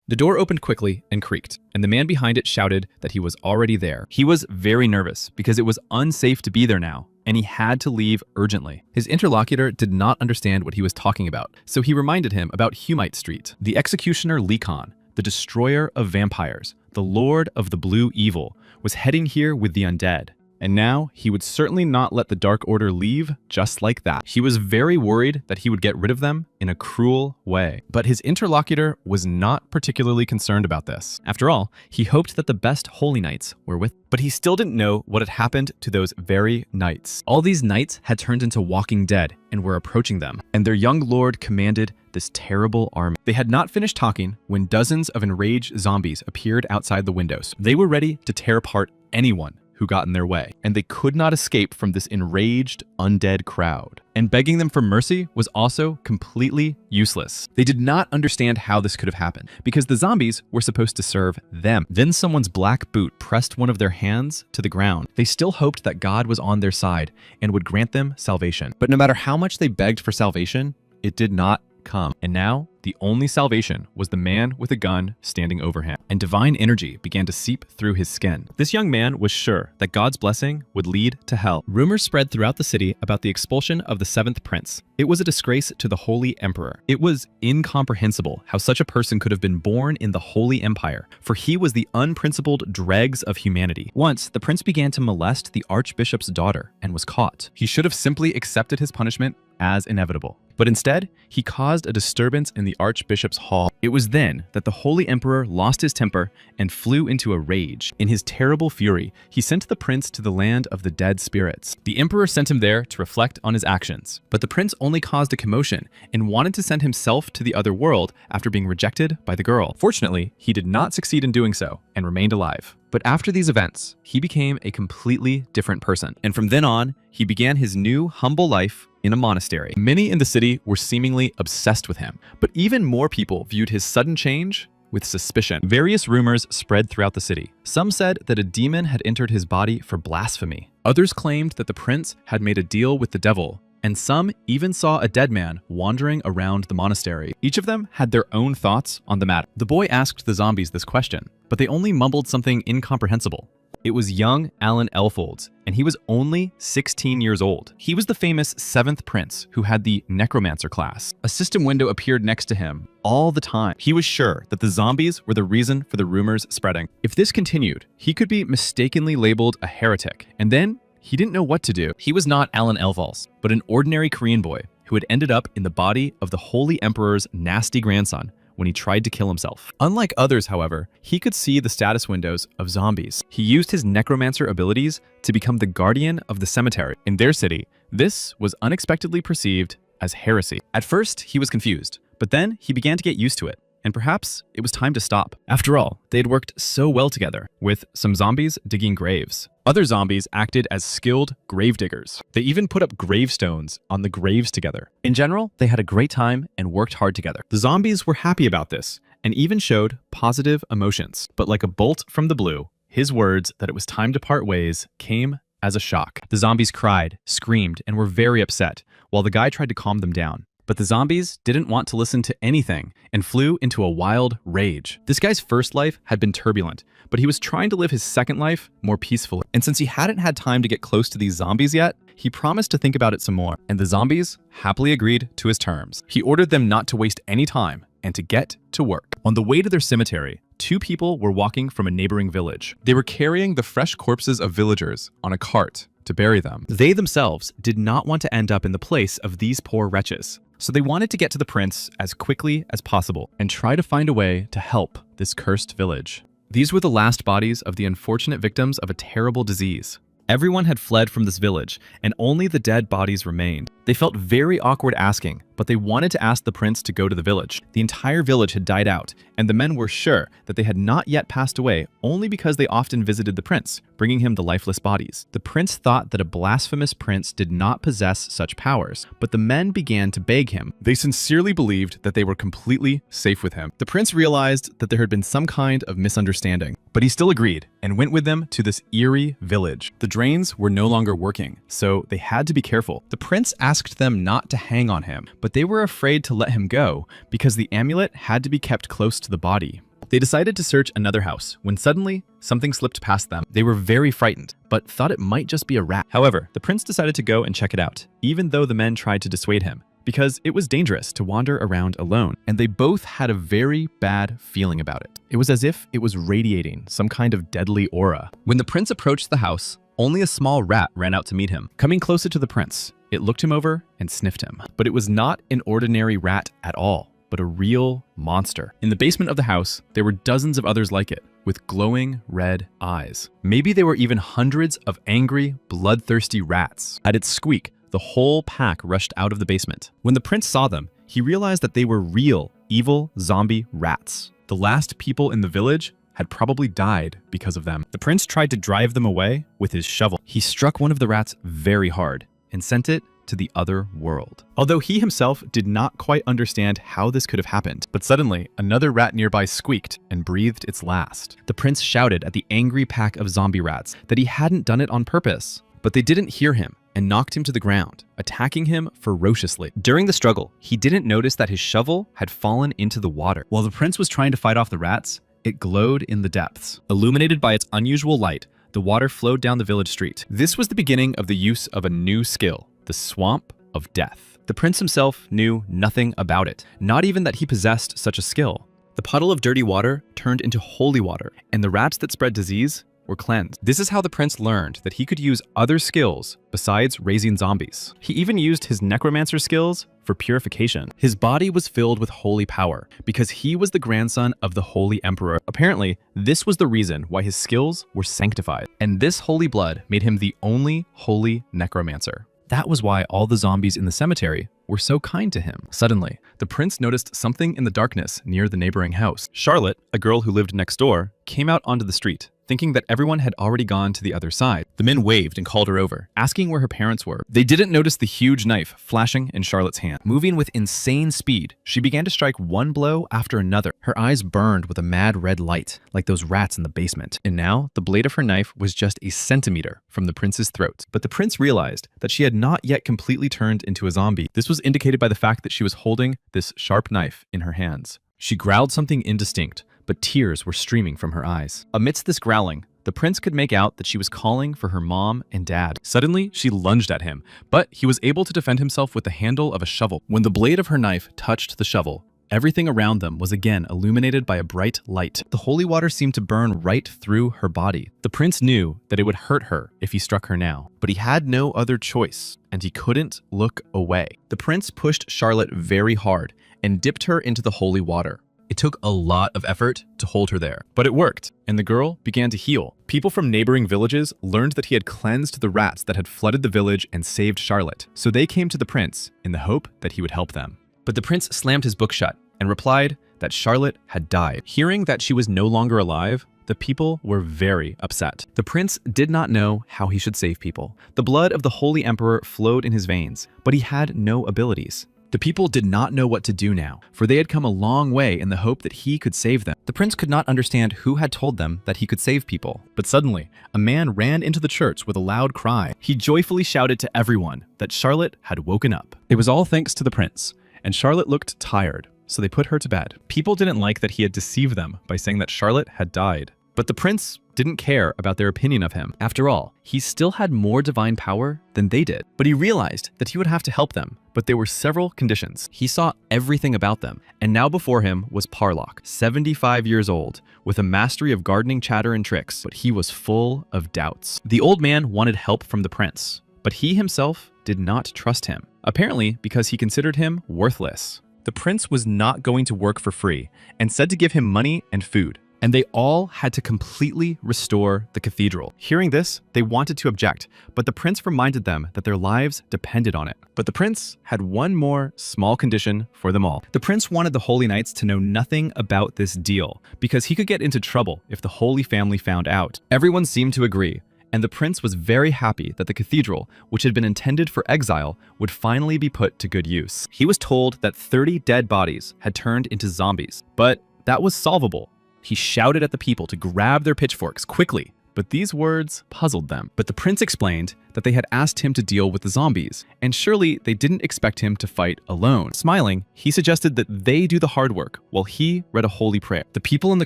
The door opened quickly and creaked, and the man behind it shouted that he was already there. He was very nervous because it was unsafe to be there now, and he had to leave urgently. His interlocutor did not understand what he was talking about, so he reminded him about Humite Street. The executioner Lekon, the destroyer of vampires, the lord of the blue evil, was heading here with the undead. And now he would certainly not let the Dark Order leave just like that. He was very worried that he would get rid of them in a cruel way. But his interlocutor was not particularly concerned about this. After all, he hoped that the best holy knights were with. But he still didn't know what had happened to those very knights. All these knights had turned into walking dead and were approaching them. And their young lord commanded this terrible army. They had not finished talking when dozens of enraged zombies appeared outside the windows. They were ready to tear apart anyone who got in their way, and they could not escape from this enraged, undead crowd. And begging them for mercy was also completely useless. They did not understand how this could have happened, because the zombies were supposed to serve them. Then someone's black boot pressed one of their hands to the ground. They still hoped that God was on their side and would grant them salvation. But no matter how much they begged for salvation, it did not come. And now, the only salvation was the man with a gun standing over him, and divine energy began to seep through his skin. This young man was sure that God's blessing would lead to hell. Rumors spread throughout the city about the expulsion of the seventh prince. It was a disgrace to the Holy Emperor. It was incomprehensible how such a person could have been born in the Holy Empire, for he was the unprincipled dregs of humanity. Once, the prince began to molest the archbishop's daughter and was caught. He should have simply accepted his punishment as inevitable. But instead, he caused a disturbance in the archbishop's hall. It was then that the Holy Emperor lost his temper and flew into a rage. In his terrible fury, he sent the prince to the land of the dead spirits. The emperor sent him there to reflect on his actions. But the prince only caused a commotion and wanted to send himself to the other world after being rejected by the girl. Fortunately, he did not succeed in doing so and remained alive. But after these events, he became a completely different person. And from then on, he began his new humble life in a monastery. Many in the city were seemingly obsessed with him, but even more people viewed his sudden change with suspicion. Various rumors spread throughout the city. Some said that a demon had entered his body for blasphemy. Others claimed that the prince had made a deal with the devil, and some even saw a dead man wandering around the monastery. Each of them had their own thoughts on the matter. The boy asked the zombies this question, but they only mumbled something incomprehensible. It was young Alan Elfolds, and he was only 16 years old. He was the famous 7th prince who had the Necromancer class. A system window appeared next to him all the time. He was sure that the zombies were the reason for the rumors spreading. If this continued, he could be mistakenly labeled a heretic, and then he didn't know what to do. He was not Alan Elfolds, but an ordinary Korean boy who had ended up in the body of the Holy Emperor's nasty grandson when he tried to kill himself. Unlike others, however, he could see the status windows of zombies. He used his necromancer abilities to become the guardian of the cemetery. In their city, this was unexpectedly perceived as heresy. At first, he was confused, but then he began to get used to it. And perhaps it was time to stop. After all, they had worked so well together, with some zombies digging graves. Other zombies acted as skilled grave diggers. They even put up gravestones on the graves together. In general, they had a great time and worked hard together. The zombies were happy about this, and even showed positive emotions. But like a bolt from the blue, his words that it was time to part ways came as a shock. The zombies cried, screamed, and were very upset, while the guy tried to calm them down. But the zombies didn't want to listen to anything and flew into a wild rage. This guy's first life had been turbulent, but he was trying to live his second life more peacefully. And since he hadn't had time to get close to these zombies yet, he promised to think about it some more. And the zombies happily agreed to his terms. He ordered them not to waste any time and to get to work. On the way to their cemetery, 2 people were walking from a neighboring village. They were carrying the fresh corpses of villagers on a cart to bury them. They themselves did not want to end up in the place of these poor wretches. So they wanted to get to the prince as quickly as possible and try to find a way to help this cursed village. These were the last bodies of the unfortunate victims of a terrible disease. Everyone had fled from this village, and only the dead bodies remained. They felt very awkward asking, but they wanted to ask the prince to go to the village. The entire village had died out, and the men were sure that they had not yet passed away only because they often visited the prince, bringing him the lifeless bodies. The prince thought that a blasphemous prince did not possess such powers, but the men began to beg him. They sincerely believed that they were completely safe with him. The prince realized that there had been some kind of misunderstanding, but he still agreed and went with them to this eerie village. The drains were no longer working, so they had to be careful. The prince asked them not to hang on him, but they were afraid to let him go because the amulet had to be kept close to the body. They decided to search another house when suddenly something slipped past them. They were very frightened, but thought it might just be a rat. However, the prince decided to go and check it out, even though the men tried to dissuade him, because it was dangerous to wander around alone, and they both had a very bad feeling about it. It was as if it was radiating some kind of deadly aura. When the prince approached the house, only a small rat ran out to meet him. Coming closer to the prince, it looked him over and sniffed him. But it was not an ordinary rat at all, but a real monster. In the basement of the house, there were dozens of others like it, with glowing red eyes. Maybe there were even hundreds of angry, bloodthirsty rats. At its squeak, the whole pack rushed out of the basement. When the prince saw them, he realized that they were real, evil zombie rats. The last people in the village had probably died because of them. The prince tried to drive them away with his shovel. He struck one of the rats very hard and sent it to the other world. Although he himself did not quite understand how this could have happened, but suddenly another rat nearby squeaked and breathed its last. The prince shouted at the angry pack of zombie rats that he hadn't done it on purpose, but they didn't hear him and knocked him to the ground, attacking him ferociously. During the struggle, he didn't notice that his shovel had fallen into the water. While the prince was trying to fight off the rats, it glowed in the depths. Illuminated by its unusual light, the water flowed down the village street. This was the beginning of the use of a new skill, the Swamp of Death. The prince himself knew nothing about it, not even that he possessed such a skill. The puddle of dirty water turned into holy water, and the rats that spread disease were cleansed. This is how the prince learned that he could use other skills besides raising zombies. He even used his Necromancer skills for purification. His body was filled with holy power because he was the grandson of the Holy Emperor. Apparently, this was the reason why his skills were sanctified, and this holy blood made him the only holy Necromancer. That was why all the zombies in the cemetery were so kind to him. Suddenly, the prince noticed something in the darkness near the neighboring house. Charlotte, a girl who lived next door, came out onto the street, thinking that everyone had already gone to the other side. The men waved and called her over, asking where her parents were. They didn't notice the huge knife flashing in Charlotte's hand. Moving with insane speed, she began to strike one blow after another. Her eyes burned with a mad red light, like those rats in the basement. And now, the blade of her knife was just a centimeter from the prince's throat. But the prince realized that she had not yet completely turned into a zombie. This was indicated by the fact that she was holding this sharp knife in her hands. She growled something indistinct, but tears were streaming from her eyes. Amidst this growling, the prince could make out that she was calling for her mom and dad. Suddenly, she lunged at him, but he was able to defend himself with the handle of a shovel. When the blade of her knife touched the shovel, everything around them was again illuminated by a bright light. The holy water seemed to burn right through her body. The prince knew that it would hurt her if he struck her now, but he had no other choice, and he couldn't look away. The prince pushed Charlotte very hard and dipped her into the holy water. It took a lot of effort to hold her there, but it worked, and the girl began to heal. People from neighboring villages learned that he had cleansed the rats that had flooded the village and saved Charlotte, so they came to the prince in the hope that he would help them. But the prince slammed his book shut and replied that Charlotte had died. Hearing that she was no longer alive, the people were very upset. The prince did not know how he should save people. The blood of the Holy Emperor flowed in his veins, but he had no abilities. The people did not know what to do now, for they had come a long way in the hope that he could save them. The prince could not understand who had told them that he could save people. But suddenly, a man ran into the church with a loud cry. He joyfully shouted to everyone that Charlotte had woken up. It was all thanks to the prince, and Charlotte looked tired, so they put her to bed. People didn't like that he had deceived them by saying that Charlotte had died. But the prince didn't care about their opinion of him. After all, he still had more divine power than they did. But he realized that he would have to help them, but there were several conditions. He saw everything about them, and now before him was Parlock, 75 years old, with a mastery of gardening chatter and tricks, but he was full of doubts. The old man wanted help from the prince, but he himself did not trust him, apparently because he considered him worthless. The prince was not going to work for free and said to give him money and food, and they all had to completely restore the cathedral. Hearing this, they wanted to object, but the prince reminded them that their lives depended on it. But the prince had one more small condition for them all. The prince wanted the Holy Knights to know nothing about this deal, because he could get into trouble if the Holy Family found out. Everyone seemed to agree, and the prince was very happy that the cathedral, which had been intended for exile, would finally be put to good use. He was told that 30 dead bodies had turned into zombies, but that was solvable. He shouted at the people to grab their pitchforks quickly, but these words puzzled them. But the prince explained that they had asked him to deal with the zombies, and surely they didn't expect him to fight alone. Smiling, he suggested that they do the hard work while he read a holy prayer. The people in the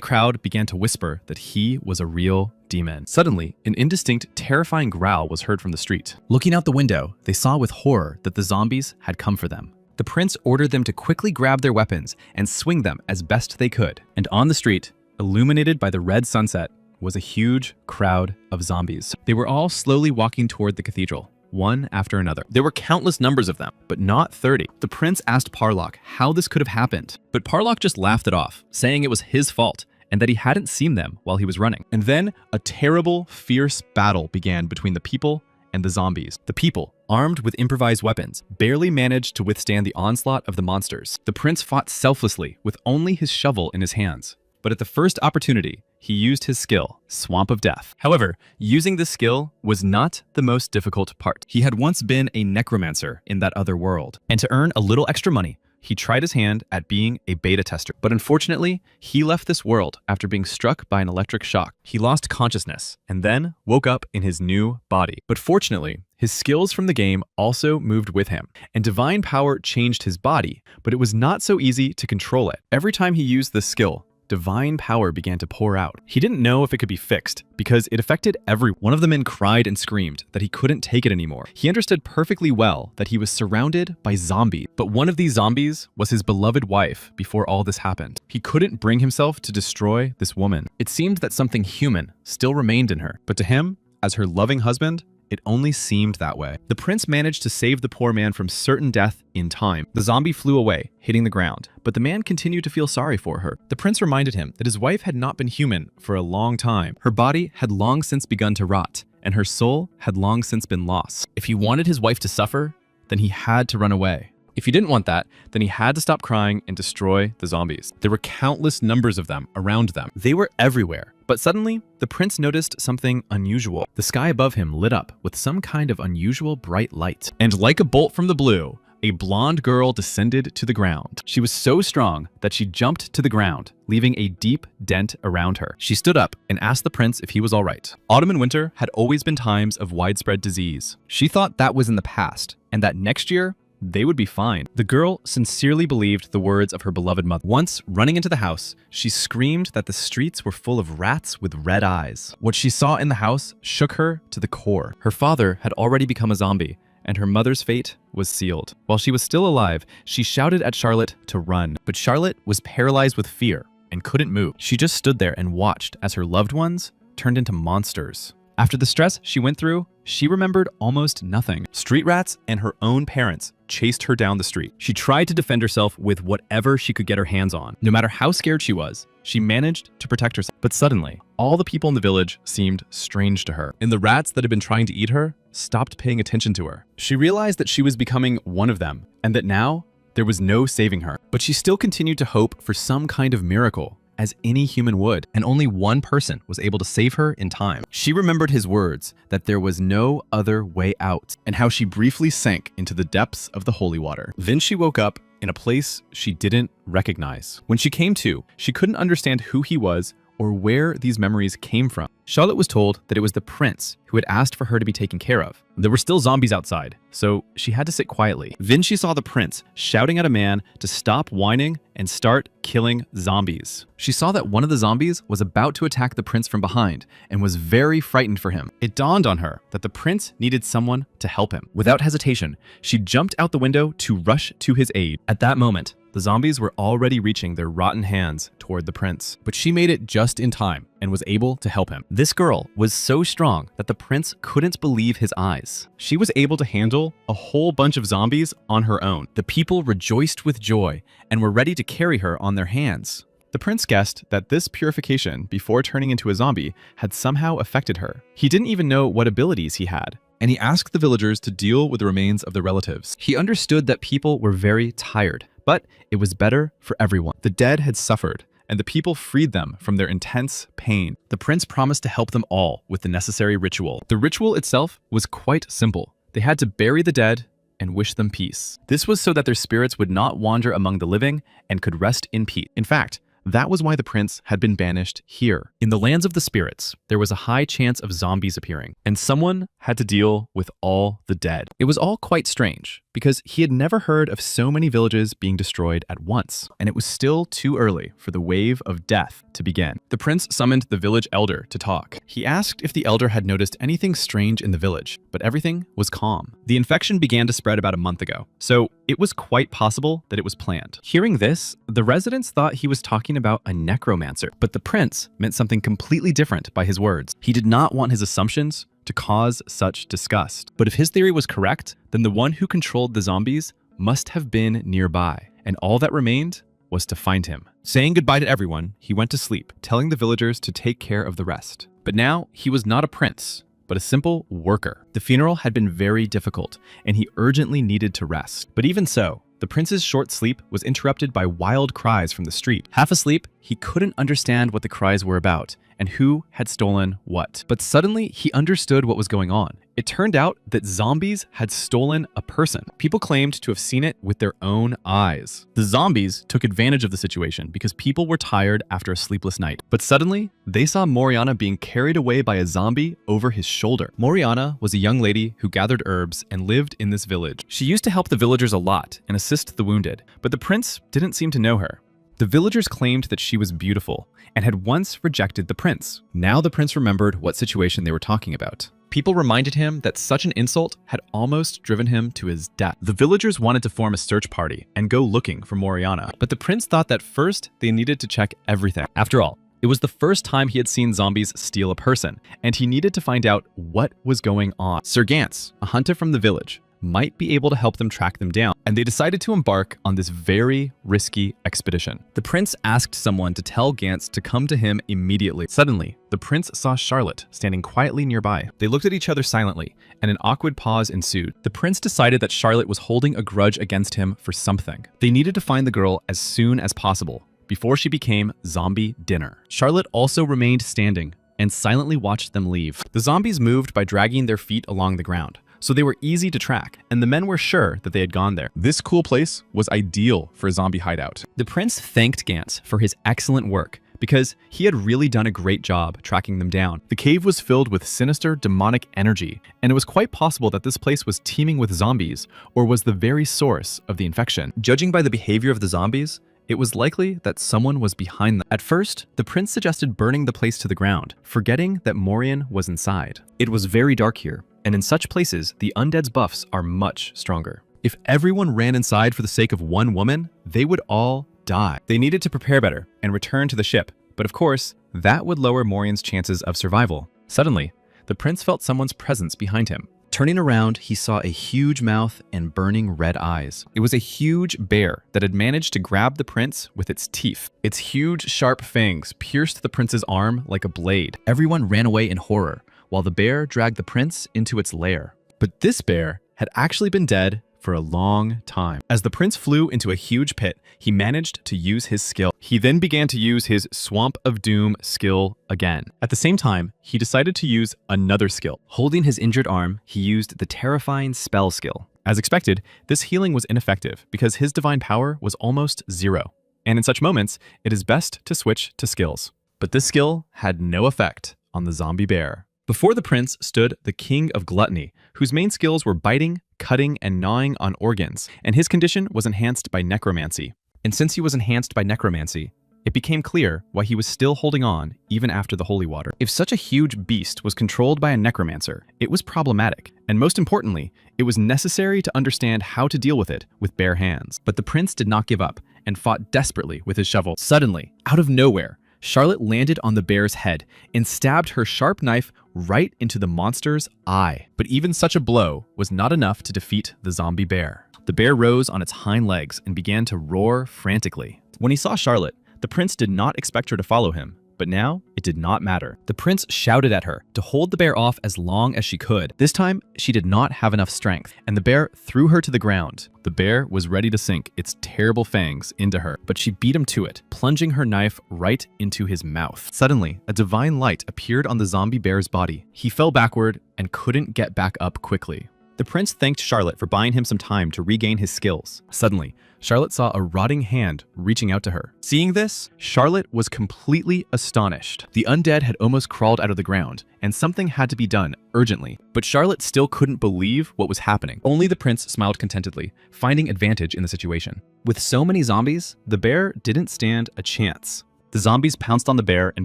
crowd began to whisper that he was a real demon. Suddenly, an indistinct, terrifying growl was heard from the street. Looking out the window, they saw with horror that the zombies had come for them. The prince ordered them to quickly grab their weapons and swing them as best they could. And on the street, illuminated by the red sunset, was a huge crowd of zombies. They were all slowly walking toward the cathedral, one after another. There were countless numbers of them, but not 30. The prince asked Parlock how this could have happened, but Parlock just laughed it off, saying it was his fault and that he hadn't seen them while he was running. And then a terrible, fierce battle began between the people and the zombies. The people, armed with improvised weapons, barely managed to withstand the onslaught of the monsters. The prince fought selflessly with only his shovel in his hands. But at the first opportunity, he used his skill, Swamp of Death. However, using this skill was not the most difficult part. He had once been a necromancer in that other world, and to earn a little extra money, he tried his hand at being a beta tester. But unfortunately, he left this world after being struck by an electric shock. He lost consciousness and then woke up in his new body. But fortunately, his skills from the game also moved with him, and divine power changed his body, but it was not so easy to control it. Every time he used this skill, divine power began to pour out. He didn't know if it could be fixed because it affected everyone. One of the men cried and screamed that he couldn't take it anymore. He understood perfectly well that he was surrounded by zombies, but one of these zombies was his beloved wife before all this happened. He couldn't bring himself to destroy this woman. It seemed that something human still remained in her, but to him, as her loving husband, it only seemed that way. The prince managed to save the poor man from certain death in time. The zombie flew away, hitting the ground, but the man continued to feel sorry for her. The prince reminded him that his wife had not been human for a long time. Her body had long since begun to rot, and her soul had long since been lost. If he wanted his wife to suffer, then he had to run away. If he didn't want that, then he had to stop crying and destroy the zombies. There were countless numbers of them around them. They were everywhere. But suddenly, the prince noticed something unusual. The sky above him lit up with some kind of unusual bright light. And like a bolt from the blue, a blonde girl descended to the ground. She was so strong that she jumped to the ground, leaving a deep dent around her. She stood up and asked the prince if he was all right. Autumn and winter had always been times of widespread disease. She thought that was in the past, and that next year, they would be fine. The girl sincerely believed the words of her beloved mother. Once, running into the house, she screamed that the streets were full of rats with red eyes. What she saw in the house shook her to the core. Her father had already become a zombie, and her mother's fate was sealed. While she was still alive, she shouted at Charlotte to run, but Charlotte was paralyzed with fear and couldn't move. She just stood there and watched as her loved ones turned into monsters. After the stress she went through, she remembered almost nothing. Street rats and her own parents chased her down the street. She tried to defend herself with whatever she could get her hands on. No matter how scared she was, she managed to protect herself. But suddenly, all the people in the village seemed strange to her, and the rats that had been trying to eat her stopped paying attention to her. She realized that she was becoming one of them, and that now there was no saving her. But she still continued to hope for some kind of miracle, as any human would, and only one person was able to save her in time. She remembered his words that there was no other way out, and how she briefly sank into the depths of the holy water. Then she woke up in a place she didn't recognize. When she came to, she couldn't understand who he was or where these memories came from. Charlotte was told that it was the prince who had asked for her to be taken care of. There were still zombies outside, so she had to sit quietly. Then she saw the prince shouting at a man to stop whining and start killing zombies. She saw that one of the zombies was about to attack the prince from behind and was very frightened for him. It dawned on her that the prince needed someone to help him. Without hesitation, she jumped out the window to rush to his aid. At that moment, the zombies were already reaching their rotten hands toward the prince, but she made it just in time and was able to help him. This girl was so strong that the prince couldn't believe his eyes. She was able to handle a whole bunch of zombies on her own. The people rejoiced with joy and were ready to carry her on their hands. The prince guessed that this purification before turning into a zombie had somehow affected her. He didn't even know what abilities he had, and he asked the villagers to deal with the remains of their relatives. He understood that people were very tired, but it was better for everyone. The dead had suffered, and the people freed them from their intense pain. The prince promised to help them all with the necessary ritual. The ritual itself was quite simple. They had to bury the dead and wish them peace. This was so that their spirits would not wander among the living and could rest in peace. In fact, That was why the prince had been banished here. In the lands of the spirits, there was a high chance of zombies appearing, and someone had to deal with all the dead. It was all quite strange, because he had never heard of so many villages being destroyed at once, and it was still too early for the wave of death to begin. The prince summoned the village elder to talk. He asked if the elder had noticed anything strange in the village, but everything was calm. The infection began to spread about a month ago, so it was quite possible that it was planned. Hearing this, the residents thought he was talking about a necromancer, but the prince meant something completely different by his words. He did not want his assumptions to cause such disgust. But if his theory was correct, then the one who controlled the zombies must have been nearby, and all that remained was to find him. Saying goodbye to everyone, he went to sleep, telling the villagers to take care of the rest. But now he was not a prince, but a simple worker. The funeral had been very difficult, and he urgently needed to rest. But even so, the prince's short sleep was interrupted by wild cries from the street. Half asleep, he couldn't understand what the cries were about and who had stolen what. But suddenly, he understood what was going on. It turned out that zombies had stolen a person. People claimed to have seen it with their own eyes. The zombies took advantage of the situation because people were tired after a sleepless night. But suddenly, they saw Moriana being carried away by a zombie over his shoulder. Moriana was a young lady who gathered herbs and lived in this village. She used to help the villagers a lot and assist the wounded, but the prince didn't seem to know her. The villagers claimed that she was beautiful and had once rejected the prince. Now the prince remembered what situation they were talking about. People reminded him that such an insult had almost driven him to his death. The villagers wanted to form a search party and go looking for Moriana, but the prince thought that first they needed to check everything. After all, it was the first time he had seen zombies steal a person, and he needed to find out what was going on. Sir Gantz, a hunter from the village, might be able to help them track them down, and they decided to embark on this very risky expedition. The prince asked someone to tell Gantz to come to him immediately. Suddenly, the prince saw Charlotte standing quietly nearby. They looked at each other silently, and an awkward pause ensued. The prince decided that Charlotte was holding a grudge against him for something. They needed to find the girl as soon as possible, before she became zombie dinner. Charlotte also remained standing and silently watched them leave. The zombies moved by dragging their feet along the ground, so they were easy to track, and the men were sure that they had gone there. This cool place was ideal for a zombie hideout. The prince thanked Gantz for his excellent work, because he had really done a great job tracking them down. The cave was filled with sinister, demonic energy, and it was quite possible that this place was teeming with zombies, or was the very source of the infection. Judging by the behavior of the zombies, it was likely that someone was behind them. At first, the prince suggested burning the place to the ground, forgetting that Morian was inside. It was very dark here, and in such places, the undead's buffs are much stronger. If everyone ran inside for the sake of one woman, they would all die. They needed to prepare better and return to the ship, but of course, that would lower Morian's chances of survival. Suddenly, the prince felt someone's presence behind him. Turning around, he saw a huge mouth and burning red eyes. It was a huge bear that had managed to grab the prince with its teeth. Its huge, sharp fangs pierced the prince's arm like a blade. Everyone ran away in horror, while the bear dragged the prince into its lair. But this bear had actually been dead for a long time. As the prince flew into a huge pit, he managed to use his skill. He then began to use his Swamp of Doom skill again. At the same time, he decided to use another skill. Holding his injured arm, he used the Terrifying Spell skill. As expected, this healing was ineffective because his divine power was almost zero. And in such moments, it is best to switch to skills. But this skill had no effect on the zombie bear. Before the prince stood the King of Gluttony, whose main skills were biting, cutting, and gnawing on organs, and his condition was enhanced by necromancy. And since he was enhanced by necromancy, it became clear why he was still holding on even after the holy water. If such a huge beast was controlled by a necromancer, it was problematic, and most importantly, it was necessary to understand how to deal with it with bare hands. But the prince did not give up and fought desperately with his shovel. Suddenly, out of nowhere, Charlotte landed on the bear's head and stabbed her sharp knife right into the monster's eye. But even such a blow was not enough to defeat the zombie bear. The bear rose on its hind legs and began to roar frantically. When he saw Charlotte, the prince did not expect her to follow him, but now it did not matter. The prince shouted at her to hold the bear off as long as she could. This time, she did not have enough strength, and the bear threw her to the ground. The bear was ready to sink its terrible fangs into her, but she beat him to it, plunging her knife right into his mouth. Suddenly, a divine light appeared on the zombie bear's body. He fell backward and couldn't get back up quickly. The prince thanked Charlotte for buying him some time to regain his skills. Suddenly, Charlotte saw a rotting hand reaching out to her. Seeing this, Charlotte was completely astonished. The undead had almost crawled out of the ground, and something had to be done urgently. But Charlotte still couldn't believe what was happening. Only the prince smiled contentedly, finding advantage in the situation. With so many zombies, the bear didn't stand a chance. The zombies pounced on the bear and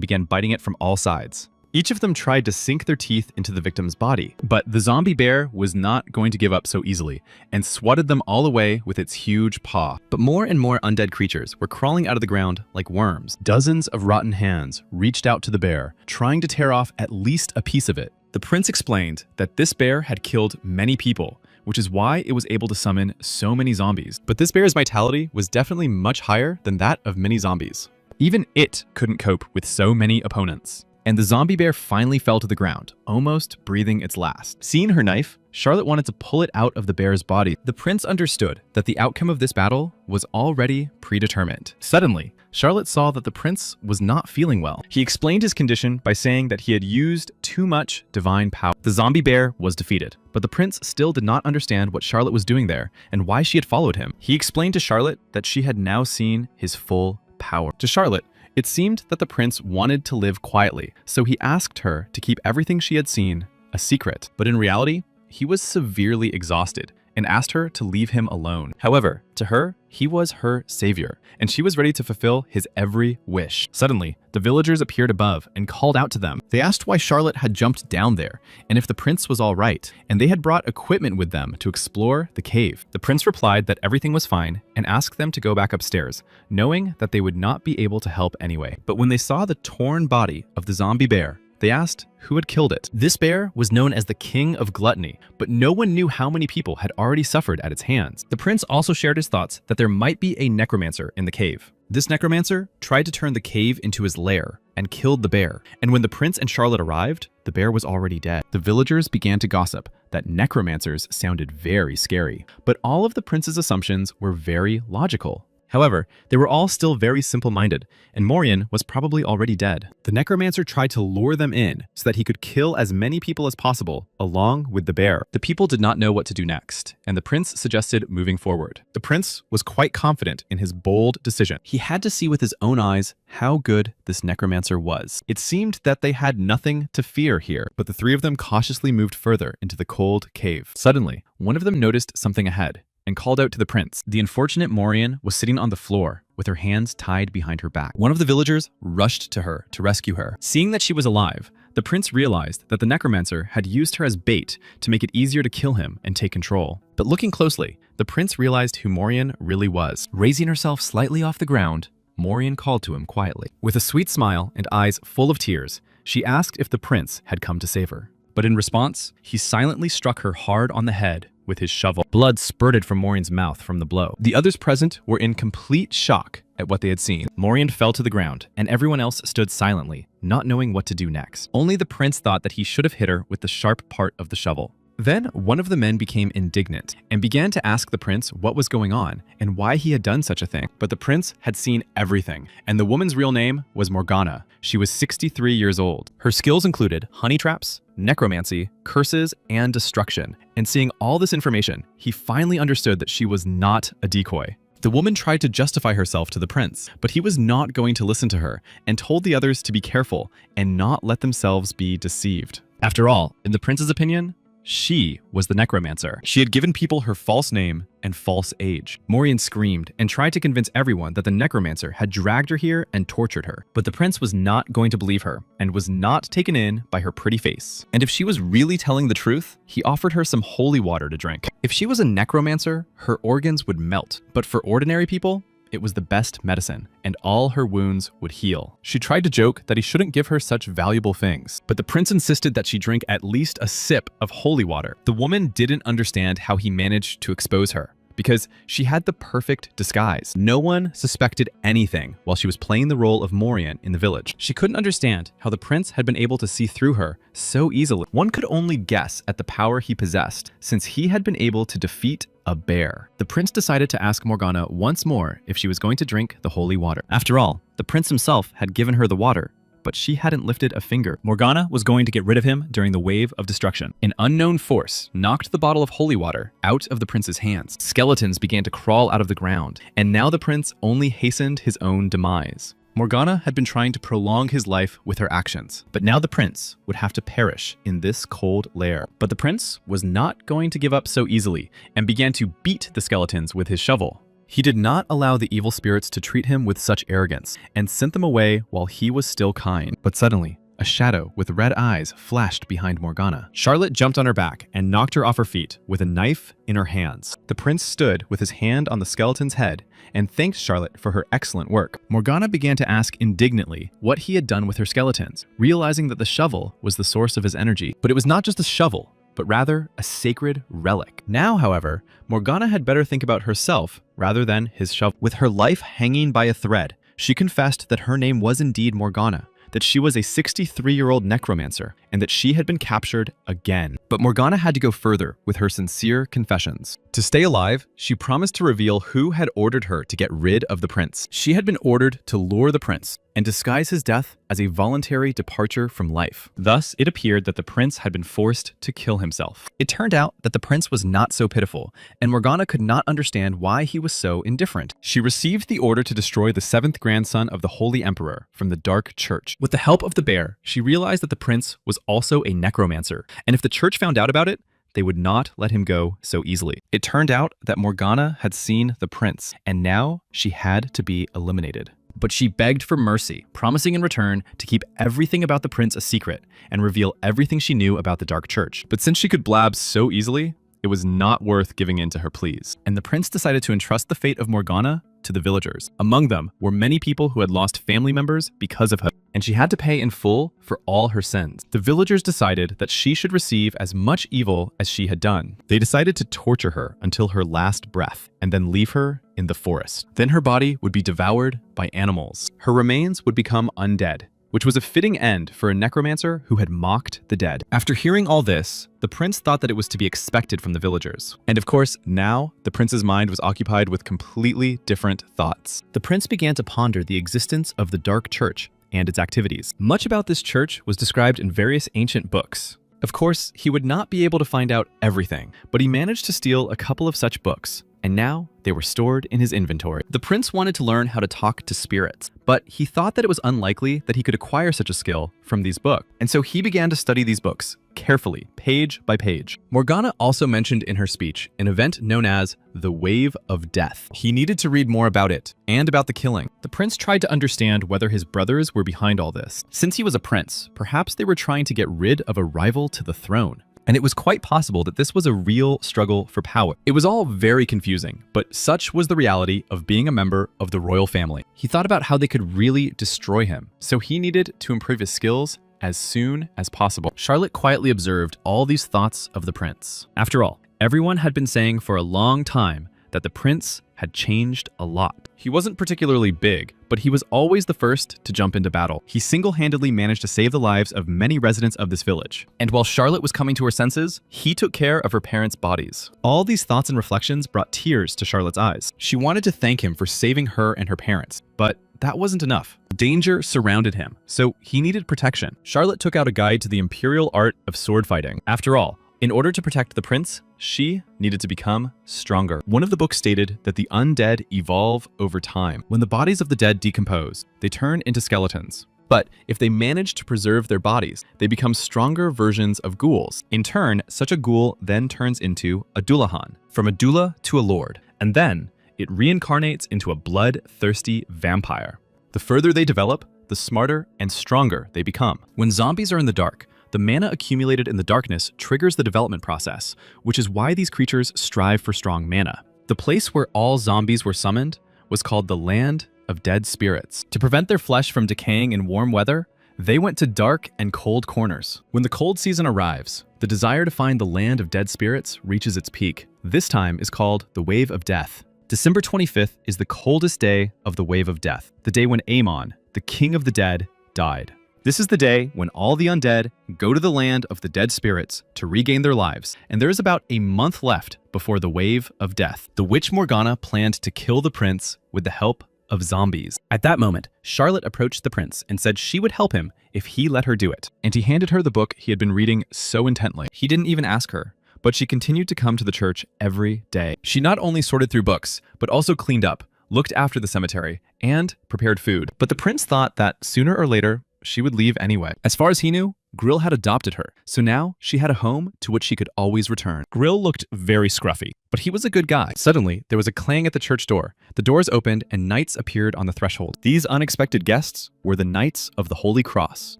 began biting it from all sides. Each of them tried to sink their teeth into the victim's body, but the zombie bear was not going to give up so easily and swatted them all away with its huge paw. But more and more undead creatures were crawling out of the ground like worms. Dozens of rotten hands reached out to the bear, trying to tear off at least a piece of it. The prince explained that this bear had killed many people, which is why it was able to summon so many zombies. But this bear's vitality was definitely much higher than that of many zombies. Even it couldn't cope with so many opponents. And the zombie bear finally fell to the ground, almost breathing its last. Seeing her knife, Charlotte wanted to pull it out of the bear's body. The prince understood that the outcome of this battle was already predetermined. Suddenly, Charlotte saw that the prince was not feeling well. He explained his condition by saying that he had used too much divine power. The zombie bear was defeated, but the prince still did not understand what Charlotte was doing there and why she had followed him. He explained to Charlotte that she had now seen his full power. To Charlotte, it seemed that the prince wanted to live quietly, so he asked her to keep everything she had seen a secret. But in reality, he was severely exhausted and asked her to leave him alone. However, to her, he was her savior, and she was ready to fulfill his every wish. Suddenly, the villagers appeared above and called out to them. They asked why Charlotte had jumped down there and if the prince was all right, and they had brought equipment with them to explore the cave. The prince replied that everything was fine and asked them to go back upstairs, knowing that they would not be able to help anyway. But when they saw the torn body of the zombie bear, they asked who had killed it. This bear was known as the King of Gluttony, but no one knew how many people had already suffered at its hands. The prince also shared his thoughts that there might be a necromancer in the cave. This necromancer tried to turn the cave into his lair and killed the bear. And when the prince and Charlotte arrived, the bear was already dead. The villagers began to gossip that necromancers sounded very scary, but all of the prince's assumptions were very logical. However, they were all still very simple-minded, and Morian was probably already dead. The necromancer tried to lure them in so that he could kill as many people as possible, along with the bear. The people did not know what to do next, and the prince suggested moving forward. The prince was quite confident in his bold decision. He had to see with his own eyes how good this necromancer was. It seemed that they had nothing to fear here, but the three of them cautiously moved further into the cold cave. Suddenly, one of them noticed something ahead and called out to the prince. The unfortunate Morian was sitting on the floor with her hands tied behind her back. One of the villagers rushed to her to rescue her. Seeing that she was alive, the prince realized that the necromancer had used her as bait to make it easier to kill him and take control. But looking closely, the prince realized who Morian really was. Raising herself slightly off the ground, Morian called to him quietly. With a sweet smile and eyes full of tears, she asked if the prince had come to save her. But in response, he silently struck her hard on the head with his shovel. Blood spurted from Morian's mouth from the blow. The others present were in complete shock at what they had seen. Morian fell to the ground, and everyone else stood silently, not knowing what to do next. Only the prince thought that he should have hit her with the sharp part of the shovel. Then one of the men became indignant and began to ask the prince what was going on and why he had done such a thing. But the prince had seen everything, and the woman's real name was Morgana. She was 63 years old. Her skills included honey traps, necromancy, curses, and destruction. And seeing all this information, he finally understood that she was not a decoy. The woman tried to justify herself to the prince, but he was not going to listen to her and told the others to be careful and not let themselves be deceived. After all, in the prince's opinion, she was the necromancer. She had given people her false name and false age. Morian screamed and tried to convince everyone that the necromancer had dragged her here and tortured her. But the prince was not going to believe her and was not taken in by her pretty face. And if she was really telling the truth, he offered her some holy water to drink. If she was a necromancer, her organs would melt. But for ordinary people, it was the best medicine, and all her wounds would heal. She tried to joke that he shouldn't give her such valuable things, but the prince insisted that she drink at least a sip of holy water. The woman didn't understand how he managed to expose her, because she had the perfect disguise. No one suspected anything while she was playing the role of Morian in the village. She couldn't understand how the prince had been able to see through her so easily. One could only guess at the power he possessed, since he had been able to defeat a bear. The prince decided to ask Morgana once more if she was going to drink the holy water. After all, the prince himself had given her the water, but she hadn't lifted a finger. Morgana was going to get rid of him during the wave of destruction. An unknown force knocked the bottle of holy water out of the prince's hands. Skeletons began to crawl out of the ground, and now the prince only hastened his own demise. Morgana had been trying to prolong his life with her actions, but now the prince would have to perish in this cold lair. But the prince was not going to give up so easily and began to beat the skeletons with his shovel. He did not allow the evil spirits to treat him with such arrogance and sent them away while he was still kind. But suddenly, a shadow with red eyes flashed behind Morgana. Charlotte jumped on her back and knocked her off her feet with a knife in her hands. The prince stood with his hand on the skeleton's head and thanked Charlotte for her excellent work. Morgana began to ask indignantly what he had done with her skeletons, realizing that the shovel was the source of his energy. But it was not just a shovel, but rather a sacred relic. Now, however, Morgana had better think about herself rather than his shovel. With her life hanging by a thread, she confessed that her name was indeed Morgana, that she was a 63-year-old necromancer, and that she had been captured again. But Morgana had to go further with her sincere confessions. To stay alive, she promised to reveal who had ordered her to get rid of the prince. She had been ordered to lure the prince and disguise his death as a voluntary departure from life. Thus, it appeared that the prince had been forced to kill himself. It turned out that the prince was not so pitiful, and Morgana could not understand why he was so indifferent. She received the order to destroy the 7th grandson of the Holy Emperor from the Dark Church. With the help of the bear, she realized that the prince was also a necromancer, and if the church found out about it, they would not let him go so easily. It turned out that Morgana had seen the prince, and now she had to be eliminated. But she begged for mercy, promising in return to keep everything about the prince a secret and reveal everything she knew about the Dark Church. But since she could blab so easily, it was not worth giving in to her pleas. And the prince decided to entrust the fate of Morgana to the villagers. Among them were many people who had lost family members because of her, and she had to pay in full for all her sins. The villagers decided that she should receive as much evil as she had done. They decided to torture her until her last breath, and then leave her in the forest. Then her body would be devoured by animals. Her remains would become undead, which was a fitting end for a necromancer who had mocked the dead. After hearing all this, the prince thought that it was to be expected from the villagers. And of course, now the prince's mind was occupied with completely different thoughts. The prince began to ponder the existence of the Dark Church and its activities. Much about this church was described in various ancient books. Of course, he would not be able to find out everything, but he managed to steal a couple of such books, and now they were stored in his inventory. The prince wanted to learn how to talk to spirits, but he thought that it was unlikely that he could acquire such a skill from these books. And so he began to study these books carefully, page by page. Morgana also mentioned in her speech an event known as the Wave of Death. He needed to read more about it and about the killing. The prince tried to understand whether his brothers were behind all this. Since he was a prince, perhaps they were trying to get rid of a rival to the throne. And it was quite possible that this was a real struggle for power. It was all very confusing, but such was the reality of being a member of the royal family. He thought about how they could really destroy him, so he needed to improve his skills as soon as possible. Charlotte quietly observed all these thoughts of the prince. After all, everyone had been saying for a long time that the prince had changed a lot. He wasn't particularly big, but he was always the first to jump into battle. He single-handedly managed to save the lives of many residents of this village. And while Charlotte was coming to her senses, he took care of her parents' bodies. All these thoughts and reflections brought tears to Charlotte's eyes. She wanted to thank him for saving her and her parents, but that wasn't enough. Danger surrounded him, so he needed protection. Charlotte took out a guide to the imperial art of sword fighting. After all, in order to protect the prince, she needed to become stronger. One of the books stated that the undead evolve over time. When the bodies of the dead decompose, they turn into skeletons. But if they manage to preserve their bodies, they become stronger versions of ghouls. In turn, such a ghoul then turns into a dullahan, from a doula to a lord, and then it reincarnates into a bloodthirsty vampire. The further they develop, the smarter and stronger they become. When zombies are in the dark, the mana accumulated in the darkness triggers the development process, which is why these creatures strive for strong mana. The place where all zombies were summoned was called the Land of Dead Spirits. To prevent their flesh from decaying in warm weather, they went to dark and cold corners. When the cold season arrives, the desire to find the Land of Dead Spirits reaches its peak. This time is called the Wave of Death. December 25th is the coldest day of the Wave of Death, the day when Amon, the king of the dead, died. This is the day when all the undead go to the Land of the Dead Spirits to regain their lives, and there is about a month left before the Wave of Death. The witch Morgana planned to kill the prince with the help of zombies. At that moment, Charlotte approached the prince and said she would help him if he let her do it. And he handed her the book he had been reading so intently. He didn't even ask her, but she continued to come to the church every day. She not only sorted through books, but also cleaned up, looked after the cemetery, and prepared food. But the prince thought that sooner or later, she would leave anyway. As far as he knew, Grill had adopted her, so now she had a home to which she could always return. Grill looked very scruffy. But he was a good guy. Suddenly, there was a clang at the church door. The doors opened and knights appeared on the threshold. These unexpected guests were the Knights of the Holy Cross.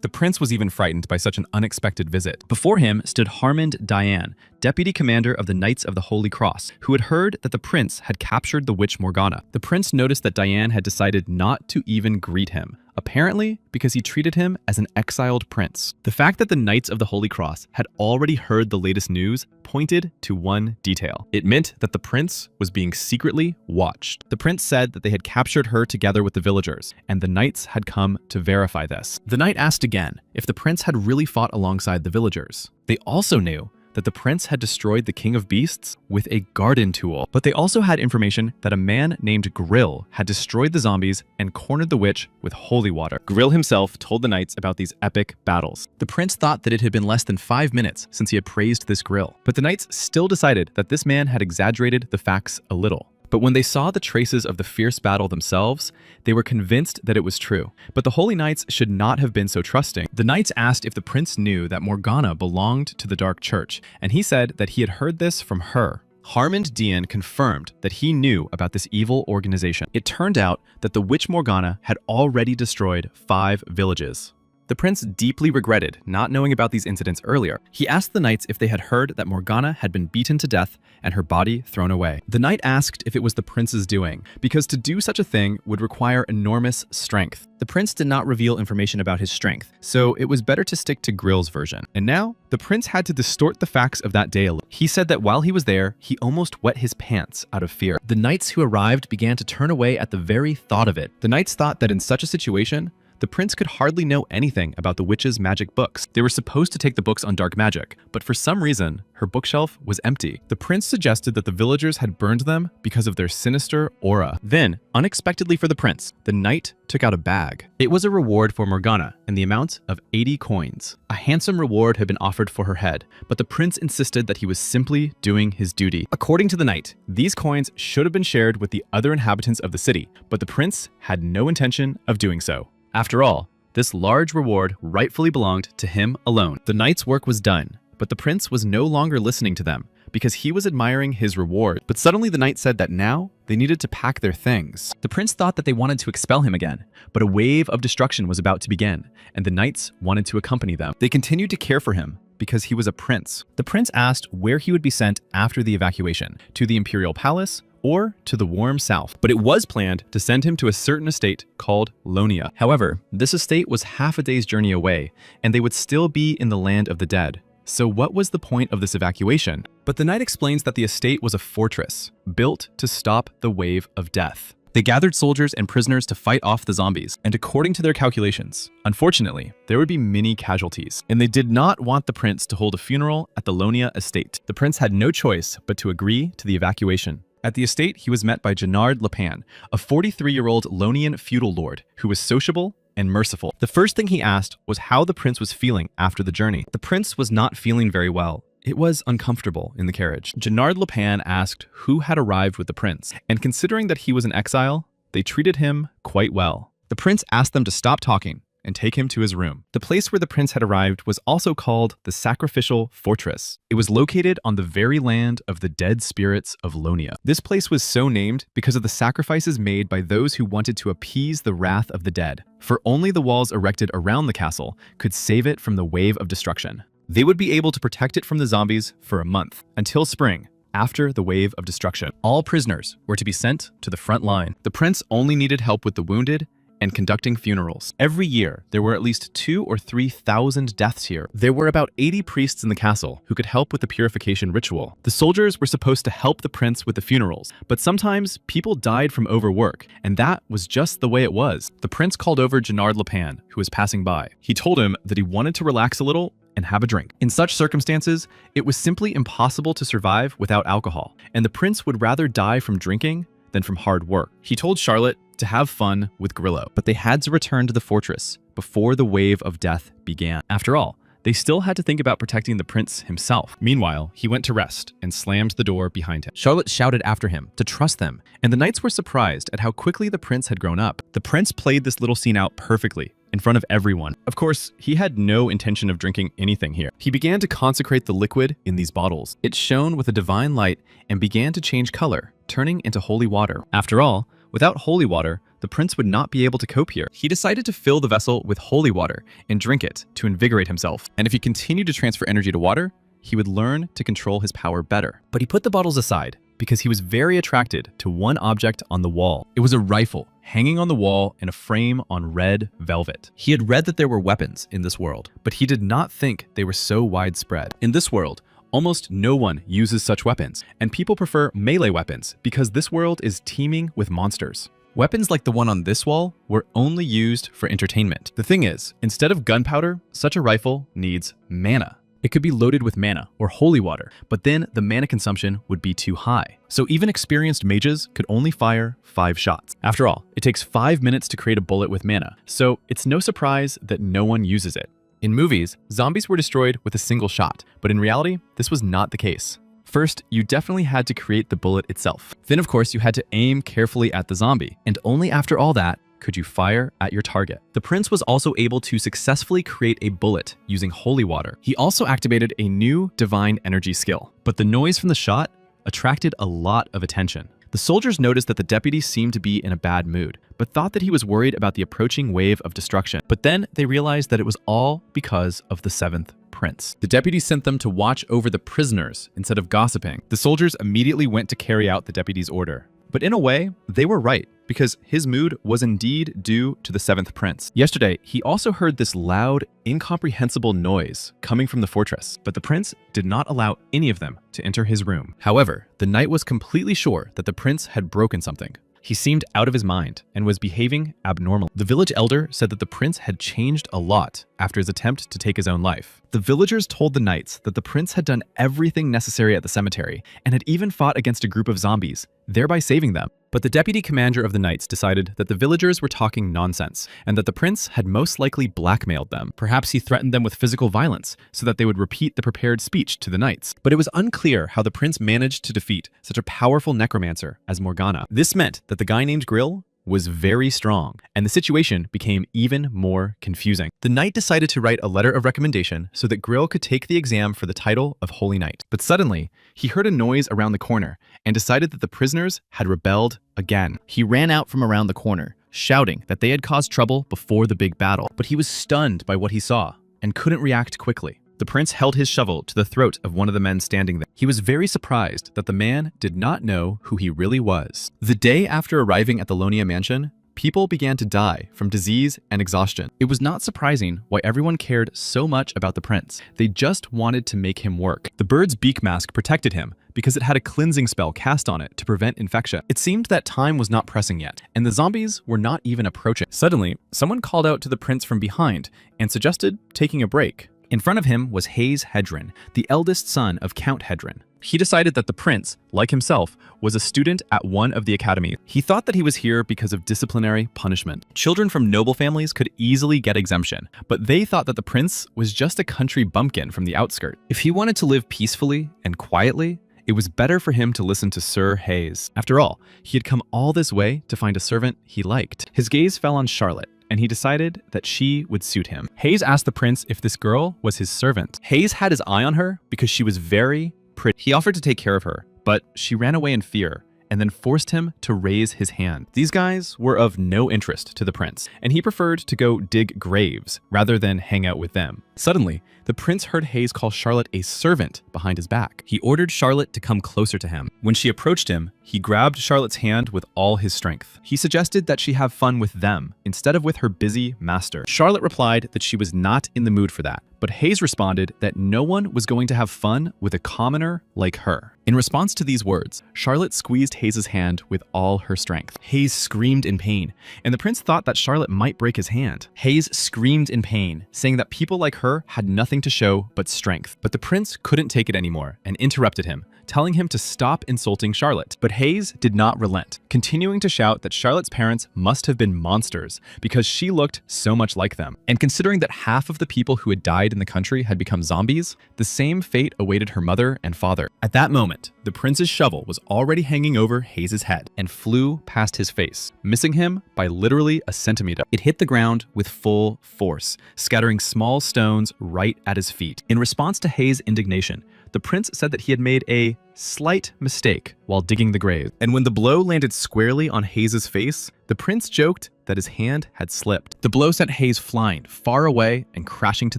The prince was even frightened by such an unexpected visit. Before him stood Harmond Diane, deputy commander of the Knights of the Holy Cross, who had heard that the prince had captured the witch Morgana. The prince noticed that Diane had decided not to even greet him, apparently because he treated him as an exiled prince. The fact that the Knights of the Holy Cross had already heard the latest news pointed to one detail. It meant that the prince was being secretly watched. The prince said that they had captured her together with the villagers, and the knights had come to verify this. The knight asked again if the prince had really fought alongside the villagers. They also knew that the prince had destroyed the king of beasts with a garden tool. But they also had information that a man named Grill had destroyed the zombies and cornered the witch with holy water. Grill himself told the knights about these epic battles. The prince thought that it had been less than 5 minutes since he had praised this Grill, but the knights still decided that this man had exaggerated the facts a little. But when they saw the traces of the fierce battle themselves, they were convinced that it was true. But the Holy Knights should not have been so trusting. The knights asked if the prince knew that Morgana belonged to the Dark Church, and he said that he had heard this from her. Harmond Diane confirmed that he knew about this evil organization. It turned out that the witch Morgana had already destroyed 5 villages. The prince deeply regretted not knowing about these incidents earlier. He asked the knights if they had heard that Morgana had been beaten to death and her body thrown away. The knight asked if it was the prince's doing, because to do such a thing would require enormous strength. The prince did not reveal information about his strength, so it was better to stick to Grill's version. And now, the prince had to distort the facts of that day a little. He said that while he was there, he almost wet his pants out of fear. The knights who arrived began to turn away at the very thought of it. The knights thought that in such a situation, the prince could hardly know anything about the witch's magic books. They were supposed to take the books on dark magic, but for some reason, her bookshelf was empty. The prince suggested that the villagers had burned them because of their sinister aura. Then, unexpectedly for the prince, the knight took out a bag. It was a reward for Morgana in the amount of 80 coins. A handsome reward had been offered for her head, but the prince insisted that he was simply doing his duty. According to the knight, these coins should have been shared with the other inhabitants of the city, but the prince had no intention of doing so. After all, this large reward rightfully belonged to him alone. The knight's work was done, but the prince was no longer listening to them because he was admiring his reward. But suddenly the knight said that now they needed to pack their things. The prince thought that they wanted to expel him again, but a wave of destruction was about to begin, and the knights wanted to accompany them. They continued to care for him because he was a prince. The prince asked where he would be sent after the evacuation, to the imperial palace or to the warm south, but it was planned to send him to a certain estate called Lonia. However, this estate was half a day's journey away, and they would still be in the land of the dead. So what was the point of this evacuation? But the knight explains that the estate was a fortress, built to stop the wave of death. They gathered soldiers and prisoners to fight off the zombies, and according to their calculations, unfortunately, there would be many casualties, and they did not want the prince to hold a funeral at the Lonia estate. The prince had no choice but to agree to the evacuation. At the estate, he was met by Gennard Lepan, a 43-year-old Lonian feudal lord who was sociable and merciful. The first thing he asked was how the prince was feeling after the journey. The prince was not feeling very well. It was uncomfortable in the carriage. Gennard Lepan asked who had arrived with the prince, and considering that he was in exile, they treated him quite well. The prince asked them to stop talking and take him to his room. The place where the prince had arrived was also called the Sacrificial Fortress. It was located on the very land of the dead spirits of Lonia. This place was so named because of the sacrifices made by those who wanted to appease the wrath of the dead, for only the walls erected around the castle could save it from the wave of destruction. They would be able to protect it from the zombies for a month, until spring, after the wave of destruction. All prisoners were to be sent to the front line. The prince only needed help with the wounded and conducting funerals. Every year, there were at least 2,000 or 3,000 deaths here. There were about 80 priests in the castle who could help with the purification ritual. The soldiers were supposed to help the prince with the funerals, but sometimes people died from overwork, and that was just the way it was. The prince called over Gennard Lepan, who was passing by. He told him that he wanted to relax a little and have a drink. In such circumstances, it was simply impossible to survive without alcohol, and the prince would rather die from drinking than from hard work. He told Charlotte to have fun with Grillo, But they had to return to the fortress before the wave of death began. after all, they still had to think about protecting the prince himself. Meanwhile, he went to rest and slammed the door behind him. Charlotte shouted after him to trust them, and the knights were surprised at how quickly the prince had grown up. The prince played this little scene out perfectly, in front of everyone. Of course, he had no intention of drinking anything here. He began to consecrate the liquid in these bottles. It shone with a divine light and began to change color, turning into holy water. After all, without holy water, the prince would not be able to cope here. He decided to fill the vessel with holy water and drink it to invigorate himself. And if he continued to transfer energy to water, he would learn to control his power better. But he put the bottles aside because he was very attracted to one object on the wall. It was a rifle hanging on the wall in a frame on red velvet. He had read that there were weapons in this world, But he did not think they were so widespread. In this world, almost no one uses such weapons, and people prefer melee weapons because this world is teeming with monsters. Weapons like the one on this wall were only used for entertainment. The thing is, instead of gunpowder, such a rifle needs mana. It could be loaded with mana or holy water, but then the mana consumption would be too high. So even experienced mages could only fire 5 shots. After all, it takes 5 minutes to create a bullet with mana, so it's no surprise that no one uses it. In movies, zombies were destroyed with a single shot, but in reality, this was not the case. First, you definitely had to create the bullet itself. Then, of course, you had to aim carefully at the zombie, and only after all that could you fire at your target. The prince was also able to successfully create a bullet using holy water. He also activated a new divine energy skill, but the noise from the shot attracted a lot of attention. The soldiers noticed that the deputy seemed to be in a bad mood, but thought that he was worried about the approaching wave of destruction. But then they realized that it was all because of the 7th prince. The deputy sent them to watch over the prisoners instead of gossiping. The soldiers immediately went to carry out the deputy's order. But in a way, they were right, because his mood was indeed due to the 7th prince. Yesterday, he also heard this loud, incomprehensible noise coming from the fortress, but the prince did not allow any of them to enter his room. However, the knight was completely sure that the prince had broken something. He seemed out of his mind and was behaving abnormally. The village elder said that the prince had changed a lot after his attempt to take his own life. The villagers told the knights that the prince had done everything necessary at the cemetery and had even fought against a group of zombies, thereby saving them. But the deputy commander of the knights decided that the villagers were talking nonsense and that the prince had most likely blackmailed them. Perhaps he threatened them with physical violence so that they would repeat the prepared speech to the knights. But it was unclear how the prince managed to defeat such a powerful necromancer as Morgana. This meant that the guy named Grill was very strong, and the situation became even more confusing. The knight decided to write a letter of recommendation so that Grill could take the exam for the title of Holy Knight. But suddenly, he heard a noise around the corner and decided that the prisoners had rebelled again. He ran out from around the corner, shouting that they had caused trouble before the big battle, but he was stunned by what he saw and couldn't react quickly. The prince held his shovel to the throat of one of the men standing there. He was very surprised that the man did not know who he really was. The day after arriving at the Lonia mansion, people began to die from disease and exhaustion. It was not surprising why everyone cared so much about the prince. They just wanted to make him work. The bird's beak mask protected him because it had a cleansing spell cast on it to prevent infection. It seemed that time was not pressing yet, and the zombies were not even approaching. Suddenly, someone called out to the prince from behind and suggested taking a break. In front of him was Hayes Hedron, the eldest son of Count Hedron. He decided that the prince, like himself, was a student at one of the academies. He thought that he was here because of disciplinary punishment. Children from noble families could easily get exemption, but they thought that the prince was just a country bumpkin from the outskirts. If he wanted to live peacefully and quietly, it was better for him to listen to Sir Hayes. After all, he had come all this way to find a servant he liked. His gaze fell on Charlotte, and he decided that she would suit him. Hayes asked the prince if this girl was his servant. Hayes had his eye on her because she was very pretty. He offered to take care of her, but she ran away in fear and then forced him to raise his hand. These guys were of no interest to the prince, and he preferred to go dig graves rather than hang out with them. Suddenly, the prince heard Hayes call Charlotte a servant behind his back. He ordered Charlotte to come closer to him. When she approached him, he grabbed Charlotte's hand with all his strength. He suggested that she have fun with them instead of with her busy master. Charlotte replied that she was not in the mood for that, but Hayes responded that no one was going to have fun with a commoner like her. In response to these words, Charlotte squeezed Hayes' hand with all her strength. Hayes screamed in pain, and the prince thought that Charlotte might break his hand. Hayes screamed in pain, saying that people like her had nothing to show but strength. But the prince couldn't take it anymore and interrupted him, telling him to stop insulting Charlotte. But Hayes did not relent, continuing to shout that Charlotte's parents must have been monsters because she looked so much like them. And considering that half of the people who had died in the country had become zombies, the same fate awaited her mother and father. At that moment, the prince's shovel was already hanging over Hayes' head and flew past his face, missing him by literally a centimeter. It hit the ground with full force, scattering small stones right at his feet. In response to Hayes' indignation, the prince said that he had made a slight mistake while digging the grave. And when the blow landed squarely on Hayes' face, the prince joked that his hand had slipped. The blow sent Hayes flying far away and crashing to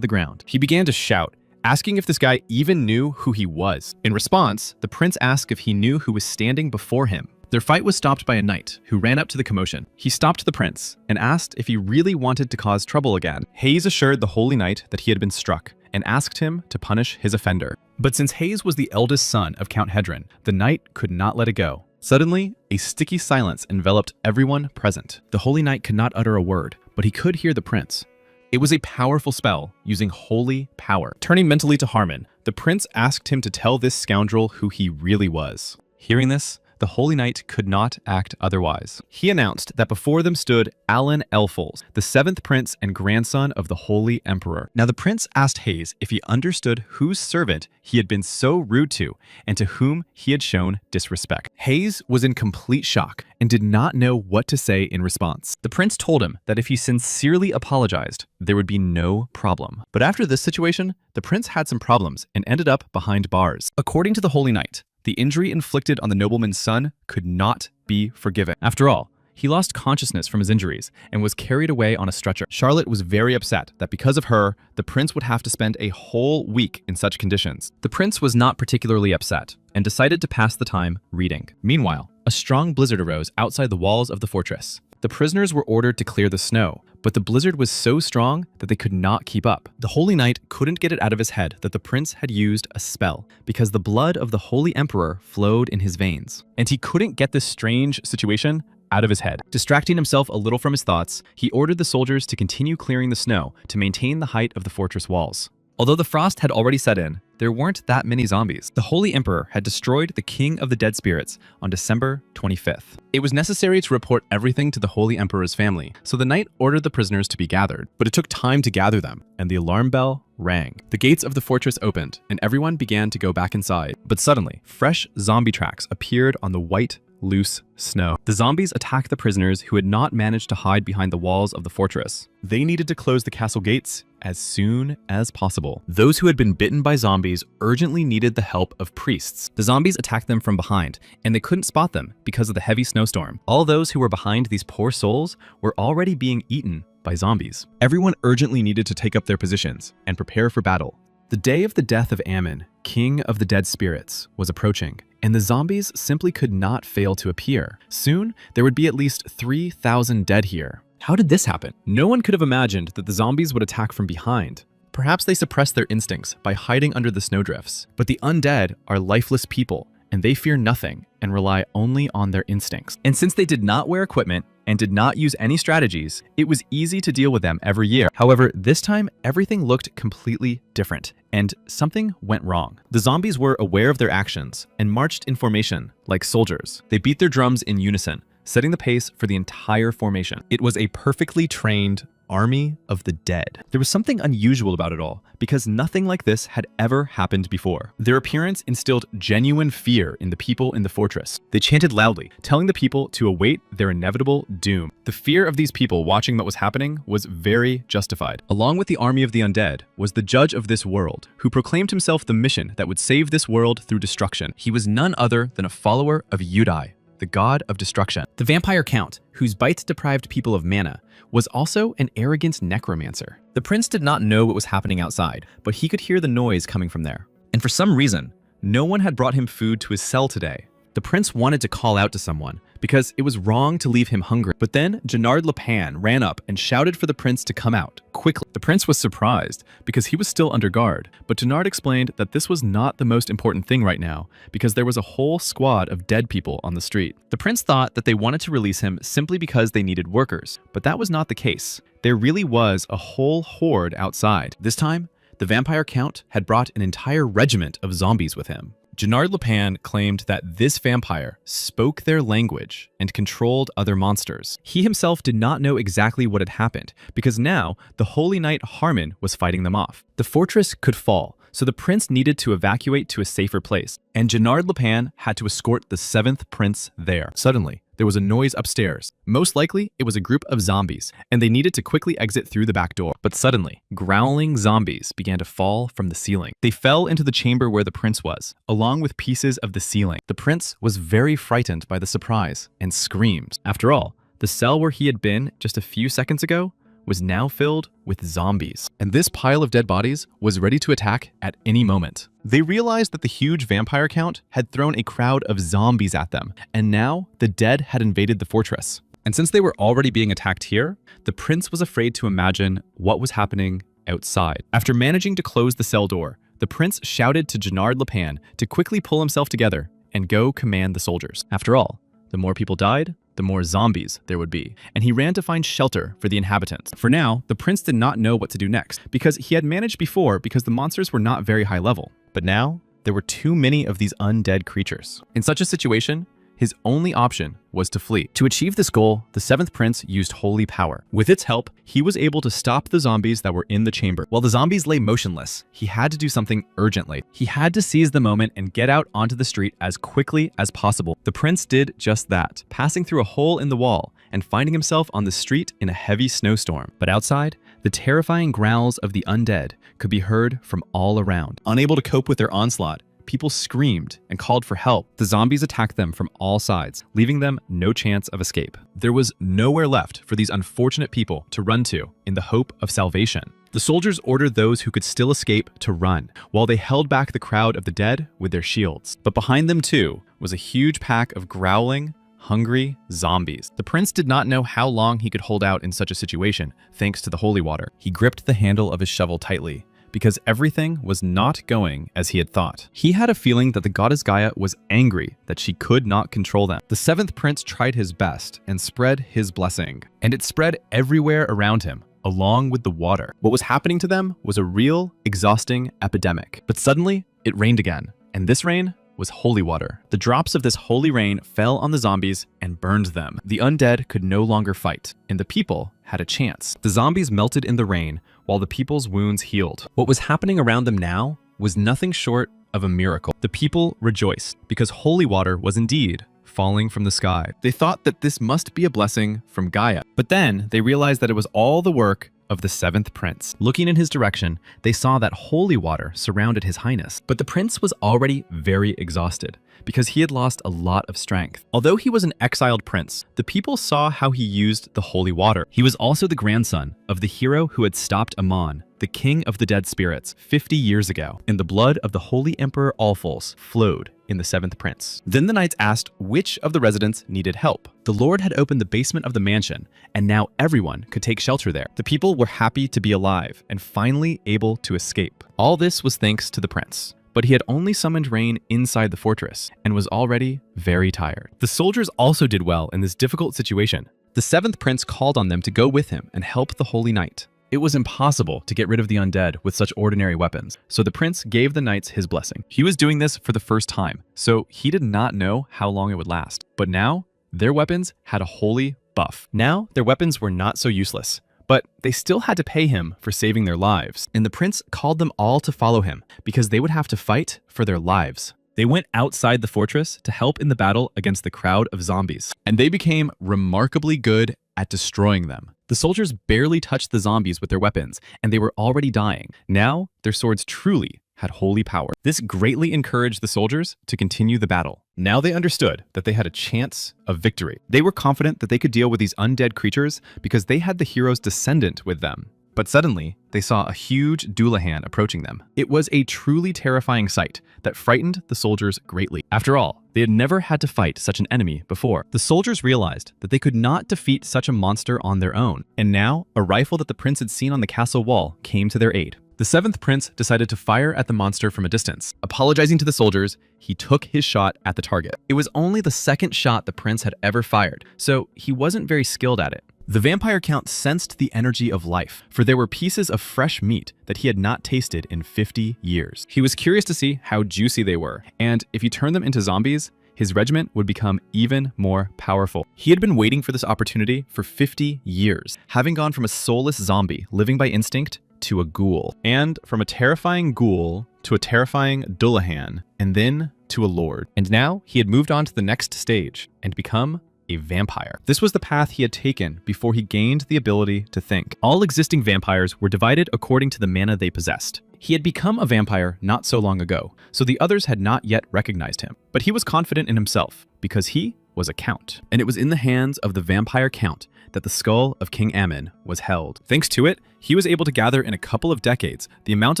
the ground. He began to shout, asking if this guy even knew who he was. In response, the prince asked if he knew who was standing before him. Their fight was stopped by a knight who ran up to the commotion. He stopped the prince and asked if he really wanted to cause trouble again. Hayes assured the holy knight that he had been struck and asked him to punish his offender. But since Hayes was the eldest son of Count Hedron, the knight could not let it go. Suddenly, a sticky silence enveloped everyone present. The holy knight could not utter a word, but he could hear the prince. It was a powerful spell using holy power. Turning mentally to Harmon, the prince asked him to tell this scoundrel who he really was. Hearing this, the holy knight could not act otherwise. He announced that before them stood Alan Elfols, the 7th prince and grandson of the holy emperor. Now the prince asked Hayes if he understood whose servant he had been so rude to and to whom he had shown disrespect. Hayes was in complete shock and did not know what to say in response. The prince told him that if he sincerely apologized, there would be no problem. But after this situation, the prince had some problems and ended up behind bars. According to the holy knight, the injury inflicted on the nobleman's son could not be forgiven. After all, he lost consciousness from his injuries and was carried away on a stretcher. Charlotte was very upset that because of her, the prince would have to spend a whole week in such conditions. The prince was not particularly upset and decided to pass the time reading. Meanwhile, a strong blizzard arose outside the walls of the fortress. The prisoners were ordered to clear the snow, but the blizzard was so strong that they could not keep up. The holy knight couldn't get it out of his head that the prince had used a spell because the blood of the holy emperor flowed in his veins, and he couldn't get this strange situation out of his head. Distracting himself a little from his thoughts, he ordered the soldiers to continue clearing the snow to maintain the height of the fortress walls. Although the frost had already set in, there weren't that many zombies. The Holy Emperor had destroyed the King of the Dead Spirits on December 25th. It was necessary to report everything to the Holy Emperor's family, so the knight ordered the prisoners to be gathered. But it took time to gather them, and the alarm bell rang. The gates of the fortress opened, and everyone began to go back inside. But suddenly, fresh zombie tracks appeared on the white, loose snow. The zombies attacked the prisoners who had not managed to hide behind the walls of the fortress. They needed to close the castle gates as soon as possible. Those who had been bitten by zombies urgently needed the help of priests. The zombies attacked them from behind, and they couldn't spot them because of the heavy snowstorm. All those who were behind these poor souls were already being eaten by zombies. Everyone urgently needed to take up their positions and prepare for battle. The day of the death of Ammon, King of the Dead Spirits, was approaching, and the zombies simply could not fail to appear. Soon, there would be at least 3,000 dead here. How did this happen? No one could have imagined that the zombies would attack from behind. Perhaps they suppressed their instincts by hiding under the snowdrifts. But the undead are lifeless people, and they fear nothing and rely only on their instincts. And since they did not wear equipment and did not use any strategies, it was easy to deal with them every year. However, this time, everything looked completely different, and something went wrong. The zombies were aware of their actions and marched in formation like soldiers. They beat their drums in unison, setting the pace for the entire formation. It was a perfectly trained army of the dead. There was something unusual about it all, because nothing like this had ever happened before. Their appearance instilled genuine fear in the people in the fortress. They chanted loudly, telling the people to await their inevitable doom. The fear of these people watching what was happening was very justified. Along with the army of the undead was the judge of this world, who proclaimed himself the mission that would save this world through destruction. He was none other than a follower of Yudai, the god of destruction. The vampire count, whose bites deprived people of mana, was also an arrogant necromancer. The prince did not know what was happening outside, but he could hear the noise coming from there. And for some reason, no one had brought him food to his cell today. The prince wanted to call out to someone, because it was wrong to leave him hungry. But then Gennard Lepan ran up and shouted for the prince to come out, quickly. The prince was surprised, because he was still under guard, but Gennard explained that this was not the most important thing right now, because there was a whole squad of dead people on the street. The prince thought that they wanted to release him simply because they needed workers, but that was not the case. There really was a whole horde outside. This time, the vampire count had brought an entire regiment of zombies with him. Gennard Lepan claimed that this vampire spoke their language and controlled other monsters. He himself did not know exactly what had happened, because now the Holy Knight Harmon was fighting them off. The fortress could fall, so the prince needed to evacuate to a safer place, and Gennard Lepan had to escort the 7th prince there. Suddenly, there was a noise upstairs. Most likely, it was a group of zombies, and they needed to quickly exit through the back door. But suddenly, growling zombies began to fall from the ceiling. They fell into the chamber where the prince was, along with pieces of the ceiling. The prince was very frightened by the surprise and screamed. After all, the cell where he had been just a few seconds ago was now filled with zombies, and this pile of dead bodies was ready to attack at any moment. They realized that the huge vampire count had thrown a crowd of zombies at them, and now the dead had invaded the fortress. And since they were already being attacked here, the prince was afraid to imagine what was happening outside. After managing to close the cell door, the prince shouted to Gennard Lepan to quickly pull himself together and go command the soldiers. After all, the more people died, the more zombies there would be, and he ran to find shelter for the inhabitants. For now, the prince did not know what to do next, because he had managed before because the monsters were not very high level. But now, there were too many of these undead creatures. In such a situation, his only option was to flee. To achieve this goal, the 7th prince used holy power. With its help, he was able to stop the zombies that were in the chamber. While the zombies lay motionless, he had to do something urgently. He had to seize the moment and get out onto the street as quickly as possible. The prince did just that, passing through a hole in the wall and finding himself on the street in a heavy snowstorm. But outside, the terrifying growls of the undead could be heard from all around. Unable to cope with their onslaught, people screamed and called for help. The zombies attacked them from all sides, leaving them no chance of escape. There was nowhere left for these unfortunate people to run to in the hope of salvation. The soldiers ordered those who could still escape to run, while they held back the crowd of the dead with their shields. But behind them too was a huge pack of growling, hungry zombies. The prince did not know how long he could hold out in such a situation, thanks to the holy water. He gripped the handle of his shovel tightly, because everything was not going as he had thought. He had a feeling that the goddess Gaia was angry that she could not control them. The 7th prince tried his best and spread his blessing, and it spread everywhere around him, along with the water. What was happening to them was a real, exhausting epidemic. But suddenly, it rained again, and this rain was holy water. The drops of this holy rain fell on the zombies and burned them. The undead could no longer fight, and the people had a chance. The zombies melted in the rain while the people's wounds healed. What was happening around them now was nothing short of a miracle. The people rejoiced because holy water was indeed falling from the sky. They thought that this must be a blessing from Gaia, but then they realized that it was all the work of the 7th prince. Looking in his direction, they saw that holy water surrounded his highness. But the prince was already very exhausted because he had lost a lot of strength. Although he was an exiled prince, the people saw how he used the holy water. He was also the grandson of the hero who had stopped Amon, the king of the dead spirits, 50 years ago, and the blood of the holy emperor Alphonse flowed in the 7th prince. Then the knights asked which of the residents needed help. The lord had opened the basement of the mansion, and now everyone could take shelter there. The people were happy to be alive and finally able to escape. All this was thanks to the prince, but he had only summoned rain inside the fortress and was already very tired. The soldiers also did well in this difficult situation. The 7th prince called on them to go with him and help the holy knight. It was impossible to get rid of the undead with such ordinary weapons, so the prince gave the knights his blessing. He was doing this for the first time, so he did not know how long it would last. But now, their weapons had a holy buff. Now, their weapons were not so useless, but they still had to pay him for saving their lives. And the prince called them all to follow him, because they would have to fight for their lives. They went outside the fortress to help in the battle against the crowd of zombies, and they became remarkably good at destroying them. The soldiers barely touched the zombies with their weapons, and they were already dying. Now, their swords truly had holy power. This greatly encouraged the soldiers to continue the battle. Now they understood that they had a chance of victory. They were confident that they could deal with these undead creatures because they had the hero's descendant with them. But suddenly, they saw a huge Doulahan approaching them. It was a truly terrifying sight that frightened the soldiers greatly. After all, they had never had to fight such an enemy before. The soldiers realized that they could not defeat such a monster on their own, and now a rifle that the prince had seen on the castle wall came to their aid. The 7th prince decided to fire at the monster from a distance. Apologizing to the soldiers, he took his shot at the target. It was only the second shot the prince had ever fired, so he wasn't very skilled at it. The vampire count sensed the energy of life, for there were pieces of fresh meat that he had not tasted in 50 years. He was curious to see how juicy they were, and if he turned them into zombies, his regiment would become even more powerful. He had been waiting for this opportunity for 50 years, having gone from a soulless zombie living by instinct to a ghoul, and from a terrifying ghoul to a terrifying Dullahan, and then to a lord. And now he had moved on to the next stage and become a vampire. This was the path he had taken before he gained the ability to think. All existing vampires were divided according to the mana they possessed. He had become a vampire not so long ago, so the others had not yet recognized him. But he was confident in himself because he was a count. And it was in the hands of the vampire count that the skull of King Ammon was held. Thanks to it, he was able to gather in a couple of decades the amount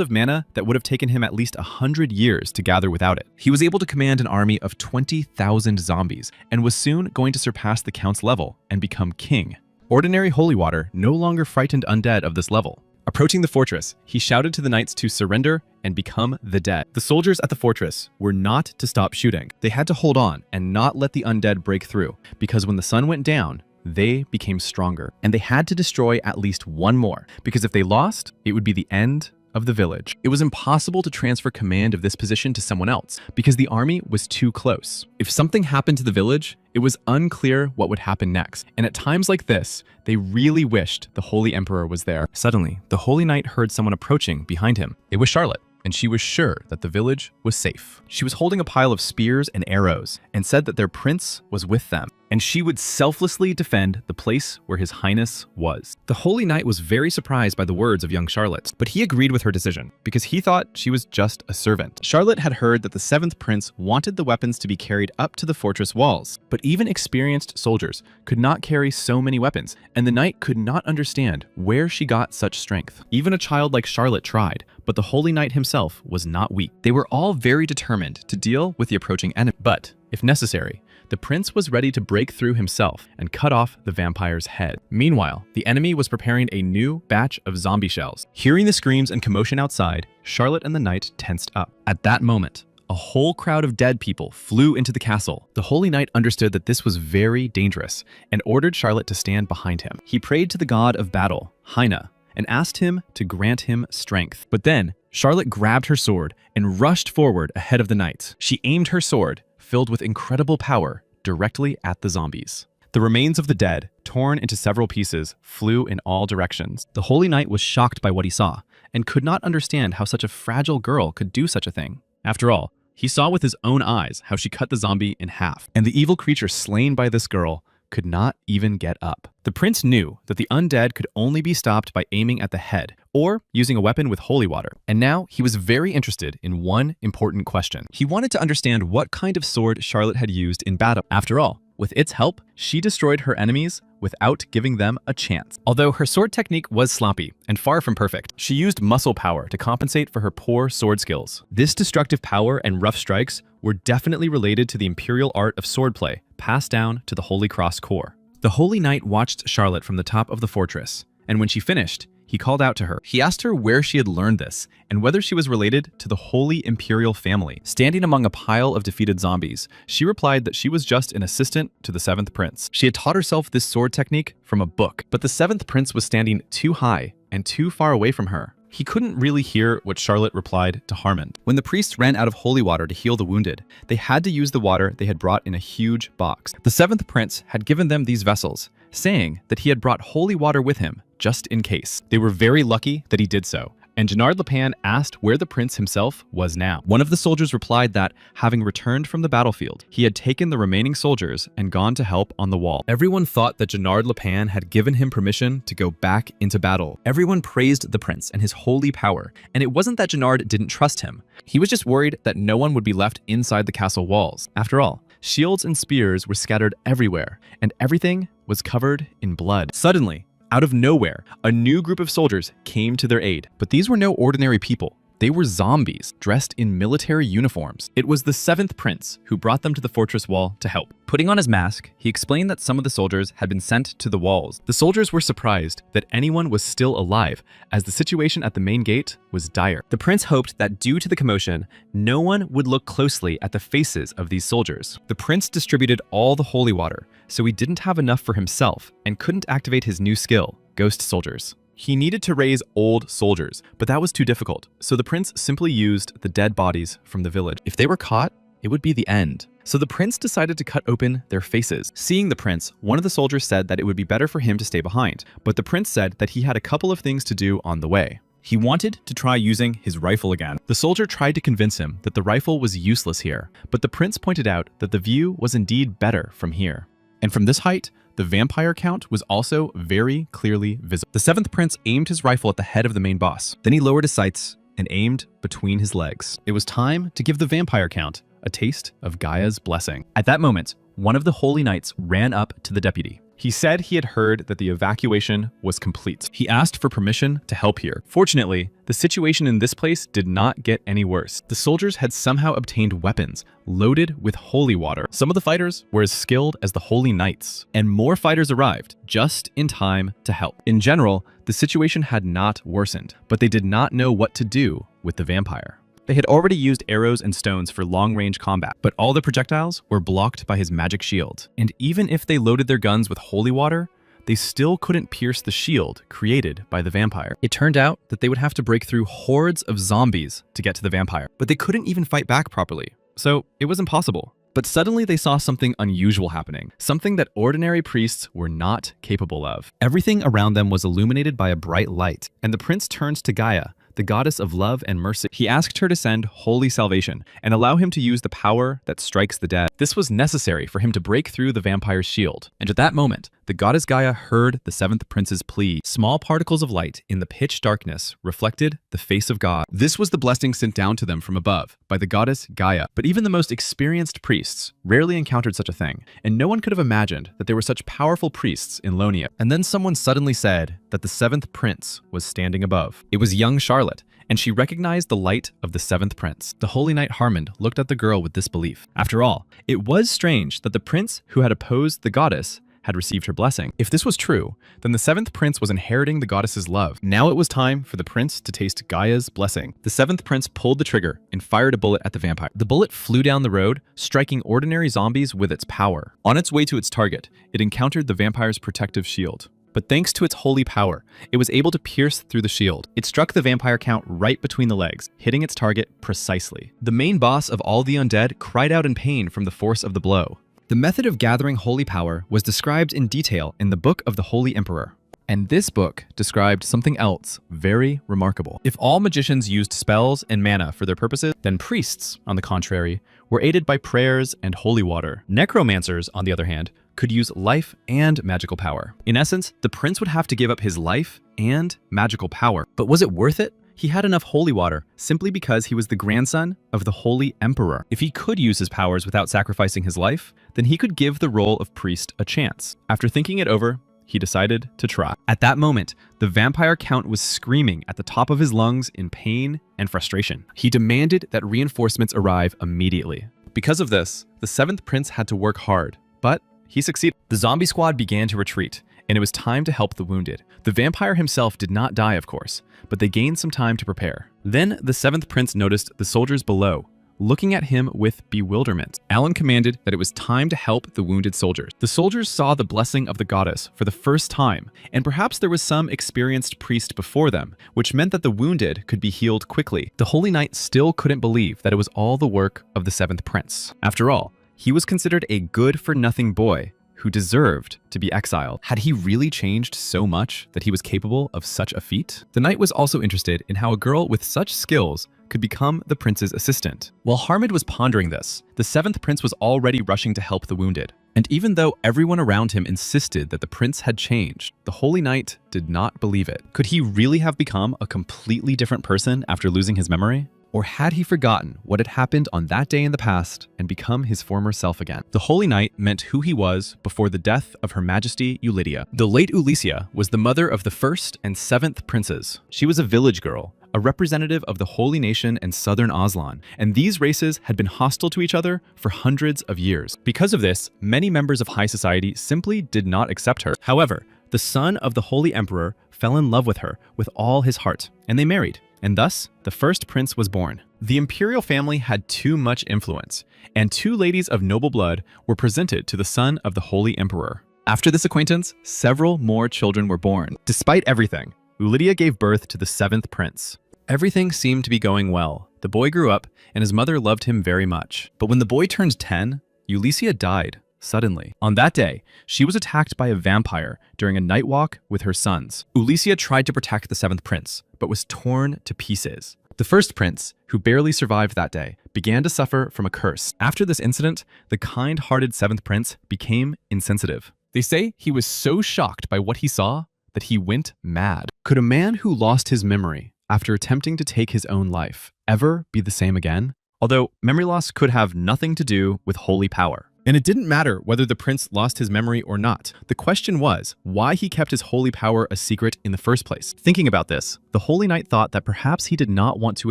of mana that would have taken him at least 100 years to gather without it. He was able to command an army of 20,000 zombies and was soon going to surpass the count's level and become king. Ordinary holy water no longer frightened undead of this level. Approaching the fortress, he shouted to the knights to surrender and become the dead. The soldiers at the fortress were not to stop shooting. They had to hold on and not let the undead break through, because when the sun went down, they became stronger, and they had to destroy at least one more, because if they lost, it would be the end of the village. It was impossible to transfer command of this position to someone else, because the army was too close. If something happened to the village, it was unclear what would happen next, and at times like this, they really wished the Holy Emperor was there. Suddenly, the Holy Knight heard someone approaching behind him. It was Charlotte, and she was sure that the village was safe. She was holding a pile of spears and arrows, and said that their prince was with them, and she would selflessly defend the place where his highness was. The Holy Knight was very surprised by the words of young Charlotte, but he agreed with her decision, because he thought she was just a servant. Charlotte had heard that the 7th prince wanted the weapons to be carried up to the fortress walls, but even experienced soldiers could not carry so many weapons, and the knight could not understand where she got such strength. Even a child like Charlotte tried, but the Holy Knight himself was not weak. They were all very determined to deal with the approaching enemy, but, if necessary, the prince was ready to break through himself and cut off the vampire's head. Meanwhile, the enemy was preparing a new batch of zombie shells. Hearing the screams and commotion outside, Charlotte and the knight tensed up. At that moment, a whole crowd of dead people flew into the castle. The Holy Knight understood that this was very dangerous and ordered Charlotte to stand behind him. He prayed to the god of battle, Hyna, and asked him to grant him strength. But then, Charlotte grabbed her sword and rushed forward ahead of the knights. She aimed her sword, filled with incredible power, directly at the zombies. The remains of the dead, torn into several pieces, flew in all directions. The Holy Knight was shocked by what he saw, and could not understand how such a fragile girl could do such a thing. After all, he saw with his own eyes how she cut the zombie in half, and the evil creature slain by this girl could not even get up. The prince knew that the undead could only be stopped by aiming at the head, or using a weapon with holy water. And now he was very interested in one important question. He wanted to understand what kind of sword Charlotte had used in battle. After all, with its help, she destroyed her enemies without giving them a chance. Although her sword technique was sloppy and far from perfect, she used muscle power to compensate for her poor sword skills. This destructive power and rough strikes were definitely related to the imperial art of swordplay passed down to the Holy Cross Corps. The Holy Knight watched Charlotte from the top of the fortress, and when she finished, he called out to her. He asked her where she had learned this and whether she was related to the Holy Imperial family. Standing among a pile of defeated zombies, she replied that she was just an assistant to the 7th prince. She had taught herself this sword technique from a book, but the 7th prince was standing too high and too far away from her. He couldn't really hear what Charlotte replied to Harmond. When the priests ran out of holy water to heal the wounded, they had to use the water they had brought in a huge box. The 7th prince had given them these vessels, saying that he had brought holy water with him, just in case. They were very lucky that he did so, and Jenard Lepan asked where the prince himself was now. One of the soldiers replied that, having returned from the battlefield, he had taken the remaining soldiers and gone to help on the wall. Everyone thought that Jenard Lepan had given him permission to go back into battle. Everyone praised the prince and his holy power, and it wasn't that Jenard didn't trust him. He was just worried that no one would be left inside the castle walls. After all, shields and spears were scattered everywhere, and everything was covered in blood. Suddenly, out of nowhere, a new group of soldiers came to their aid. But these were no ordinary people. They were zombies, dressed in military uniforms. It was the 7th prince who brought them to the fortress wall to help. Putting on his mask, he explained that some of the soldiers had been sent to the walls. The soldiers were surprised that anyone was still alive, as the situation at the main gate was dire. The prince hoped that due to the commotion, no one would look closely at the faces of these soldiers. The prince distributed all the holy water, so he didn't have enough for himself and couldn't activate his new skill, Ghost Soldiers. He needed to raise old soldiers, but that was too difficult, so the prince simply used the dead bodies from the village. If they were caught, it would be the end. So the prince decided to cut open their faces. Seeing the prince, one of the soldiers said that it would be better for him to stay behind, but the prince said that he had a couple of things to do on the way. He wanted to try using his rifle again. The soldier tried to convince him that the rifle was useless here, but the prince pointed out that the view was indeed better from here. And from this height, the vampire count was also very clearly visible. The 7th prince aimed his rifle at the head of the main boss. Then he lowered his sights and aimed between his legs. It was time to give the vampire count a taste of Gaia's blessing. At that moment, one of the holy knights ran up to the deputy. He said he had heard that the evacuation was complete. He asked for permission to help here. Fortunately, the situation in this place did not get any worse. The soldiers had somehow obtained weapons loaded with holy water. Some of the fighters were as skilled as the holy knights, and more fighters arrived just in time to help. In general, the situation had not worsened, but they did not know what to do with the vampire. They had already used arrows and stones for long-range combat, but all the projectiles were blocked by his magic shield. And even if they loaded their guns with holy water, they still couldn't pierce the shield created by the vampire. It turned out that they would have to break through hordes of zombies to get to the vampire, but they couldn't even fight back properly, so it was impossible. But suddenly they saw something unusual happening, something that ordinary priests were not capable of. Everything around them was illuminated by a bright light, and the prince turned to Gaia, the goddess of love and mercy. He asked her to send holy salvation and allow him to use the power that strikes the dead. This was necessary for him to break through the vampire's shield. And at that moment, the goddess Gaia heard the 7th prince's plea. Small particles of light in the pitch darkness reflected the face of God. This was the blessing sent down to them from above by the goddess Gaia. But even the most experienced priests rarely encountered such a thing, and no one could have imagined that there were such powerful priests in Lonia. And then someone suddenly said that the 7th prince was standing above. It was young Charlotte, and she recognized the light of the 7th prince. The holy knight Harmond looked at the girl with disbelief. After all, it was strange that the prince who had opposed the goddess had received her blessing. If this was true, then the 7th prince was inheriting the goddess's love. Now it was time for the prince to taste Gaia's blessing. The 7th prince pulled the trigger and fired a bullet at the vampire. The bullet flew down the road, striking ordinary zombies with its power. On its way to its target, it encountered the vampire's protective shield. But thanks to its holy power, it was able to pierce through the shield. It struck the vampire count right between the legs, hitting its target precisely. The main boss of all the undead cried out in pain from the force of the blow. The method of gathering holy power was described in detail in the Book of the Holy Emperor. And this book described something else very remarkable. If all magicians used spells and mana for their purposes, then priests, on the contrary, were aided by prayers and holy water. Necromancers, on the other hand, could use life and magical power. In essence, the prince would have to give up his life and magical power. But was it worth it? He had enough holy water simply because he was the grandson of the Holy Emperor. If he could use his powers without sacrificing his life, then he could give the role of priest a chance. After thinking it over, he decided to try. At that moment, the vampire count was screaming at the top of his lungs in pain and frustration. He demanded that reinforcements arrive immediately. Because of this, the 7th prince had to work hard, but he succeeded. The zombie squad began to retreat, and it was time to help the wounded. The vampire himself did not die, of course, but they gained some time to prepare. Then the 7th prince noticed the soldiers below, looking at him with bewilderment. Alan commanded that it was time to help the wounded soldiers. The soldiers saw the blessing of the goddess for the first time, and perhaps there was some experienced priest before them, which meant that the wounded could be healed quickly. The holy knight still couldn't believe that it was all the work of the 7th prince. After all, he was considered a good-for-nothing boy who deserved to be exiled. Had he really changed so much that he was capable of such a feat? The knight was also interested in how a girl with such skills could become the prince's assistant. While Harmond was pondering this, the 7th prince was already rushing to help the wounded. And even though everyone around him insisted that the prince had changed, the holy knight did not believe it. Could he really have become a completely different person after losing his memory? Or had he forgotten what had happened on that day in the past and become his former self again? The Holy Knight meant who he was before the death of Her Majesty Eulydia. The late Ulysia was the mother of the 1st and 7th princes. She was a village girl, a representative of the Holy Nation and Southern Aslan, and these races had been hostile to each other for hundreds of years. Because of this, many members of high society simply did not accept her. However, the son of the Holy Emperor fell in love with her with all his heart, and they married, and thus the first prince was born. The imperial family had too much influence, and two ladies of noble blood were presented to the son of the Holy Emperor. After this acquaintance, several more children were born. Despite everything, Ulidia gave birth to the seventh prince. Everything seemed to be going well. The boy grew up, and his mother loved him very much. But when the boy turned 10, Ulicia died suddenly. On that day, she was attacked by a vampire during a night walk with her sons. Ulicia tried to protect the seventh prince, but was torn to pieces. The first prince, who barely survived that day, began to suffer from a curse. After this incident, the kind-hearted seventh prince became insensitive. They say he was so shocked by what he saw that he went mad. Could a man who lost his memory after attempting to take his own life ever be the same again? Although memory loss could have nothing to do with holy power. And it didn't matter whether the prince lost his memory or not. The question was why he kept his holy power a secret in the first place. Thinking about this, the Holy Knight thought that perhaps he did not want to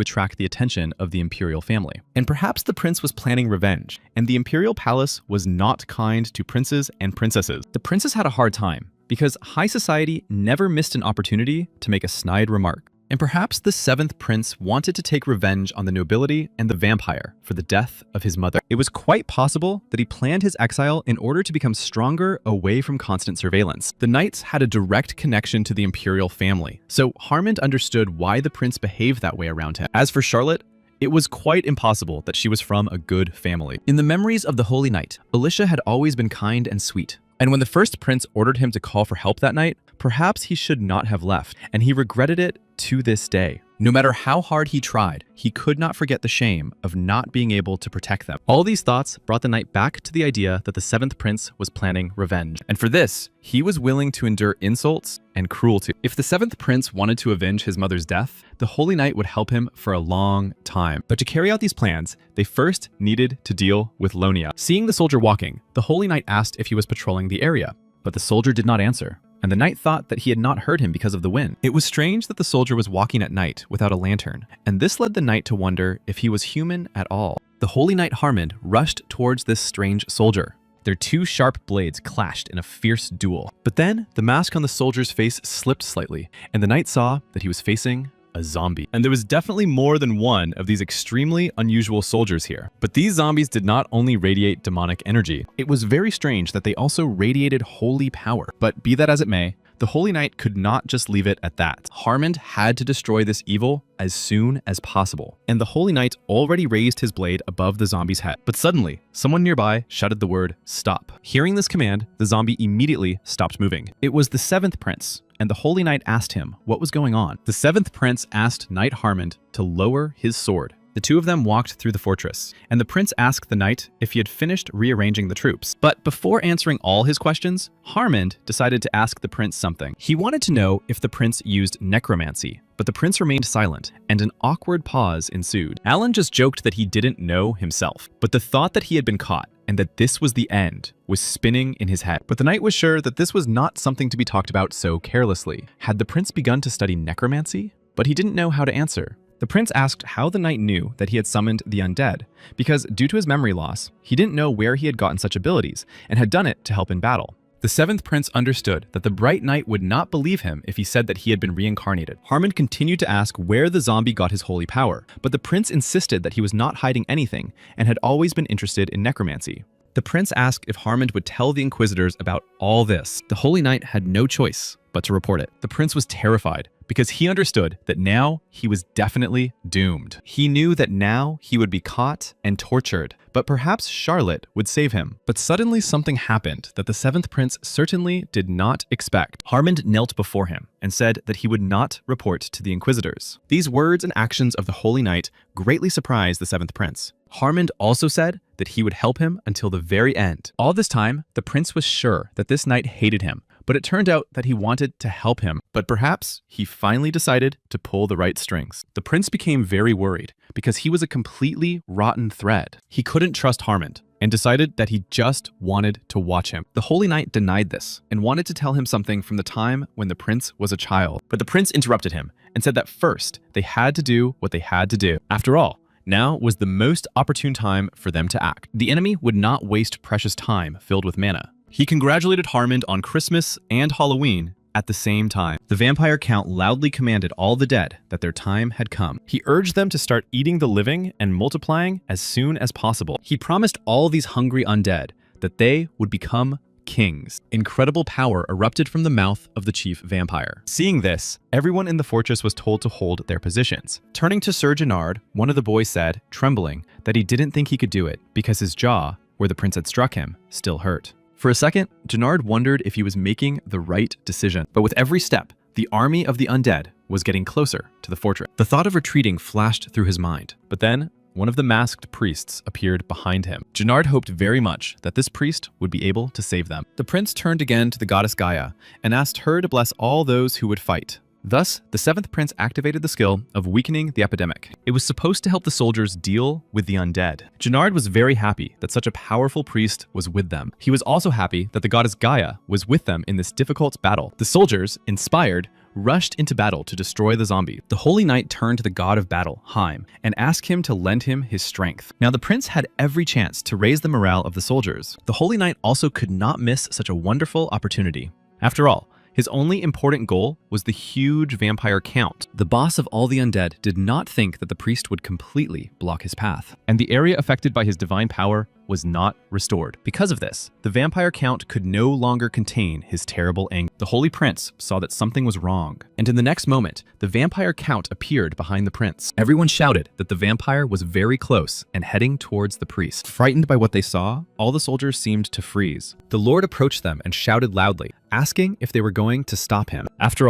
attract the attention of the imperial family. And perhaps the prince was planning revenge, and the imperial palace was not kind to princes and princesses. The princess had a hard time because high society never missed an opportunity to make a snide remark. And perhaps the seventh prince wanted to take revenge on the nobility and the vampire for the death of his mother. It was quite possible that he planned his exile in order to become stronger away from constant surveillance. The knights had a direct connection to the imperial family, so Harmond understood why the prince behaved that way around him. As for Charlotte, it was quite impossible that she was from a good family. In the memories of the Holy Knight, Alicia had always been kind and sweet. And when the first prince ordered him to call for help that night, perhaps he should not have left, and he regretted it to this day. No matter how hard he tried, he could not forget the shame of not being able to protect them. All these thoughts brought the knight back to the idea that the seventh prince was planning revenge. And for this, he was willing to endure insults and cruelty. If the seventh prince wanted to avenge his mother's death, the Holy Knight would help him for a long time. But to carry out these plans, they first needed to deal with Lonia. Seeing the soldier walking, the Holy Knight asked if he was patrolling the area, but the soldier did not answer. And the knight thought that he had not heard him because of the wind. It was strange that the soldier was walking at night without a lantern, and this led the knight to wonder if he was human at all. The Holy Knight Harmond rushed towards this strange soldier. Their two sharp blades clashed in a fierce duel. But then, the mask on the soldier's face slipped slightly, and the knight saw that he was facing a zombie. And there was definitely more than one of these extremely unusual soldiers here. But these zombies did not only radiate demonic energy. It was very strange that they also radiated holy power. But be that as it may, the Holy Knight could not just leave it at that. Harmond had to destroy this evil as soon as possible. And the Holy Knight already raised his blade above the zombie's head. But suddenly, someone nearby shouted the word, "Stop." Hearing this command, the zombie immediately stopped moving. It was the seventh prince, and the Holy Knight asked him what was going on. The seventh prince asked Knight Harmond to lower his sword. The two of them walked through the fortress, and the prince asked the knight if he had finished rearranging the troops. But before answering all his questions, Harmond decided to ask the prince something. He wanted to know if the prince used necromancy, but the prince remained silent, and an awkward pause ensued. Alan just joked that he didn't know himself, but the thought that he had been caught and that this was the end was spinning in his head. But the knight was sure that this was not something to be talked about so carelessly. Had the prince begun to study necromancy? But he didn't know how to answer. The prince asked how the knight knew that he had summoned the undead, because due to his memory loss, he didn't know where he had gotten such abilities and had done it to help in battle. The seventh prince understood that the bright knight would not believe him if he said that he had been reincarnated. Harmond continued to ask where the zombie got his holy power, but the prince insisted that he was not hiding anything and had always been interested in necromancy. The prince asked if Harmond would tell the inquisitors about all this. The Holy Knight had no choice but to report it. The prince was terrified because he understood that now he was definitely doomed. He knew that now he would be caught and tortured, but perhaps Charlotte would save him. But suddenly something happened that the seventh prince certainly did not expect. Harmond knelt before him and said that he would not report to the inquisitors. These words and actions of the Holy Knight greatly surprised the seventh prince. Harmond also said that he would help him until the very end. All this time, the prince was sure that this knight hated him, but it turned out that he wanted to help him. But perhaps he finally decided to pull the right strings. The prince became very worried because he was a completely rotten thread. He couldn't trust Harmond, and decided that he just wanted to watch him. The Holy Knight denied this and wanted to tell him something from the time when the prince was a child. But the prince interrupted him and said that first they had to do what they had to do. After all, now was the most opportune time for them to act. The enemy would not waste precious time filled with mana. He congratulated Harmond on Christmas and Halloween at the same time. The vampire count loudly commanded all the dead that their time had come. He urged them to start eating the living and multiplying as soon as possible. He promised all these hungry undead that they would become kings. Incredible power erupted from the mouth of the chief vampire. Seeing this, everyone in the fortress was told to hold their positions. Turning to Sir Gennard, one of the boys said, trembling, that he didn't think he could do it because his jaw, where the prince had struck him, still hurt. For a second, Gennard wondered if he was making the right decision. But with every step, the army of the undead was getting closer to the fortress. The thought of retreating flashed through his mind. But then, one of the masked priests appeared behind him. Gennard hoped very much that this priest would be able to save them. The prince turned again to the goddess Gaia and asked her to bless all those who would fight. Thus, the seventh prince activated the skill of weakening the epidemic. It was supposed to help the soldiers deal with the undead. Gennard was very happy that such a powerful priest was with them. He was also happy that the goddess Gaia was with them in this difficult battle. The soldiers, inspired, rushed into battle to destroy the zombie. The Holy Knight turned to the god of battle, Heim, and asked him to lend him his strength. Now the prince had every chance to raise the morale of the soldiers. The Holy Knight also could not miss such a wonderful opportunity. After all, his only important goal was the huge vampire count. The boss of all the undead did not think that the priest would completely block his path, and the area affected by his divine power was not restored. Because of this, the vampire count could no longer contain his terrible anger. The Holy Prince saw that something was wrong, and in the next moment, the vampire count appeared behind the prince. Everyone shouted that the vampire was very close and heading towards the priest. Frightened by what they saw, all the soldiers seemed to freeze. The Lord approached them and shouted loudly, asking if they were going to stop him. After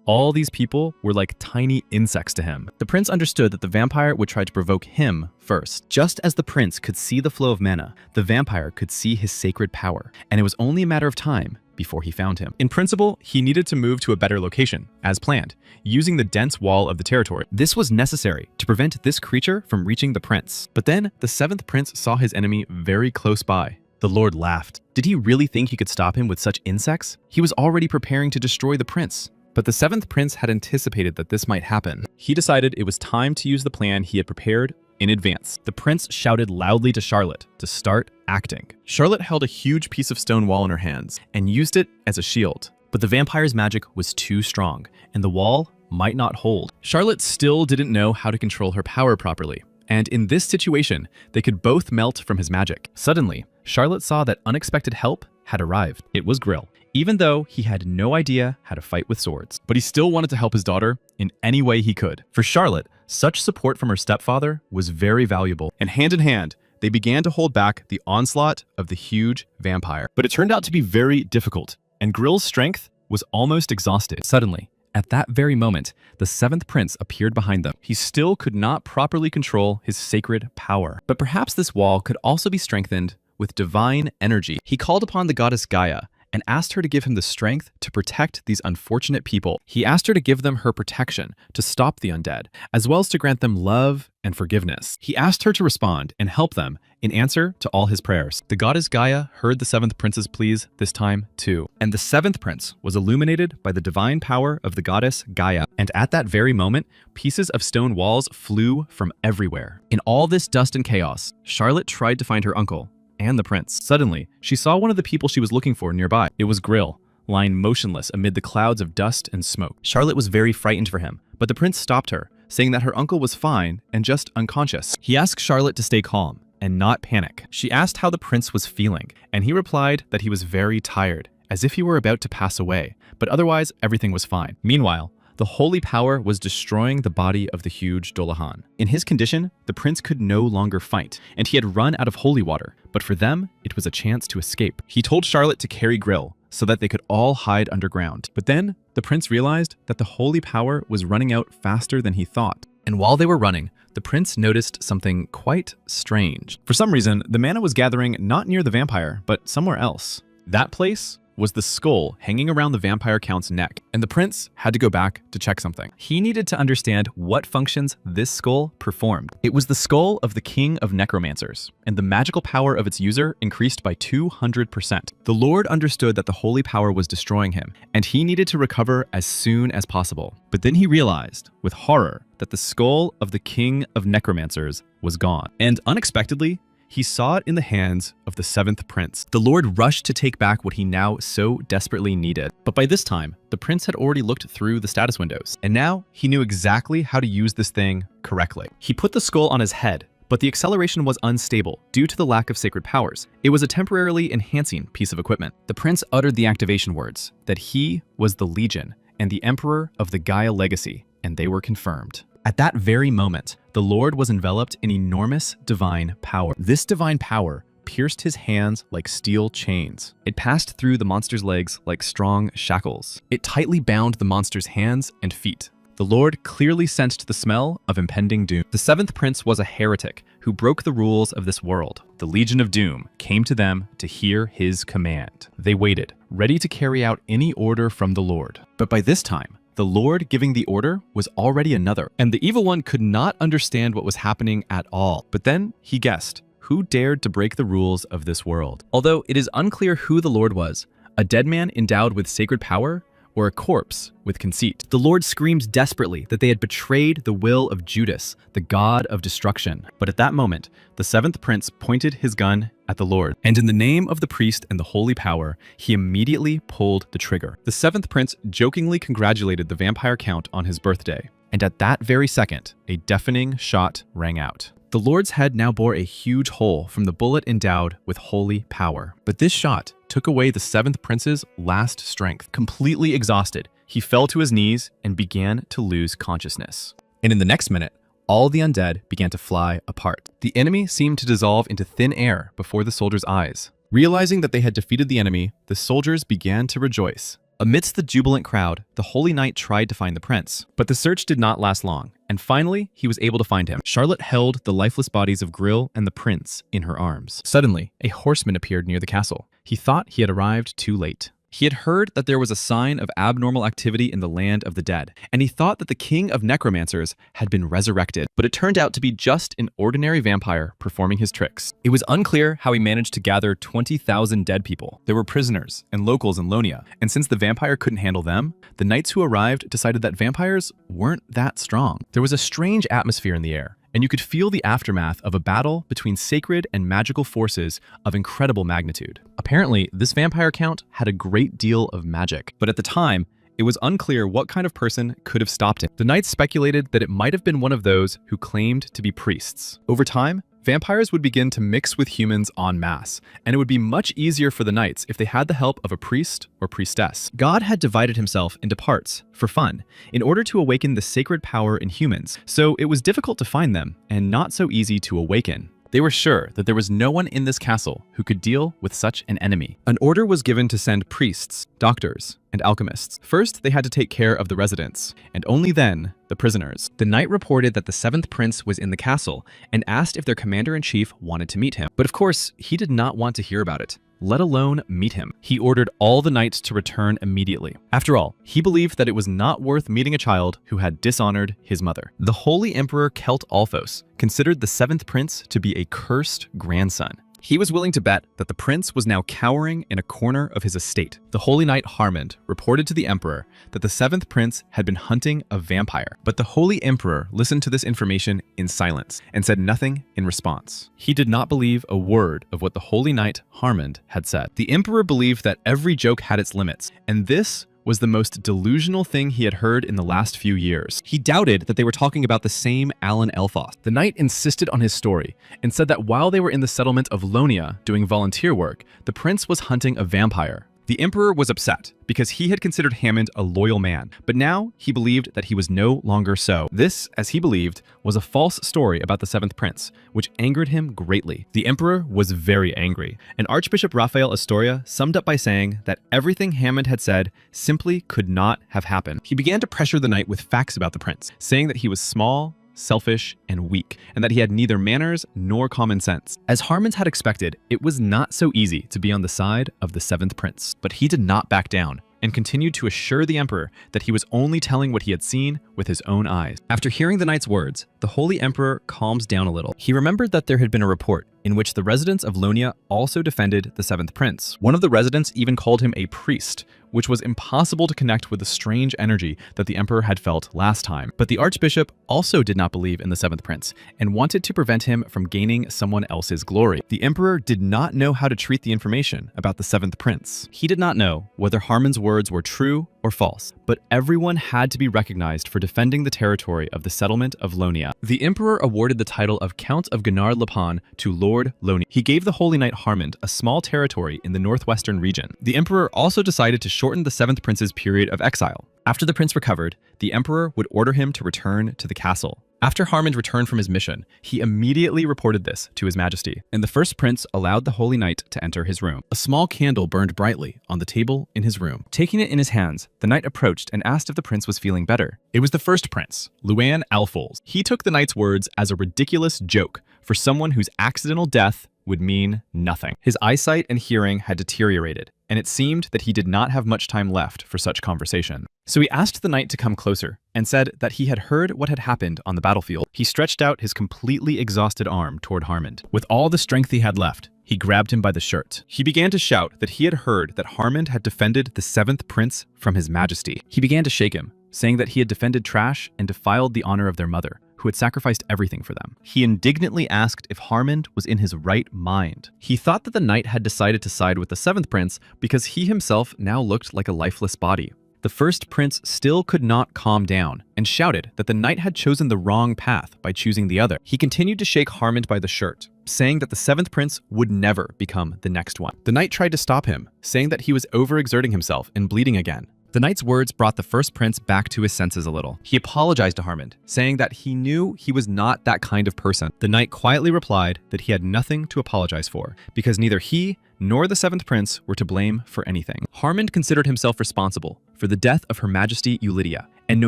all these people were like tiny insects to him. The prince understood that the vampire would try to provoke him first. Just as the prince could see the flow of mana, the vampire could see his sacred power, and it was only a matter of time before he found him. In principle, he needed to move to a better location, as planned, using the dense wall of the territory. This was necessary to prevent this creature from reaching the prince. But then, the seventh prince saw his enemy very close by. The Lord laughed. Did he really think he could stop him with such insects? He was already preparing to destroy the prince. But the seventh prince had anticipated that this might happen. He decided it was time to use the plan he had prepared in advance. The prince shouted loudly to Charlotte to start acting. Charlotte held a huge piece of stone wall in her hands and used it as a shield. But the vampire's magic was too strong, and the wall might not hold. Charlotte still didn't know how to control her power properly, and in this situation, they could both melt from his magic. Suddenly, Charlotte saw that unexpected help had arrived. It was Grill. Even though he had no idea how to fight with swords. But he still wanted to help his daughter in any way he could. For Charlotte, such support from her stepfather was very valuable, and hand in hand, they began to hold back the onslaught of the huge vampire. But it turned out to be very difficult, and Grill's strength was almost exhausted. Suddenly, at that very moment, the seventh prince appeared behind them. He still could not properly control his sacred power. But perhaps this wall could also be strengthened with divine energy. He called upon the goddess Gaia and asked her to give him the strength to protect these unfortunate people. He asked her to give them her protection to stop the undead, as well as to grant them love and forgiveness. He asked her to respond and help them in answer to all his prayers. The goddess Gaia heard the seventh prince's pleas this time too, and the seventh prince was illuminated by the divine power of the goddess Gaia. And at that very moment, pieces of stone walls flew from everywhere. In all this dust and chaos, Charlotte tried to find her uncle and the prince. Suddenly, she saw one of the people she was looking for nearby. It was Grill, lying motionless amid the clouds of dust and smoke. Charlotte was very frightened for him, but the prince stopped her, saying that her uncle was fine and just unconscious. He asked Charlotte to stay calm and not panic. She asked how the prince was feeling, and he replied that he was very tired, as if he were about to pass away, but otherwise everything was fine. Meanwhile, the holy power was destroying the body of the huge Dolahan. In his condition, the prince could no longer fight, and he had run out of holy water, but for them, it was a chance to escape. He told Charlotte to carry Grill so that they could all hide underground. But then, the prince realized that the holy power was running out faster than he thought. And while they were running, the prince noticed something quite strange. For some reason, the mana was gathering not near the vampire, but somewhere else. That place was the skull hanging around the vampire count's neck, and the prince had to go back to check something. He needed to understand what functions this skull performed. It was the skull of the king of necromancers, and the magical power of its user increased by 200%. The Lord understood that the holy power was destroying him, and he needed to recover as soon as possible. But then he realized, with horror, that the skull of the king of necromancers was gone. And unexpectedly, he saw it in the hands of the seventh prince. The Lord rushed to take back what he now so desperately needed. But by this time, the prince had already looked through the status windows, and now he knew exactly how to use this thing correctly. He put the skull on his head, but the acceleration was unstable due to the lack of sacred powers. It was a temporarily enhancing piece of equipment. The prince uttered the activation words that he was the Legion and the Emperor of the Gaia Legacy, and they were confirmed. At that very moment, the Lord was enveloped in enormous divine power. This divine power pierced his hands like steel chains. It passed through the monster's legs like strong shackles. It tightly bound the monster's hands and feet. The Lord clearly sensed the smell of impending doom. The seventh prince was a heretic who broke the rules of this world. The Legion of Doom came to them to hear his command. They waited, ready to carry out any order from the Lord. But by this time, the Lord giving the order was already another, and the evil one could not understand what was happening at all. But then he guessed who dared to break the rules of this world. Although it is unclear who the Lord was, a dead man endowed with sacred power, or a corpse with conceit. The Lord screamed desperately that they had betrayed the will of Judas, the god of destruction. But at that moment, the seventh prince pointed his gun at the Lord, and in the name of the priest and the holy power, he immediately pulled the trigger. The seventh prince jokingly congratulated the vampire count on his birthday, and at that very second, a deafening shot rang out. The Lord's head now bore a huge hole from the bullet endowed with holy power. But this shot took away the seventh prince's last strength. Completely exhausted, he fell to his knees and began to lose consciousness. And in the next minute, all the undead began to fly apart. The enemy seemed to dissolve into thin air before the soldiers' eyes. Realizing that they had defeated the enemy, the soldiers began to rejoice. Amidst the jubilant crowd, the Holy Knight tried to find the prince, but the search did not last long, and finally, he was able to find him. Charlotte held the lifeless bodies of Grill and the prince in her arms. Suddenly, a horseman appeared near the castle. He thought he had arrived too late. He had heard that there was a sign of abnormal activity in the land of the dead, and he thought that the king of necromancers had been resurrected, but it turned out to be just an ordinary vampire performing his tricks. It was unclear how he managed to gather 20,000 dead people. There were prisoners and locals in Lonia, and since the vampire couldn't handle them, the knights who arrived decided that vampires weren't that strong. There was a strange atmosphere in the air, and you could feel the aftermath of a battle between sacred and magical forces of incredible magnitude. Apparently, this vampire count had a great deal of magic, but at the time, it was unclear what kind of person could have stopped him. The knights speculated that it might have been one of those who claimed to be priests. Over time, vampires would begin to mix with humans en masse, and it would be much easier for the knights if they had the help of a priest or priestess. God had divided himself into parts, for fun, in order to awaken the sacred power in humans, so it was difficult to find them, and not so easy to awaken. They were sure that there was no one in this castle who could deal with such an enemy. An order was given to send priests, doctors, and alchemists. First, they had to take care of the residents, and only then, the prisoners. The knight reported that the seventh prince was in the castle and asked if their commander-in-chief wanted to meet him. But of course, he did not want to hear about it, let alone meet him. He ordered all the knights to return immediately. After all, he believed that it was not worth meeting a child who had dishonored his mother. The Holy Emperor Kelt Alphos considered the seventh prince to be a cursed grandson. He was willing to bet that the prince was now cowering in a corner of his estate. The Holy Knight Harmond reported to the emperor that the seventh prince had been hunting a vampire, but the Holy Emperor listened to this information in silence and said nothing in response. He did not believe a word of what the Holy Knight Harmond had said. The emperor believed that every joke had its limits, and this was the most delusional thing he had heard in the last few years. He doubted that they were talking about the same Alan Elphos. The knight insisted on his story and said that while they were in the settlement of Lonia doing volunteer work, the prince was hunting a vampire. The emperor was upset because he had considered Hammond a loyal man, but now he believed that he was no longer so. This, as he believed, was a false story about the seventh prince, which angered him greatly. The emperor was very angry, and Archbishop Raphael Astoria summed up by saying that everything Hammond had said simply could not have happened. He began to pressure the knight with facts about the prince, saying that he was small, selfish, and weak, and that he had neither manners nor common sense. As Harmond had expected, it was not so easy to be on the side of the 7th Prince, but he did not back down and continued to assure the Emperor that he was only telling what he had seen with his own eyes. After hearing the knight's words, the Holy Emperor calms down a little. He remembered that there had been a report in which the residents of Lonia also defended the 7th Prince. One of the residents even called him a priest, which was impossible to connect with the strange energy that the Emperor had felt last time. But the Archbishop also did not believe in the 7th Prince and wanted to prevent him from gaining someone else's glory. The Emperor did not know how to treat the information about the 7th Prince. He did not know whether Harmond's words were true or false, but everyone had to be recognized for defending the territory of the settlement of Lonia. The Emperor awarded the title of Count of Gunnar-Lapan to Lord Lonia. He gave the Holy Knight Harmond a small territory in the northwestern region. The Emperor also decided to shorten the 7th Prince's period of exile. After the prince recovered, the Emperor would order him to return to the castle. After Harmond returned from his mission, he immediately reported this to His Majesty, and the first prince allowed the Holy Knight to enter his room. A small candle burned brightly on the table in his room. Taking it in his hands, the knight approached and asked if the prince was feeling better. It was the first prince, Luan Alfols. He took the knight's words as a ridiculous joke for someone whose accidental death would mean nothing. His eyesight and hearing had deteriorated, and it seemed that he did not have much time left for such conversation. So he asked the knight to come closer and said that he had heard what had happened on the battlefield. He stretched out his completely exhausted arm toward Harmond. With all the strength he had left, he grabbed him by the shirt. He began to shout that he had heard that Harmond had defended the 7th Prince from His Majesty. He began to shake him, saying that he had defended trash and defiled the honor of their mother, who had sacrificed everything for them. He indignantly asked if Harmond was in his right mind. He thought that the knight had decided to side with the 7th Prince because he himself now looked like a lifeless body. The first prince still could not calm down and shouted that the knight had chosen the wrong path by choosing the other. He continued to shake Harmond by the shirt, saying that the 7th Prince would never become the next one. The knight tried to stop him, saying that he was overexerting himself and bleeding again. The knight's words brought the first prince back to his senses a little. He apologized to Harmond, saying that he knew he was not that kind of person. The knight quietly replied that he had nothing to apologize for, because neither he nor the 7th Prince were to blame for anything. Harmond considered himself responsible for the death of Her Majesty Eulydia, and no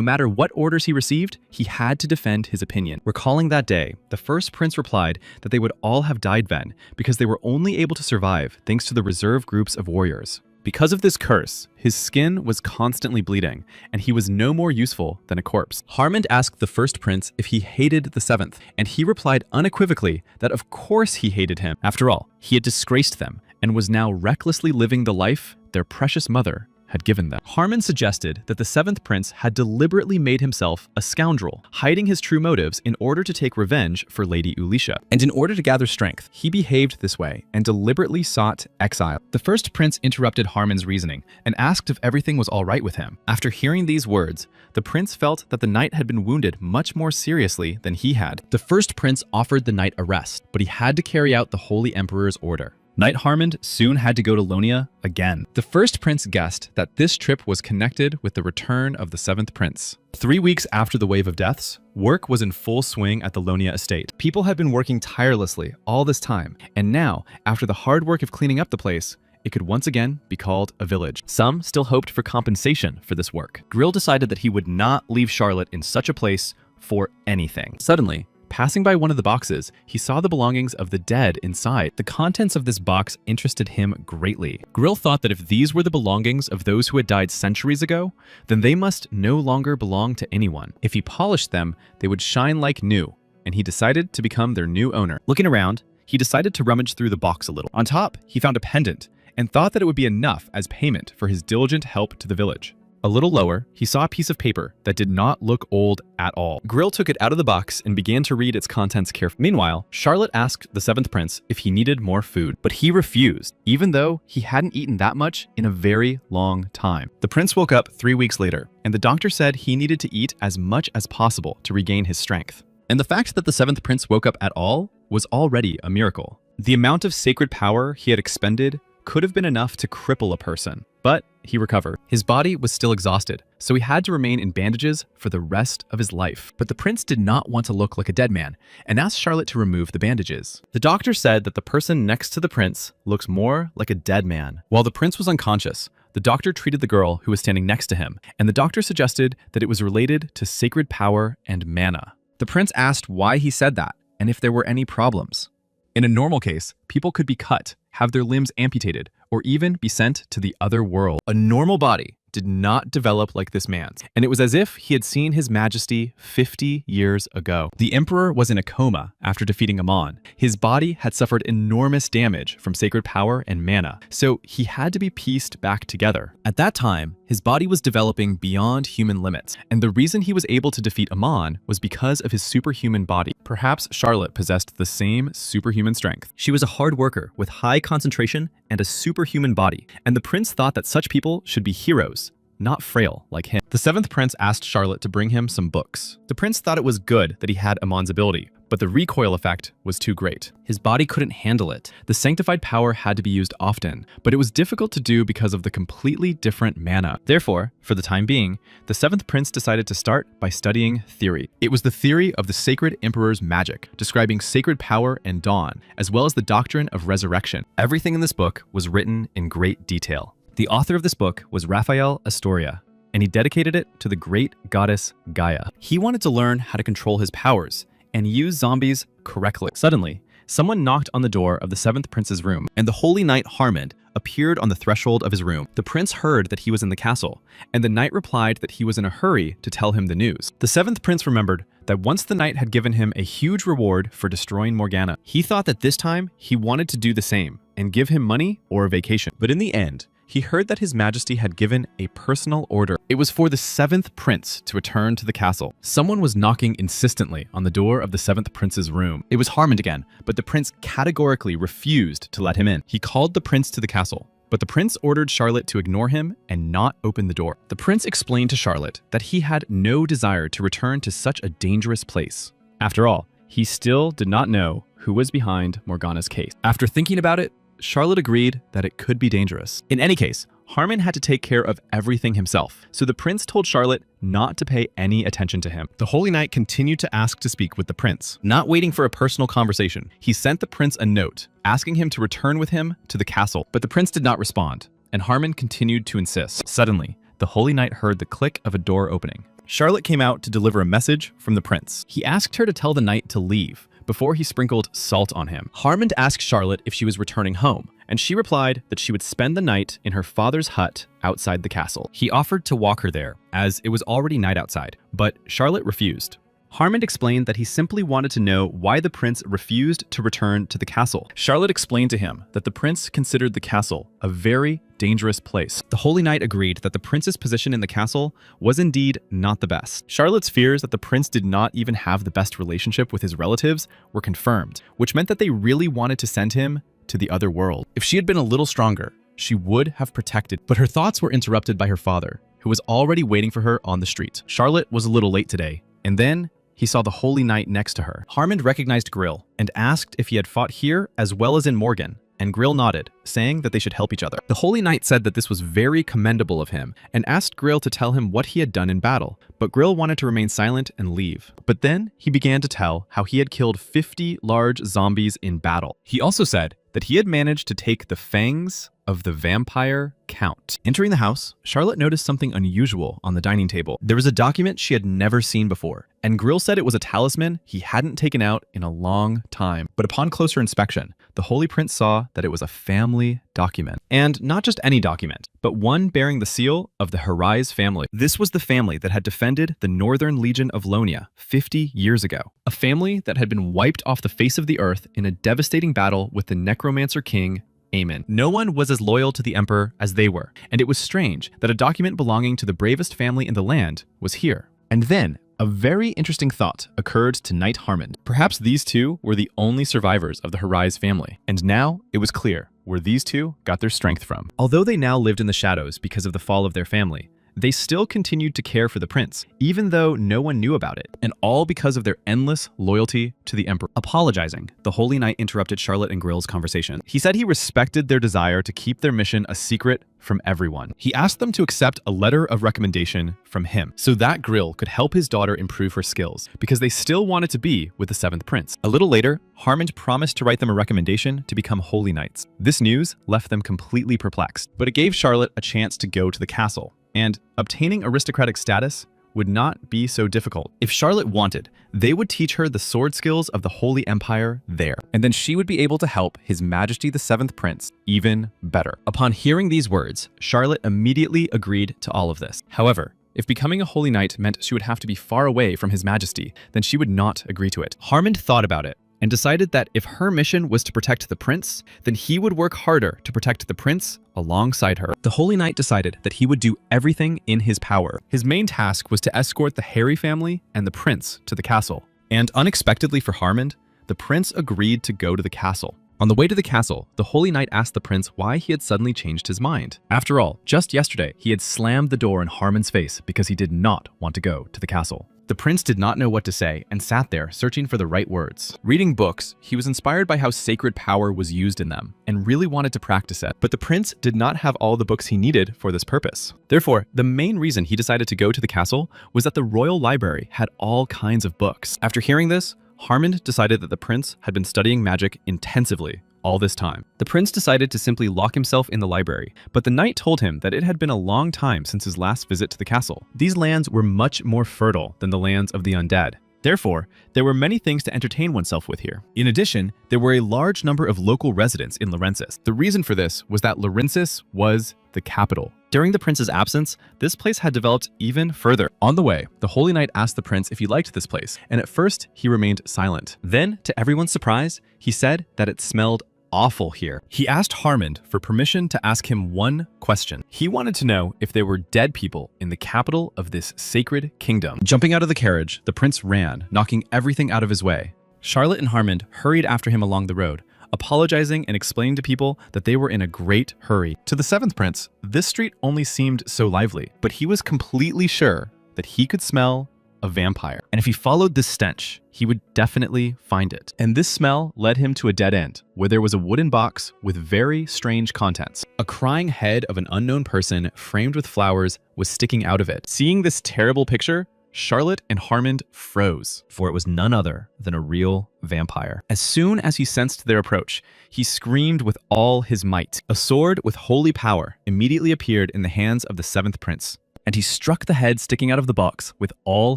matter what orders he received, he had to defend his opinion. Recalling that day, the first prince replied that they would all have died then, because they were only able to survive thanks to the reserve groups of warriors. Because of this curse, his skin was constantly bleeding, and he was no more useful than a corpse. Harmond asked the first prince if he hated the 7th, and he replied unequivocally that of course he hated him. After all, he had disgraced them, and was now recklessly living the life their precious mother had given them. Harmond suggested that the 7th Prince had deliberately made himself a scoundrel, hiding his true motives in order to take revenge for Lady Ulisha. And in order to gather strength, he behaved this way and deliberately sought exile. The first prince interrupted Harmond's reasoning and asked if everything was all right with him. After hearing these words, the prince felt that the knight had been wounded much more seriously than he had. The first prince offered the knight a rest, but he had to carry out the Holy Emperor's order. Knight Harmond soon had to go to Lonia again. The first prince guessed that this trip was connected with the return of the 7th Prince. 3 weeks after the wave of deaths, work was in full swing at the Lonia estate. People had been working tirelessly all this time, and now, after the hard work of cleaning up the place, it could once again be called a village. Some still hoped for compensation for this work. Grill decided that he would not leave Charlotte in such a place for anything. Suddenly, passing by one of the boxes, he saw the belongings of the dead inside. The contents of this box interested him greatly. Grill thought that if these were the belongings of those who had died centuries ago, then they must no longer belong to anyone. If he polished them, they would shine like new, and he decided to become their new owner. Looking around, he decided to rummage through the box a little. On top, he found a pendant, and thought that it would be enough as payment for his diligent help to the village. A little lower, he saw a piece of paper that did not look old at all. Grill took it out of the box and began to read its contents carefully. Meanwhile, Charlotte asked the 7th Prince if he needed more food, but he refused, even though he hadn't eaten that much in a very long time. The prince woke up 3 weeks later, and the doctor said he needed to eat as much as possible to regain his strength. And the fact that the 7th Prince woke up at all was already a miracle. The amount of sacred power he had expended could have been enough to cripple a person, but he recovered. His body was still exhausted, so he had to remain in bandages for the rest of his life. But the prince did not want to look like a dead man and asked Charlotte to remove the bandages. The doctor said that the person next to the prince looks more like a dead man. While the prince was unconscious, the doctor treated the girl who was standing next to him, and the doctor suggested that it was related to sacred power and mana. The prince asked why he said that and if there were any problems. In a normal case, people could be cut, have their limbs amputated, or even be sent to the other world. A normal body did not develop like this man's, and it was as if he had seen His Majesty 50 years ago. The emperor was in a coma after defeating Amon. His body had suffered enormous damage from sacred power and mana, so he had to be pieced back together. At that time, his body was developing beyond human limits, and the reason he was able to defeat Amon was because of his superhuman body. Perhaps Charlotte possessed the same superhuman strength. She was a hard worker with high concentration and a superhuman body, and the prince thought that such people should be heroes, not frail like him. The seventh prince asked Charlotte to bring him some books. The prince thought it was good that he had Amon's ability, but the recoil effect was too great. His body couldn't handle it. The sanctified power had to be used often, but it was difficult to do because of the completely different mana. Therefore, for the time being, the seventh prince decided to start by studying theory. It was the theory of the sacred emperor's magic, describing sacred power and dawn, as well as the doctrine of resurrection. Everything in this book was written in great detail. The author of this book was Raphael Astoria, and he dedicated it to the great goddess Gaia. He wanted to learn how to control his powers and use zombies correctly. Suddenly, someone knocked on the door of the seventh prince's room, and the holy knight Harmond appeared on the threshold of his room. The prince heard that he was in the castle, and the knight replied that he was in a hurry to tell him the news. The seventh prince remembered that once the knight had given him a huge reward for destroying Morgana. He thought that this time he wanted to do the same and give him money or a vacation. But in the end, he heard that His Majesty had given a personal order. It was for the seventh prince to return to the castle. Someone was knocking insistently on the door of the seventh prince's room. It was Harmond again, but the prince categorically refused to let him in. He called the prince to the castle, but the prince ordered Charlotte to ignore him and not open the door. The prince explained to Charlotte that he had no desire to return to such a dangerous place. After all, he still did not know who was behind Morgana's case. After thinking about it, Charlotte agreed that it could be dangerous. In any case, Harmond had to take care of everything himself, so the prince told Charlotte not to pay any attention to him. The holy knight continued to ask to speak with the prince. Not waiting for a personal conversation, he sent the prince a note asking him to return with him to the castle, but the prince did not respond, and Harmond continued to insist. Suddenly, the holy knight heard the click of a door opening. Charlotte came out to deliver a message from the prince. He asked her to tell the knight to leave before he sprinkled salt on him. Harmond asked Charlotte if she was returning home, and she replied that she would spend the night in her father's hut outside the castle. He offered to walk her there, as it was already night outside, but Charlotte refused. Harmond explained that he simply wanted to know why the prince refused to return to the castle. Charlotte explained to him that the prince considered the castle a very dangerous place. The holy knight agreed that the prince's position in the castle was indeed not the best. Charlotte's fears that the prince did not even have the best relationship with his relatives were confirmed, which meant that they really wanted to send him to the other world. If she had been a little stronger, she would have protected, but her thoughts were interrupted by her father, who was already waiting for her on the street. Charlotte was a little late today, and then he saw the holy knight next to her. Harmond recognized Grill and asked if he had fought here as well as in Morgan, and Grill nodded, saying that they should help each other. The holy knight said that this was very commendable of him and asked Grill to tell him what he had done in battle, but Grill wanted to remain silent and leave. But then he began to tell how he had killed 50 large zombies in battle. He also said that he had managed to take the fangs of the vampire count. Entering the house, Charlotte noticed something unusual on the dining table. There was a document she had never seen before, and Grill said it was a talisman he hadn't taken out in a long time. But upon closer inspection, the Holy Prince saw that it was a family document. And not just any document, but one bearing the seal of the Harais family. This was the family that had defended the Northern Legion of Lonia 50 years ago. A family that had been wiped off the face of the earth in a devastating battle with the Necromancer king, Amen. No one was as loyal to the emperor as they were, and it was strange that a document belonging to the bravest family in the land was here. And then, a very interesting thought occurred to Knight Harmond. Perhaps these two were the only survivors of the Harais family, and now it was clear where these two got their strength from. Although they now lived in the shadows because of the fall of their family, they still continued to care for the prince, even though no one knew about it, and all because of their endless loyalty to the emperor. Apologizing, the Holy Knight interrupted Charlotte and Grill's conversation. He said he respected their desire to keep their mission a secret from everyone. He asked them to accept a letter of recommendation from him so that Grill could help his daughter improve her skills, because they still wanted to be with the seventh prince. A little later, Harmond promised to write them a recommendation to become holy knights. This news left them completely perplexed, but it gave Charlotte a chance to go to the castle, and obtaining aristocratic status would not be so difficult. If Charlotte wanted, they would teach her the sword skills of the Holy Empire there. And then she would be able to help His Majesty the Seventh Prince even better. Upon hearing these words, Charlotte immediately agreed to all of this. However, if becoming a holy knight meant she would have to be far away from His Majesty, then she would not agree to it. Harmond thought about it and decided that if her mission was to protect the prince, then he would work harder to protect the prince alongside her. The Holy Knight decided that he would do everything in his power. His main task was to escort the Harry family and the prince to the castle. And unexpectedly for Harmond, the prince agreed to go to the castle. On the way to the castle, the Holy Knight asked the prince why he had suddenly changed his mind. After all, just yesterday, he had slammed the door in Harmond's face because he did not want to go to the castle. The prince did not know what to say and sat there searching for the right words. Reading books, he was inspired by how sacred power was used in them and really wanted to practice it. But the prince did not have all the books he needed for this purpose. Therefore, the main reason he decided to go to the castle was that the royal library had all kinds of books. After hearing this, Harmond decided that the prince had been studying magic intensively all this time. The prince decided to simply lock himself in the library, but the knight told him that it had been a long time since his last visit to the castle. These lands were much more fertile than the lands of the undead. Therefore, there were many things to entertain oneself with here. In addition, there were a large number of local residents in Laurensis. The reason for this was that Laurensis was the capital. During the prince's absence, this place had developed even further. On the way, the Holy Knight asked the prince if he liked this place, and at first he remained silent. Then, to everyone's surprise, he said that it smelled awful here. He asked Harmond for permission to ask him one question. He wanted to know if there were dead people in the capital of this sacred kingdom. Jumping out of the carriage, the prince ran, knocking everything out of his way. Charlotte and Harmond hurried after him along the road, apologizing and explaining to people that they were in a great hurry. To the seventh prince, this street only seemed so lively, but he was completely sure that he could smell a vampire. And if he followed this stench, he would definitely find it. And this smell led him to a dead end, where there was a wooden box with very strange contents. A crying head of an unknown person framed with flowers was sticking out of it. Seeing this terrible picture, Charlotte and Harmond froze, for it was none other than a real vampire. As soon as he sensed their approach, he screamed with all his might. A sword with holy power immediately appeared in the hands of the seventh prince, and he struck the head sticking out of the box with all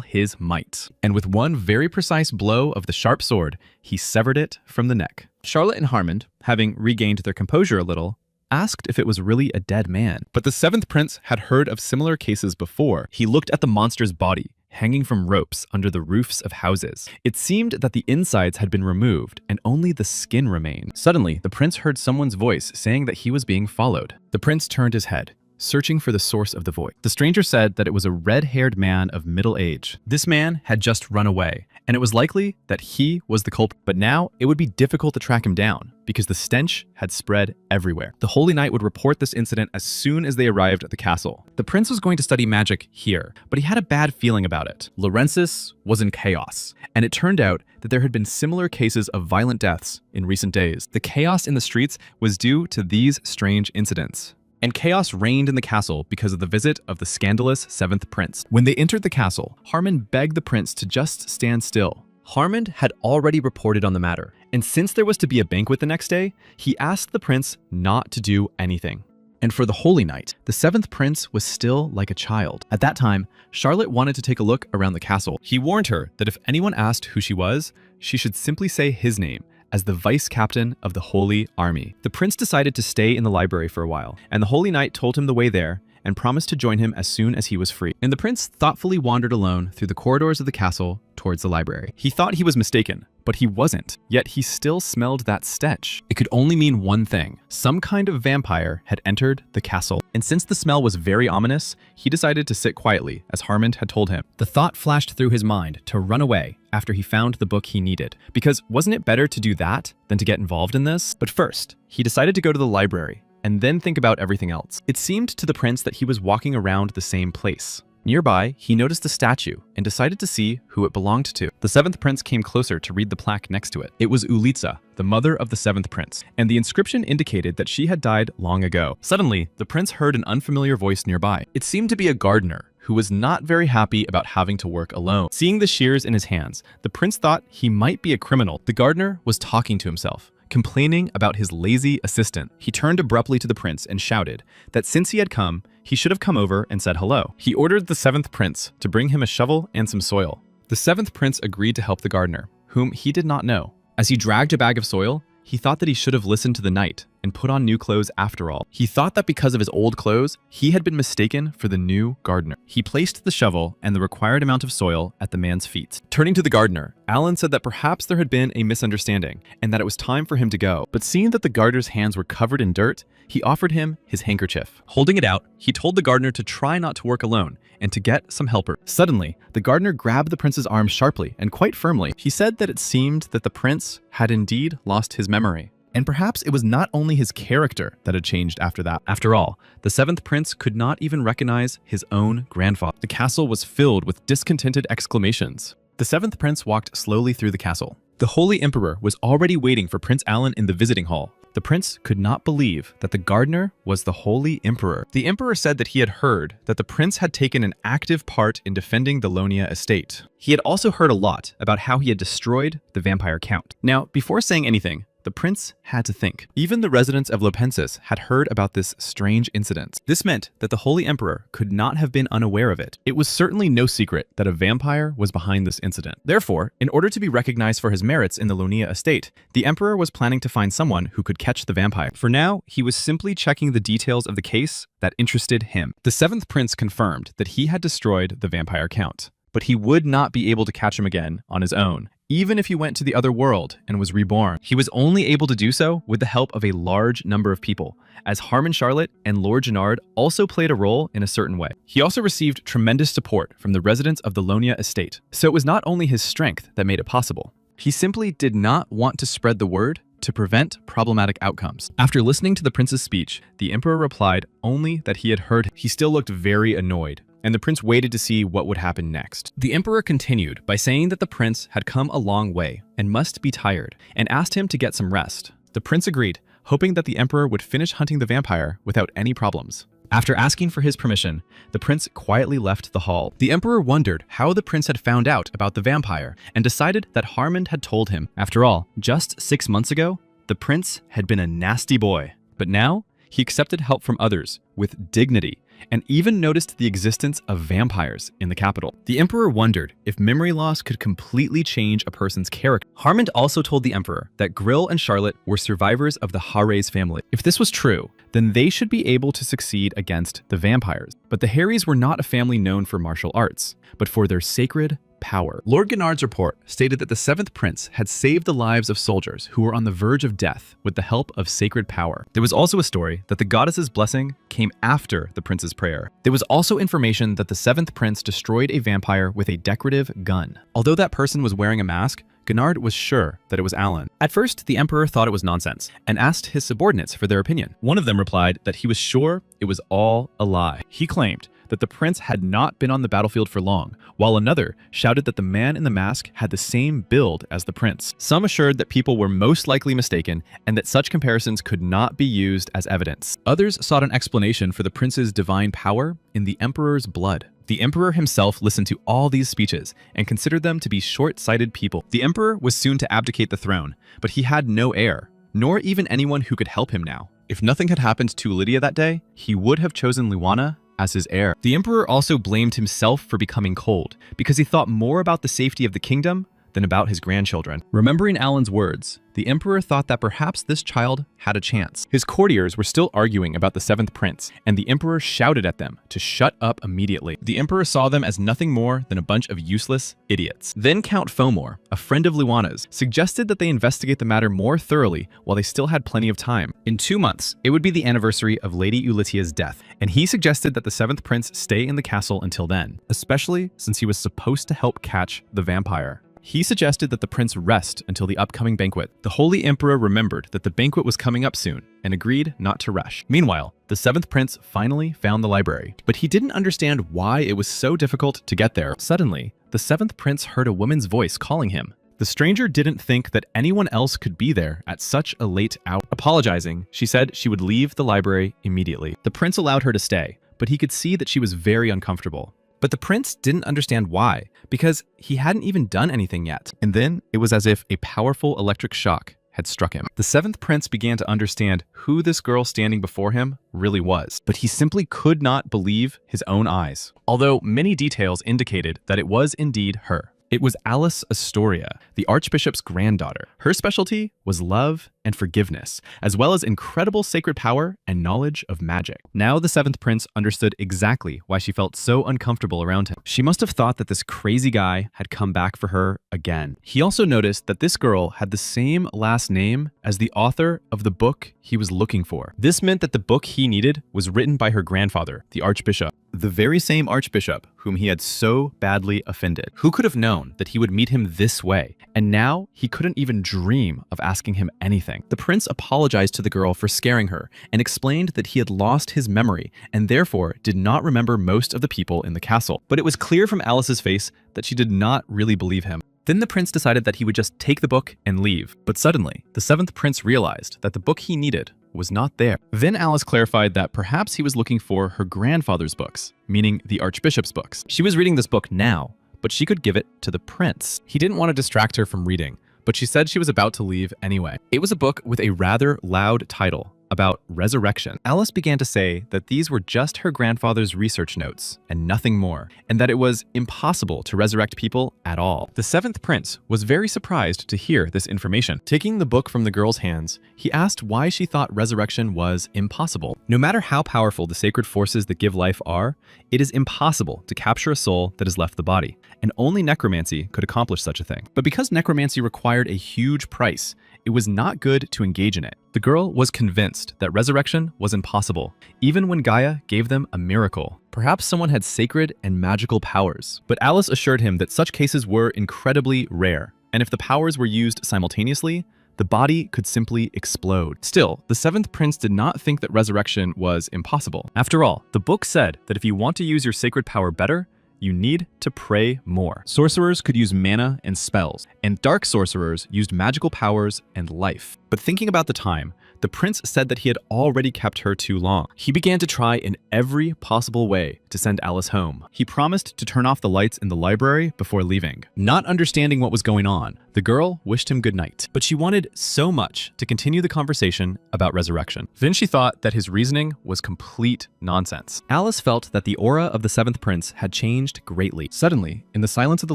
his might. And with one very precise blow of the sharp sword, he severed it from the neck. Charlotte and Harmond, having regained their composure a little, asked if it was really a dead man. But the seventh prince had heard of similar cases before. He looked at the monster's body, hanging from ropes under the roofs of houses. It seemed that the insides had been removed and only the skin remained. Suddenly, the prince heard someone's voice saying that he was being followed. The prince turned his head, searching for the source of the voice. The stranger said that it was a red-haired man of middle age. This man had just run away, and it was likely that he was the culprit. But now it would be difficult to track him down because the stench had spread everywhere. The Holy Knight would report this incident as soon as they arrived at the castle. The prince was going to study magic here, but he had a bad feeling about it. Laurensis was in chaos, and it turned out that there had been similar cases of violent deaths in recent days. The chaos in the streets was due to these strange incidents. And chaos reigned in the castle because of the visit of the scandalous seventh prince. When they entered the castle, Harmond begged the prince to just stand still. Harmond had already reported on the matter, and since there was to be a banquet the next day, he asked the prince not to do anything. And for the Holy Knight, the seventh prince was still like a child. At that time, Charlotte wanted to take a look around the castle. He warned her that if anyone asked who she was, she should simply say his name as the vice captain of the Holy Army. The prince decided to stay in the library for a while, and the Holy Knight told him the way there and promised to join him as soon as he was free. And the prince thoughtfully wandered alone through the corridors of the castle towards the library. He thought he was mistaken, but he wasn't, yet he still smelled that stench. It could only mean one thing. Some kind of vampire had entered the castle. And since the smell was very ominous, he decided to sit quietly, as Harmond had told him. The thought flashed through his mind to run away after he found the book he needed, because wasn't it better to do that than to get involved in this? But first, he decided to go to the library and then think about everything else. It seemed to the prince that he was walking around the same place. Nearby, he noticed a statue and decided to see who it belonged to. The seventh prince came closer to read the plaque next to it. It was Ulitza, the mother of the seventh prince, and the inscription indicated that she had died long ago. Suddenly, the prince heard an unfamiliar voice nearby. It seemed to be a gardener who was not very happy about having to work alone. Seeing the shears in his hands, the prince thought he might be a criminal. The gardener was talking to himself, complaining about his lazy assistant. He turned abruptly to the prince and shouted that since he had come, He should have come over and said hello. He ordered the 7th prince to bring him a shovel and some soil. The 7th prince agreed to help the gardener, whom he did not know. As he dragged a bag of soil, he thought that he should have listened to the knight and put on new clothes after all. He thought that because of his old clothes, he had been mistaken for the new gardener. He placed the shovel and the required amount of soil at the man's feet. Turning to the gardener, Alan said that perhaps there had been a misunderstanding and that it was time for him to go. But seeing that the gardener's hands were covered in dirt, he offered him his handkerchief. Holding it out, he told the gardener to try not to work alone and to get some helper. Suddenly, the gardener grabbed the prince's arm sharply and quite firmly. He said that it seemed that the prince had indeed lost his memory. And perhaps it was not only his character that had changed after that. After all, the 7th prince could not even recognize his own grandfather. The castle was filled with discontented exclamations. The 7th prince walked slowly through the castle. The Holy Emperor was already waiting for Prince Alan in the visiting hall. The prince could not believe that the gardener was the Holy Emperor. The emperor said that he had heard that the prince had taken an active part in defending the Lonia estate. He had also heard a lot about how he had destroyed the vampire count. Now, before saying anything, the prince had to think. Even the residents of Lopensis had heard about this strange incident. This meant that the Holy Emperor could not have been unaware of it. It was certainly no secret that a vampire was behind this incident. Therefore, in order to be recognized for his merits in the Lonia estate, the emperor was planning to find someone who could catch the vampire. For now, he was simply checking the details of the case that interested him. The 7th prince confirmed that he had destroyed the vampire count, but he would not be able to catch him again on his own. Even if he went to the other world and was reborn, he was only able to do so with the help of a large number of people, as Harmon Charlotte and Lord Gennard also played a role in a certain way. He also received tremendous support from the residents of the Lonia estate, so it was not only his strength that made it possible. He simply did not want to spread the word to prevent problematic outcomes. After listening to the prince's speech, the emperor replied only that he had heard. He still looked very annoyed, and the prince waited to see what would happen next. The emperor continued by saying that the prince had come a long way and must be tired, and asked him to get some rest. The prince agreed, hoping that the emperor would finish hunting the vampire without any problems. After asking for his permission, the prince quietly left the hall. The emperor wondered how the prince had found out about the vampire and decided that Harmond had told him. After all, just 6 months ago, the prince had been a nasty boy. But now, he accepted help from others with dignity and even noticed the existence of vampires in the capital. The emperor wondered if memory loss could completely change a person's character. Harmond also told the emperor that Grill and Charlotte were survivors of the Harres family. If this was true, then they should be able to succeed against the vampires. But the Harries were not a family known for martial arts, but for their sacred power. Lord Gennard's report stated that the 7th prince had saved the lives of soldiers who were on the verge of death with the help of sacred power. There was also a story that the goddess's blessing came after the prince's prayer. There was also information that the 7th prince destroyed a vampire with a decorative gun. Although that person was wearing a mask, Gennard was sure that it was Alan. At first, the emperor thought it was nonsense and asked his subordinates for their opinion. One of them replied that he was sure it was all a lie. He claimed that the prince had not been on the battlefield for long, while another shouted that the man in the mask had the same build as the prince. Some assured that people were most likely mistaken and that such comparisons could not be used as evidence. Others sought an explanation for the prince's divine power in the emperor's blood. The emperor himself listened to all these speeches and considered them to be short-sighted people. The emperor was soon to abdicate the throne, but he had no heir, nor even anyone who could help him now. If nothing had happened to Lydia that day, he would have chosen Luana as his heir. The emperor also blamed himself for becoming cold, because he thought more about the safety of the kingdom than about his grandchildren. Remembering Alan's words, the emperor thought that perhaps this child had a chance. His courtiers were still arguing about the 7th prince, and the emperor shouted at them to shut up immediately. The emperor saw them as nothing more than a bunch of useless idiots. Then Count Fomor, a friend of Luana's, suggested that they investigate the matter more thoroughly while they still had plenty of time. In 2 months, it would be the anniversary of Lady Ulitia's death, and he suggested that the 7th prince stay in the castle until then, especially since he was supposed to help catch the vampire. He suggested that the prince rest until the upcoming banquet. The Holy Emperor remembered that the banquet was coming up soon and agreed not to rush. Meanwhile, the 7th prince finally found the library, but he didn't understand why it was so difficult to get there. Suddenly, the 7th prince heard a woman's voice calling him. The stranger didn't think that anyone else could be there at such a late hour. Apologizing, she said she would leave the library immediately. The prince allowed her to stay, but he could see that she was very uncomfortable. But the prince didn't understand why, because he hadn't even done anything yet. And then it was as if a powerful electric shock had struck him. The seventh prince began to understand who this girl standing before him really was, but he simply could not believe his own eyes, although many details indicated that it was indeed her. It was Alice Astoria, the Archbishop's granddaughter. Her specialty was love and forgiveness, as well as incredible sacred power and knowledge of magic. Now the seventh prince understood exactly why she felt so uncomfortable around him. She must have thought that this crazy guy had come back for her again. He also noticed that this girl had the same last name as the author of the book he was looking for. This meant that the book he needed was written by her grandfather, the Archbishop. The very same Archbishop whom he had so badly offended. Who could have known that he would meet him this way? And now he couldn't even dream of asking him anything. The prince apologized to the girl for scaring her and explained that he had lost his memory and therefore did not remember most of the people in the castle. But it was clear from Alice's face that she did not really believe him. Then the prince decided that he would just take the book and leave. But suddenly, the seventh prince realized that the book he needed was not there. Then Alice clarified that perhaps he was looking for her grandfather's books, meaning the Archbishop's books. She was reading this book now, but she could give it to the prince. He didn't want to distract her from reading, but she said she was about to leave anyway. It was a book with a rather loud title about resurrection. Alice began to say that these were just her grandfather's research notes and nothing more, and that it was impossible to resurrect people at all. The seventh prince was very surprised to hear this information. Taking the book from the girl's hands, he asked why she thought resurrection was impossible. No matter how powerful the sacred forces that give life are, it is impossible to capture a soul that has left the body, and only necromancy could accomplish such a thing. But because necromancy required a huge price, it was not good to engage in it. The girl was convinced that resurrection was impossible, even when Gaia gave them a miracle. Perhaps someone had sacred and magical powers. But Alice assured him that such cases were incredibly rare, and if the powers were used simultaneously, the body could simply explode. Still, the seventh prince did not think that resurrection was impossible. After all, the book said that if you want to use your sacred power better, you need to pray more. Sorcerers could use mana and spells, and dark sorcerers used magical powers and life. But thinking about the time, the prince said that he had already kept her too long. He began to try in every possible way to send Alice home. He promised to turn off the lights in the library before leaving. Not understanding what was going on, the girl wished him good night, but she wanted so much to continue the conversation about resurrection. Then she thought that his reasoning was complete nonsense. Alice felt that the aura of the seventh prince had changed greatly. Suddenly, in the silence of the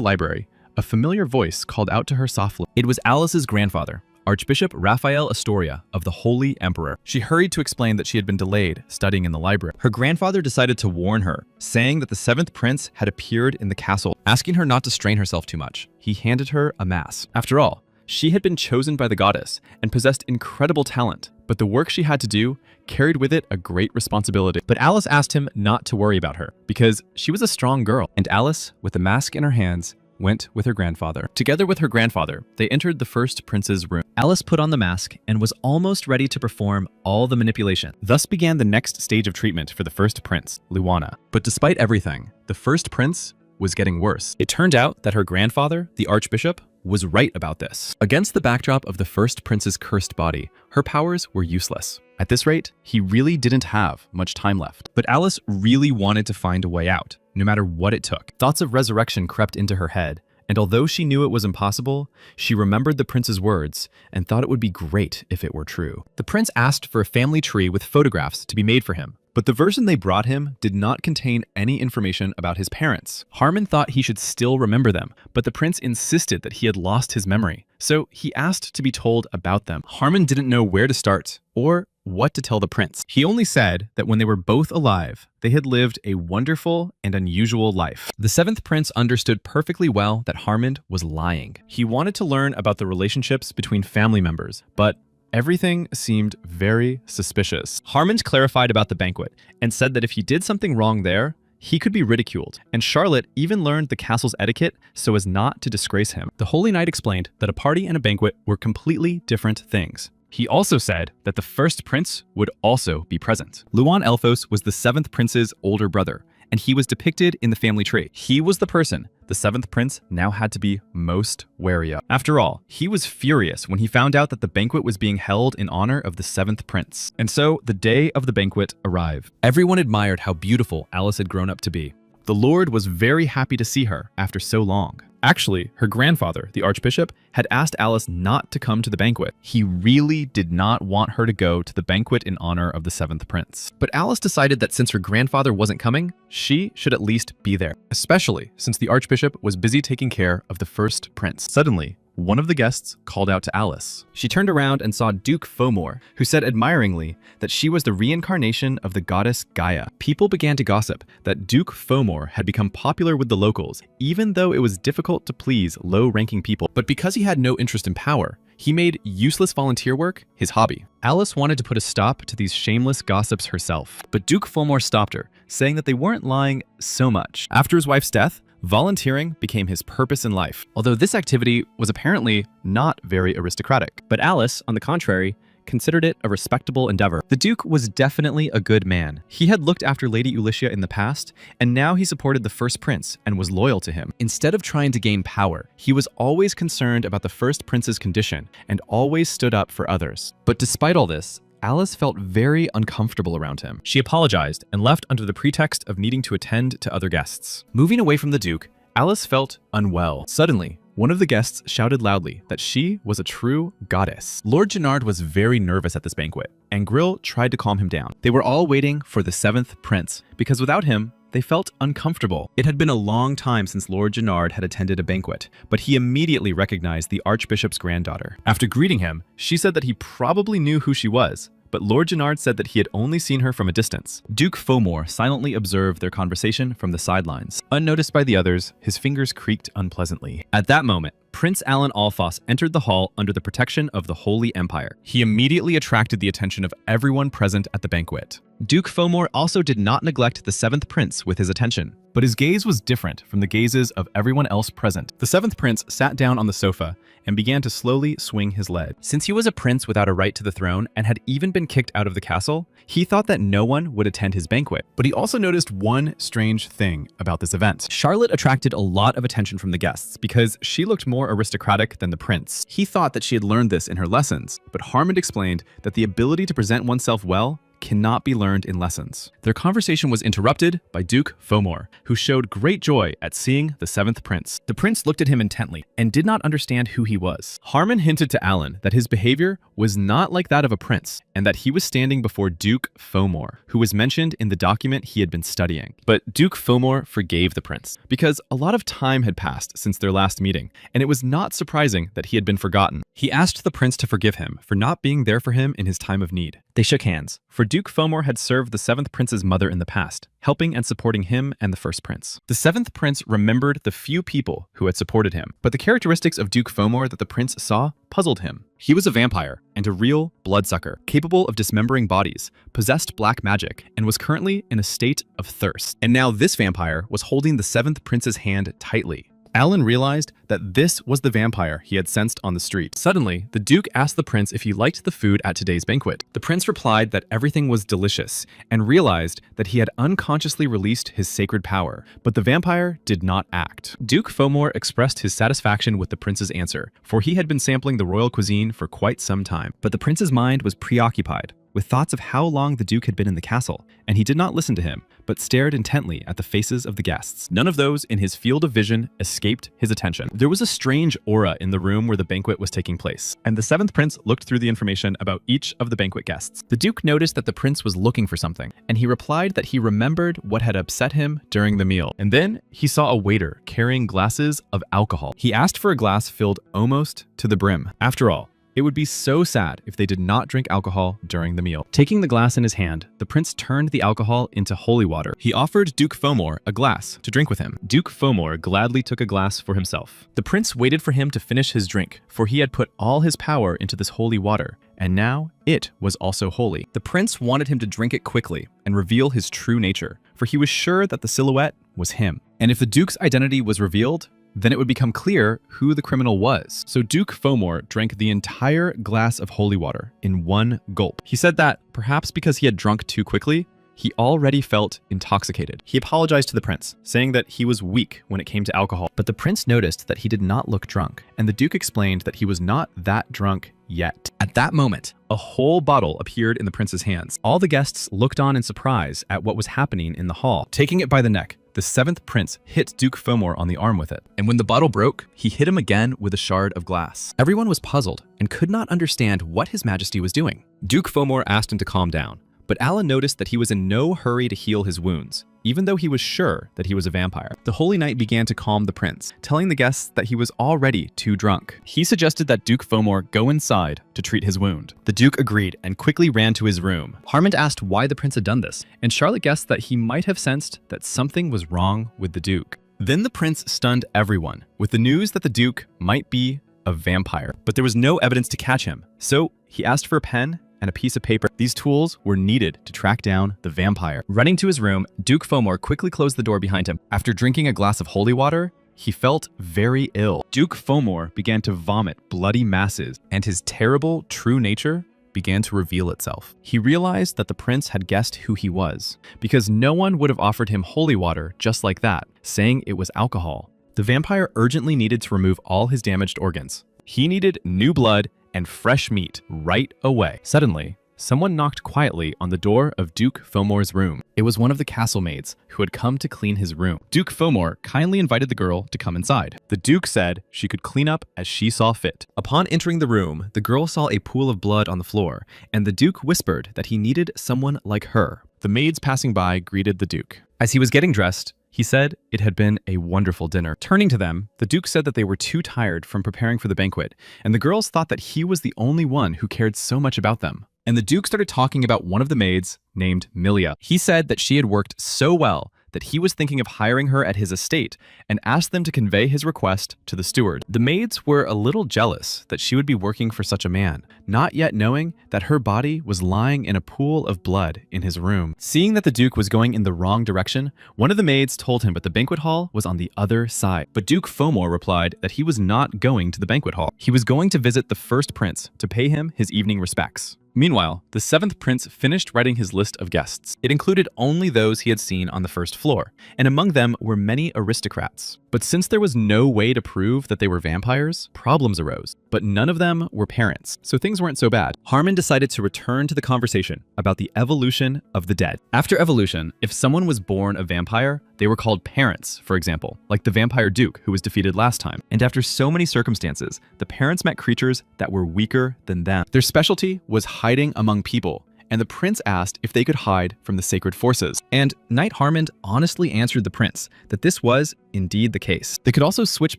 library, a familiar voice called out to her softly. It was Alice's grandfather, Archbishop Raphael Astoria of the Holy Emperor. She hurried to explain that she had been delayed studying in the library. Her grandfather decided to warn her, saying that the seventh prince had appeared in the castle, asking her not to strain herself too much. He handed her a mass. After all, she had been chosen by the goddess and possessed incredible talent, but the work she had to do carried with it a great responsibility. But Alice asked him not to worry about her, because she was a strong girl, and Alice, with the mask in her hands, went with her grandfather. Together with her grandfather, they entered the first prince's room. Alice put on the mask and was almost ready to perform all the manipulation. Thus began the next stage of treatment for the first prince, Luana. But despite everything, the first prince was getting worse. It turned out that her grandfather, the Archbishop, was right about this. Against the backdrop of the first prince's cursed body, her powers were useless. At this rate, he really didn't have much time left. But Alice really wanted to find a way out, no matter what it took. Thoughts of resurrection crept into her head, and although she knew it was impossible, she remembered the prince's words and thought it would be great if it were true. The prince asked for a family tree with photographs to be made for him, but the version they brought him did not contain any information about his parents. Harmon thought he should still remember them, but the prince insisted that he had lost his memory, so he asked to be told about them. Harmon didn't know where to start or what to tell the prince. He only said that when they were both alive, they had lived a wonderful and unusual life. The seventh prince understood perfectly well that Harmon was lying. He wanted to learn about the relationships between family members, but everything seemed very suspicious. Harmon clarified about the banquet and said that if he did something wrong there, he could be ridiculed, and Charlotte even learned the castle's etiquette so as not to disgrace him. The Holy Knight explained that a party and a banquet were completely different things. He also said that the first prince would also be present. Luan Elphos was the seventh prince's older brother, and he was depicted in the family tree. He was the person the seventh prince now had to be most wary of. After all, he was furious when he found out that the banquet was being held in honor of the seventh prince. And so the day of the banquet arrived. Everyone admired how beautiful Alice had grown up to be. The Lord was very happy to see her after so long. Actually, her grandfather, the Archbishop, had asked Alice not to come to the banquet. He really did not want her to go to the banquet in honor of the 7th prince. But Alice decided that since her grandfather wasn't coming, she should at least be there, especially since the Archbishop was busy taking care of the 1st prince. Suddenly, one of the guests called out to Alice. She turned around and saw Duke Fomor, who said admiringly that she was the reincarnation of the goddess Gaia. People began to gossip that Duke Fomor had become popular with the locals, even though it was difficult to please low-ranking people. But because he had no interest in power, he made useless volunteer work his hobby. Alice wanted to put a stop to these shameless gossips herself, but Duke Fomor stopped her, saying that they weren't lying so much. After his wife's death, volunteering became his purpose in life, although this activity was apparently not very aristocratic. But Alice, on the contrary, considered it a respectable endeavor. The Duke was definitely a good man. He had looked after Lady Ulicia in the past, and now he supported the 1st prince and was loyal to him. Instead of trying to gain power, he was always concerned about the 1st prince's condition and always stood up for others. But despite all this, Alice felt very uncomfortable around him. She apologized and left under the pretext of needing to attend to other guests. Moving away from the Duke, Alice felt unwell. Suddenly, one of the guests shouted loudly that she was a true goddess. Lord Gennard was very nervous at this banquet, and Grill tried to calm him down. They were all waiting for the 7th prince, because without him, they felt uncomfortable. It had been a long time since Lord Gennard had attended a banquet, but he immediately recognized the Archbishop's granddaughter. After greeting him, she said that he probably knew who she was, but Lord Gennard said that he had only seen her from a distance. Duke Fomor silently observed their conversation from the sidelines. Unnoticed by the others, his fingers creaked unpleasantly. At that moment, Prince Alan Alphas entered the hall under the protection of the Holy Empire. He immediately attracted the attention of everyone present at the banquet. Duke Fomor also did not neglect the 7th prince with his attention, but his gaze was different from the gazes of everyone else present. The 7th prince sat down on the sofa and began to slowly swing his leg. Since he was a prince without a right to the throne and had even been kicked out of the castle, he thought that no one would attend his banquet. But he also noticed one strange thing about this event. Charlotte attracted a lot of attention from the guests because she looked more aristocratic than the prince. He thought that she had learned this in her lessons, but Harmond explained that the ability to present oneself well cannot be learned in lessons. Their conversation was interrupted by Duke Fomor, who showed great joy at seeing the 7th prince. The prince looked at him intently and did not understand who he was. Harmon hinted to Alan that his behavior was not like that of a prince and that he was standing before Duke Fomor, who was mentioned in the document he had been studying. But Duke Fomor forgave the prince because a lot of time had passed since their last meeting, and it was not surprising that he had been forgotten. He asked the prince to forgive him for not being there for him in his time of need. They shook hands, for Duke Fomor had served the 7th prince's mother in the past, helping and supporting him and the 1st prince. The 7th prince remembered the few people who had supported him, but the characteristics of Duke Fomor that the prince saw puzzled him. He was a vampire and a real bloodsucker, capable of dismembering bodies, possessed black magic, and was currently in a state of thirst. And now this vampire was holding the 7th prince's hand tightly. Alan realized that this was the vampire he had sensed on the street. Suddenly, the Duke asked the prince if he liked the food at today's banquet. The prince replied that everything was delicious and realized that he had unconsciously released his sacred power, but the vampire did not act. Duke Fomor expressed his satisfaction with the prince's answer, for he had been sampling the royal cuisine for quite some time. But the prince's mind was preoccupied with thoughts of how long the Duke had been in the castle, and he did not listen to him, but stared intently at the faces of the guests. None of those in his field of vision escaped his attention. There was a strange aura in the room where the banquet was taking place, and the 7th prince looked through the information about each of the banquet guests. The Duke noticed that the prince was looking for something, and he replied that he remembered what had upset him during the meal. And then he saw a waiter carrying glasses of alcohol. He asked for a glass filled almost to the brim. After all, it would be so sad if they did not drink alcohol during the meal. Taking the glass in his hand, the prince turned the alcohol into holy water. He offered Duke Fomor a glass to drink with him. Duke Fomor gladly took a glass for himself. The prince waited for him to finish his drink, for he had put all his power into this holy water, and now it was also holy. The prince wanted him to drink it quickly and reveal his true nature, for he was sure that the silhouette was him. And if the Duke's identity was revealed, then it would become clear who the criminal was. So Duke Fomor drank the entire glass of holy water in one gulp. He said that, perhaps because he had drunk too quickly, he already felt intoxicated. He apologized to the prince, saying that he was weak when it came to alcohol. But the prince noticed that he did not look drunk, and the Duke explained that he was not that drunk yet. At that moment, a whole bottle appeared in the prince's hands. All the guests looked on in surprise at what was happening in the hall. Taking it by the neck, the 7th prince hit Duke Fomor on the arm with it. And when the bottle broke, he hit him again with a shard of glass. Everyone was puzzled and could not understand what His Majesty was doing. Duke Fomor asked him to calm down, but Alan noticed that he was in no hurry to heal his wounds, even though he was sure that he was a vampire. The Holy Knight began to calm the prince, telling the guests that he was already too drunk. He suggested that Duke Fomor go inside to treat his wound. The Duke agreed and quickly ran to his room. Harmond asked why the prince had done this, and Charlotte guessed that he might have sensed that something was wrong with the Duke. Then the prince stunned everyone with the news that the Duke might be a vampire, but there was no evidence to catch him. So he asked for a pen and a piece of paper. These tools were needed to track down the vampire. Running to his room, Duke Fomor quickly closed the door behind him. After drinking a glass of holy water, he felt very ill. Duke Fomor began to vomit bloody masses, and his terrible true nature began to reveal itself. He realized that the prince had guessed who he was, because no one would have offered him holy water just like that, saying it was alcohol. The vampire urgently needed to remove all his damaged organs. He needed new blood and fresh meat right away. Suddenly, someone knocked quietly on the door of Duke Fomor's room. It was one of the castle maids who had come to clean his room. Duke Fomor kindly invited the girl to come inside. The Duke said she could clean up as she saw fit. Upon entering the room, the girl saw a pool of blood on the floor, and the Duke whispered that he needed someone like her. The maids passing by greeted the Duke. As he was getting dressed, he said it had been a wonderful dinner. Turning to them, the Duke said that they were too tired from preparing for the banquet, and the girls thought that he was the only one who cared so much about them. And the Duke started talking about one of the maids named Milia. He said that she had worked so well that he was thinking of hiring her at his estate and asked them to convey his request to the steward. The maids were a little jealous that she would be working for such a man, not yet knowing that her body was lying in a pool of blood in his room. Seeing that the Duke was going in the wrong direction, one of the maids told him that the banquet hall was on the other side. But Duke Fomor replied that he was not going to the banquet hall. He was going to visit the first prince to pay him his evening respects. Meanwhile, the 7th prince finished writing his list of guests. It included only those he had seen on the first floor, and among them were many aristocrats. But since there was no way to prove that they were vampires, problems arose. But none of them were parents, so things weren't so bad. Harmon decided to return to the conversation about the evolution of the dead. After evolution, if someone was born a vampire, they were called parents, for example, like the vampire Duke who was defeated last time. And after so many circumstances, the parents met creatures that were weaker than them. Their specialty was hiding among people, and the prince asked if they could hide from the sacred forces. And Knight Harmond honestly answered the prince that this was indeed the case. They could also switch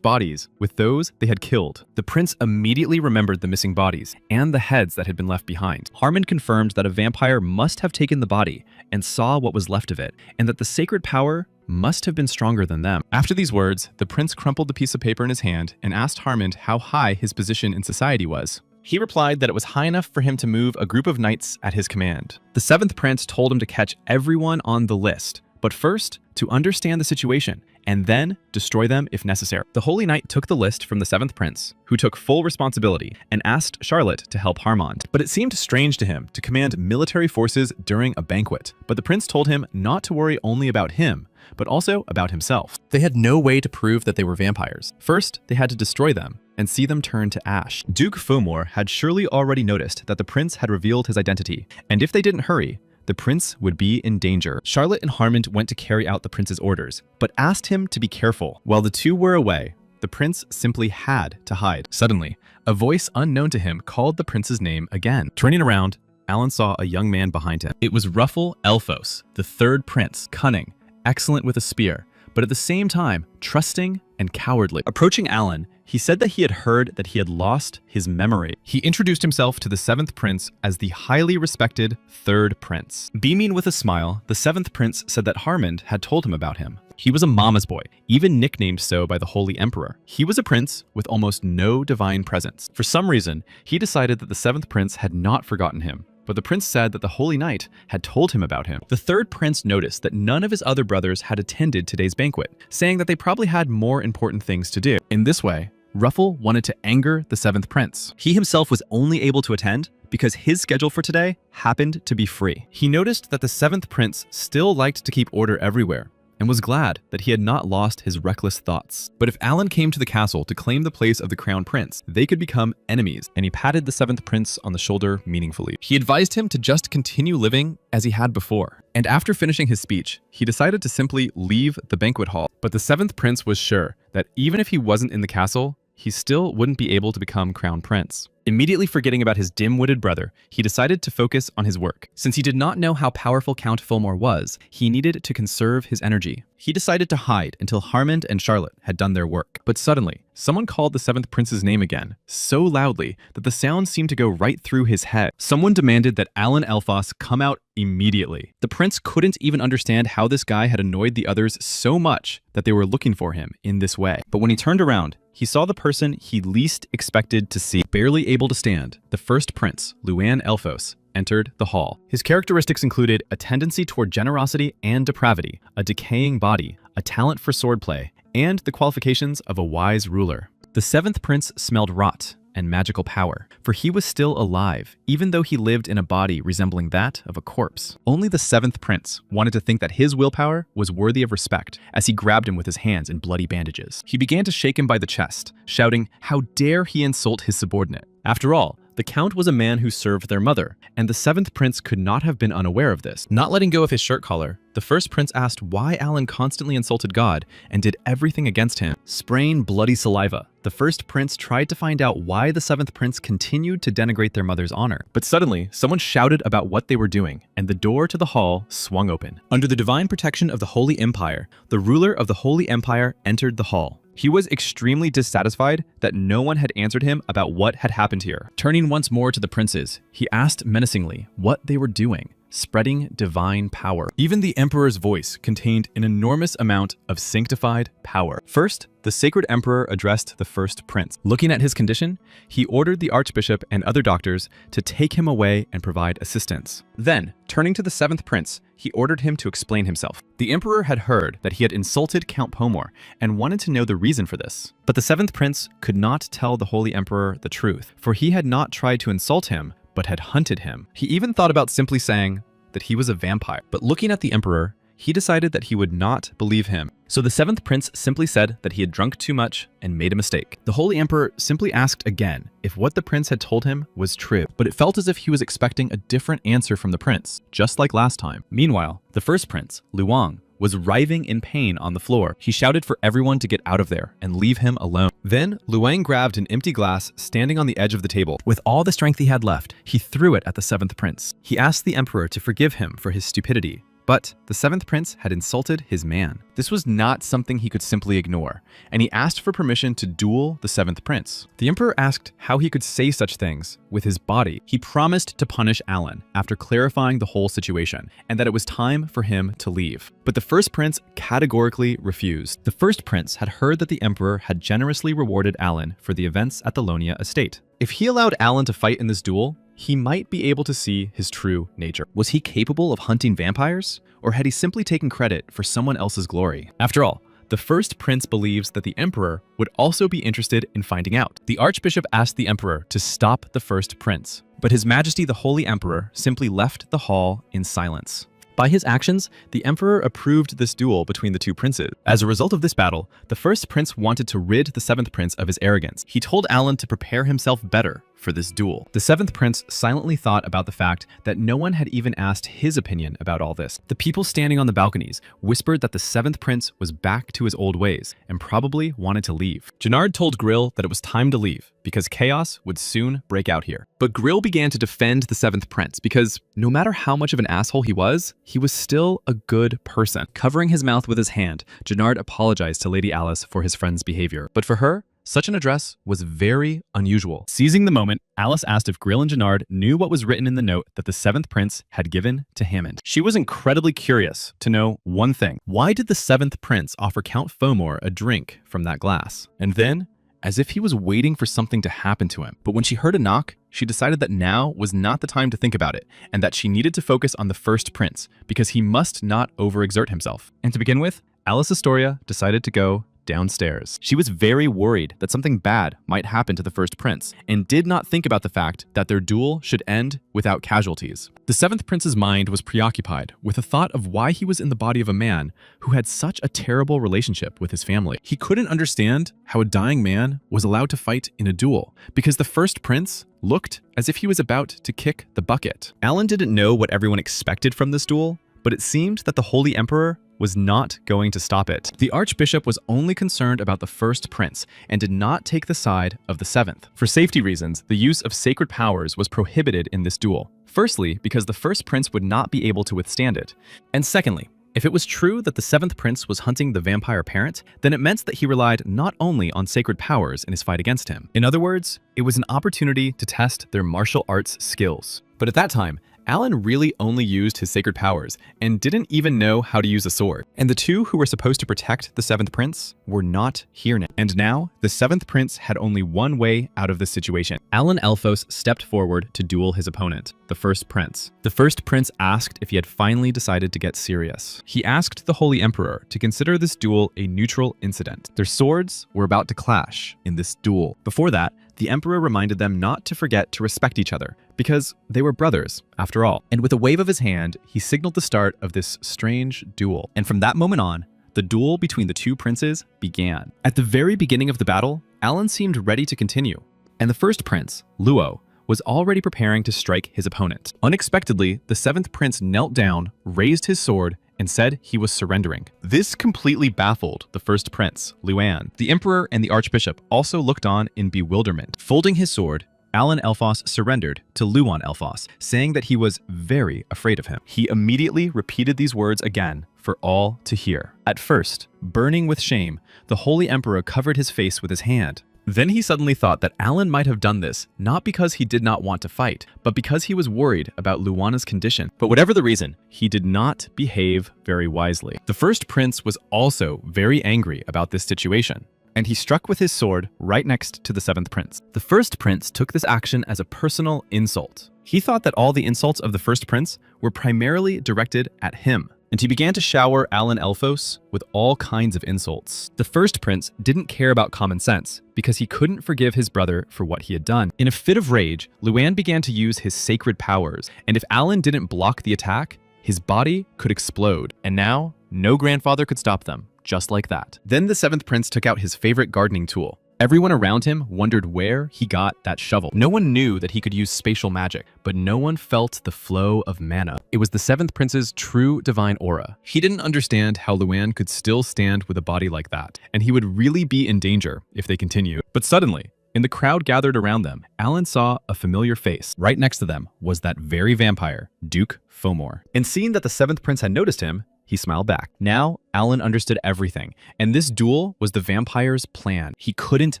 bodies with those they had killed. The prince immediately remembered the missing bodies and the heads that had been left behind. Harmond confirmed that a vampire must have taken the body and saw what was left of it, and that the sacred power must have been stronger than them. After these words, the prince crumpled the piece of paper in his hand and asked Harmond how high his position in society was. He replied that it was high enough for him to move a group of knights at his command. The 7th prince told him to catch everyone on the list, but first to understand the situation and then destroy them if necessary. The Holy Knight took the list from the 7th prince, who took full responsibility, and asked Charlotte to help Harmond. But it seemed strange to him to command military forces during a banquet. But the prince told him not to worry only about him, but also about himself. They had no way to prove that they were vampires. First, they had to destroy them and see them turn to ash. Duke Fomor had surely already noticed that the prince had revealed his identity, and if they didn't hurry, the prince would be in danger. Charlotte and Harmond went to carry out the prince's orders, but asked him to be careful. While the two were away, the prince simply had to hide. Suddenly, a voice unknown to him called the prince's name again. Turning around, Alan saw a young man behind him. It was Ruffle Elphos, the 3rd prince, cunning, excellent with a spear, but at the same time, trusting and cowardly. Approaching Alan, he said that he had heard that he had lost his memory. He introduced himself to the 7th prince as the highly respected 3rd prince. Beaming with a smile, the 7th prince said that Harmond had told him about him. He was a mama's boy, even nicknamed so by the Holy Emperor. He was a prince with almost no divine presence. For some reason, he decided that the 7th prince had not forgotten him. But the prince said that the Holy Knight had told him about him. The 3rd prince noticed that none of his other brothers had attended today's banquet, saying that they probably had more important things to do. In this way, Ruffle wanted to anger the 7th prince. He himself was only able to attend because his schedule for today happened to be free. He noticed that the 7th prince still liked to keep order everywhere, and was glad that he had not lost his reckless thoughts. But if Alan came to the castle to claim the place of the crown prince, they could become enemies, and he patted the 7th prince on the shoulder meaningfully. He advised him to just continue living as he had before. And after finishing his speech, he decided to simply leave the banquet hall. But the 7th prince was sure that even if he wasn't in the castle, he still wouldn't be able to become crown prince. Immediately forgetting about his dim-witted brother, he decided to focus on his work. Since he did not know how powerful Count Fomor was, he needed to conserve his energy. He decided to hide until Harmond and Charlotte had done their work. But suddenly, someone called the 7th prince's name again, so loudly that the sound seemed to go right through his head. Someone demanded that Alan Elphos come out immediately. The prince couldn't even understand how this guy had annoyed the others so much that they were looking for him in this way. But when he turned around, he saw the person he least expected to see. Barely able to stand, the first prince, Luan Elphos, entered the hall. His characteristics included a tendency toward generosity and depravity, a decaying body, a talent for swordplay, and the qualifications of a wise ruler. The 7th prince smelled rot and magical power, for he was still alive, even though he lived in a body resembling that of a corpse. Only the 7th prince wanted to think that his willpower was worthy of respect as he grabbed him with his hands in bloody bandages. He began to shake him by the chest, shouting, "How dare he insult his subordinate?" After all, the Count was a man who served their mother, and the 7th prince could not have been unaware of this. Not letting go of his shirt collar, the first prince asked why Alan constantly insulted God and did everything against him. Spraying bloody saliva, the first prince tried to find out why the 7th prince continued to denigrate their mother's honor. But suddenly, someone shouted about what they were doing, and the door to the hall swung open. Under the divine protection of the Holy Empire, the ruler of the Holy Empire entered the hall. He was extremely dissatisfied that no one had answered him about what had happened here. Turning once more to the princes, he asked menacingly what they were doing, spreading divine power. Even the emperor's voice contained an enormous amount of sanctified power. First, the sacred emperor addressed the first prince. Looking at his condition, he ordered the archbishop and other doctors to take him away and provide assistance. Then, turning to the 7th prince, he ordered him to explain himself. The emperor had heard that he had insulted Count Pomor and wanted to know the reason for this. But the 7th prince could not tell the holy emperor the truth, for he had not tried to insult him, but had hunted him. He even thought about simply saying that he was a vampire. But looking at the emperor, he decided that he would not believe him. So the 7th prince simply said that he had drunk too much and made a mistake. The holy emperor simply asked again if what the prince had told him was true, but it felt as if he was expecting a different answer from the prince, just like last time. Meanwhile, the first prince, Luang, was writhing in pain on the floor. He shouted for everyone to get out of there and leave him alone. Then, Luang grabbed an empty glass standing on the edge of the table. With all the strength he had left, he threw it at the 7th prince. He asked the emperor to forgive him for his stupidity. But the 7th prince had insulted his man. This was not something he could simply ignore, and he asked for permission to duel the 7th prince. The emperor asked how he could say such things with his body. He promised to punish Alan after clarifying the whole situation, and that it was time for him to leave. But the first prince categorically refused. The first prince had heard that the emperor had generously rewarded Alan for the events at the Lonia estate. If he allowed Alan to fight in this duel, he might be able to see his true nature. Was he capable of hunting vampires? Or had he simply taken credit for someone else's glory? After all, the first prince believes that the emperor would also be interested in finding out. The archbishop asked the emperor to stop the first prince, but His Majesty the Holy Emperor simply left the hall in silence. By his actions, the emperor approved this duel between the two princes. As a result of this battle, the first prince wanted to rid the 7th prince of his arrogance. He told Alan to prepare himself better for this duel. The 7th prince silently thought about the fact that no one had even asked his opinion about all this. The people standing on the balconies whispered that the 7th prince was back to his old ways and probably wanted to leave. Gennard told Grill that it was time to leave because chaos would soon break out here. But Grill began to defend the 7th prince because no matter how much of an asshole he was still a good person. Covering his mouth with his hand, Gennard apologized to Lady Alice for his friend's behavior. But for her, such an address was very unusual. Seizing the moment, Alice asked if Grill and Gennard knew what was written in the note that the 7th prince had given to Hammond. She was incredibly curious to know one thing. Why did the 7th prince offer Count Fomor a drink from that glass? And then, as if he was waiting for something to happen to him. But when she heard a knock, she decided that now was not the time to think about it, and that she needed to focus on the first prince, because he must not overexert himself. And to begin with, Alice Astoria decided to go downstairs. She was very worried that something bad might happen to the first prince, and did not think about the fact that their duel should end without casualties. The seventh prince's mind was preoccupied with the thought of why he was in the body of a man who had such a terrible relationship with his family. He couldn't understand how a dying man was allowed to fight in a duel, because the first prince looked as if he was about to kick the bucket. Alan didn't know what everyone expected from this duel, but it seemed that the Holy Emperor was not going to stop it. The Archbishop was only concerned about the first prince and did not take the side of the seventh. For safety reasons, the use of sacred powers was prohibited in this duel. Firstly, because the first prince would not be able to withstand it. And secondly, if it was true that the seventh prince was hunting the vampire parent, then it meant that he relied not only on sacred powers in his fight against him. In other words, it was an opportunity to test their martial arts skills. But at that time, Alan really only used his sacred powers and didn't even know how to use a sword. And the two who were supposed to protect the seventh prince were not here now. And now, the seventh prince had only one way out of this situation. Alan Elphos stepped forward to duel his opponent, the first prince. The first prince asked if he had finally decided to get serious. He asked the Holy Emperor to consider this duel a neutral incident. Their swords were about to clash in this duel. Before that, the Emperor reminded them not to forget to respect each other, because they were brothers, after all. And with a wave of his hand, he signaled the start of this strange duel. And from that moment on, the duel between the two princes began. At the very beginning of the battle, Alan seemed ready to continue, and the first prince, Luo, was already preparing to strike his opponent. Unexpectedly, the seventh prince knelt down, raised his sword, and said he was surrendering. This completely baffled the first prince, Luan. The emperor and the archbishop also looked on in bewilderment. Folding his sword, Alan Elphos surrendered to Luan Elphos, saying that he was very afraid of him. He immediately repeated these words again for all to hear. At first, burning with shame, the holy emperor covered his face with his hand. Then he suddenly thought that Alan might have done this not because he did not want to fight, but because he was worried about Luana's condition. But whatever the reason, he did not behave very wisely. The first prince was also very angry about this situation, and he struck with his sword right next to the seventh prince. The first prince took this action as a personal insult. He thought that all the insults of the first prince were primarily directed at him, and he began to shower Alan Elphos with all kinds of insults. The first prince didn't care about common sense because he couldn't forgive his brother for what he had done. In a fit of rage, Luan began to use his sacred powers, and if Alan didn't block the attack, his body could explode. And now, no grandfather could stop them, just like that. Then the seventh prince took out his favorite gardening tool. Everyone around him wondered where he got that shovel. No one knew that he could use spatial magic, but no one felt the flow of mana. It was the seventh prince's true divine aura. He didn't understand how Luan could still stand with a body like that, and he would really be in danger if they continued. But suddenly, in the crowd gathered around them, Alan saw a familiar face. Right next to them was that very vampire, Duke Fomor. And seeing that the seventh prince had noticed him, he smiled back. Now, Alan understood everything, and this duel was the vampire's plan. He couldn't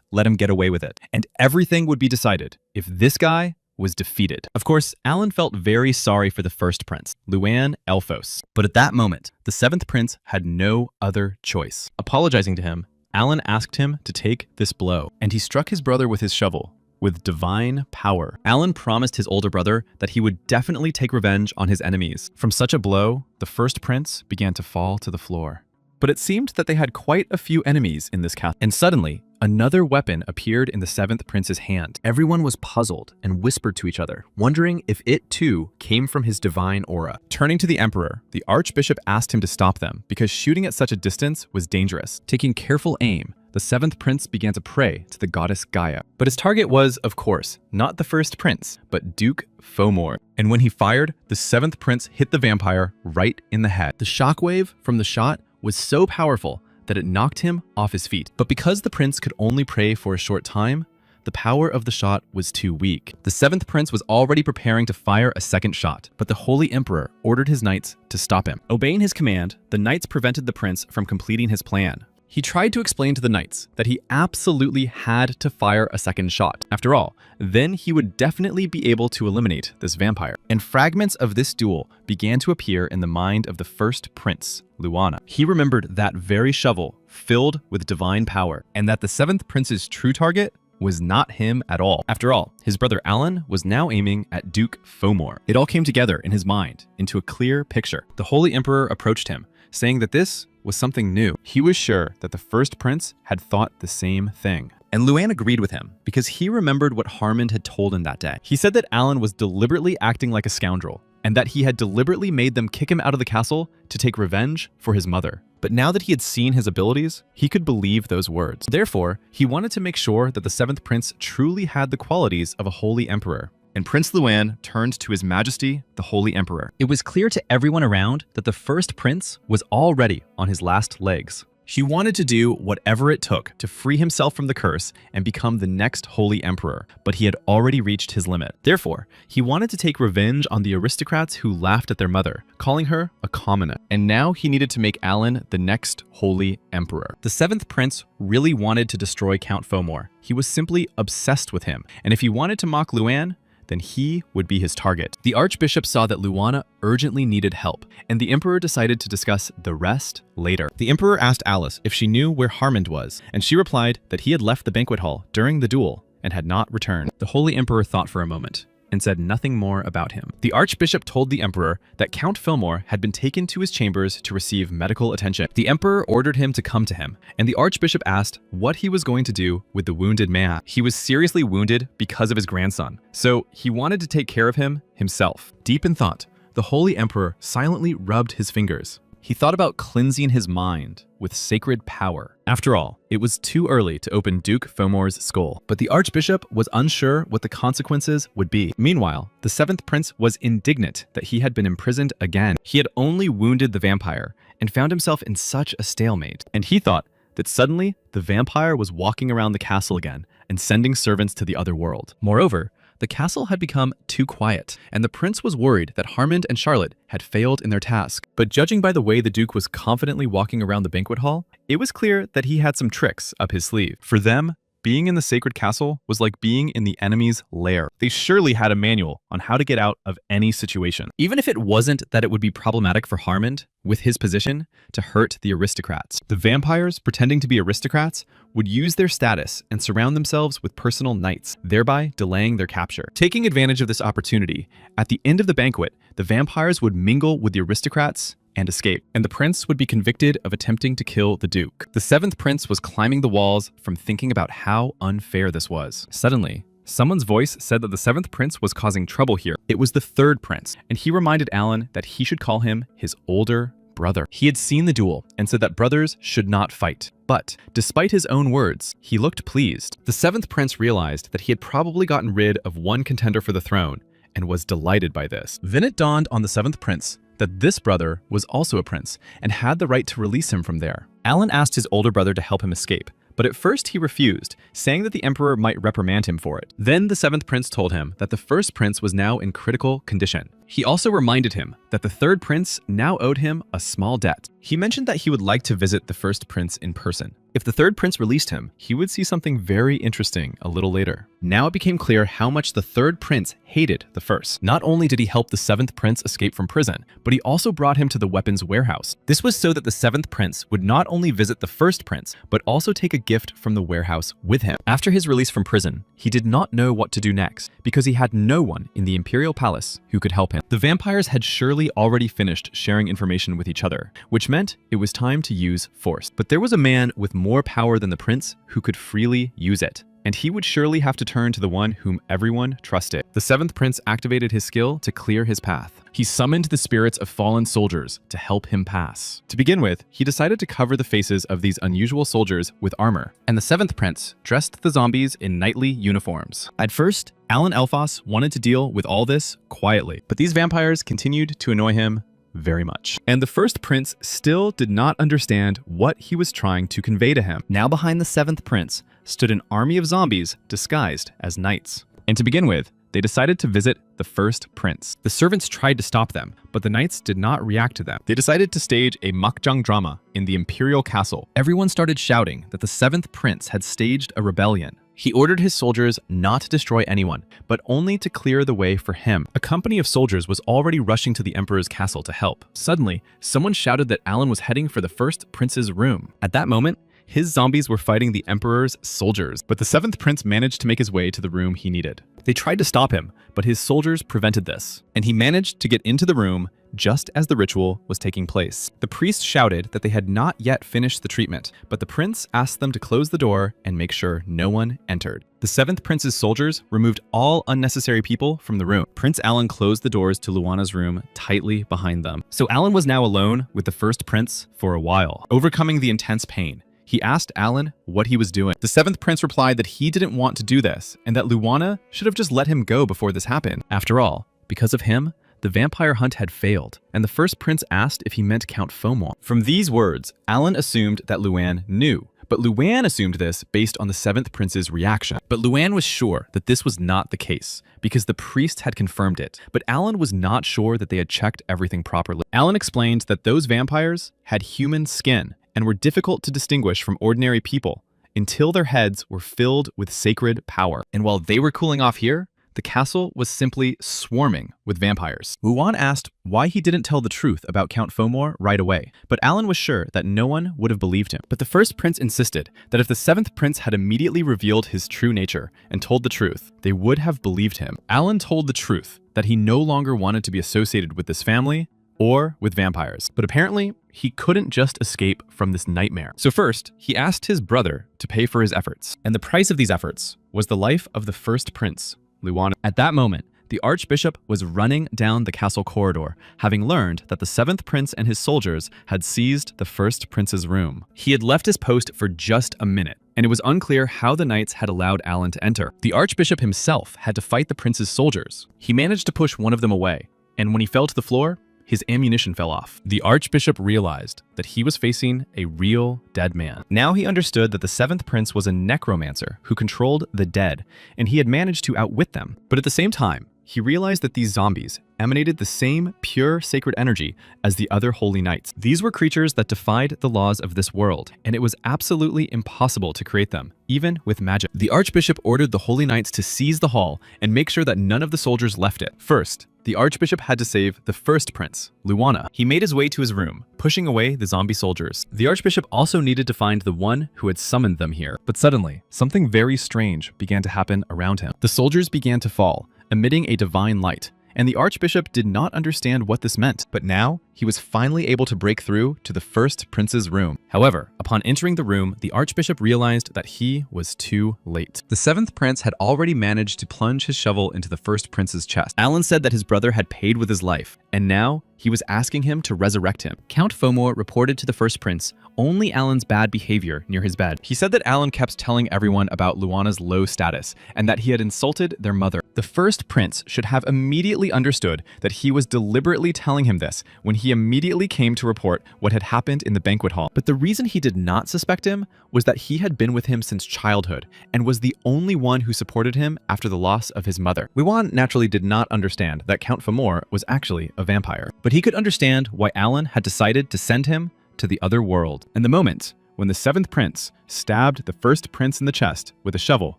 let him get away with it, and everything would be decided if this guy was defeated. Of course, Alan felt very sorry for the first prince, Luan Elphos. But at that moment, the seventh prince had no other choice. Apologizing to him, Alan asked him to take this blow, and he struck his brother with his shovel. With divine power. Alan promised his older brother that he would definitely take revenge on his enemies. From such a blow, the first prince began to fall to the floor. But it seemed that they had quite a few enemies in this castle. And suddenly, another weapon appeared in the seventh prince's hand. Everyone was puzzled and whispered to each other, wondering if it too came from his divine aura. Turning to the emperor, the archbishop asked him to stop them because shooting at such a distance was dangerous. Taking careful aim, the seventh prince began to pray to the goddess Gaia. But his target was, of course, not the first prince, but Duke Fomor. And when he fired, the seventh prince hit the vampire right in the head. The shockwave from the shot was so powerful that it knocked him off his feet. But because the prince could only pray for a short time, the power of the shot was too weak. The seventh prince was already preparing to fire a second shot, but the holy emperor ordered his knights to stop him. Obeying his command, the knights prevented the prince from completing his plan. He tried to explain to the knights that he absolutely had to fire a second shot. After all, then he would definitely be able to eliminate this vampire. And fragments of this duel began to appear in the mind of the first prince, Luana. He remembered that very shovel filled with divine power, and that the seventh prince's true target was not him at all. After all, his brother Alan was now aiming at Duke Fomor. It all came together in his mind into a clear picture. The holy emperor approached him, saying that this was something new. He was sure that the first prince had thought the same thing. And Luan agreed with him because he remembered what Harmond had told him that day. He said that Alan was deliberately acting like a scoundrel and that he had deliberately made them kick him out of the castle to take revenge for his mother. But now that he had seen his abilities, he could believe those words. Therefore, he wanted to make sure that the seventh prince truly had the qualities of a holy emperor. And Prince Luan turned to His Majesty, the Holy Emperor. It was clear to everyone around that the first prince was already on his last legs. He wanted to do whatever it took to free himself from the curse and become the next holy emperor, but he had already reached his limit. Therefore, he wanted to take revenge on the aristocrats who laughed at their mother, calling her a commoner. And now he needed to make Alan the next holy emperor. The seventh prince really wanted to destroy Count Fomor. He was simply obsessed with him, and if he wanted to mock Luan, then he would be his target. The archbishop saw that Luana urgently needed help, and the emperor decided to discuss the rest later. The emperor asked Alice if she knew where Harmond was, and she replied that he had left the banquet hall during the duel and had not returned. The holy emperor thought for a moment and said nothing more about him. The archbishop told the emperor that Count Fillmore had been taken to his chambers to receive medical attention. The emperor ordered him to come to him, and the archbishop asked what he was going to do with the wounded man. He was seriously wounded because of his grandson, so he wanted to take care of him himself. Deep in thought, the holy emperor silently rubbed his fingers. He thought about cleansing his mind with sacred power. After all, it was too early to open Duke Fomor's skull, but the archbishop was unsure what the consequences would be. Meanwhile, the seventh prince was indignant that he had been imprisoned again. He had only wounded the vampire and found himself in such a stalemate, and he thought that suddenly the vampire was walking around the castle again and sending servants to the other world. Moreover, the castle had become too quiet, and the prince was worried that Harmond and Charlotte had failed in their task. But judging by the way the duke was confidently walking around the banquet hall, it was clear that he had some tricks up his sleeve. For them, being in the sacred castle was like being in the enemy's lair. They surely had a manual on how to get out of any situation. Even if it wasn't that it would be problematic for Harmond, with his position, to hurt the aristocrats. The vampires, pretending to be aristocrats, would use their status and surround themselves with personal knights, thereby delaying their capture. Taking advantage of this opportunity, at the end of the banquet, the vampires would mingle with the aristocrats and escape, and the prince would be convicted of attempting to kill the duke. The seventh prince was climbing the walls from thinking about how unfair this was. Suddenly, someone's voice said that the seventh prince was causing trouble here. It was the third prince, and he reminded Alan that he should call him his older brother. He had seen the duel and said that brothers should not fight. But despite his own words, he looked pleased. The seventh prince realized that he had probably gotten rid of one contender for the throne and was delighted by this. Then it dawned on the seventh prince that this brother was also a prince and had the right to release him from there. Alan asked his older brother to help him escape, but at first he refused, saying that the emperor might reprimand him for it. Then the seventh prince told him that the first prince was now in critical condition. He also reminded him that the third prince now owed him a small debt. He mentioned that he would like to visit the first prince in person. If the third prince released him, he would see something very interesting a little later. Now it became clear how much the third prince hated the first. Not only did he help the seventh prince escape from prison, but he also brought him to the weapons warehouse. This was so that the seventh prince would not only visit the first prince, but also take a gift from the warehouse with him. After his release from prison, he did not know what to do next because he had no one in the imperial palace who could help him. The vampires had surely already finished sharing information with each other, which meant it was time to use force. But there was a man with more power than the prince who could freely use it, and he would surely have to turn to the one whom everyone trusted. The seventh prince activated his skill to clear his path. He summoned the spirits of fallen soldiers to help him pass. To begin with, he decided to cover the faces of these unusual soldiers with armor, and the seventh prince dressed the zombies in knightly uniforms. At first, Alan Elfos wanted to deal with all this quietly, but these vampires continued to annoy him very much. And the first prince still did not understand what he was trying to convey to him. Now behind the seventh prince stood an army of zombies disguised as knights. And to begin with, they decided to visit the first prince. The servants tried to stop them, but the knights did not react to them. They decided to stage a makjang drama in the imperial castle. Everyone started shouting that the seventh prince had staged a rebellion. He ordered his soldiers not to destroy anyone, but only to clear the way for him. A company of soldiers was already rushing to the emperor's castle to help. Suddenly, someone shouted that Alan was heading for the first prince's room. At that moment, his zombies were fighting the emperor's soldiers, but the seventh prince managed to make his way to the room he needed. They tried to stop him, but his soldiers prevented this, and he managed to get into the room just as the ritual was taking place. The priest shouted that they had not yet finished the treatment, but the prince asked them to close the door and make sure no one entered. The 7th prince's soldiers removed all unnecessary people from the room. Prince Alan closed the doors to Luana's room tightly behind them. So Alan was now alone with the 1st prince for a while. Overcoming the intense pain, he asked Alan what he was doing. The 7th prince replied that he didn't want to do this and that Luana should have just let him go before this happened. After all, because of him, the vampire hunt had failed, and the 1st prince asked if he meant Count Fomor. From these words, Alan assumed that Luan knew, but Luan assumed this based on the 7th prince's reaction. But Luan was sure that this was not the case, because the priest had confirmed it, but Alan was not sure that they had checked everything properly. Alan explained that those vampires had human skin and were difficult to distinguish from ordinary people until their heads were filled with sacred power. And while they were cooling off here, the castle was simply swarming with vampires. Luan asked why he didn't tell the truth about Count Fomor right away, but Alan was sure that no one would have believed him. But the 1st prince insisted that if the 7th prince had immediately revealed his true nature and told the truth, they would have believed him. Alan told the truth that he no longer wanted to be associated with this family or with vampires, but apparently he couldn't just escape from this nightmare. So first, he asked his brother to pay for his efforts, and the price of these efforts was the life of the 1st prince, Luana. At that moment, the archbishop was running down the castle corridor, having learned that the 7th prince and his soldiers had seized the 1st prince's room. He had left his post for just a minute, and it was unclear how the knights had allowed Alan to enter. The archbishop himself had to fight the prince's soldiers. He managed to push one of them away, and when he fell to the floor, his ammunition fell off. The archbishop realized that he was facing a real dead man. Now he understood that the 7th prince was a necromancer who controlled the dead, and he had managed to outwit them. But at the same time, he realized that these zombies emanated the same pure sacred energy as the other holy knights. These were creatures that defied the laws of this world, and it was absolutely impossible to create them, even with magic. The archbishop ordered the holy knights to seize the hall and make sure that none of the soldiers left it. First, the archbishop had to save the 1st prince, Luana. He made his way to his room, pushing away the zombie soldiers. The archbishop also needed to find the one who had summoned them here. But suddenly, something very strange began to happen around him. The soldiers began to fall, emitting a divine light, and the archbishop did not understand what this meant. But now, he was finally able to break through to the 1st prince's room. However, upon entering the room, the archbishop realized that he was too late. The 7th prince had already managed to plunge his shovel into the 1st prince's chest. Alan said that his brother had paid with his life, and now he was asking him to resurrect him. Count Fomor reported to the 1st prince only Alan's bad behavior near his bed. He said that Alan kept telling everyone about Luana's low status and that he had insulted their mother. The 1st prince should have immediately understood that he was deliberately telling him this when he immediately came to report what had happened in the banquet hall. But the reason he did not suspect him was that he had been with him since childhood and was the only one who supported him after the loss of his mother. Luan naturally did not understand that Count Fomor was actually a vampire, but he could understand why Alan had decided to send him to the other world. And the moment when the 7th prince stabbed the 1st prince in the chest with a shovel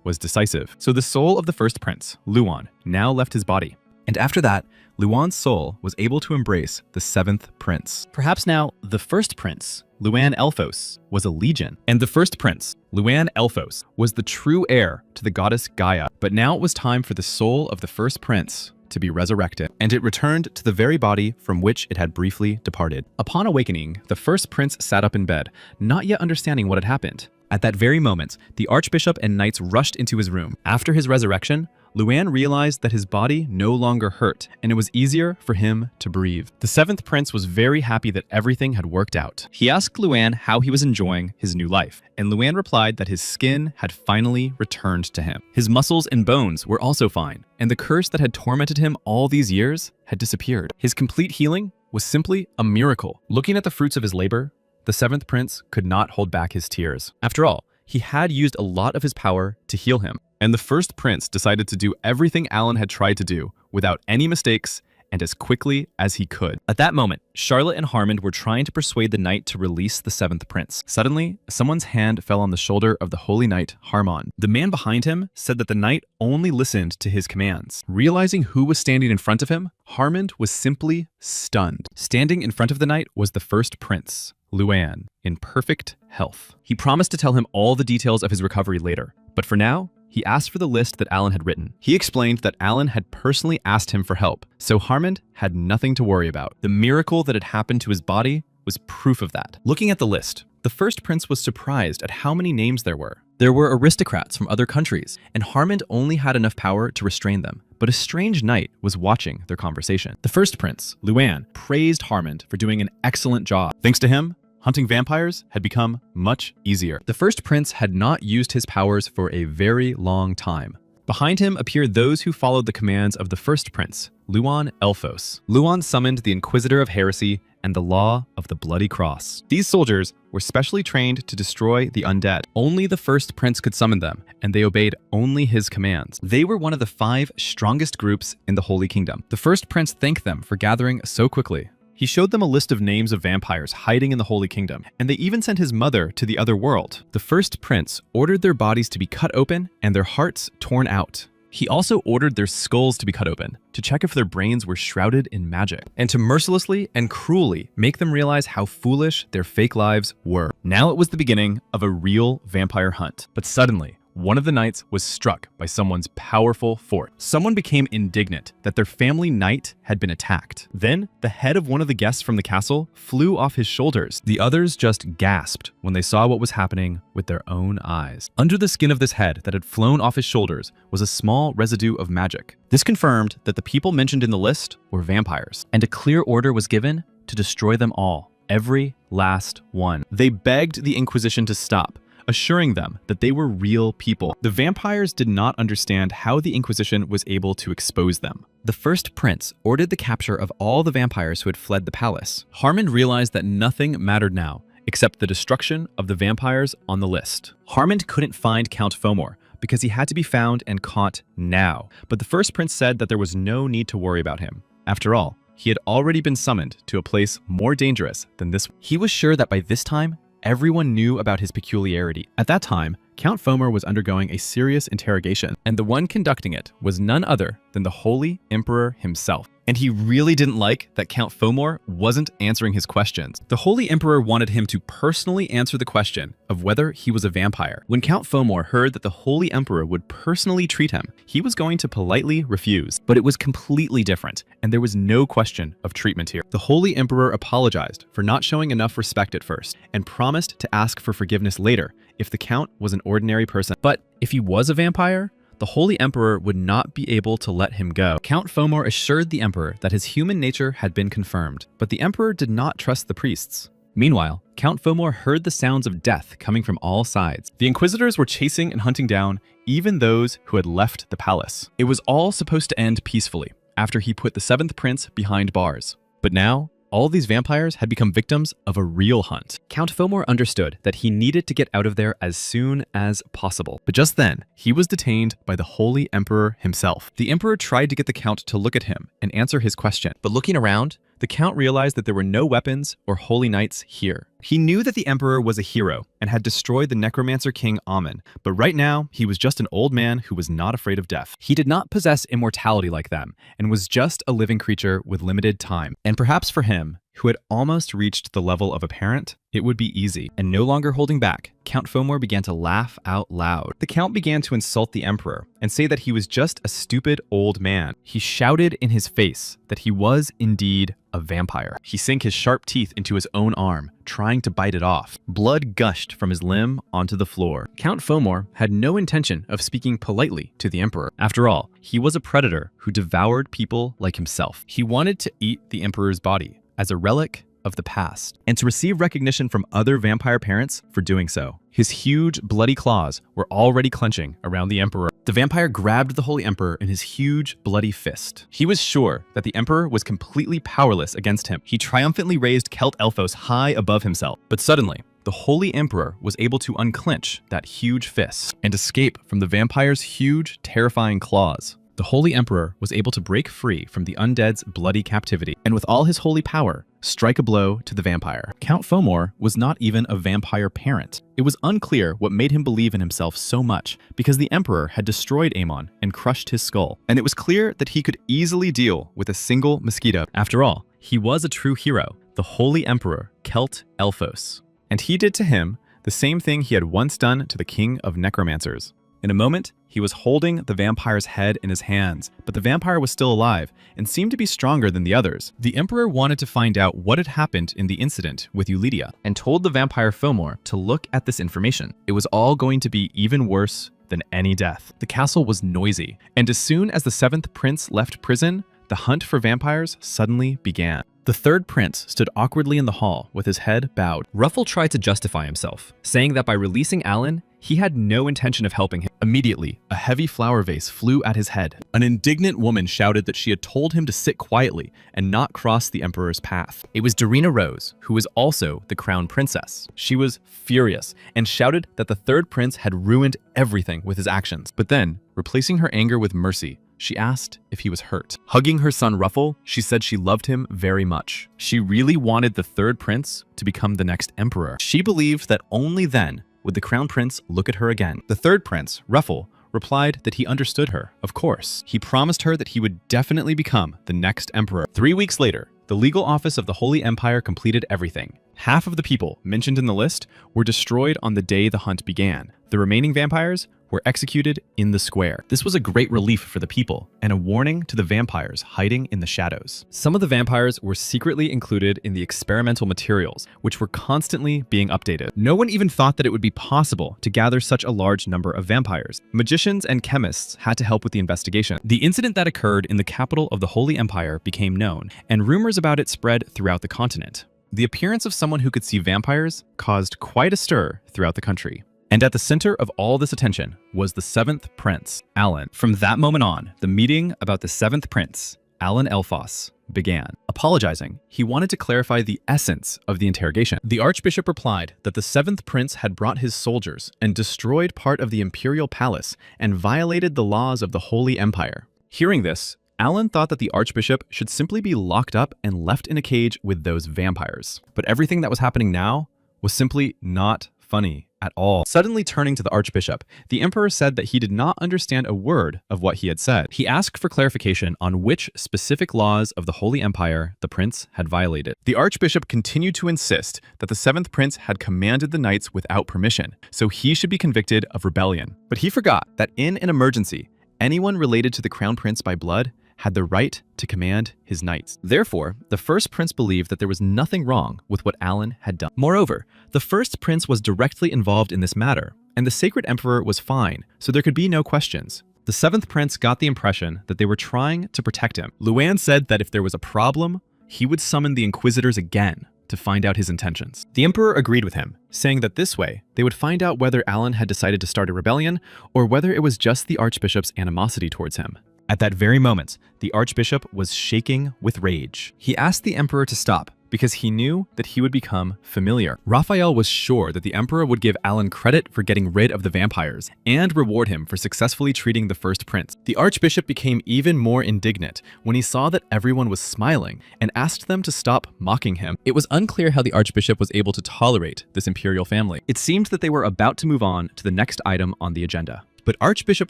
was decisive. So the soul of the 1st prince, Luan, now left his body. And after that, Luan's soul was able to embrace the 7th prince. Perhaps now, the 1st prince, Luan Elphos, was a legion. And the 1st prince, Luan Elphos, was the true heir to the goddess Gaia. But now it was time for the soul of the 1st prince to be resurrected, and it returned to the very body from which it had briefly departed. Upon awakening, the 1st prince sat up in bed, not yet understanding what had happened. At that very moment, the archbishop and knights rushed into his room. After his resurrection, Luan realized that his body no longer hurt, and it was easier for him to breathe. The 7th prince was very happy that everything had worked out. He asked Luan how he was enjoying his new life, and Luan replied that his skin had finally returned to him. His muscles and bones were also fine, and the curse that had tormented him all these years had disappeared. His complete healing was simply a miracle. Looking at the fruits of his labor, the 7th prince could not hold back his tears. After all, he had used a lot of his power to heal him, and the 1st prince decided to do everything Alan had tried to do without any mistakes and as quickly as he could. At that moment, Charlotte and Harmond were trying to persuade the knight to release the 7th prince. Suddenly, someone's hand fell on the shoulder of the holy knight, Harmon. The man behind him said that the knight only listened to his commands. Realizing who was standing in front of him, Harmond was simply stunned. Standing in front of the knight was the 1st prince, Luan, in perfect health. He promised to tell him all the details of his recovery later, but for now, He asked for the list that Alan had written. He explained that Alan had personally asked him for help, so Harmond had nothing to worry about. The miracle that had happened to his body was proof of that. Looking at the list, the first prince was surprised at how many names there were. There were aristocrats from other countries, and Harmond only had enough power to restrain them. But a strange knight was watching their conversation. The first prince, Luan, praised Harmond for doing an excellent job. Thanks to him, hunting vampires had become much easier. The first prince had not used his powers for a very long time. Behind him appeared those who followed the commands of the first prince, Luan Elphos. Luan summoned the Inquisitor of Heresy and the Law of the Bloody Cross. These soldiers were specially trained to destroy the undead. Only the first prince could summon them, and they obeyed only his commands. They were one of the 5 strongest groups in the Holy Kingdom. The first prince thanked them for gathering so quickly. He showed them a list of names of vampires hiding in the Holy Kingdom, and they even sent his mother to the other world. The first prince ordered their bodies to be cut open and their hearts torn out. He also ordered their skulls to be cut open to check if their brains were shrouded in magic, and to mercilessly and cruelly make them realize how foolish their fake lives were. Now it was the beginning of a real vampire hunt. But suddenly, one of the knights was struck by someone's powerful force. Someone became indignant that their family knight had been attacked. Then, the head of one of the guests from the castle flew off his shoulders. The others just gasped when they saw what was happening with their own eyes. Under the skin of this head that had flown off his shoulders was a small residue of magic. This confirmed that the people mentioned in the list were vampires, and a clear order was given to destroy them all. Every last one. They begged the Inquisition to stop, assuring them that they were real people. The vampires did not understand how the Inquisition was able to expose them. The first prince ordered the capture of all the vampires who had fled the palace. Harmond realized that nothing mattered now except the destruction of the vampires on the list. Harmond couldn't find Count Fomor because he had to be found and caught now. But the first prince said that there was no need to worry about him. After all, he had already been summoned to a place more dangerous than this. He was sure that by this time, everyone knew about his peculiarity. At that time, Count Fomor was undergoing a serious interrogation, and the one conducting it was none other than the Holy Emperor himself. And he really didn't like that Count Fomor wasn't answering his questions. The Holy Emperor wanted him to personally answer the question of whether he was a vampire. When Count Fomor heard that the Holy Emperor would personally treat him, he was going to politely refuse. But it was completely different, and there was no question of treatment here. The Holy Emperor apologized for not showing enough respect at first, and promised to ask for forgiveness later if the Count was an ordinary person. But if he was a vampire, the Holy Emperor would not be able to let him go. Count Fomor assured the Emperor that his human nature had been confirmed, but the Emperor did not trust the priests. Meanwhile, Count Fomor heard the sounds of death coming from all sides. The Inquisitors were chasing and hunting down even those who had left the palace. It was all supposed to end peacefully after he put the 7th prince behind bars. But now, all these vampires had become victims of a real hunt. Count Fomor understood that he needed to get out of there as soon as possible. But just then, he was detained by the Holy Emperor himself. The Emperor tried to get the Count to look at him and answer his question, but looking around, the Count realized that there were no weapons or holy knights here. He knew that the Emperor was a hero and had destroyed the Necromancer King Amun, but right now, he was just an old man who was not afraid of death. He did not possess immortality like them, and was just a living creature with limited time. And perhaps for him, who had almost reached the level of a parent, it would be easy. And no longer holding back, Count Fomor began to laugh out loud. The Count began to insult the Emperor and say that he was just a stupid old man. He shouted in his face that he was indeed a vampire. He sank his sharp teeth into his own arm, trying to bite it off. Blood gushed from his limb onto the floor. Count Fomor had no intention of speaking politely to the Emperor. After all, he was a predator who devoured people like himself. He wanted to eat the Emperor's body as a relic of the past, and to receive recognition from other vampire parents for doing so. His huge, bloody claws were already clenching around the Emperor. The vampire grabbed the Holy Emperor in his huge, bloody fist. He was sure that the Emperor was completely powerless against him. He triumphantly raised Celt Elphos high above himself. But suddenly, the Holy Emperor was able to unclench that huge fist and escape from the vampire's huge, terrifying claws. The Holy Emperor was able to break free from the undead's bloody captivity, and with all his holy power, strike a blow to the vampire. Count Fomor was not even a vampire parent. It was unclear what made him believe in himself so much, because the Emperor had destroyed Amon and crushed his skull, and it was clear that he could easily deal with a single mosquito. After all, he was a true hero, the Holy Emperor Celt Elphos, and he did to him the same thing he had once done to the King of Necromancers. In a moment, he was holding the vampire's head in his hands, but the vampire was still alive and seemed to be stronger than the others. The emperor wanted to find out what had happened in the incident with Eulidia and told the vampire Fomor to look at this information. It was all going to be even worse than any death. The castle was noisy, and as soon as the 7th prince left prison, the hunt for vampires suddenly began. The 3rd prince stood awkwardly in the hall with his head bowed. Ruffle tried to justify himself, saying that by releasing Alan, he had no intention of helping him. Immediately, a heavy flower vase flew at his head. An indignant woman shouted that she had told him to sit quietly and not cross the emperor's path. It was Darina Rose, who was also the crown princess. She was furious and shouted that the 3rd prince had ruined everything with his actions. But then, replacing her anger with mercy, she asked if he was hurt. Hugging her son Ruffle, she said she loved him very much. She really wanted the 3rd prince to become the next emperor. She believed that only then would the crown prince look at her again. The 3rd prince, Ruffle, replied that he understood her, of course. He promised her that he would definitely become the next emperor. 3 weeks later, the legal office of the Holy Empire completed everything. Half of the people mentioned in the list were destroyed on the day the hunt began. The remaining vampires were executed in the square. This was a great relief for the people and a warning to the vampires hiding in the shadows. Some of the vampires were secretly included in the experimental materials, which were constantly being updated. No one even thought that it would be possible to gather such a large number of vampires. Magicians and chemists had to help with the investigation. The incident that occurred in the capital of the Holy Empire became known, and rumors about it spread throughout the continent. The appearance of someone who could see vampires caused quite a stir throughout the country. And at the center of all this attention was the 7th prince, Alan. From that moment on, the meeting about the 7th prince, Alan Elphos, began. Apologizing, he wanted to clarify the essence of the interrogation. The archbishop replied that the 7th prince had brought his soldiers and destroyed part of the imperial palace and violated the laws of the Holy Empire. Hearing this, Alan thought that the archbishop should simply be locked up and left in a cage with those vampires. But everything that was happening now was simply not funny at all. Suddenly turning to the archbishop, the emperor said that he did not understand a word of what he had said. He asked for clarification on which specific laws of the Holy Empire the prince had violated. The archbishop continued to insist that the 7th prince had commanded the knights without permission, so he should be convicted of rebellion. But he forgot that in an emergency, anyone related to the crown prince by blood had the right to command his knights. Therefore, the 1st prince believed that there was nothing wrong with what Alan had done. Moreover, the 1st prince was directly involved in this matter, and the sacred emperor was fine, so there could be no questions. The 7th prince got the impression that they were trying to protect him. Luan said that if there was a problem, he would summon the inquisitors again to find out his intentions. The emperor agreed with him, saying that this way, they would find out whether Alan had decided to start a rebellion or whether it was just the archbishop's animosity towards him. At that very moment, the archbishop was shaking with rage. He asked the emperor to stop because he knew that he would become familiar. Raphael was sure that the emperor would give Alan credit for getting rid of the vampires and reward him for successfully treating the 1st prince. The archbishop became even more indignant when he saw that everyone was smiling and asked them to stop mocking him. It was unclear how the archbishop was able to tolerate this imperial family. It seemed that they were about to move on to the next item on the agenda. But Archbishop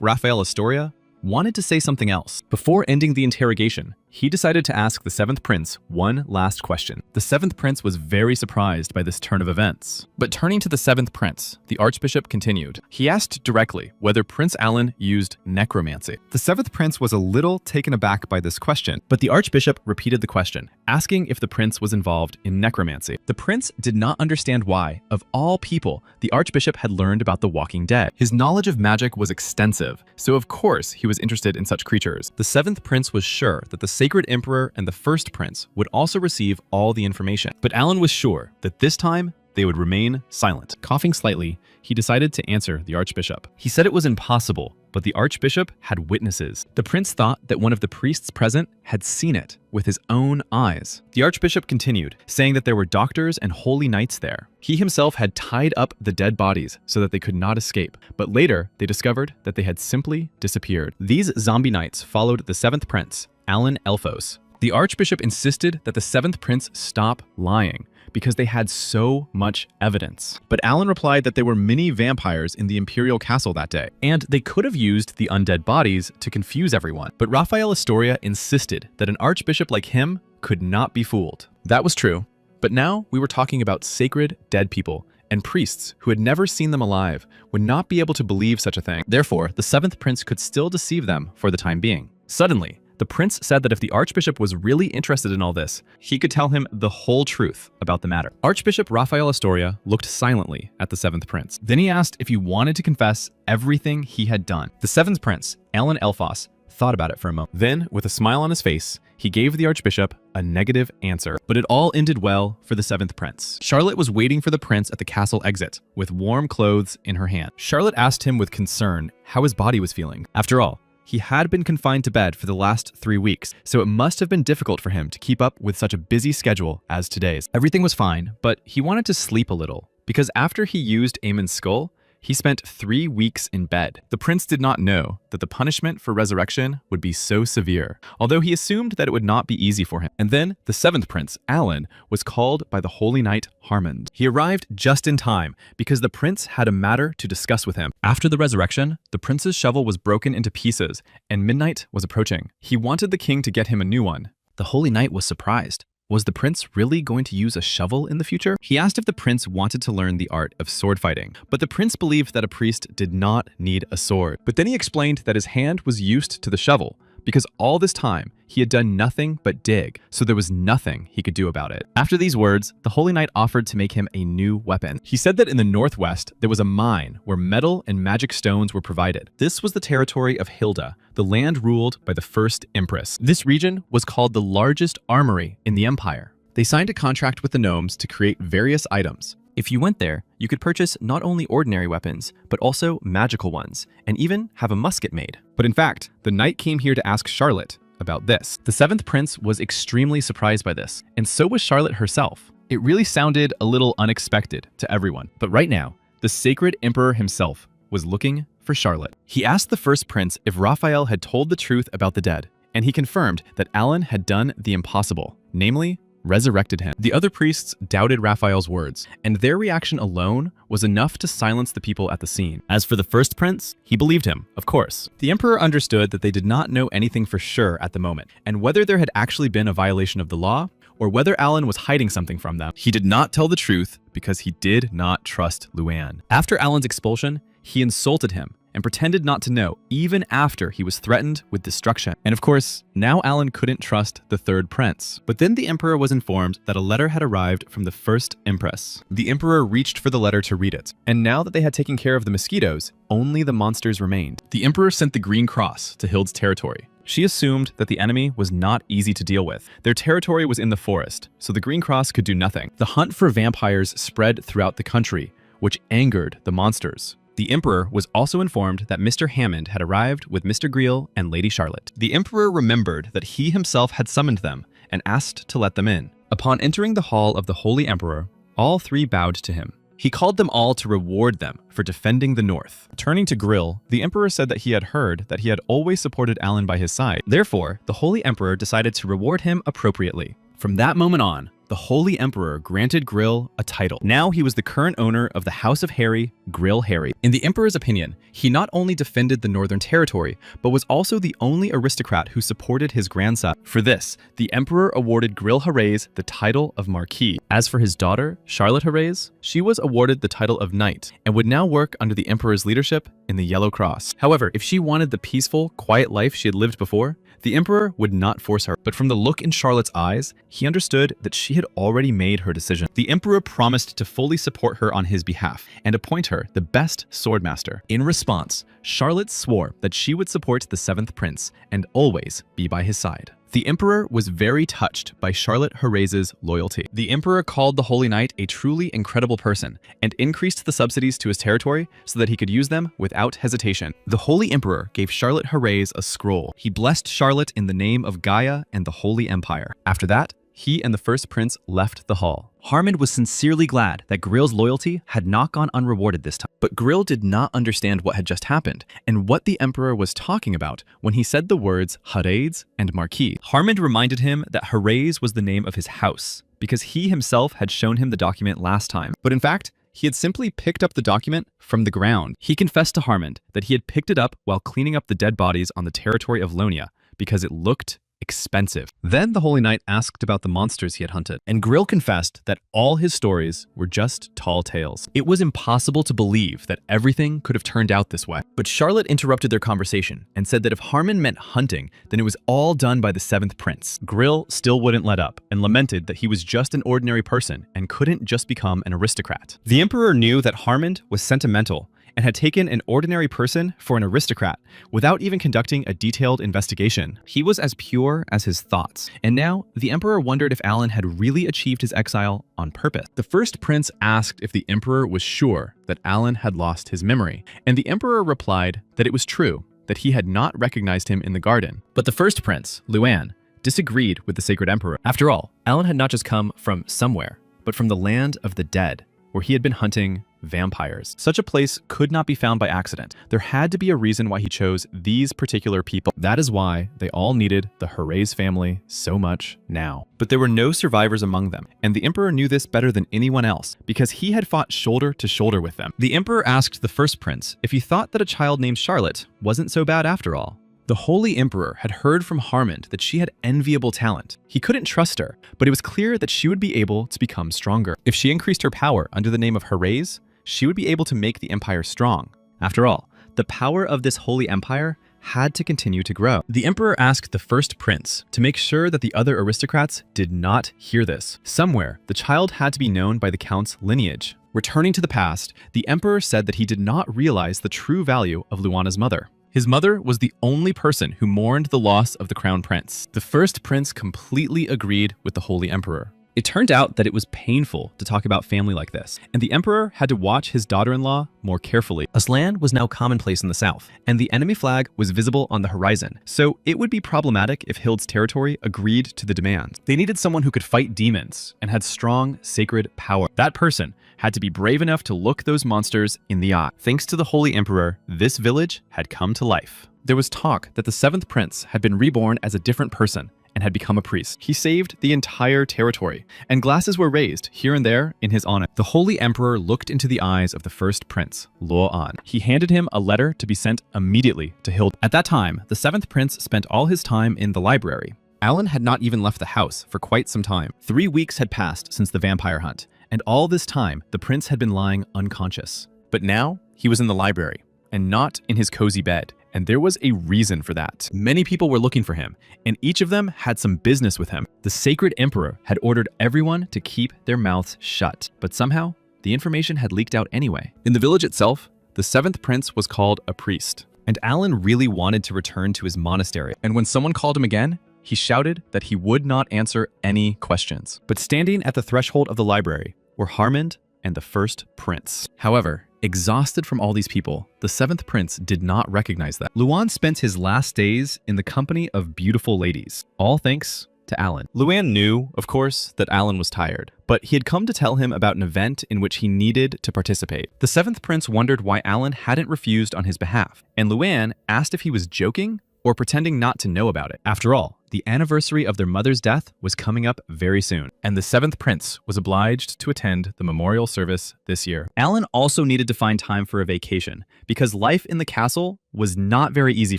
Raphael Astoria wanted to say something else. Before ending the interrogation, he decided to ask the 7th prince one last question. The 7th prince was very surprised by this turn of events. But turning to the 7th prince, the archbishop continued. He asked directly whether Prince Alan used necromancy. The 7th prince was a little taken aback by this question, but the archbishop repeated the question, asking if the prince was involved in necromancy. The prince did not understand why, of all people, the archbishop had learned about the Walking Dead. His knowledge of magic was extensive, so of course he was interested in such creatures. The 7th prince was sure that the sacred emperor and the 1st prince would also receive all the information. But Alan was sure that this time they would remain silent. Coughing slightly, he decided to answer the archbishop. He said it was impossible, but the archbishop had witnesses. The prince thought that one of the priests present had seen it with his own eyes. The archbishop continued, saying that there were doctors and holy knights there. He himself had tied up the dead bodies so that they could not escape, but later they discovered that they had simply disappeared. These zombie knights followed the 7th prince, Alan Elphos. The archbishop insisted that the 7th prince stop lying because they had so much evidence. But Alan replied that there were many vampires in the imperial castle that day, and they could have used the undead bodies to confuse everyone. But Raphael Astoria insisted that an archbishop like him could not be fooled. That was true, but now we were talking about sacred dead people and priests who had never seen them alive would not be able to believe such a thing. Therefore, the seventh prince could still deceive them for the time being. Suddenly, the prince said that if the archbishop was really interested in all this, he could tell him the whole truth about the matter. Archbishop Raphael Astoria looked silently at the seventh prince. Then he asked if he wanted to confess everything he had done. The seventh prince, Alan Elphos, thought about it for a moment. Then, with a smile on his face, he gave the archbishop a negative answer. But it all ended well for the seventh prince. Charlotte was waiting for the prince at the castle exit, with warm clothes in her hand. Charlotte asked him with concern how his body was feeling. After all, he had been confined to bed for the last 3 weeks, so it must have been difficult for him to keep up with such a busy schedule as today's. Everything was fine, but he wanted to sleep a little, because after he used Aemon's skull, he spent 3 weeks in bed. The prince did not know that the punishment for resurrection would be so severe, although he assumed that it would not be easy for him. And then the seventh prince, Alan, was called by the holy knight Harmond. He arrived just in time because the prince had a matter to discuss with him. After the resurrection, the prince's shovel was broken into pieces and midnight was approaching. He wanted the king to get him a new one. The holy knight was surprised. Was the prince really going to use a shovel in the future? He asked if the prince wanted to learn the art of sword fighting, but the prince believed that a priest did not need a sword. But then he explained that his hand was used to the shovel, because all this time he had done nothing but dig, so there was nothing he could do about it. After these words, the holy knight offered to make him a new weapon. He said that in the northwest, there was a mine where metal and magic stones were provided. This was the territory of Hilda, the land ruled by the first empress. This region was called the largest armory in the empire. They signed a contract with the gnomes to create various items. If you went there, you could purchase not only ordinary weapons, but also magical ones, and even have a musket made. But in fact, the knight came here to ask Charlotte about this. The seventh prince was extremely surprised by this, and so was Charlotte herself. It really sounded a little unexpected to everyone. But right now, the sacred emperor himself was looking for Charlotte. He asked the first prince if Raphael had told the truth about the dead, and he confirmed that Alan had done the impossible, namely, resurrected him. The other priests doubted Raphael's words, and their reaction alone was enough to silence the people at the scene. As for the first prince, he believed him, of course. The emperor understood that they did not know anything for sure at the moment, and whether there had actually been a violation of the law, or whether Alan was hiding something from them. He did not tell the truth because he did not trust Luan. After Alan's expulsion, he insulted him and pretended not to know, even after he was threatened with destruction. And of course, now Alan couldn't trust the third prince. But then the emperor was informed that a letter had arrived from the first empress. The emperor reached for the letter to read it, and now that they had taken care of the mosquitoes, only the monsters remained. The emperor sent the Green Cross to Hild's territory. She assumed that the enemy was not easy to deal with. Their territory was in the forest, so the Green Cross could do nothing. The hunt for vampires spread throughout the country, which angered the monsters. The emperor was also informed that Mr. Hammond had arrived with Mr. Greel and Lady Charlotte. The emperor remembered that he himself had summoned them and asked to let them in. Upon entering the hall of the Holy Emperor, all three bowed to him. He called them all to reward them for defending the north. Turning to Greel, the emperor said that he had heard that he had always supported Alan by his side. Therefore, the Holy Emperor decided to reward him appropriately. From that moment on, the Holy Emperor granted Greel a title. Now he was the current owner of the House of Harry, Greel Harry. In the Emperor's opinion, he not only defended the Northern Territory, but was also the only aristocrat who supported his grandson. For this, the Emperor awarded Greel Harreys the title of Marquis. As for his daughter, Charlotte Harreys, she was awarded the title of Knight, and would now work under the Emperor's leadership in the Yellow Cross. However, if she wanted the peaceful, quiet life she had lived before, the Emperor would not force her, but from the look in Charlotte's eyes, he understood that she had already made her decision. The Emperor promised to fully support her on his behalf and appoint her the best swordmaster. In response, Charlotte swore that she would support the seventh prince and always be by his side. The Emperor was very touched by Charlotte Harreys' loyalty. The Emperor called the Holy Knight a truly incredible person and increased the subsidies to his territory so that he could use them without hesitation. The Holy Emperor gave Charlotte Harreys a scroll. He blessed Charlotte in the name of Gaia and the Holy Empire. After that, he and the first prince left the hall. Harmond was sincerely glad that Greel's loyalty had not gone unrewarded this time. But Greel did not understand what had just happened and what the Emperor was talking about when he said the words Harreys and Marquis. Harmond reminded him that Harreys was the name of his house because he himself had shown him the document last time. But in fact, he had simply picked up the document from the ground. He confessed to Harmond that he had picked it up while cleaning up the dead bodies on the territory of Lonia because it looked expensive. Then the Holy Knight asked about the monsters he had hunted, and Grill confessed that all his stories were just tall tales. It was impossible to believe that everything could have turned out this way. But Charlotte interrupted their conversation and said that if Harmon meant hunting, then it was all done by the 7th Prince. Grill still wouldn't let up and lamented that he was just an ordinary person and couldn't just become an aristocrat. The Emperor knew that Harmon was sentimental and had taken an ordinary person for an aristocrat without even conducting a detailed investigation. He was as pure as his thoughts. And now, the Emperor wondered if Alan had really achieved his exile on purpose. The first prince asked if the Emperor was sure that Alan had lost his memory, and the Emperor replied that it was true, that he had not recognized him in the garden. But the first prince, Luan, disagreed with the Sacred Emperor. After all, Alan had not just come from somewhere, but from the land of the dead, where he had been hunting vampires. Such a place could not be found by accident. There had to be a reason why he chose these particular people. That is why they all needed the Herrey's family so much now. But there were no survivors among them, and the Emperor knew this better than anyone else, because he had fought shoulder to shoulder with them. The Emperor asked the first prince if he thought that a child named Charlotte wasn't so bad after all. The Holy Emperor had heard from Harmond that she had enviable talent. He couldn't trust her, but it was clear that she would be able to become stronger. If she increased her power under the name of Herrey's, she would be able to make the empire strong. After all, the power of this holy empire had to continue to grow. The Emperor asked the first prince to make sure that the other aristocrats did not hear this. Somewhere, the child had to be known by the Count's lineage. Returning to the past, the Emperor said that he did not realize the true value of Luana's mother. His mother was the only person who mourned the loss of the crown prince. The first prince completely agreed with the Holy Emperor. It turned out that it was painful to talk about family like this, and the Emperor had to watch his daughter-in-law more carefully. Aslan was now commonplace in the south, and the enemy flag was visible on the horizon, so it would be problematic if Hild's territory agreed to the demands. They needed someone who could fight demons and had strong, sacred power. That person had to be brave enough to look those monsters in the eye. Thanks to the Holy Emperor, this village had come to life. There was talk that the 7th prince had been reborn as a different person and had become a priest. He saved the entire territory, and glasses were raised here and there in his honor. The Holy Emperor looked into the eyes of the first prince, Luan. He handed him a letter to be sent immediately to Hild. At that time, the 7th prince spent all his time in the library. Alan had not even left the house for quite some time. 3 weeks had passed since the vampire hunt, and all this time, the prince had been lying unconscious. But now, he was in the library, and not in his cozy bed. And there was a reason for that. Many people were looking for him, and each of them had some business with him. The Sacred Emperor had ordered everyone to keep their mouths shut, but somehow, the information had leaked out anyway. In the village itself, the 7th prince was called a priest, and Alan really wanted to return to his monastery. And when someone called him again, he shouted that he would not answer any questions. But standing at the threshold of the library were Harmond and the first prince. However, exhausted from all these people, the 7th prince did not recognize them. Luan spent his last days in the company of beautiful ladies, all thanks to Alan. Luan knew, of course, that Alan was tired, but he had come to tell him about an event in which he needed to participate. The 7th prince wondered why Alan hadn't refused on his behalf, and Luan asked if he was joking or pretending not to know about it. After all, the anniversary of their mother's death was coming up very soon, and the 7th prince was obliged to attend the memorial service this year. Alan also needed to find time for a vacation, because life in the castle was not very easy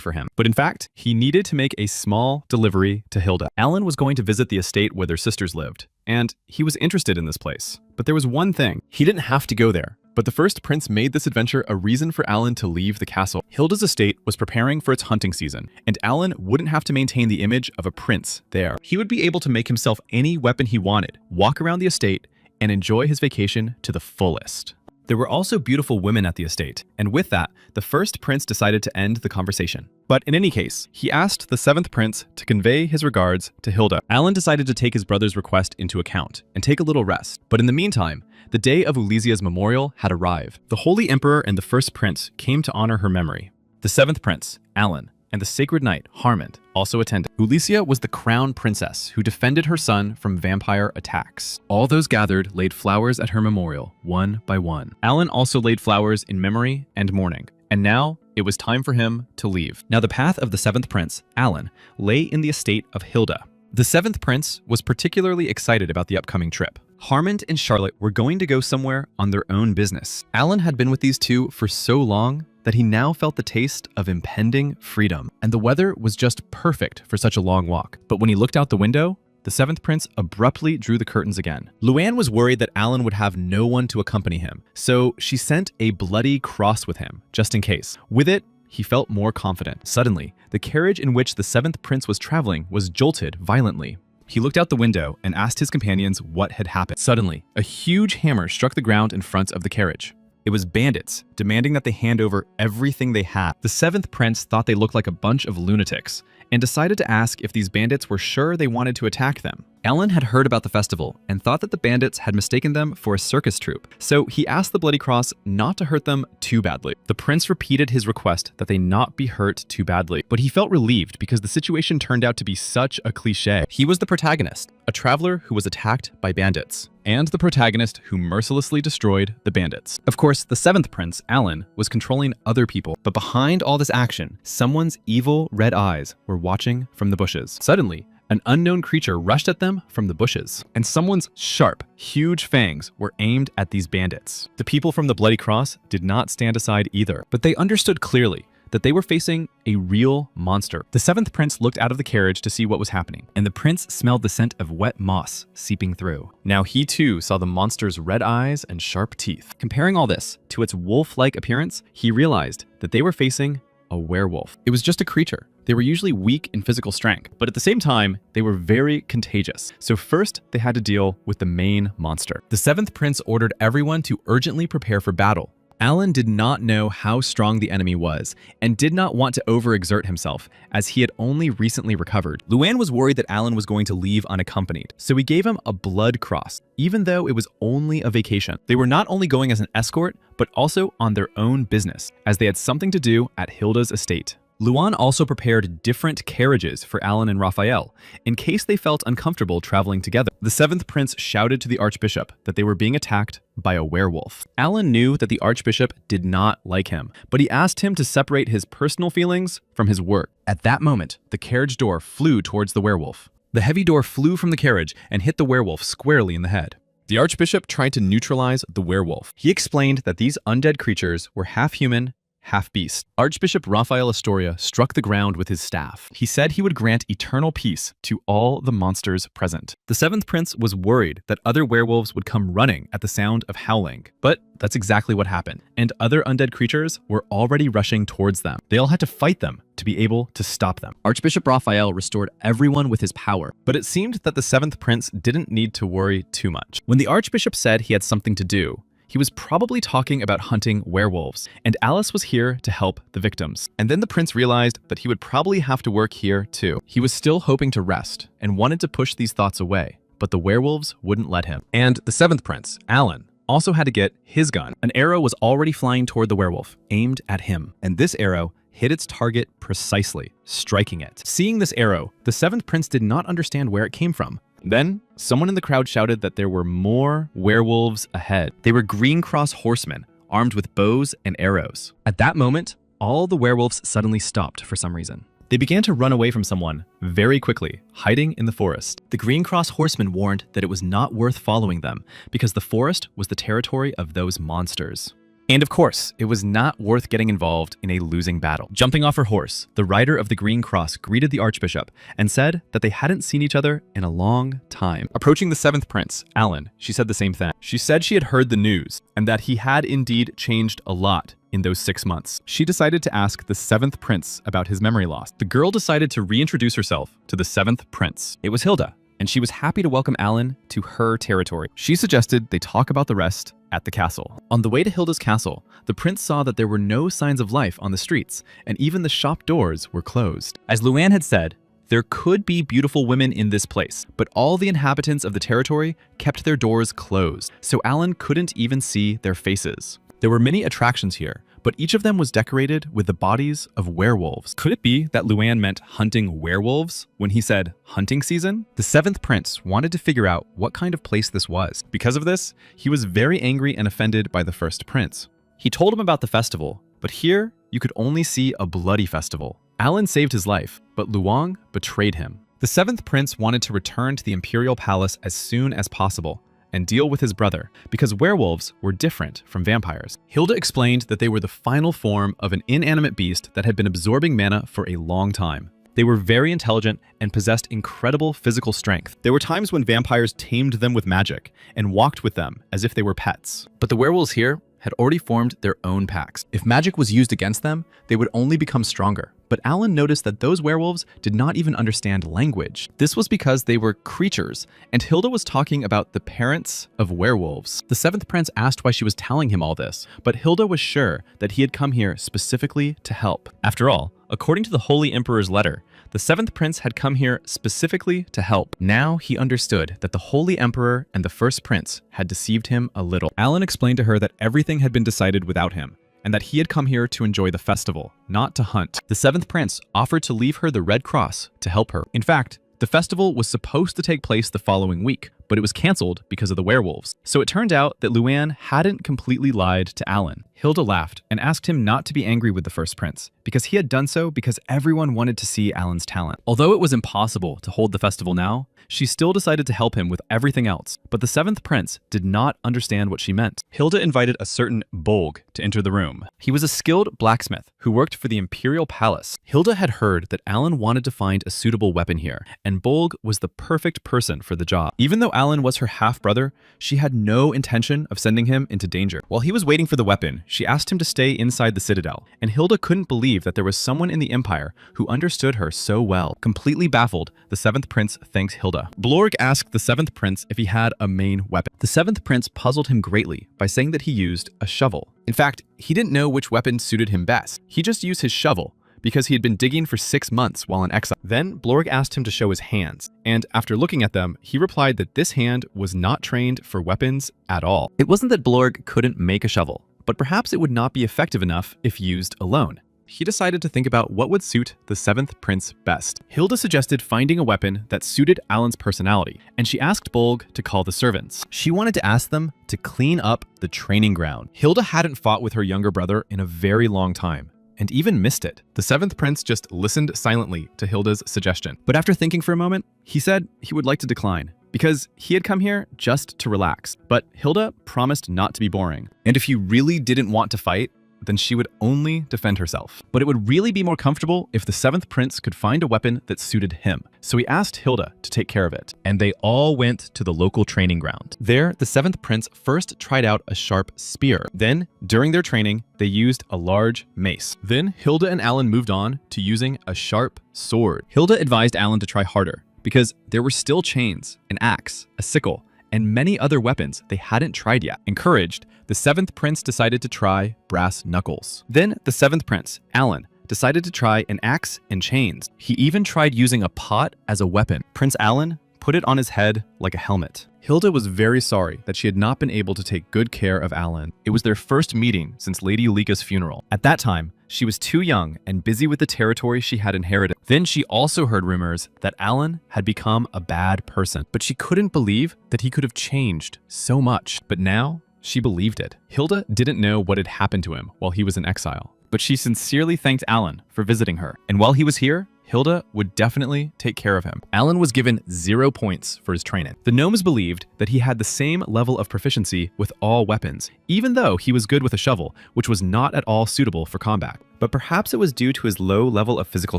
for him. But in fact, he needed to make a small delivery to Hilda. Alan was going to visit the estate where their sisters lived, and he was interested in this place. But there was one thing: he didn't have to go there. But the first prince made this adventure a reason for Alan to leave the castle. Hilda's estate was preparing for its hunting season, and Alan wouldn't have to maintain the image of a prince there. He would be able to make himself any weapon he wanted, walk around the estate, and enjoy his vacation to the fullest. There were also beautiful women at the estate, and with that, the first prince decided to end the conversation. But in any case, he asked the 7th prince to convey his regards to Hilda. Alan decided to take his brother's request into account and take a little rest. But in the meantime, the day of Ulisia's memorial had arrived. The Holy Emperor and the first prince came to honor her memory. The 7th prince, Alan, and the Sacred Knight, Harmond, also attended. Ulisia was the crown princess who defended her son from vampire attacks. All those gathered laid flowers at her memorial, one by one. Alan also laid flowers in memory and mourning, and now it was time for him to leave. Now the path of the 7th prince, Alan, lay in the estate of Hilda. The 7th prince was particularly excited about the upcoming trip. Harmond and Charlotte were going to go somewhere on their own business. Alan had been with these two for so long that he now felt the taste of impending freedom, and the weather was just perfect for such a long walk. But when he looked out the window, the seventh prince abruptly drew the curtains again. Luann was worried that Alan would have no one to accompany him, so she sent a bloody cross with him, just in case. With it, he felt more confident. Suddenly, the carriage in which the seventh prince was traveling was jolted violently. He looked out the window and asked his companions what had happened. Suddenly, a huge hammer struck the ground in front of the carriage. It was bandits, demanding that they hand over everything they had. The seventh prince thought they looked like a bunch of lunatics, and decided to ask if these bandits were sure they wanted to attack them. Alan had heard about the festival and thought that the bandits had mistaken them for a circus troupe, so he asked the Bloody Cross not to hurt them too badly. The prince repeated his request that they not be hurt too badly, but he felt relieved because the situation turned out to be such a cliché. He was the protagonist, a traveler who was attacked by bandits, and the protagonist who mercilessly destroyed the bandits. Of course, the seventh prince, Alan, was controlling other people, but behind all this action, someone's evil red eyes were watching from the bushes. Suddenly, an unknown creature rushed at them from the bushes, and someone's sharp, huge fangs were aimed at these bandits. The people from the Bloody Cross did not stand aside either, but they understood clearly that they were facing a real monster. The seventh prince looked out of the carriage to see what was happening, and the prince smelled the scent of wet moss seeping through. Now he too saw the monster's red eyes and sharp teeth. Comparing all this to its wolf-like appearance, he realized that they were facing a werewolf. It was just a creature. They were usually weak in physical strength, but at the same time, they were very contagious. So first, they had to deal with the main monster. The seventh prince ordered everyone to urgently prepare for battle. Alan did not know how strong the enemy was and did not want to overexert himself, as he had only recently recovered. Luann was worried that Alan was going to leave unaccompanied, so he gave him a blood cross, even though it was only a vacation. They were not only going as an escort, but also on their own business, as they had something to do at Hilda's estate. Luann also prepared different carriages for Alan and Raphael, in case they felt uncomfortable traveling together. The seventh prince shouted to the archbishop that they were being attacked by a werewolf. Alan knew that the archbishop did not like him, but he asked him to separate his personal feelings from his work. At that moment, the carriage door flew towards the werewolf. The heavy door flew from the carriage and hit the werewolf squarely in the head. The archbishop tried to neutralize the werewolf. He explained that these undead creatures were half human, half beast. Archbishop Raphael Astoria struck the ground with his staff. He said he would grant eternal peace to all the monsters present. The seventh prince was worried that other werewolves would come running at the sound of howling, but that's exactly what happened, and other undead creatures were already rushing towards them. They all had to fight them to be able to stop them. Archbishop Raphael restored everyone with his power, but it seemed that the seventh prince didn't need to worry too much. When the archbishop said he had something to do, he was probably talking about hunting werewolves, and Alice was here to help the victims. And then the prince realized that he would probably have to work here too. He was still hoping to rest and wanted to push these thoughts away, but the werewolves wouldn't let him. And the seventh prince, Alan, also had to get his gun. An arrow was already flying toward the werewolf, aimed at him, and this arrow hit its target precisely, striking it. Seeing this arrow, the seventh prince did not understand where it came from. Then, someone in the crowd shouted that there were more werewolves ahead. They were Green Cross horsemen, armed with bows and arrows. At that moment, all the werewolves suddenly stopped for some reason. They began to run away from someone very quickly, hiding in the forest. The Green Cross horsemen warned that it was not worth following them because the forest was the territory of those monsters. And of course, it was not worth getting involved in a losing battle. Jumping off her horse, the rider of the Green Cross greeted the archbishop and said that they hadn't seen each other in a long time. Approaching the seventh prince, Alan, she said the same thing. She said she had heard the news and that he had indeed changed a lot in those 6 months. She decided to ask the seventh prince about his memory loss. The girl decided to reintroduce herself to the seventh prince. It was Hilda, and she was happy to welcome Alan to her territory. She suggested they talk about the rest at the castle. On the way to Hilda's castle, the prince saw that there were no signs of life on the streets, and even the shop doors were closed. As Luann had said, there could be beautiful women in this place, but all the inhabitants of the territory kept their doors closed, so Alan couldn't even see their faces. There were many attractions here, but each of them was decorated with the bodies of werewolves. Could it be that Luann meant hunting werewolves when he said hunting season? The seventh prince wanted to figure out what kind of place this was. Because of this, he was very angry and offended by the first prince. He told him about the festival, but here you could only see a bloody festival. Alan saved his life, but Luang betrayed him. The seventh prince wanted to return to the imperial palace as soon as possible, and deal with his brother, because werewolves were different from vampires. Hilda explained that they were the final form of an inanimate beast that had been absorbing mana for a long time. They were very intelligent and possessed incredible physical strength. There were times when vampires tamed them with magic and walked with them as if they were pets. But the werewolves here had already formed their own packs. If magic was used against them, they would only become stronger. But Alan noticed that those werewolves did not even understand language. This was because they were creatures, and Hilda was talking about the parents of werewolves. The seventh prince asked why she was telling him all this, but Hilda was sure that he had come here specifically to help. After all, according to the Holy Emperor's letter, the seventh prince had come here specifically to help. Now he understood that the Holy Emperor and the first prince had deceived him a little. Alan explained to her that everything had been decided without him, and that he had come here to enjoy the festival, not to hunt. The seventh prince offered to leave her the red cross to help her. In fact, the festival was supposed to take place the following week, but it was cancelled because of the werewolves. So it turned out that Luann hadn't completely lied to Alan. Hilda laughed and asked him not to be angry with the first prince, because he had done so because everyone wanted to see Alan's talent. Although it was impossible to hold the festival now, she still decided to help him with everything else, but the seventh prince did not understand what she meant. Hilda invited a certain Bolg to enter the room. He was a skilled blacksmith who worked for the Imperial Palace. Hilda had heard that Alan wanted to find a suitable weapon here, and Bolg was the perfect person for the job. Even though Alan was her half-brother, she had no intention of sending him into danger. While he was waiting for the weapon, she asked him to stay inside the citadel, and Hilda couldn't believe that there was someone in the Empire who understood her so well. Completely baffled, the seventh prince thanked Hilda. Blorg asked the seventh prince if he had a main weapon. The seventh prince puzzled him greatly by saying that he used a shovel. In fact, he didn't know which weapon suited him best. He just used his shovel, because he had been digging for 6 months while in exile. Then Blorg asked him to show his hands, and after looking at them, he replied that this hand was not trained for weapons at all. It wasn't that Blorg couldn't make a shovel, but perhaps it would not be effective enough if used alone. He decided to think about what would suit the seventh prince best. Hilda suggested finding a weapon that suited Alan's personality, and she asked Bolg to call the servants. She wanted to ask them to clean up the training ground. Hilda hadn't fought with her younger brother in a very long time, and even missed it. The seventh prince just listened silently to Hilda's suggestion. But after thinking for a moment, he said he would like to decline, because he had come here just to relax. But Hilda promised not to be boring, and if he really didn't want to fight, then she would only defend herself. But it would really be more comfortable if the seventh prince could find a weapon that suited him. So he asked Hilda to take care of it, and they all went to the local training ground. There, the seventh prince first tried out a sharp spear. Then, during their training, they used a large mace. Then Hilda and Alan moved on to using a sharp sword. Hilda advised Alan to try harder, because there were still chains, an axe, a sickle, and many other weapons they hadn't tried yet. Encouraged, the seventh prince decided to try brass knuckles. Then the seventh prince, Alan, decided to try an axe and chains. He even tried using a pot as a weapon. Prince Alan put it on his head like a helmet. Hilda was very sorry that she had not been able to take good care of Alan. It was their first meeting since Lady Ulika's funeral. At that time, she was too young and busy with the territory she had inherited. Then she also heard rumors that Alan had become a bad person, but she couldn't believe that he could have changed so much. But now, she believed it. Hilda didn't know what had happened to him while he was in exile, but she sincerely thanked Alan for visiting her. And while he was here, Hilda would definitely take care of him. Alan was given 0 points for his training. The gnomes believed that he had the same level of proficiency with all weapons, even though he was good with a shovel, which was not at all suitable for combat. But perhaps it was due to his low level of physical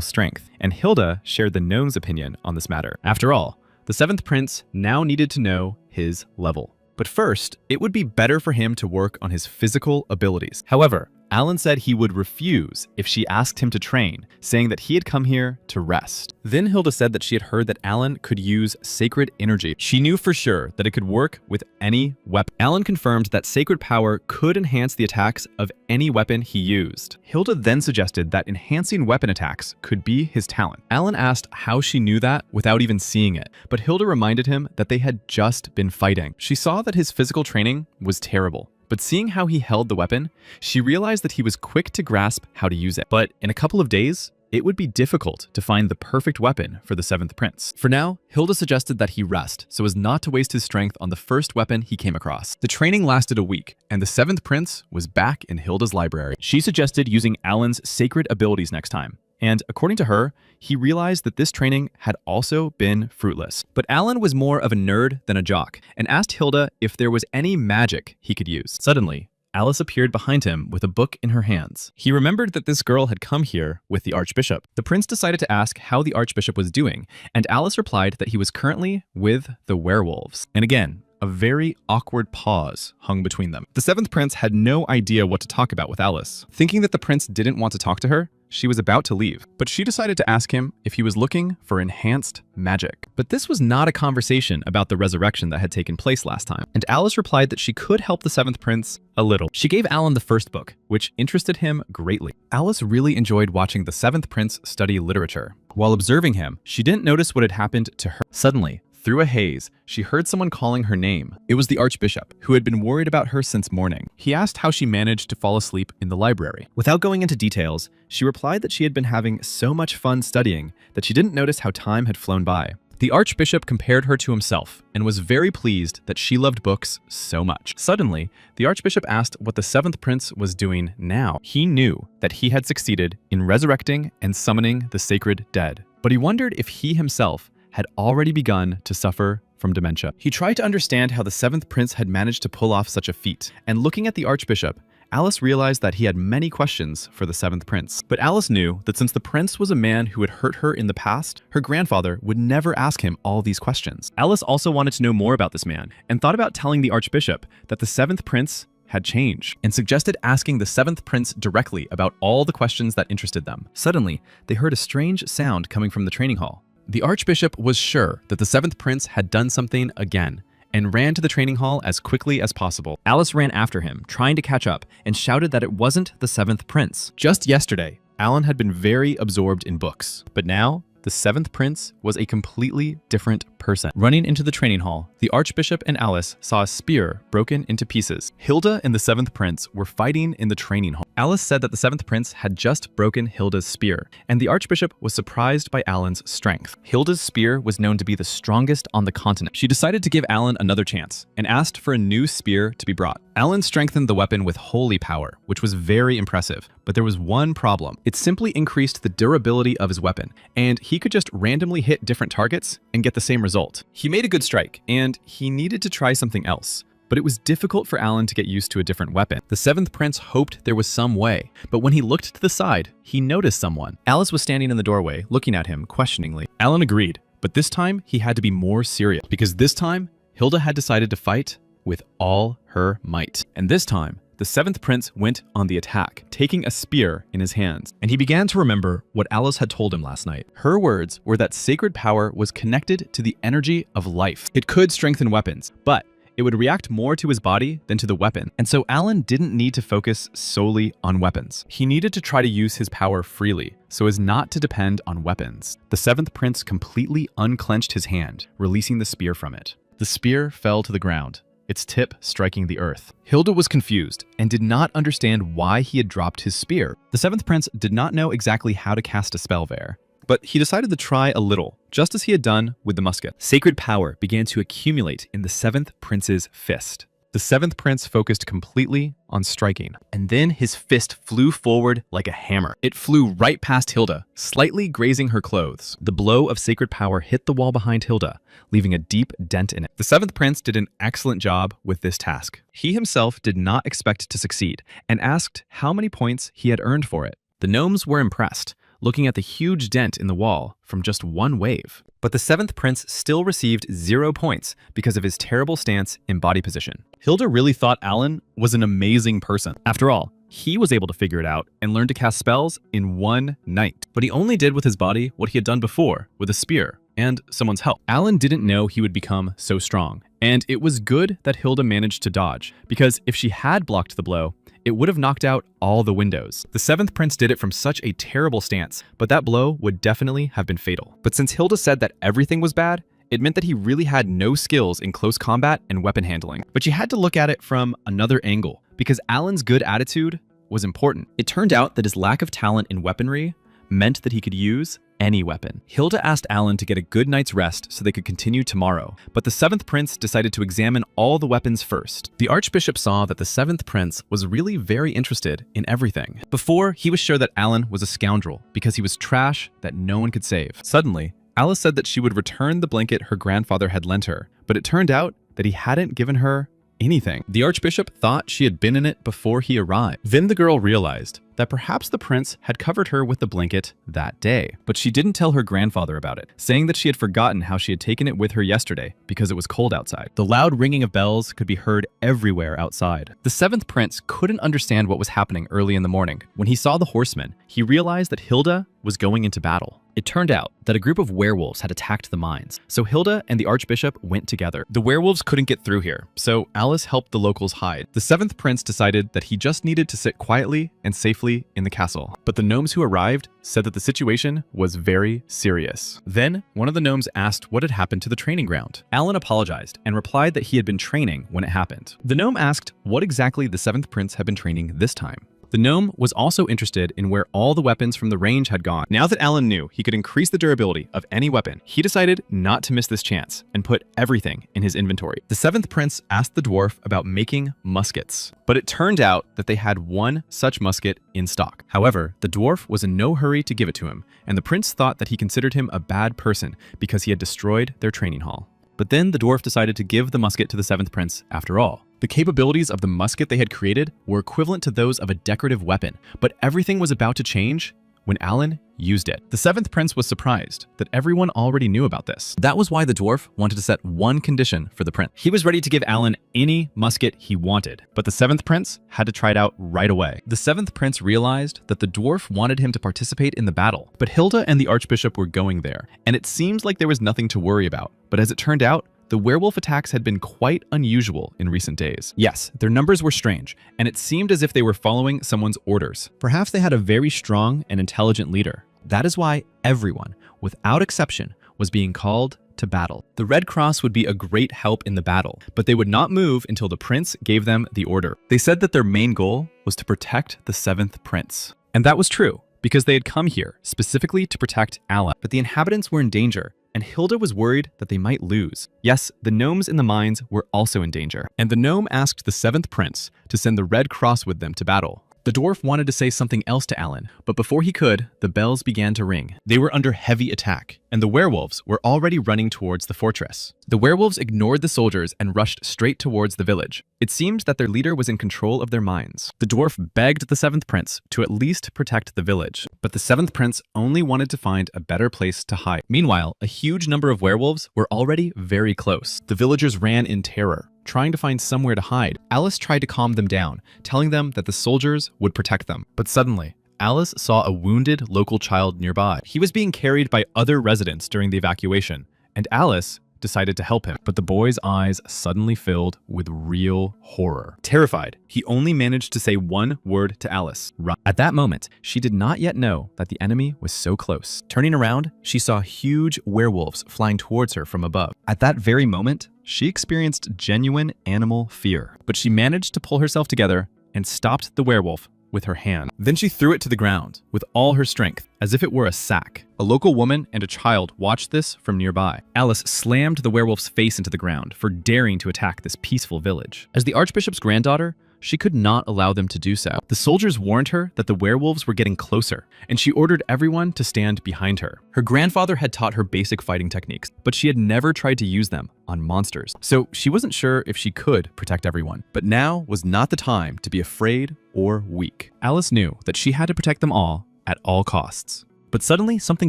strength, and Hilda shared the gnomes' opinion on this matter. After all, the seventh prince now needed to know his level. But first, it would be better for him to work on his physical abilities. However, Alan said he would refuse if she asked him to train, saying that he had come here to rest. Then Hilda said that she had heard that Alan could use sacred energy. She knew for sure that it could work with any weapon. Alan confirmed that sacred power could enhance the attacks of any weapon he used. Hilda then suggested that enhancing weapon attacks could be his talent. Alan asked how she knew that without even seeing it, but Hilda reminded him that they had just been fighting. She saw that his physical training was terrible. But seeing how he held the weapon, she realized that he was quick to grasp how to use it. But in a couple of days, it would be difficult to find the perfect weapon for the seventh prince. For now, Hilda suggested that he rest so as not to waste his strength on the first weapon he came across. The training lasted a week, and the seventh prince was back in Hilda's library. She suggested using Alan's sacred abilities next time, And according to her, he realized that this training had also been fruitless. But Alan was more of a nerd than a jock and asked Hilda if there was any magic he could use. Suddenly, Alice appeared behind him with a book in her hands. He remembered that this girl had come here with the Archbishop. The prince decided to ask how the Archbishop was doing, and Alice replied that he was currently with the werewolves. And again, a very awkward pause hung between them. The seventh prince had no idea what to talk about with Alice. Thinking that the prince didn't want to talk to her, she was about to leave, but she decided to ask him if he was looking for enhanced magic. But this was not a conversation about the resurrection that had taken place last time, and Alice replied that she could help the seventh prince a little. She gave Alan the first book, which interested him greatly. Alice really enjoyed watching the seventh prince study literature. While observing him, she didn't notice what had happened to her. Suddenly, through a haze, she heard someone calling her name. It was the Archbishop, who had been worried about her since morning. He asked how she managed to fall asleep in the library. Without going into details, she replied that she had been having so much fun studying that she didn't notice how time had flown by. The Archbishop compared her to himself and was very pleased that she loved books so much. Suddenly, the Archbishop asked what the seventh prince was doing now. He knew that he had succeeded in resurrecting and summoning the sacred dead, but he wondered if he himself had already begun to suffer from dementia. He tried to understand how the seventh prince had managed to pull off such a feat, and looking at the Archbishop, Alice realized that he had many questions for the seventh prince. But Alice knew that since the prince was a man who had hurt her in the past, her grandfather would never ask him all these questions. Alice also wanted to know more about this man, and thought about telling the Archbishop that the seventh prince had changed, and suggested asking the seventh prince directly about all the questions that interested them. Suddenly, they heard a strange sound coming from the training hall. The Archbishop was sure that the seventh prince had done something again, and ran to the training hall as quickly as possible. Alice ran after him, trying to catch up, and shouted that it wasn't the seventh prince. Just yesterday, Alan had been very absorbed in books, but now the seventh prince was a completely different person. Running into the training hall, the Archbishop and Alice saw a spear broken into pieces. Hilda and the seventh prince were fighting in the training hall. Alice said that the seventh prince had just broken Hilda's spear, and the Archbishop was surprised by Alan's strength. Hilda's spear was known to be the strongest on the continent. She decided to give Alan another chance, and asked for a new spear to be brought. Alan strengthened the weapon with holy power, which was very impressive, but there was one problem. It simply increased the durability of his weapon, and he could just randomly hit different targets and get the same result. He made a good strike, and he needed to try something else. But it was difficult for Alan to get used to a different weapon. The seventh prince hoped there was some way, but when he looked to the side, he noticed someone. Alice was standing in the doorway, looking at him questioningly. Alan agreed, but this time he had to be more serious, because this time, Hilda had decided to fight with all her might. And this time, the seventh prince went on the attack, taking a spear in his hands, and he began to remember what Alice had told him last night. Her words were that sacred power was connected to the energy of life. It could strengthen weapons, but it would react more to his body than to the weapon. And so Alan didn't need to focus solely on weapons. He needed to try to use his power freely, so as not to depend on weapons. The seventh prince completely unclenched his hand, releasing the spear from it. The spear fell to the ground, its tip striking the earth. Hilda was confused and did not understand why he had dropped his spear. The seventh prince did not know exactly how to cast a spell there, but he decided to try a little, just as he had done with the musket. Sacred power began to accumulate in the seventh prince's fist. The seventh prince focused completely on striking, and then his fist flew forward like a hammer. It flew right past Hilda, slightly grazing her clothes. The blow of sacred power hit the wall behind Hilda, leaving a deep dent in it. The seventh prince did an excellent job with this task. He himself did not expect to succeed, and asked how many points he had earned for it. The gnomes were impressed, looking at the huge dent in the wall from just one wave. But the seventh prince still received 0 points because of his terrible stance in body position. Hilda really thought Alan was an amazing person. After all, he was able to figure it out and learn to cast spells in one night. But he only did with his body what he had done before with a spear and someone's help. Alan didn't know he would become so strong, and it was good that Hilda managed to dodge, because if she had blocked the blow, it would have knocked out all the windows. The seventh prince did it from such a terrible stance, but that blow would definitely have been fatal. But since Hilda said that everything was bad, it meant that he really had no skills in close combat and weapon handling. But you had to look at it from another angle, because Alan's good attitude was important. It turned out that his lack of talent in weaponry meant that he could use any weapon. Hilda asked Alan to get a good night's rest so they could continue tomorrow, but the 7th prince decided to examine all the weapons first. The archbishop saw that the 7th prince was really very interested in everything. Before, he was sure that Alan was a scoundrel because he was trash that no one could save. Suddenly, Alice said that she would return the blanket her grandfather had lent her, but it turned out that he hadn't given her anything. The archbishop thought she had been in it before he arrived. Then the girl realized that perhaps the prince had covered her with the blanket that day. But she didn't tell her grandfather about it, saying that she had forgotten how she had taken it with her yesterday because it was cold outside. The loud ringing of bells could be heard everywhere outside. The 7th prince couldn't understand what was happening early in the morning. When he saw the horsemen, he realized that Hilda was going into battle. It turned out that a group of werewolves had attacked the mines, so Hilda and the archbishop went together. The werewolves couldn't get through here, so Alice helped the locals hide. The 7th prince decided that he just needed to sit quietly and safely in the castle. But the gnomes who arrived said that the situation was very serious. Then, one of the gnomes asked what had happened to the training ground. Alan apologized and replied that he had been training when it happened. The gnome asked what exactly the 7th prince had been training this time. The gnome was also interested in where all the weapons from the range had gone. Now that Alan knew he could increase the durability of any weapon, he decided not to miss this chance and put everything in his inventory. The 7th prince asked the dwarf about making muskets, but it turned out that they had one such musket in stock. However, the dwarf was in no hurry to give it to him, and the prince thought that he considered him a bad person because he had destroyed their training hall. But then the dwarf decided to give the musket to the 7th prince after all. The capabilities of the musket they had created were equivalent to those of a decorative weapon, but everything was about to change when Alan used it. The 7th prince was surprised that everyone already knew about this. That was why the dwarf wanted to set one condition for the prince. He was ready to give Alan any musket he wanted, but the 7th prince had to try it out right away. The 7th prince realized that the dwarf wanted him to participate in the battle, but Hilda and the archbishop were going there, and it seems like there was nothing to worry about. But as it turned out, the werewolf attacks had been quite unusual in recent days. Yes, their numbers were strange, and it seemed as if they were following someone's orders. Perhaps they had a very strong and intelligent leader. That is why everyone, without exception, was being called to battle. The Red Cross would be a great help in the battle, but they would not move until the prince gave them the order. They said that their main goal was to protect the 7th prince. And that was true, because they had come here specifically to protect Alan. But the inhabitants were in danger, and Hilda was worried that they might lose. Yes, the gnomes in the mines were also in danger. And the gnome asked the 7th prince to send the Red Cross with them to battle. The dwarf wanted to say something else to Alan, but before he could, the bells began to ring. They were under heavy attack, and the werewolves were already running towards the fortress. The werewolves ignored the soldiers and rushed straight towards the village. It seemed that their leader was in control of their minds. The dwarf begged the 7th prince to at least protect the village, but the 7th prince only wanted to find a better place to hide. Meanwhile, a huge number of werewolves were already very close. The villagers ran in terror, trying to find somewhere to hide. Alice tried to calm them down, telling them that the soldiers would protect them. But suddenly, Alice saw a wounded local child nearby. He was being carried by other residents during the evacuation, and Alice decided to help him. But the boy's eyes suddenly filled with real horror. Terrified, he only managed to say one word to Alice: run. At that moment, she did not yet know that the enemy was so close. Turning around, she saw huge werewolves flying towards her from above. At that very moment, she experienced genuine animal fear, but she managed to pull herself together and stopped the werewolf with her hand. Then she threw it to the ground with all her strength, as if it were a sack. A local woman and a child watched this from nearby. Alice slammed the werewolf's face into the ground for daring to attack this peaceful village. As the archbishop's granddaughter, she could not allow them to do so. The soldiers warned her that the werewolves were getting closer, and she ordered everyone to stand behind her. Her grandfather had taught her basic fighting techniques, but she had never tried to use them on monsters, so she wasn't sure if she could protect everyone. But now was not the time to be afraid or weak. Alice knew that she had to protect them all at all costs. But suddenly, something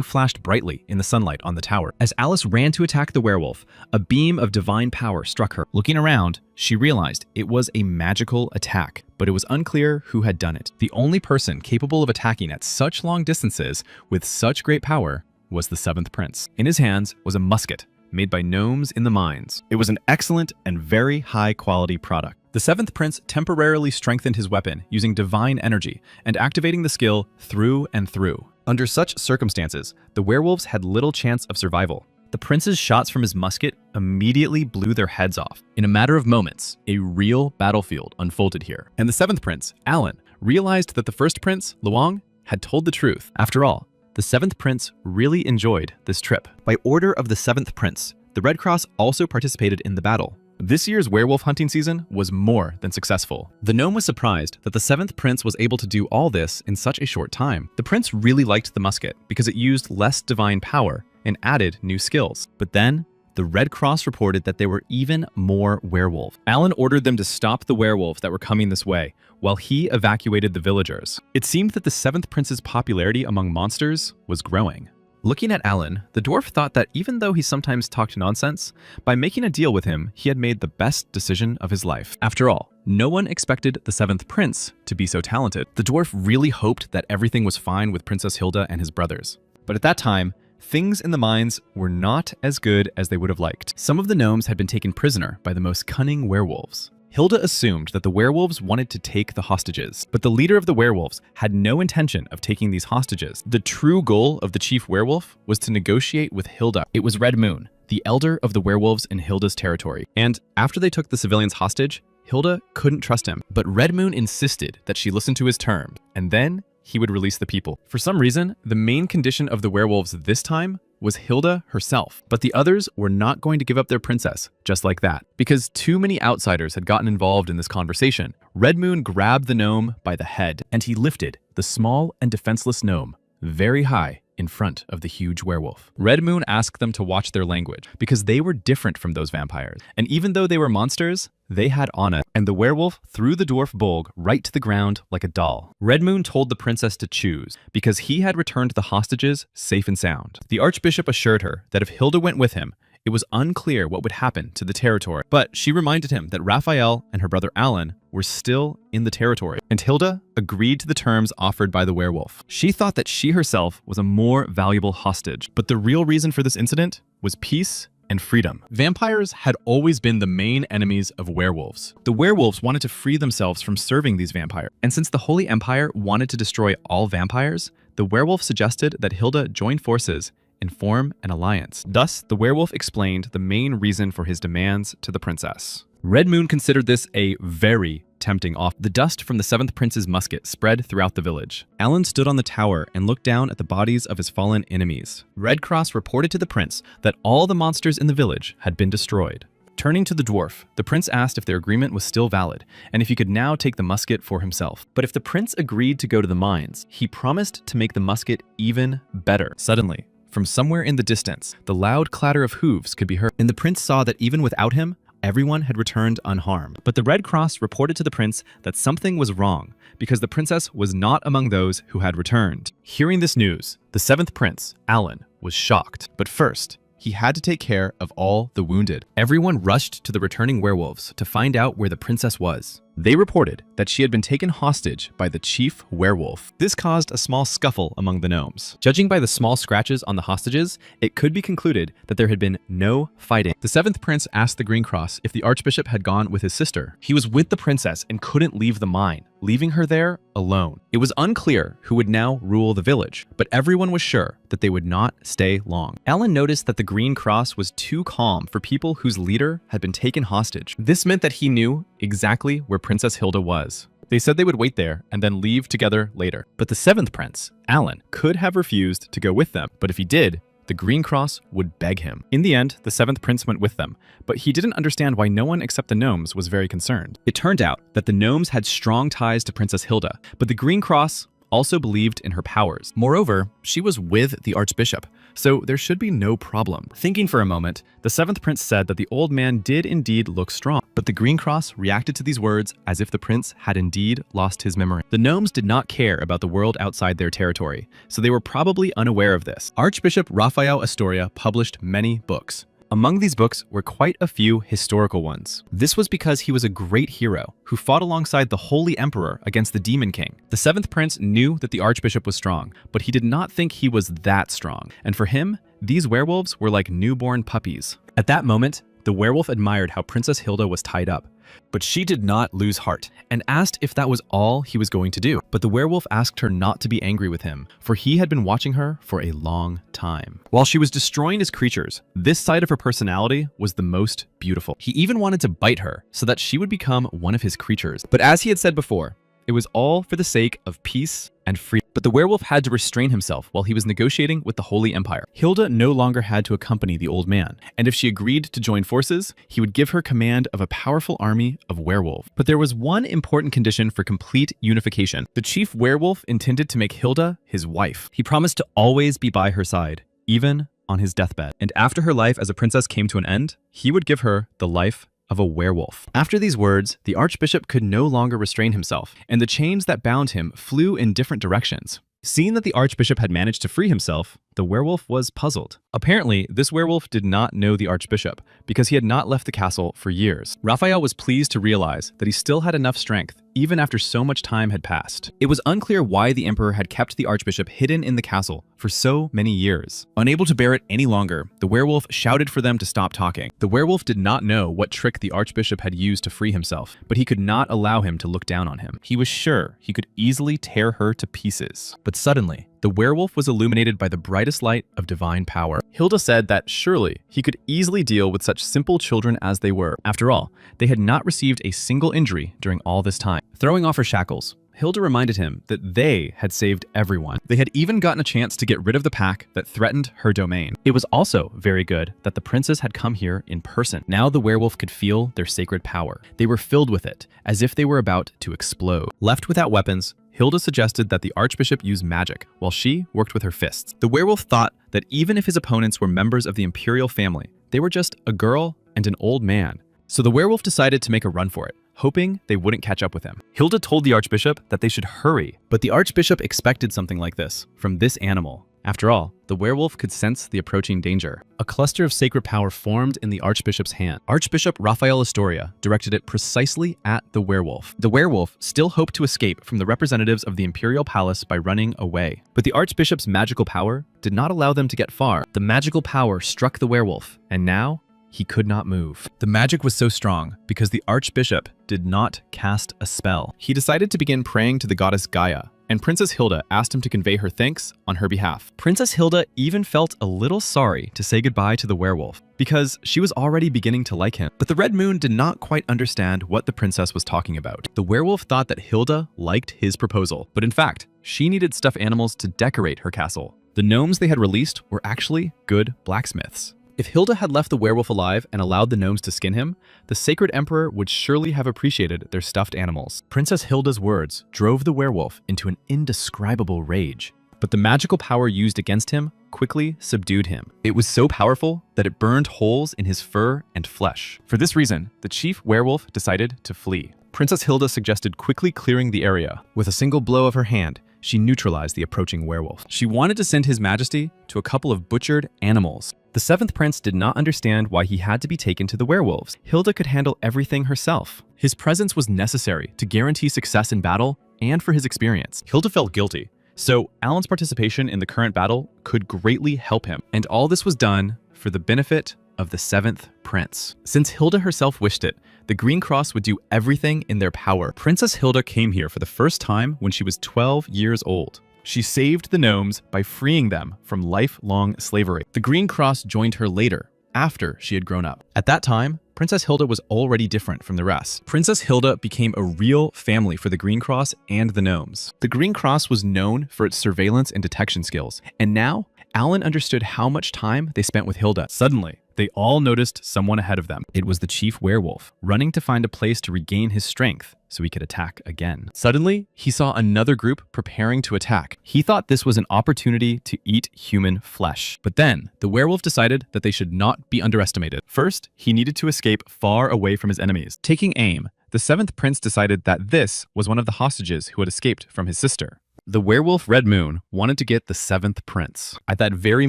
flashed brightly in the sunlight on the tower. As Alice ran to attack the werewolf, a beam of divine power struck her. Looking around, she realized it was a magical attack, but it was unclear who had done it. The only person capable of attacking at such long distances with such great power was the 7th prince. In his hands was a musket made by gnomes in the mines. It was an excellent and very high-quality product. The 7th prince temporarily strengthened his weapon using divine energy and activating the skill through and through. Under such circumstances, the werewolves had little chance of survival. The prince's shots from his musket immediately blew their heads off. In a matter of moments, a real battlefield unfolded here. And the 7th prince, Alan, realized that the 1st prince, Luong, had told the truth. After all, The 7th Prince really enjoyed this trip. By order of the 7th Prince, the Red Cross also participated in the battle. This year's werewolf hunting season was more than successful. The gnome was surprised that the 7th Prince was able to do all this in such a short time. The prince really liked the musket because it used less divine power and added new skills. But then, the Red Cross reported that there were even more werewolves. Alan ordered them to stop the werewolves that were coming this way, while he evacuated the villagers. It seemed that the 7th Prince's popularity among monsters was growing. Looking at Alan, the dwarf thought that even though he sometimes talked nonsense, by making a deal with him, he had made the best decision of his life. After all, no one expected the 7th Prince to be so talented. The dwarf really hoped that everything was fine with Princess Hilda and his brothers. But at that time, things in the mines were not as good as they would have liked. Some of the gnomes had been taken prisoner by the most cunning werewolves. Hilda assumed that the werewolves wanted to take the hostages, but the leader of the werewolves had no intention of taking these hostages. The true goal of the chief werewolf was to negotiate with Hilda. It was Red Moon, the elder of the werewolves in Hilda's territory. And after they took the civilians hostage, Hilda couldn't trust him, but Red Moon insisted that she listen to his terms, and then he would release the people. For some reason, the main condition of the werewolves this time was Hilda herself. But the others were not going to give up their princess just like that. Because too many outsiders had gotten involved in this conversation, Red Moon grabbed the gnome by the head, and he lifted the small and defenseless gnome very high in front of the huge werewolf. Red Moon asked them to watch their language because they were different from those vampires. And even though they were monsters, they had honor, and the werewolf threw the dwarf Bolg right to the ground like a doll. Red Moon told the princess to choose because he had returned the hostages safe and sound. The archbishop assured her that if Hilda went with him, it was unclear what would happen to the territory, but she reminded him that Raphael and her brother Alan were still in the territory, and Hilda agreed to the terms offered by the werewolf. She thought that she herself was a more valuable hostage, but the real reason for this incident was peace and freedom. Vampires had always been the main enemies of werewolves. The werewolves wanted to free themselves from serving these vampires, and since the Holy Empire wanted to destroy all vampires, the werewolf suggested that Hilda join forces and form an alliance. Thus, the werewolf explained the main reason for his demands to the princess. Red Moon considered this a very tempting offer. The dust from the 7th Prince's musket spread throughout the village. Alan stood on the tower and looked down at the bodies of his fallen enemies. Red Cross reported to the prince that all the monsters in the village had been destroyed. Turning to the dwarf, the prince asked if their agreement was still valid, and if he could now take the musket for himself. But if the prince agreed to go to the mines, he promised to make the musket even better. Suddenly, from somewhere in the distance, the loud clatter of hooves could be heard, and the prince saw that even without him, everyone had returned unharmed. But the Red Cross reported to the prince that something was wrong, because the princess was not among those who had returned. Hearing this news, the 7th Prince, Alan, was shocked. But first, he had to take care of all the wounded. Everyone rushed to the returning werewolves to find out where the princess was. They reported that she had been taken hostage by the chief werewolf. This caused a small scuffle among the gnomes. Judging by the small scratches on the hostages, it could be concluded that there had been no fighting. The 7th Prince asked the Green Cross if the archbishop had gone with his sister. He was with the princess and couldn't leave the mine, leaving her there alone. It was unclear who would now rule the village, but everyone was sure that they would not stay long. Alan noticed that the Green Cross was too calm for people whose leader had been taken hostage. This meant that he knew exactly where Princess Hilda was. They said they would wait there and then leave together later. But the 7th Prince, Alan, could have refused to go with them, but if he did, the Green Cross would beg him. In the end, the 7th Prince went with them, but he didn't understand why no one except the gnomes was very concerned. It turned out that the gnomes had strong ties to Princess Hilda, but the Green Cross also believed in her powers. Moreover, she was with the archbishop, so there should be no problem. Thinking for a moment, the 7th Prince said that the old man did indeed look strong, but the Green Cross reacted to these words as if the prince had indeed lost his memory. The gnomes did not care about the world outside their territory, so they were probably unaware of this. Archbishop Raphael Astoria published many books. Among these books were quite a few historical ones. This was because he was a great hero who fought alongside the Holy Emperor against the Demon King. The 7th Prince knew that the Archbishop was strong, but he did not think he was that strong. And for him, these werewolves were like newborn puppies. At that moment, the werewolf admired how Princess Hilda was tied up, but she did not lose heart and asked if that was all he was going to do. But the werewolf asked her not to be angry with him, for he had been watching her for a long time. While she was destroying his creatures, this side of her personality was the most beautiful. He even wanted to bite her so that she would become one of his creatures. But as he had said before, It was all for the sake of peace and freedom. But the werewolf had to restrain himself while he was negotiating with the Holy Empire. Hilda no longer had to accompany the old man, and if she agreed to join forces, he would give her command of a powerful army of werewolves. But there was one important condition for complete unification. The chief werewolf intended to make Hilda his wife. He promised to always be by her side, even on his deathbed. And after her life as a princess came to an end, he would give her the life of a werewolf. After these words, the archbishop could no longer restrain himself, and the chains that bound him flew in different directions. Seeing that the archbishop had managed to free himself, the werewolf was puzzled. Apparently, this werewolf did not know the archbishop because he had not left the castle for years. Raphael was pleased to realize that he still had enough strength, even after so much time had passed. It was unclear why the emperor had kept the archbishop hidden in the castle for so many years. Unable to bear it any longer, the werewolf shouted for them to stop talking. The werewolf did not know what trick the archbishop had used to free himself, but he could not allow him to look down on him. He was sure he could easily tear her to pieces. But suddenly, the werewolf was illuminated by the brightest light of divine power. Hilda said that surely he could easily deal with such simple children as they were. After all, they had not received a single injury during all this time. Throwing off her shackles, Hilda reminded him that they had saved everyone. They had even gotten a chance to get rid of the pack that threatened her domain. It was also very good that the princess had come here in person. Now the werewolf could feel their sacred power. They were filled with it, as if they were about to explode. Left without weapons, Hilda suggested that the archbishop use magic, while she worked with her fists. The werewolf thought that even if his opponents were members of the imperial family, they were just a girl and an old man. So the werewolf decided to make a run for it, hoping they wouldn't catch up with him. Hilda told the archbishop that they should hurry, but the archbishop expected something like this from this animal. After all, the werewolf could sense the approaching danger. A cluster of sacred power formed in the archbishop's hand. Archbishop Raphael Astoria directed it precisely at the werewolf. The werewolf still hoped to escape from the representatives of the imperial palace by running away. But the archbishop's magical power did not allow them to get far. The magical power struck the werewolf, and now he could not move. The magic was so strong because the archbishop did not cast a spell. He decided to begin praying to the goddess Gaia, and Princess Hilda asked him to convey her thanks on her behalf. Princess Hilda even felt a little sorry to say goodbye to the werewolf, because she was already beginning to like him. But the Red Moon did not quite understand what the princess was talking about. The werewolf thought that Hilda liked his proposal, but in fact, she needed stuffed animals to decorate her castle. The gnomes they had released were actually good blacksmiths. If Hilda had left the werewolf alive and allowed the gnomes to skin him, the sacred emperor would surely have appreciated their stuffed animals. Princess Hilda's words drove the werewolf into an indescribable rage, but the magical power used against him quickly subdued him. It was so powerful that it burned holes in his fur and flesh. For this reason, the chief werewolf decided to flee. Princess Hilda suggested quickly clearing the area. With a single blow of her hand, she neutralized the approaching werewolf. She wanted to send His Majesty to a couple of butchered animals. The seventh prince did not understand why he had to be taken to the werewolves. Hilda could handle everything herself. His presence was necessary to guarantee success in battle and for his experience. Hilda felt guilty, so Alan's participation in the current battle could greatly help him. And all this was done for the benefit of the seventh prince. Since Hilda herself wished it, the Green Cross would do everything in their power. Princess Hilda came here for the first time when she was 12 years old. She saved the gnomes by freeing them from lifelong slavery. The Green Cross joined her later, after she had grown up. At that time, Princess Hilda was already different from the rest. Princess Hilda became a real family for the Green Cross and the gnomes. The Green Cross was known for its surveillance and detection skills, and now Alan understood how much time they spent with Hilda. Suddenly, they all noticed someone ahead of them. It was the chief werewolf, running to find a place to regain his strength so he could attack again. Suddenly, he saw another group preparing to attack. He thought this was an opportunity to eat human flesh. But then, the werewolf decided that they should not be underestimated. First, he needed to escape far away from his enemies. Taking aim, the seventh prince decided that this was one of the hostages who had escaped from his sister. The werewolf Red Moon wanted to get the seventh prince. At that very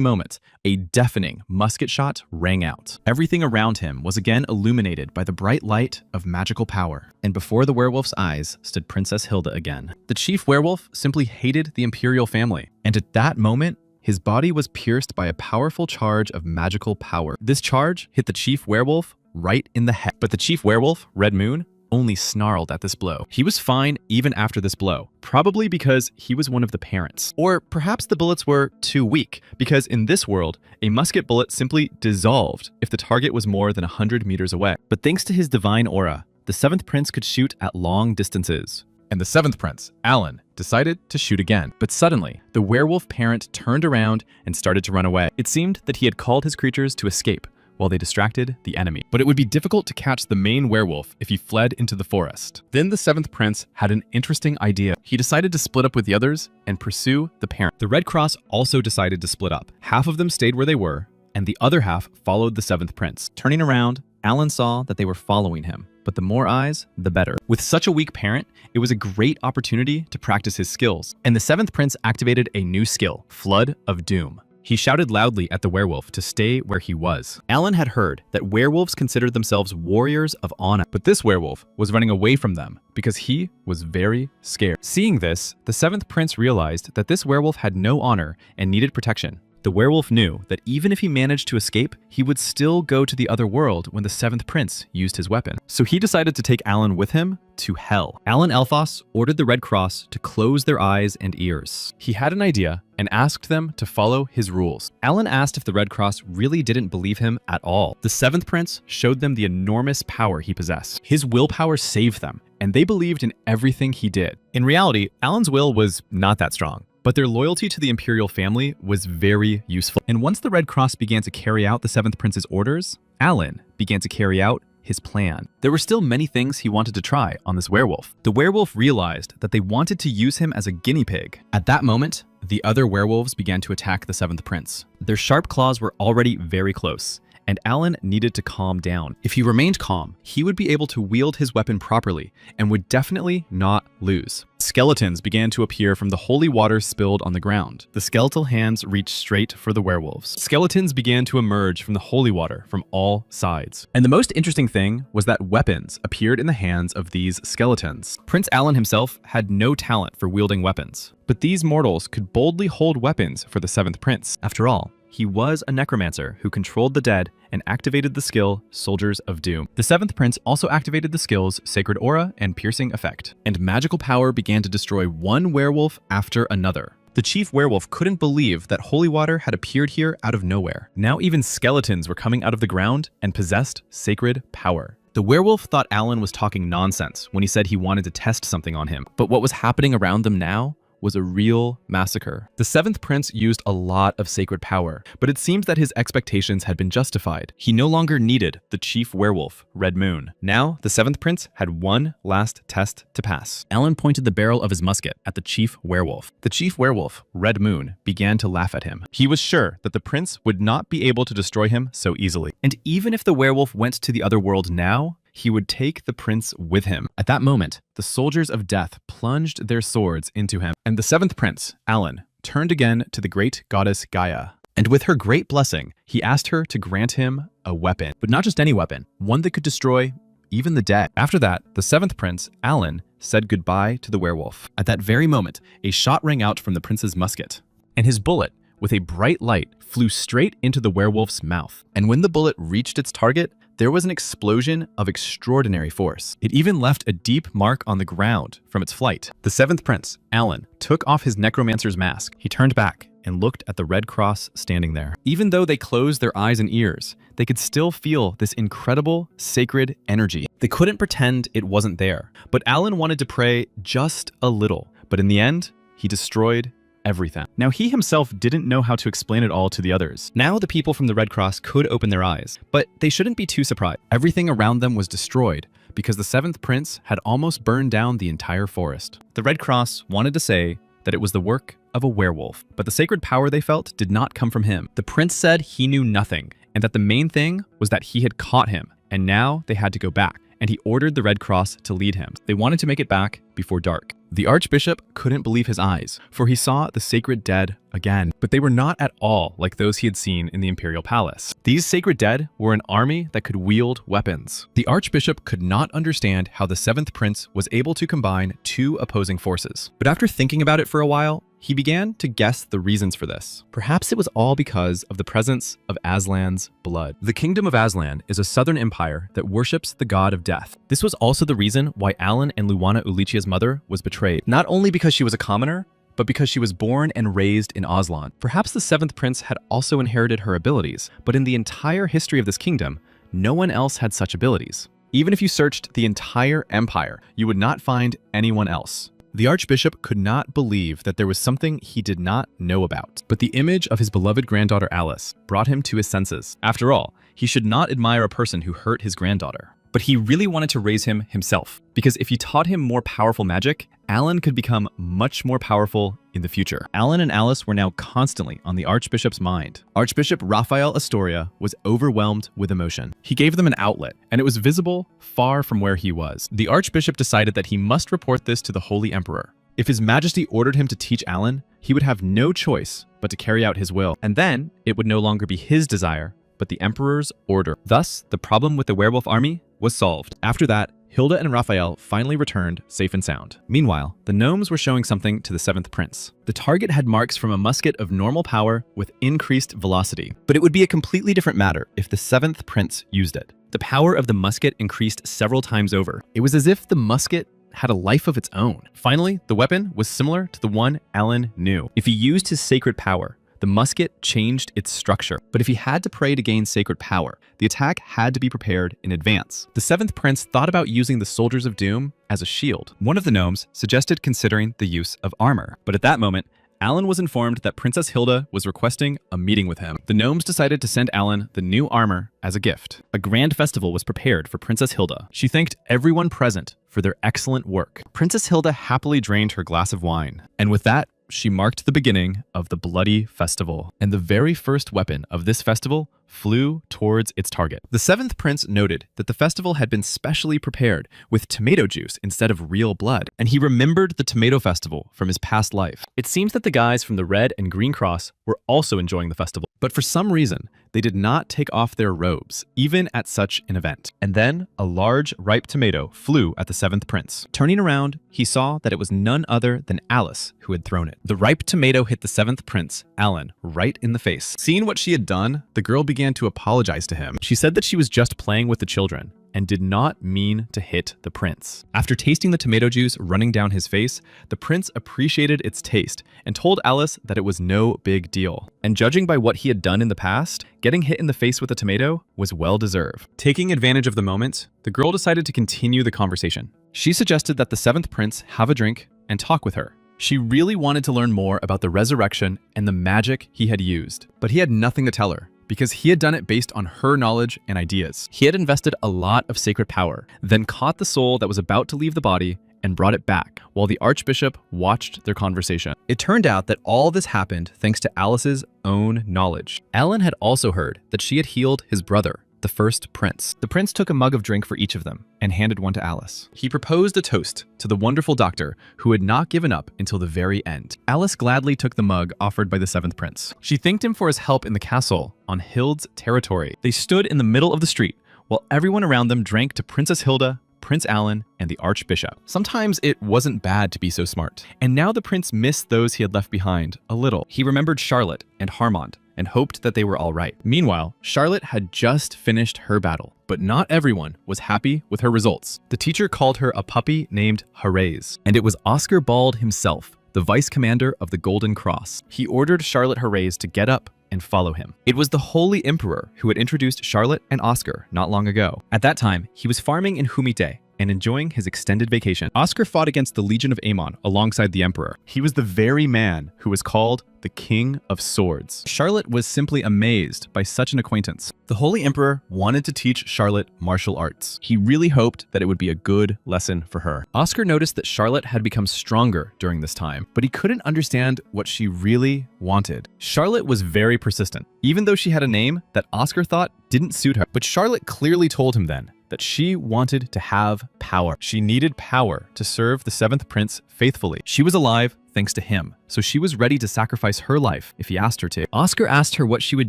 moment, a deafening musket shot rang out. Everything around him was again illuminated by the bright light of magical power. And before the werewolf's eyes stood Princess Hilda again. The chief werewolf simply hated the imperial family. And at that moment, his body was pierced by a powerful charge of magical power. This charge hit the chief werewolf right in the head. But the chief werewolf, Red Moon, only snarled at this blow. He was fine even after this blow, probably because he was one of the parents. Or perhaps the bullets were too weak, because in this world, a musket bullet simply dissolved if the target was more than 100 meters away. But thanks to his divine aura, the seventh prince could shoot at long distances. and the seventh prince, Alan, decided to shoot again. But suddenly, the werewolf parent turned around and started to run away. It seemed that he had called his creatures to escape while they distracted the enemy. But it would be difficult to catch the main werewolf if he fled into the forest. Then the seventh prince had an interesting idea. He decided to split up with the others and pursue the parent. The Red Cross also decided to split up. Half of them stayed where they were, and the other half followed the seventh prince. Turning around, Alan saw that they were following him. But the more eyes, the better. With such a weak parent, it was a great opportunity to practice his skills. And the seventh prince activated a new skill, Flood of Doom. He shouted loudly at the werewolf to stay where he was. Alan had heard that werewolves considered themselves warriors of honor, but this werewolf was running away from them because he was very scared. Seeing this, the seventh prince realized that this werewolf had no honor and needed protection. The werewolf knew that even if he managed to escape, he would still go to the other world when the seventh prince used his weapon. So he decided to take Alan with him to hell. Alan Elphos ordered the Red Cross to close their eyes and ears. He had an idea and asked them to follow his rules. Alan asked if the Red Cross really didn't believe him at all. The seventh prince showed them the enormous power he possessed. His willpower saved them, and they believed in everything he did. In reality, Alan's will was not that strong, but their loyalty to the imperial family was very useful. And once the Red Cross began to carry out the seventh prince's orders, Alan began to carry out his plan. There were still many things he wanted to try on this werewolf. The werewolf realized that they wanted to use him as a guinea pig. At that moment, the other werewolves began to attack the seventh prince. Their sharp claws were already very close, and Alan needed to calm down. If he remained calm, he would be able to wield his weapon properly and would definitely not lose. Skeletons began to appear from the holy water spilled on the ground. The skeletal hands reached straight for the werewolves. Skeletons began to emerge from the holy water from all sides. And the most interesting thing was that weapons appeared in the hands of these skeletons. Prince Alan himself had no talent for wielding weapons, but these mortals could boldly hold weapons for the seventh prince. After all, he was a necromancer who controlled the dead and activated the skill Soldiers of Doom. The seventh prince also activated the skills Sacred Aura and Piercing Effect, and magical power began to destroy one werewolf after another. The chief werewolf couldn't believe that holy water had appeared here out of nowhere. Now even skeletons were coming out of the ground and possessed sacred power. The werewolf thought Alan was talking nonsense when he said he wanted to test something on him, but what was happening around them now was a real massacre. The seventh prince used a lot of sacred power, but it seemed that his expectations had been justified. He no longer needed the chief werewolf, Red Moon. Now, the seventh prince had one last test to pass. Alan pointed the barrel of his musket at the chief werewolf. The chief werewolf, Red Moon, began to laugh at him. He was sure that the prince would not be able to destroy him so easily. And even if the werewolf went to the other world now, he would take the prince with him. At that moment, the soldiers of death plunged their swords into him, and the seventh prince, Alan, turned again to the great goddess Gaia. And with her great blessing, he asked her to grant him a weapon, but not just any weapon, one that could destroy even the dead. After that, the seventh prince, Alan, said goodbye to the werewolf. At that very moment, a shot rang out from the prince's musket, and his bullet, with a bright light, flew straight into the werewolf's mouth. And when the bullet reached its target, there was an explosion of extraordinary force. It even left a deep mark on the ground from its flight. The seventh prince, Alan, took off his necromancer's mask. He turned back and looked at the Red Cross standing there. Even though they closed their eyes and ears, they could still feel this incredible sacred energy. They couldn't pretend it wasn't there. But Alan wanted to pray just a little. But in the end, he destroyed everything. Now, he himself didn't know how to explain it all to the others. Now the people from the Red Cross could open their eyes, but they shouldn't be too surprised. Everything around them was destroyed because the seventh prince had almost burned down the entire forest. The Red Cross wanted to say that it was the work of a werewolf, but the sacred power they felt did not come from him. The prince said he knew nothing, and that the main thing was that he had caught him, and now they had to go back, and he ordered the Red Cross to lead him. They wanted to make it back before dark. The archbishop couldn't believe his eyes, for he saw the sacred dead again, but they were not at all like those he had seen in the imperial palace. These sacred dead were an army that could wield weapons. The archbishop could not understand how the seventh prince was able to combine two opposing forces. But after thinking about it for a while, he began to guess the reasons for this. Perhaps it was all because of the presence of Aslan's blood. The kingdom of Aslan is a southern empire that worships the god of death. This was also the reason why Alan and Luana Ulicia's mother was betrayed, not only because she was a commoner, but because she was born and raised in Aslan. Perhaps the seventh prince had also inherited her abilities, but in the entire history of this kingdom, no one else had such abilities. Even if you searched the entire empire, you would not find anyone else. The archbishop could not believe that there was something he did not know about. But the image of his beloved granddaughter Alice brought him to his senses. After all, he should not admire a person who hurt his granddaughter. But he really wanted to raise him himself, because if he taught him more powerful magic, Alan could become much more powerful in the future. Alan and Alice were now constantly on the Archbishop's mind. Archbishop Raphael Astoria was overwhelmed with emotion. He gave them an outlet, and it was visible far from where he was. The Archbishop decided that he must report this to the Holy Emperor. If His Majesty ordered him to teach Alan, he would have no choice but to carry out his will, and then it would no longer be his desire, but the Emperor's order. Thus, the problem with the werewolf army was solved. After that, Hilda and Raphael finally returned safe and sound. Meanwhile, the gnomes were showing something to the 7th Prince. The target had marks from a musket of normal power with increased velocity, but it would be a completely different matter if the 7th Prince used it. The power of the musket increased several times over. It was as if the musket had a life of its own. Finally, the weapon was similar to the one Alan knew. If he used his sacred power, the musket changed its structure. But if he had to pray to gain sacred power, the attack had to be prepared in advance. The 7th Prince thought about using the Soldiers of Doom as a shield. One of the gnomes suggested considering the use of armor. But at that moment, Alan was informed that Princess Hilda was requesting a meeting with him. The gnomes decided to send Alan the new armor as a gift. A grand festival was prepared for Princess Hilda. She thanked everyone present for their excellent work. Princess Hilda happily drained her glass of wine. And with that, she marked the beginning of the bloody festival. And the very first weapon of this festival flew towards its target. The 7th Prince noted that the festival had been specially prepared with tomato juice instead of real blood, and he remembered the tomato festival from his past life. It seems that the guys from the Red and Green Cross were also enjoying the festival, but for some reason, they did not take off their robes, even at such an event. And then a large, ripe tomato flew at the 7th Prince. Turning around, he saw that it was none other than Alice who had thrown it. The ripe tomato hit the 7th Prince, Alan, right in the face. Seeing what she had done, the girl began to apologize to him. She said that she was just playing with the children and did not mean to hit the prince. After tasting the tomato juice running down his face, the prince appreciated its taste and told Alice that it was no big deal. And judging by what he had done in the past, getting hit in the face with a tomato was well deserved. Taking advantage of the moment, the girl decided to continue the conversation. She suggested that the 7th Prince have a drink and talk with her. She really wanted to learn more about the resurrection and the magic he had used, but he had nothing to tell her, because he had done it based on her knowledge and ideas. He had invested a lot of sacred power, then caught the soul that was about to leave the body and brought it back, while the Archbishop watched their conversation. It turned out that all this happened thanks to Alice's own knowledge. Alan had also heard that she had healed his brother, the 1st Prince. The prince took a mug of drink for each of them and handed one to Alice. He proposed a toast to the wonderful doctor who had not given up until the very end. Alice gladly took the mug offered by the 7th Prince. She thanked him for his help in the castle on Hild's territory. They stood in the middle of the street while everyone around them drank to Princess Hilda, Prince Alan, and the Archbishop. Sometimes it wasn't bad to be so smart. And now the prince missed those he had left behind a little. He remembered Charlotte and Harmond and hoped that they were all right. Meanwhile, Charlotte had just finished her battle, but not everyone was happy with her results. The teacher called her a puppy named Herez, and it was Oscar Bald himself, the vice commander of the Golden Cross. He ordered Charlotte Herez to get up and follow him. It was the Holy Emperor who had introduced Charlotte and Oscar not long ago. At that time, he was farming in Humite and enjoying his extended vacation. Oscar fought against the Legion of Aemon alongside the Emperor. He was the very man who was called the King of Swords. Charlotte was simply amazed by such an acquaintance. The Holy Emperor wanted to teach Charlotte martial arts. He really hoped that it would be a good lesson for her. Oscar noticed that Charlotte had become stronger during this time, but he couldn't understand what she really wanted. Charlotte was very persistent, even though she had a name that Oscar thought didn't suit her. But Charlotte clearly told him then that she wanted to have power. She needed power to serve the 7th Prince faithfully. She was alive thanks to him, so she was ready to sacrifice her life if he asked her to. Oscar asked her what she would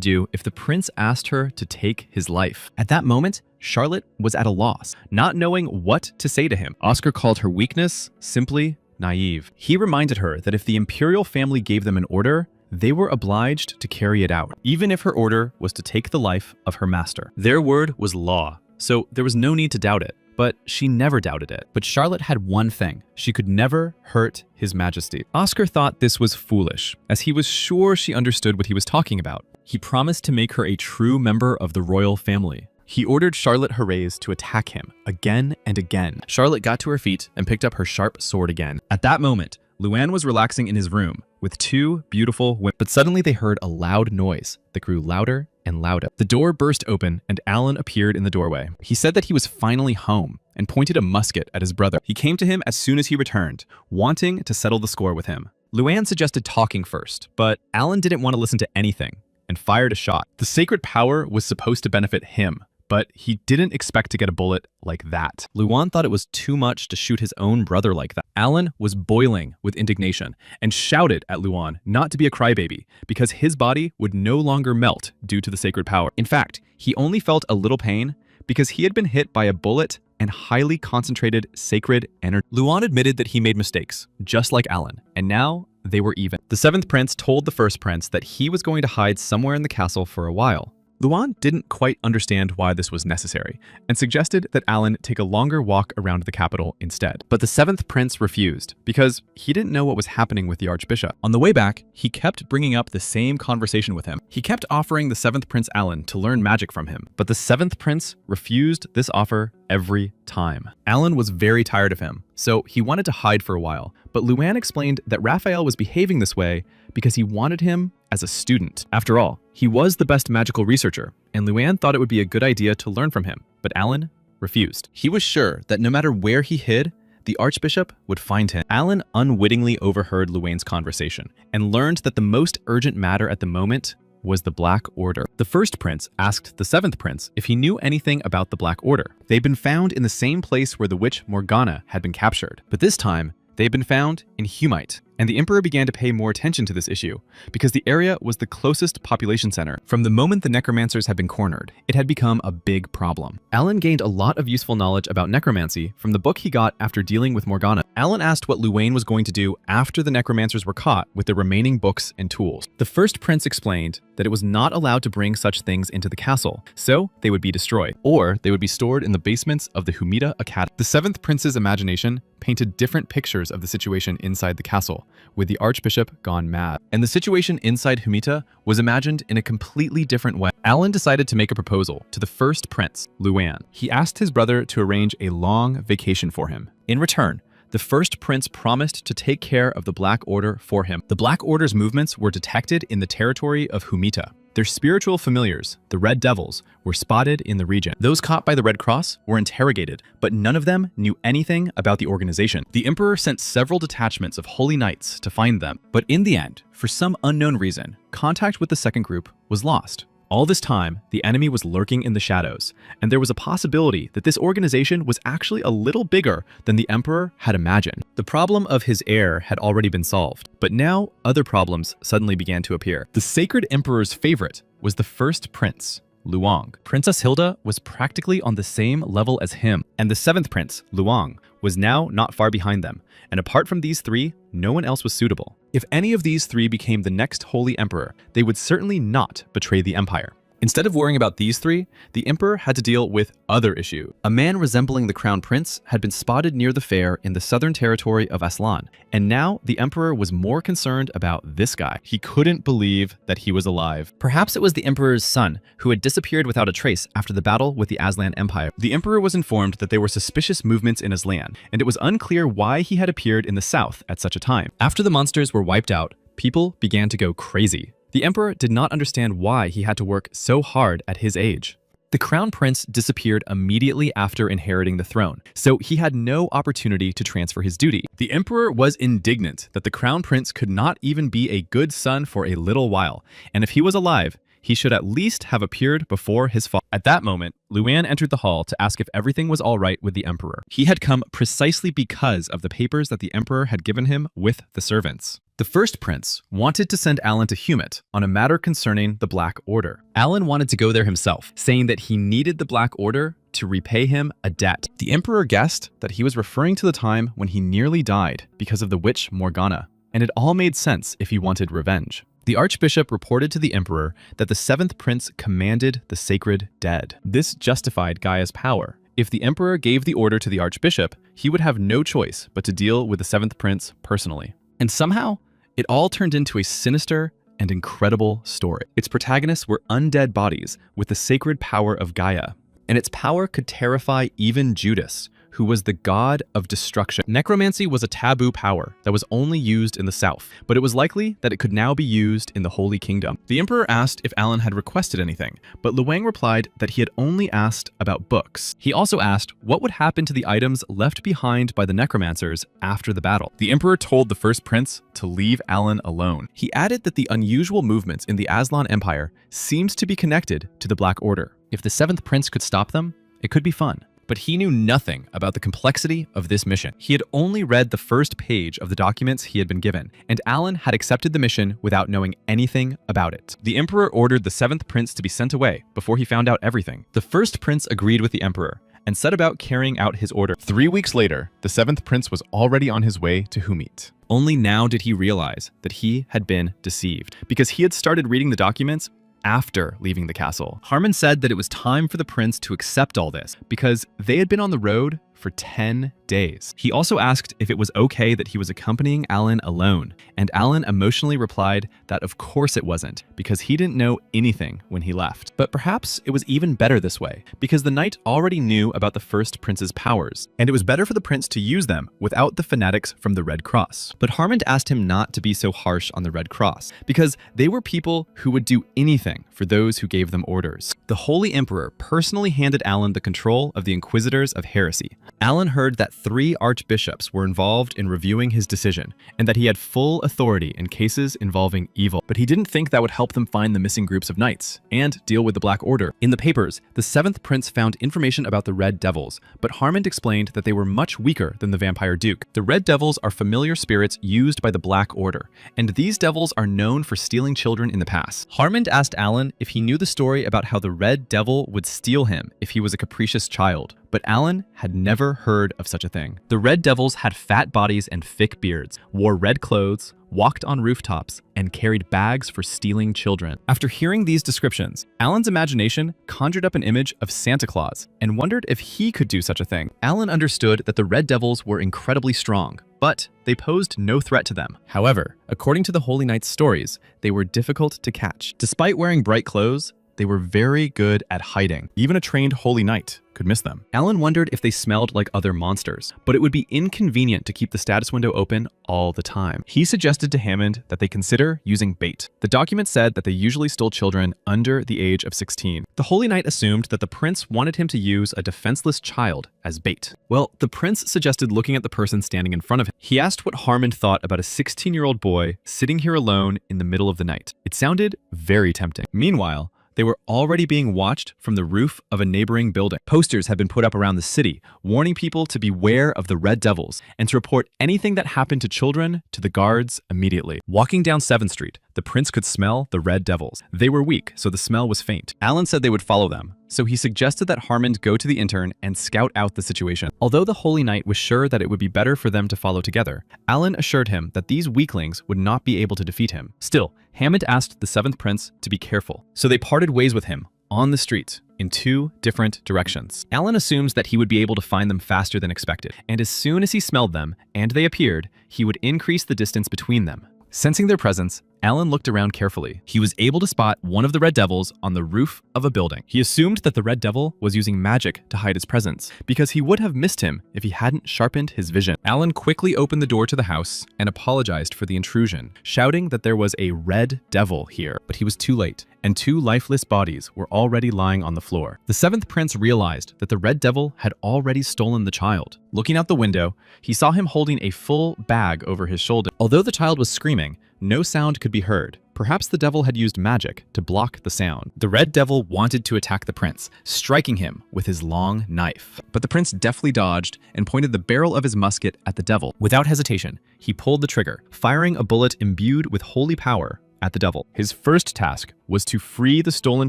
do if the prince asked her to take his life. At that moment, Charlotte was at a loss, not knowing what to say to him. Oscar called her weakness simply naive. He reminded her that if the imperial family gave them an order, they were obliged to carry it out, even if her order was to take the life of her master. Their word was law, so there was no need to doubt it. But she never doubted it. But Charlotte had one thing. She could never hurt His Majesty. Oscar thought this was foolish, as he was sure she understood what he was talking about. He promised to make her a true member of the royal family. He ordered Charlotte Herreys to attack him again and again. Charlotte got to her feet and picked up her sharp sword again. At that moment, Luan was relaxing in his room with two beautiful women, but suddenly they heard a loud noise that grew louder and louder. The door burst open and Alan appeared in the doorway. He said that he was finally home and pointed a musket at his brother. He came to him as soon as he returned, wanting to settle the score with him. Luan suggested talking first, but Alan didn't want to listen to anything and fired a shot. The sacred power was supposed to benefit him, but he didn't expect to get a bullet like that. Luan thought it was too much to shoot his own brother like that. Alan was boiling with indignation and shouted at Luan not to be a crybaby because his body would no longer melt due to the sacred power. In fact, he only felt a little pain because he had been hit by a bullet and highly concentrated sacred energy. Luan admitted that he made mistakes, just like Alan, and now they were even. The seventh prince told the first prince that he was going to hide somewhere in the castle for a while. Luan didn't quite understand why this was necessary and suggested that Alan take a longer walk around the capital instead. But the seventh prince refused because he didn't know what was happening with the archbishop. On the way back, he kept bringing up the same conversation with him. He kept offering the seventh prince Alan to learn magic from him, but the seventh prince refused this offer every time. Alan was very tired of him, so he wanted to hide for a while, but Luan explained that Raphael was behaving this way because he wanted him as a student. After all, he was the best magical researcher, and Luan thought it would be a good idea to learn from him, but Alan refused. He was sure that no matter where he hid, the archbishop would find him. Alan unwittingly overheard Luan's conversation and learned that the most urgent matter at the moment was the Black Order. The first prince asked the seventh prince if he knew anything about the Black Order. They'd been found in the same place where the witch Morgana had been captured, but this time they had been found in Humite. And the emperor began to pay more attention to this issue because the area was the closest population center. From the moment the necromancers had been cornered, it had become a big problem. Alan gained a lot of useful knowledge about necromancy from the book he got after dealing with Morgana. Alan asked what Luan was going to do after the necromancers were caught with the remaining books and tools. The first prince explained that it was not allowed to bring such things into the castle, so they would be destroyed, or they would be stored in the basements of the Humita Academy. The seventh prince's imagination painted different pictures of the situation inside the castle, with the archbishop gone mad. And the situation inside Humita was imagined in a completely different way. Alan decided to make a proposal to the first prince, Luan. He asked his brother to arrange a long vacation for him. In return, the first prince promised to take care of the Black Order for him. The Black Order's movements were detected in the territory of Humita. Their spiritual familiars, the Red Devils, were spotted in the region. Those caught by the Red Cross were interrogated, but none of them knew anything about the organization. The emperor sent several detachments of holy knights to find them, but in the end, for some unknown reason, contact with the second group was lost. All this time, the enemy was lurking in the shadows, and there was a possibility that this organization was actually a little bigger than the emperor had imagined. The problem of his heir had already been solved, but now other problems suddenly began to appear. The sacred emperor's favorite was the first prince, Luang. Princess Hilda was practically on the same level as him, and the seventh prince, Luang, was now not far behind them, and apart from these three, no one else was suitable. If any of these three became the next holy emperor, they would certainly not betray the empire. Instead of worrying about these three, the emperor had to deal with other issues. A man resembling the crown prince had been spotted near the fair in the southern territory of Aslan, and now the emperor was more concerned about this guy. He couldn't believe that he was alive. Perhaps it was the emperor's son, who had disappeared without a trace after the battle with the Aslan Empire. The emperor was informed that there were suspicious movements in Aslan, and it was unclear why he had appeared in the south at such a time. After the monsters were wiped out, people began to go crazy. The emperor did not understand why he had to work so hard at his age. The crown prince disappeared immediately after inheriting the throne, so he had no opportunity to transfer his duty. The emperor was indignant that the crown prince could not even be a good son for a little while, and if he was alive, he should at least have appeared before his father. At that moment, Luan entered the hall to ask if everything was all right with the emperor. He had come precisely because of the papers that the emperor had given him with the servants. The first prince wanted to send Alan to Humit on a matter concerning the Black Order. Alan wanted to go there himself, saying that he needed the Black Order to repay him a debt. The emperor guessed that he was referring to the time when he nearly died because of the witch Morgana, and it all made sense if he wanted revenge. The archbishop reported to the emperor that the seventh prince commanded the sacred dead. This justified Gaia's power. If the emperor gave the order to the archbishop, he would have no choice but to deal with the seventh prince personally. And somehow, it all turned into a sinister and incredible story. Its protagonists were undead bodies with the sacred power of Gaia. and its power could terrify even Judas, who was the god of destruction. Necromancy was a taboo power that was only used in the south, but it was likely that it could now be used in the Holy Kingdom. The emperor asked if Alan had requested anything, but Luang replied that he had only asked about books. He also asked what would happen to the items left behind by the necromancers after the battle. The emperor told the first prince to leave Alan alone. He added that the unusual movements in the Aslan Empire seemed to be connected to the Black Order. If the seventh prince could stop them, it could be fun. But he knew nothing about the complexity of this mission. He had only read the first page of the documents he had been given, and Alan had accepted the mission without knowing anything about it. The emperor ordered the seventh prince to be sent away before he found out everything. The first prince agreed with the emperor and set about carrying out his order. 3 weeks later, the seventh prince was already on his way to Humit. Only now did he realize that he had been deceived, because he had started reading the documents after leaving the castle. Harmon said that it was time for the prince to accept all this because they had been on the road for 10 days. He also asked if it was okay that he was accompanying Alan alone, and Alan emotionally replied that of course it wasn't, because he didn't know anything when he left. But perhaps it was even better this way, because the knight already knew about the first prince's powers, and it was better for the prince to use them without the fanatics from the Red Cross. But Harmon asked him not to be so harsh on the Red Cross, because they were people who would do anything for those who gave them orders. The Holy Emperor personally handed Alan the control of the Inquisitors of Heresy. Alan heard that 3 archbishops were involved in reviewing his decision, and that he had full authority in cases involving evil. But he didn't think that would help them find the missing groups of knights and deal with the Black Order. In the papers, the 7th Prince found information about the Red Devils, but Harmon explained that they were much weaker than the Vampire Duke. The Red Devils are familiar spirits used by the Black Order, and these devils are known for stealing children in the past. Harmon asked Alan if he knew the story about how the Red Devil would steal him if he was a capricious child, but Alan had never heard of such a thing. The Red Devils had fat bodies and thick beards, wore red clothes, walked on rooftops, and carried bags for stealing children. After hearing these descriptions, Alan's imagination conjured up an image of Santa Claus and wondered if he could do such a thing. Alan understood that the Red Devils were incredibly strong, but they posed no threat to them. However, according to the Holy Knight's stories, they were difficult to catch. Despite wearing bright clothes, they were very good at hiding. Even a trained Holy Knight could miss them. Alan wondered if they smelled like other monsters, but it would be inconvenient to keep the status window open all the time. He suggested to Hammond that they consider using bait. The document said that they usually stole children under the age of 16. The Holy Knight assumed that the prince wanted him to use a defenseless child as bait. Well, the prince suggested looking at the person standing in front of him. He asked what Harmon thought about a 16-year-old boy sitting here alone in the middle of the night. It sounded very tempting. Meanwhile, they were already being watched from the roof of a neighboring building. Posters had been put up around the city, warning people to beware of the Red Devils and to report anything that happened to children to the guards immediately. Walking down 7th Street, the prince could smell the Red Devils. They were weak, so the smell was faint. Alan said they would follow them, so he suggested that Harmon go to the intern and scout out the situation. Although the Holy Knight was sure that it would be better for them to follow together, Alan assured him that these weaklings would not be able to defeat him. Still, Hammond asked the 7th Prince to be careful, so they parted ways with him on the street in 2 different directions. Alan assumes that he would be able to find them faster than expected, and as soon as he smelled them and they appeared, he would increase the distance between them. Sensing their presence, Alan looked around carefully. He was able to spot one of the Red Devils on the roof of a building. He assumed that the Red Devil was using magic to hide his presence, because he would have missed him if he hadn't sharpened his vision. Alan quickly opened the door to the house and apologized for the intrusion, shouting that there was a Red Devil here, but he was too late, and 2 lifeless bodies were already lying on the floor. The 7th Prince realized that the Red Devil had already stolen the child. Looking out the window, he saw him holding a full bag over his shoulder. Although the child was screaming, no sound could be heard. Perhaps the devil had used magic to block the sound. The Red Devil wanted to attack the prince, striking him with his long knife. But the prince deftly dodged and pointed the barrel of his musket at the devil. Without hesitation, he pulled the trigger, firing a bullet imbued with holy power at the devil. His first task was to free the stolen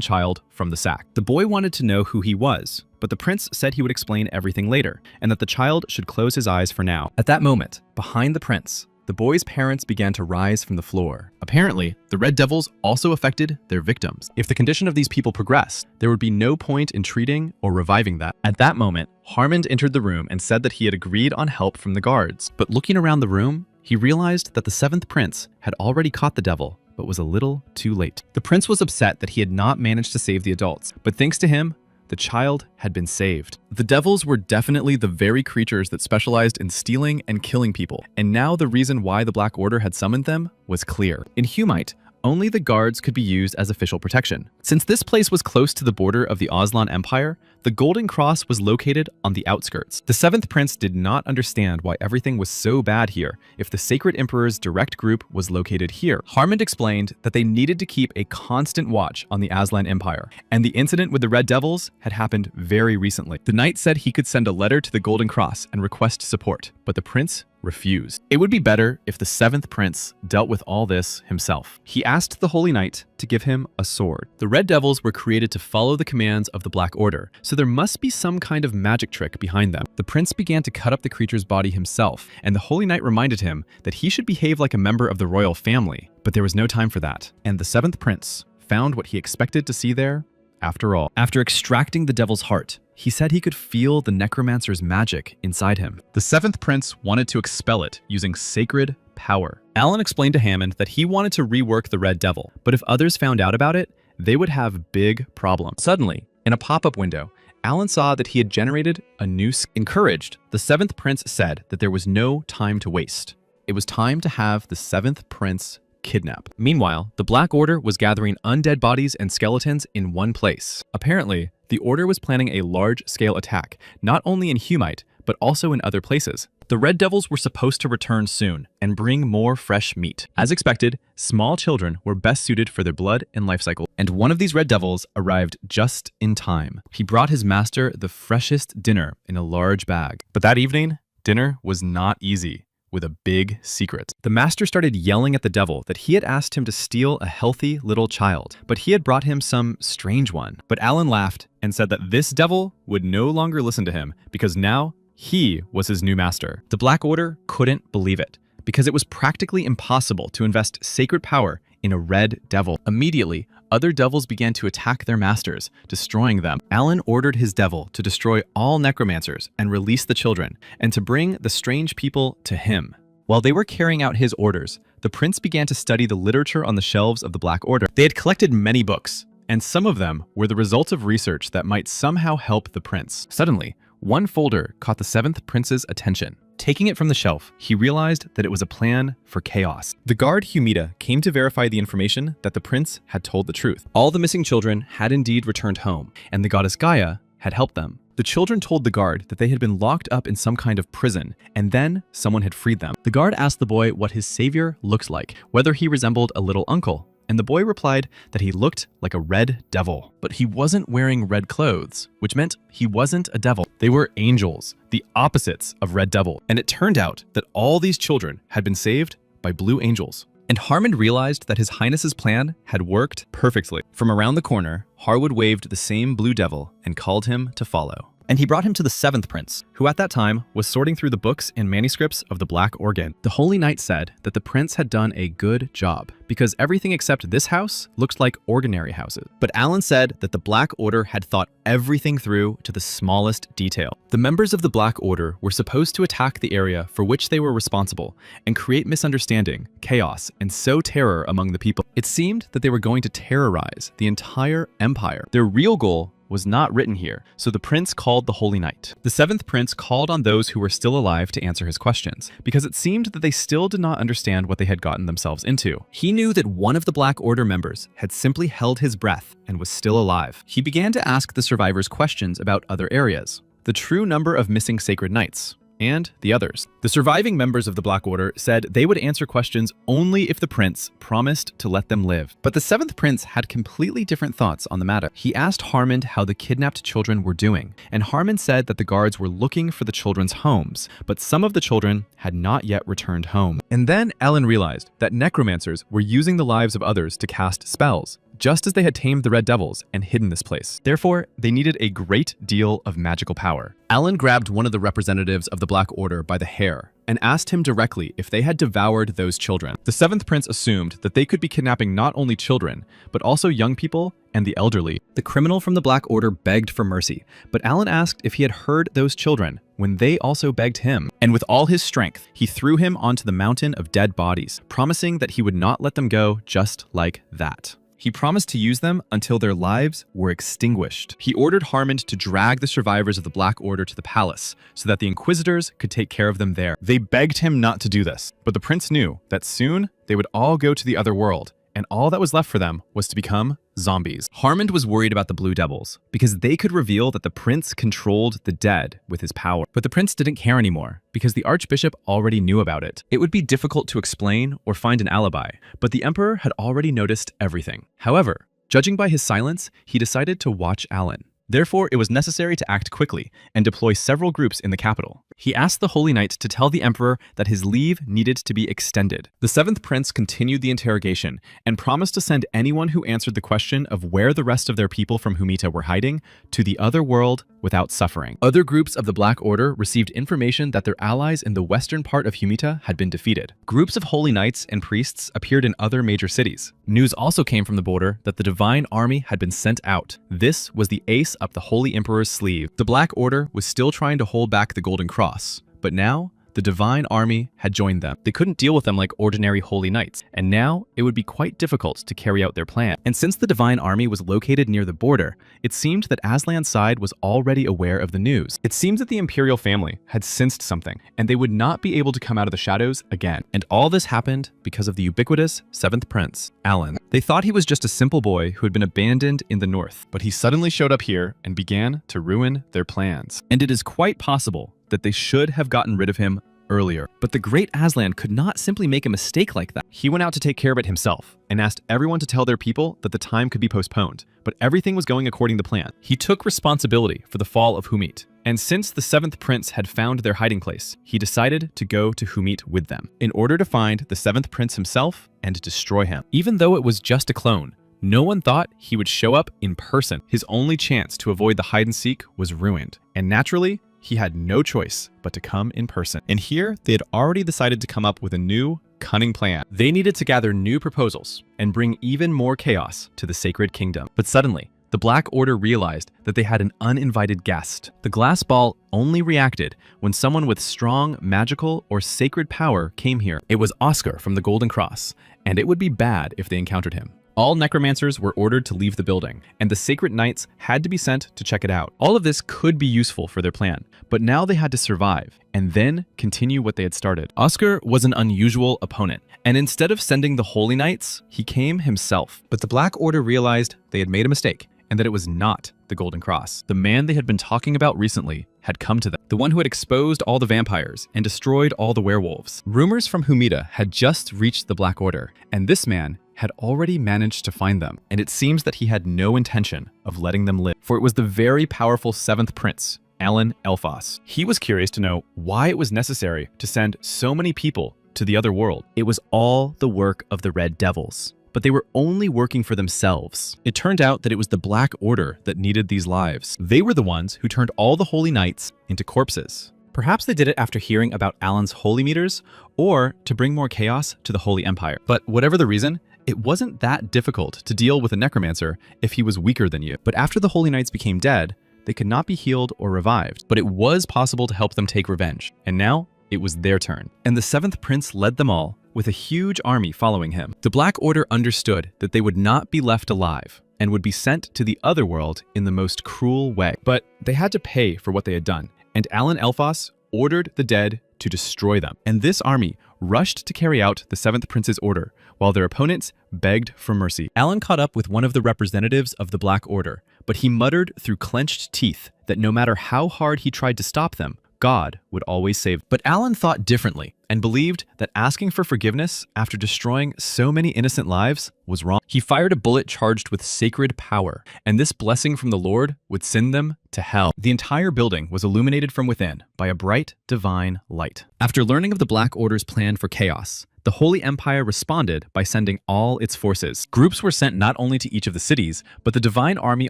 child from the sack. The boy wanted to know who he was, but the prince said he would explain everything later, and that the child should close his eyes for now. At that moment, behind the prince, the boy's parents began to rise from the floor. Apparently, the Red Devils also affected their victims. If the condition of these people progressed, there would be no point in treating or reviving that. At that moment, Harmon entered the room and said that he had agreed on help from the guards. But looking around the room, he realized that the 7th Prince had already caught the devil, but was a little too late. The prince was upset that he had not managed to save the adults, but thanks to him, the child had been saved. The devils were definitely the very creatures that specialized in stealing and killing people, and now the reason why the Black Order had summoned them was clear. In Humite, only the guards could be used as official protection. Since this place was close to the border of the Aslan Empire, the Golden Cross was located on the outskirts. The 7th Prince did not understand why everything was so bad here if the Sacred Emperor's direct group was located here. Harmond explained that they needed to keep a constant watch on the Aslan Empire, and the incident with the Red Devils had happened very recently. The knight said he could send a letter to the Golden Cross and request support, but the prince refused. It would be better if the 7th Prince dealt with all this himself. He asked the Holy Knight to give him a sword. The Red Devils were created to follow the commands of the Black Order, so there must be some kind of magic trick behind them. The prince began to cut up the creature's body himself, and the Holy Knight reminded him that he should behave like a member of the royal family, but there was no time for that. And the 7th Prince found what he expected to see there after all. After extracting the devil's heart, he said he could feel the Necromancer's magic inside him. The 7th Prince wanted to expel it using sacred power. Alan explained to Hammond that he wanted to rework the Red Devil, but if others found out about it, they would have big problems. Suddenly, in a pop-up window, Alan saw that he had generated a new Encouraged, the 7th Prince said that there was no time to waste. It was time to have the 7th Prince kidnap. Meanwhile, the Black Order was gathering undead bodies and skeletons in one place. Apparently, the Order was planning a large-scale attack, not only in Humite, but also in other places. The Red Devils were supposed to return soon and bring more fresh meat. As expected, small children were best suited for their blood and life cycle, and one of these Red Devils arrived just in time. He brought his master the freshest dinner in a large bag. But that evening, dinner was not easy. With a big secret. The master started yelling at the devil that he had asked him to steal a healthy little child, but he had brought him some strange one. But Alan laughed and said that this devil would no longer listen to him because now he was his new master. The Black Order couldn't believe it because it was practically impossible to invest sacred power in a red devil. Immediately, other devils began to attack their masters, destroying them. Alan ordered his devil to destroy all necromancers and release the children, and to bring the strange people to him. While they were carrying out his orders, the prince began to study the literature on the shelves of the Black Order. They had collected many books, and some of them were the result of research that might somehow help the prince. Suddenly, one folder caught the 7th Prince's attention. Taking it from the shelf, he realized that it was a plan for chaos. The guard Humida came to verify the information that the prince had told the truth. All the missing children had indeed returned home, and the goddess Gaia had helped them. The children told the guard that they had been locked up in some kind of prison, and then someone had freed them. The guard asked the boy what his savior looked like, whether he resembled a little uncle, and the boy replied that he looked like a red devil. But he wasn't wearing red clothes, which meant he wasn't a devil. They were angels, the opposites of red devil. And it turned out that all these children had been saved by blue angels. And Harmond realized that His Highness's plan had worked perfectly. From around the corner, Harwood waved the same blue devil and called him to follow. And he brought him to the 7th Prince, who at that time was sorting through the books and manuscripts of the Black Organ. The Holy Knight said that the prince had done a good job, because everything except this house looked like ordinary houses. But Alan said that the Black Order had thought everything through to the smallest detail. The members of the Black Order were supposed to attack the area for which they were responsible and create misunderstanding, chaos, and sow terror among the people. It seemed that they were going to terrorize the entire empire. Their real goal was not written here, so the prince called the Holy Knight. The 7th Prince called on those who were still alive to answer his questions, because it seemed that they still did not understand what they had gotten themselves into. He knew that one of the Black Order members had simply held his breath and was still alive. He began to ask the survivors questions about other areas, the true number of missing sacred knights, and the others. The surviving members of the Black Order said they would answer questions only if the prince promised to let them live. But the 7th Prince had completely different thoughts on the matter. He asked Harmond how the kidnapped children were doing, and Harmond said that the guards were looking for the children's homes, but some of the children had not yet returned home. And then Ellen realized that necromancers were using the lives of others to cast spells, just as they had tamed the Red Devils and hidden this place. Therefore, they needed a great deal of magical power. Alan grabbed one of the representatives of the Black Order by the hair and asked him directly if they had devoured those children. The 7th Prince assumed that they could be kidnapping not only children, but also young people and the elderly. The criminal from the Black Order begged for mercy, but Alan asked if he had heard those children when they also begged him. And with all his strength, he threw him onto the mountain of dead bodies, promising that he would not let them go just like that. He promised to use them until their lives were extinguished. He ordered Harmond to drag the survivors of the Black Order to the palace so that the Inquisitors could take care of them there. They begged him not to do this, but the prince knew that soon they would all go to the other world, and all that was left for them was to become zombies. Harmond was worried about the Blue Devils because they could reveal that the prince controlled the dead with his power. But the prince didn't care anymore because the archbishop already knew about it. It would be difficult to explain or find an alibi, but the emperor had already noticed everything. However, judging by his silence, he decided to watch Alan. Therefore, it was necessary to act quickly and deploy several groups in the capital. He asked the Holy Knight to tell the emperor that his leave needed to be extended. The seventh prince continued the interrogation and promised to send anyone who answered the question of where the rest of their people from Humita were hiding to the other world without suffering. Other groups of the Black Order received information that their allies in the western part of Humita had been defeated. Groups of holy knights and priests appeared in other major cities. News also came from the border that the Divine Army had been sent out. This was the ace up the Holy Emperor's sleeve. The Black Order was still trying to hold back the Golden Cross, but now the Divine Army had joined them. They couldn't deal with them like ordinary holy knights, and now it would be quite difficult to carry out their plan. And since the Divine Army was located near the border, it seemed that Aslan's side was already aware of the news. It seems that the imperial family had sensed something, and they would not be able to come out of the shadows again. And all this happened because of the ubiquitous seventh prince, Alan. They thought he was just a simple boy who had been abandoned in the north, but he suddenly showed up here and began to ruin their plans. And it is quite possible that they should have gotten rid of him earlier. But the great Aslan could not simply make a mistake like that. He went out to take care of it himself and asked everyone to tell their people that the time could be postponed, but everything was going according to plan. He took responsibility for the fall of Humit, and since the seventh prince had found their hiding place, he decided to go to Humit with them in order to find the seventh prince himself and destroy him. Even though it was just a clone, no one thought he would show up in person. His only chance to avoid the hide and seek was ruined, and naturally, he had no choice but to come in person. And here, they had already decided to come up with a new, cunning plan. They needed to gather new proposals and bring even more chaos to the Sacred Kingdom. But suddenly, the Black Order realized that they had an uninvited guest. The glass ball only reacted when someone with strong magical or sacred power came here. It was Oscar from the Golden Cross, and it would be bad if they encountered him. All necromancers were ordered to leave the building, and the sacred knights had to be sent to check it out. All of this could be useful for their plan, but now they had to survive and then continue what they had started. Oscar was an unusual opponent, and instead of sending the holy knights, he came himself. But the Black Order realized they had made a mistake and that it was not the Golden Cross. The man they had been talking about recently had come to them, the one who had exposed all the vampires and destroyed all the werewolves. Rumors from Humita had just reached the Black Order, and this man had already managed to find them, and it seems that he had no intention of letting them live, for it was the very powerful seventh prince, Alan Elphas. He was curious to know why it was necessary to send so many people to the other world. It was all the work of the Red Devils, but they were only working for themselves. It turned out that it was the Black Order that needed these lives. They were the ones who turned all the holy knights into corpses. Perhaps they did it after hearing about Alan's holy meters, or to bring more chaos to the Holy Empire. But whatever the reason, it wasn't that difficult to deal with a necromancer if he was weaker than you. But after the holy knights became dead, they could not be healed or revived. But it was possible to help them take revenge. And now it was their turn. And the seventh prince led them all with a huge army following him. The Black Order understood that they would not be left alive and would be sent to the other world in the most cruel way. But they had to pay for what they had done. And Alan Elphas ordered the dead to destroy them. And this army rushed to carry out the seventh prince's order, while their opponents begged for mercy. Alan caught up with one of the representatives of the Black Order, but he muttered through clenched teeth that no matter how hard he tried to stop them, God would always save. But Alan thought differently and believed that asking for forgiveness after destroying so many innocent lives was wrong. He fired a bullet charged with sacred power, and this blessing from the Lord would send them to hell. The entire building was illuminated from within by a bright divine light. After learning of the Black Order's plan for chaos, the Holy Empire responded by sending all its forces. Groups were sent not only to each of the cities, but the Divine Army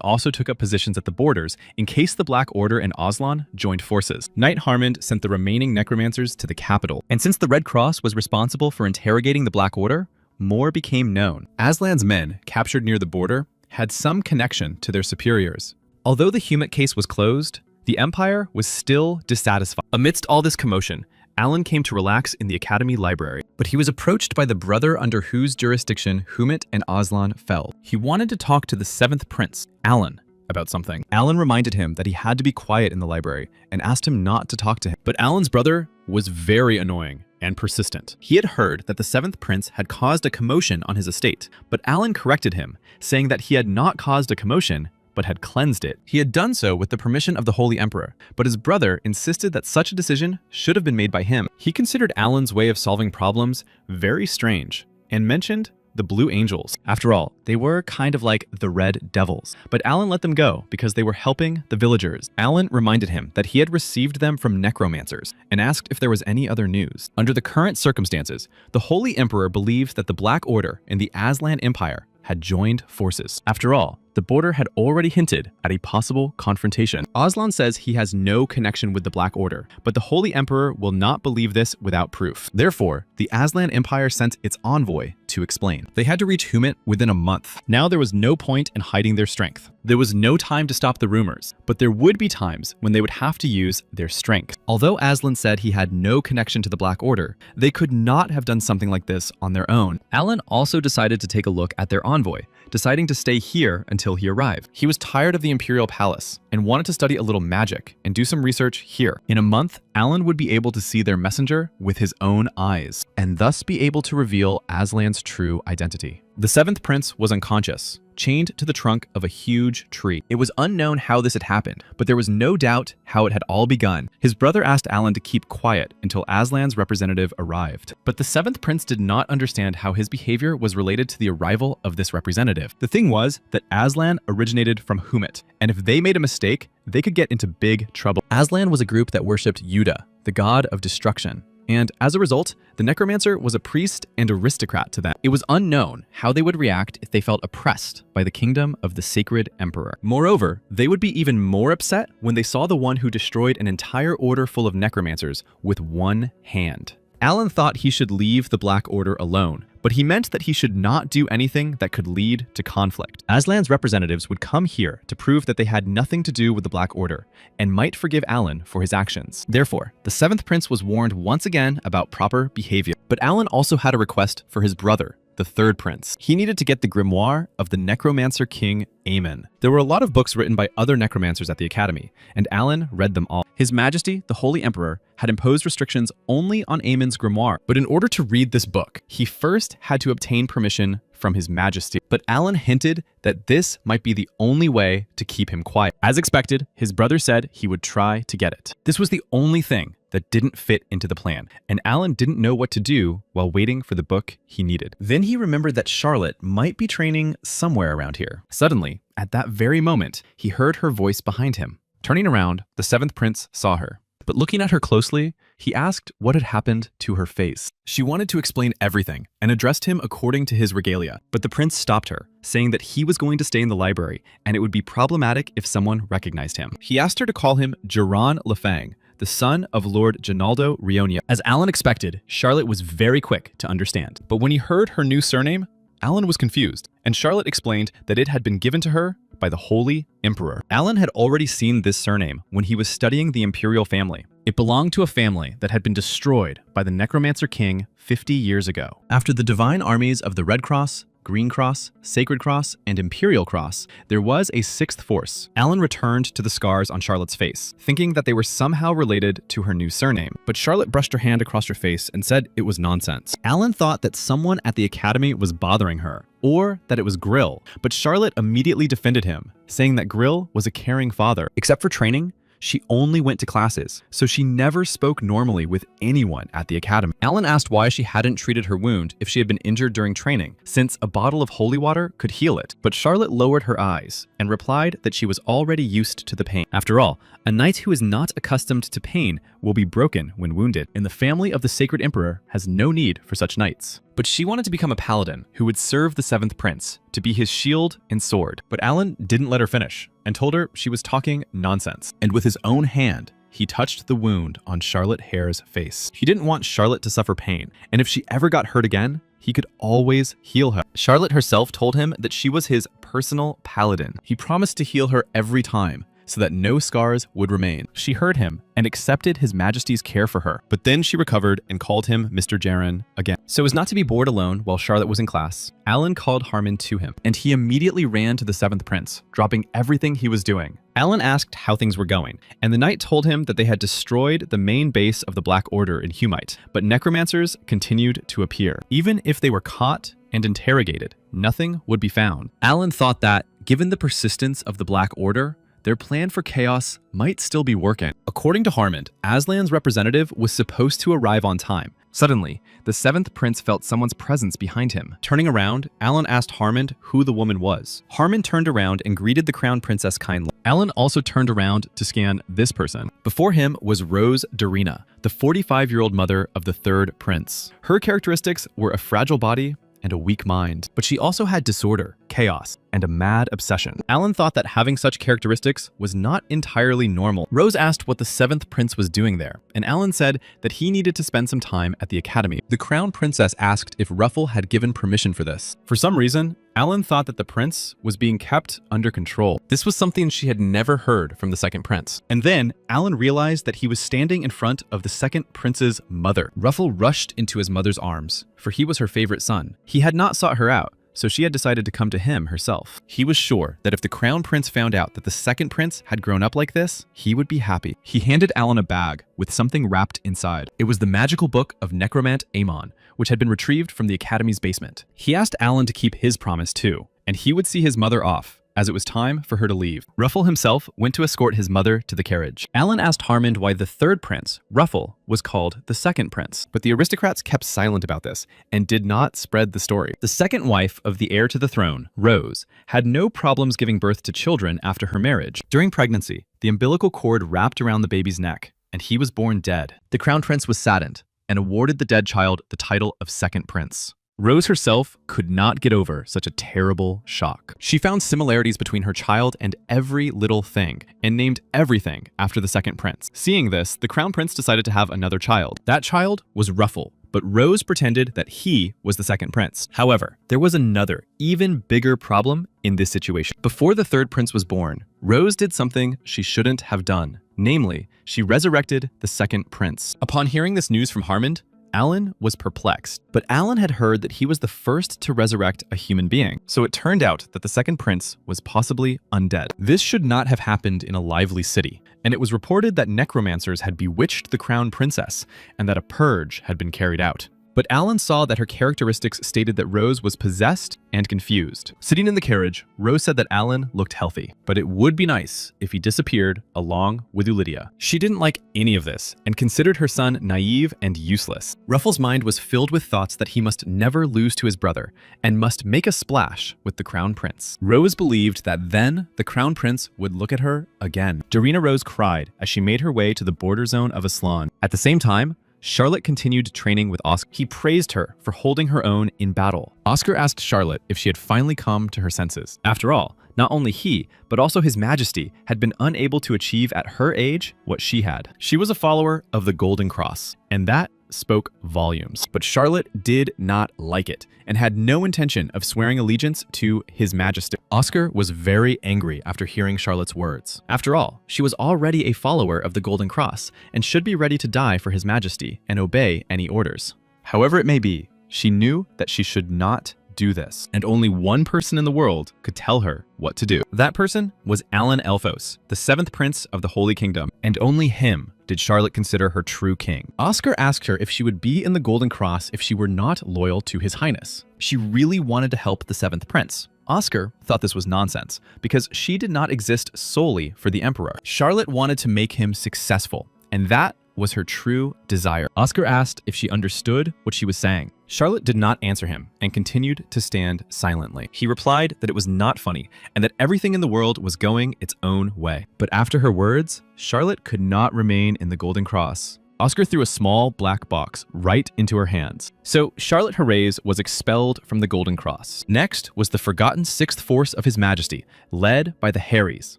also took up positions at the borders in case the Black Order and Aslan joined forces. Knight Harmond sent the remaining necromancers to the capital, and since the Red Cross was responsible for interrogating the Black Order, more became known. Aslan's men, captured near the border, had some connection to their superiors. Although the Humit case was closed, the Empire was still dissatisfied. Amidst all this commotion, Alan came to relax in the Academy library. but he was approached by the brother under whose jurisdiction Humit and Aslan fell. He wanted to talk to the 7th prince, Alan, about something. Alan reminded him that he had to be quiet in the library and asked him not to talk to him. But Alan's brother was very annoying and persistent. He had heard that the 7th prince had caused a commotion on his estate, but Alan corrected him, saying that he had not caused a commotion, but had cleansed it. He had done so with the permission of the Holy Emperor, but his brother insisted that such a decision should have been made by him. He considered Alan's way of solving problems very strange and mentioned the Blue Angels. After all, they were kind of like the Red Devils, but Alan let them go because they were helping the villagers. Alan reminded him that he had received them from necromancers and asked if there was any other news. Under the current circumstances, the Holy Emperor believes that the Black Order and the Aslan Empire had joined forces. After all, the border had already hinted at a possible confrontation. Aslan says he has no connection with the Black Order, but the Holy Emperor will not believe this without proof. Therefore, the Aslan Empire sent its envoy to explain. They had to reach Humit within a month. Now there was no point in hiding their strength. There was no time to stop the rumors, but there would be times when they would have to use their strength. Although Aslan said he had no connection to the Black Order, they could not have done something like this on their own. Alan also decided to take a look at their envoy, deciding to stay here until he arrived. He was tired of the Imperial Palace and wanted to study a little magic and do some research here. In a month, Alan would be able to see their messenger with his own eyes, and thus be able to reveal Aslan's true identity. The 7th prince was unconscious, chained to the trunk of a huge tree. It was unknown how this had happened, but there was no doubt how it had all begun. His brother asked Alan to keep quiet until Aslan's representative arrived. But the 7th prince did not understand how his behavior was related to the arrival of this representative. The thing was that Aslan originated from Humit, and if they made a mistake, they could get into big trouble. Aslan was a group that worshipped Yuda, the god of destruction. And as a result, the Necromancer was a priest and aristocrat to them. It was unknown how they would react if they felt oppressed by the kingdom of the Sacred Emperor. Moreover, they would be even more upset when they saw the one who destroyed an entire order full of necromancers with one hand. Alan thought he should leave the Black Order alone, but he meant that he should not do anything that could lead to conflict. Aslan's representatives would come here to prove that they had nothing to do with the Black Order and might forgive Alan for his actions. Therefore, the 7th prince was warned once again about proper behavior. But Alan also had a request for his brother, the 3rd prince. He needed to get the grimoire of the Necromancer King Aemon. There were a lot of books written by other necromancers at the Academy, and Alan read them all. His Majesty, the Holy Emperor, had imposed restrictions only on Aemon's grimoire, but in order to read this book, he first had to obtain permission from His Majesty. But Alan hinted that this might be the only way to keep him quiet. As expected, his brother said he would try to get it. This was the only thing that didn't fit into the plan, and Alan didn't know what to do while waiting for the book he needed. Then he remembered that Charlotte might be training somewhere around here. Suddenly, at that very moment, he heard her voice behind him. Turning around, the 7th prince saw her. But looking at her closely, he asked what had happened to her face. She wanted to explain everything and addressed him according to his regalia, but the prince stopped her, saying that he was going to stay in the library and it would be problematic if someone recognized him. He asked her to call him Jiran Lefang, the son of Lord Ginaldo Rionia. As Alan expected, Charlotte was very quick to understand. But when he heard her new surname, Alan was confused, and Charlotte explained that it had been given to her by the Holy Emperor. Alan had already seen this surname when he was studying the imperial family. It belonged to a family that had been destroyed by the Necromancer King 50 years ago. After the divine armies of the Red Cross, Green Cross, Sacred Cross, and Imperial Cross, there was a 6th force. Alan returned to the scars on Charlotte's face, thinking that they were somehow related to her new surname. But Charlotte brushed her hand across her face and said it was nonsense. Alan thought that someone at the academy was bothering her, or that it was Grill, but Charlotte immediately defended him, saying that Grill was a caring father. Except for training, she only went to classes, so she never spoke normally with anyone at the academy. Alan asked why she hadn't treated her wound if she had been injured during training, since a bottle of holy water could heal it. But Charlotte lowered her eyes and replied that she was already used to the pain. After all, a knight who is not accustomed to pain will be broken when wounded, and the family of the Sacred Emperor has no need for such knights. But she wanted to become a paladin who would serve the 7th prince, to be his shield and sword. But Alan didn't let her finish and told her she was talking nonsense. And with his own hand, he touched the wound on Charlotte Hare's face. He didn't want Charlotte to suffer pain, and if she ever got hurt again, he could always heal her. Charlotte herself told him that she was his personal paladin. He promised to heal her every time, so that no scars would remain. She heard him and accepted His Majesty's care for her. But then she recovered and called him Mr. Jaren again. So as not to be bored alone while Charlotte was in class, Alan called Harmon to him, and he immediately ran to the 7th Prince, dropping everything he was doing. Alan asked how things were going, and the knight told him that they had destroyed the main base of the Black Order in Humite, but necromancers continued to appear. Even if they were caught and interrogated, nothing would be found. Alan thought that, given the persistence of the Black Order, their plan for chaos might still be working. According to Harmon, Aslan's representative was supposed to arrive on time. Suddenly, the 7th Prince felt someone's presence behind him. Turning around, Alan asked Harmon who the woman was. Harmon turned around and greeted the Crown Princess kindly. Alan also turned around to scan this person. Before him was Rose Darina, the 45-year-old mother of the 3rd Prince. Her characteristics were a fragile body and a weak mind, but she also had disorder, chaos, and a mad obsession. Alan thought that having such characteristics was not entirely normal. Rose asked what the 7th Prince was doing there, and Alan said that he needed to spend some time at the academy. The Crown Princess asked if Ruffle had given permission for this. For some reason, Alan thought that the prince was being kept under control. This was something she had never heard from the 2nd Prince. And then Alan realized that he was standing in front of the 2nd Prince's mother. Ruffle rushed into his mother's arms, for he was her favorite son. He had not sought her out, so she had decided to come to him herself. He was sure that if the Crown Prince found out that the 2nd Prince had grown up like this, he would be happy. He handed Alan a bag with something wrapped inside. It was the magical book of Necromant Amon, which had been retrieved from the Academy's basement. He asked Alan to keep his promise too, and he would see his mother off, as it was time for her to leave. Ruffle himself went to escort his mother to the carriage. Alan asked Harmon why the 3rd Prince, Ruffle, was called the 2nd Prince, but the aristocrats kept silent about this and did not spread the story. The 2nd wife of the heir to the throne, Rose, had no problems giving birth to children after her marriage. During pregnancy, the umbilical cord wrapped around the baby's neck, and he was born dead. The Crown Prince was saddened and awarded the dead child the title of 2nd Prince. Rose herself could not get over such a terrible shock. She found similarities between her child and every little thing, and named everything after the 2nd Prince. Seeing this, the Crown Prince decided to have another child. That child was Ruffle, but Rose pretended that he was the 2nd Prince. However, there was another, even bigger problem in this situation. Before the 3rd Prince was born, Rose did something she shouldn't have done. Namely, she resurrected the 2nd Prince. Upon hearing this news from Harmon, Alan was perplexed, but Alan had heard that he was the first to resurrect a human being, so it turned out that the 2nd Prince was possibly undead. This should not have happened in a lively city, and it was reported that necromancers had bewitched the Crown Princess and that a purge had been carried out. But Alan saw that her characteristics stated that Rose was possessed and confused. Sitting in the carriage, Rose said that Alan looked healthy, but it would be nice if he disappeared along with Ulydia. She didn't like any of this and considered her son naive and useless. Ruffle's mind was filled with thoughts that he must never lose to his brother and must make a splash with the Crown Prince. Rose believed that then the Crown Prince would look at her again. Darina Rose cried as she made her way to the border zone of Aslan. At the same time, Charlotte continued training with Oscar. He praised her for holding her own in battle. Oscar asked Charlotte if she had finally come to her senses. After all, not only he, but also His Majesty had been unable to achieve at her age what she had. She was a follower of the Golden Cross, and that spoke volumes. But Charlotte did not like it and had no intention of swearing allegiance to His Majesty. Oscar was very angry after hearing Charlotte's words. After all, she was already a follower of the Golden Cross and should be ready to die for His Majesty and obey any orders. However it may be, she knew that she should not do this, and only one person in the world could tell her what to do. That person was Alan Elphos, the 7th Prince of the Holy Kingdom, and only him did Charlotte consider her true king. Oscar asked her if she would be in the Golden Cross if she were not loyal to His Highness. She really wanted to help the 7th Prince. Oscar thought this was nonsense, because she did not exist solely for the Emperor. Charlotte wanted to make him successful, and that was her true desire. Oscar asked if she understood what she was saying. Charlotte did not answer him and continued to stand silently. He replied that it was not funny and that everything in the world was going its own way. But after her words, Charlotte could not remain in the Golden Cross. Oscar threw a small black box right into her hands. So Charlotte Herreys was expelled from the Golden Cross. Next was the forgotten 6th Force of His Majesty, led by the Harrys.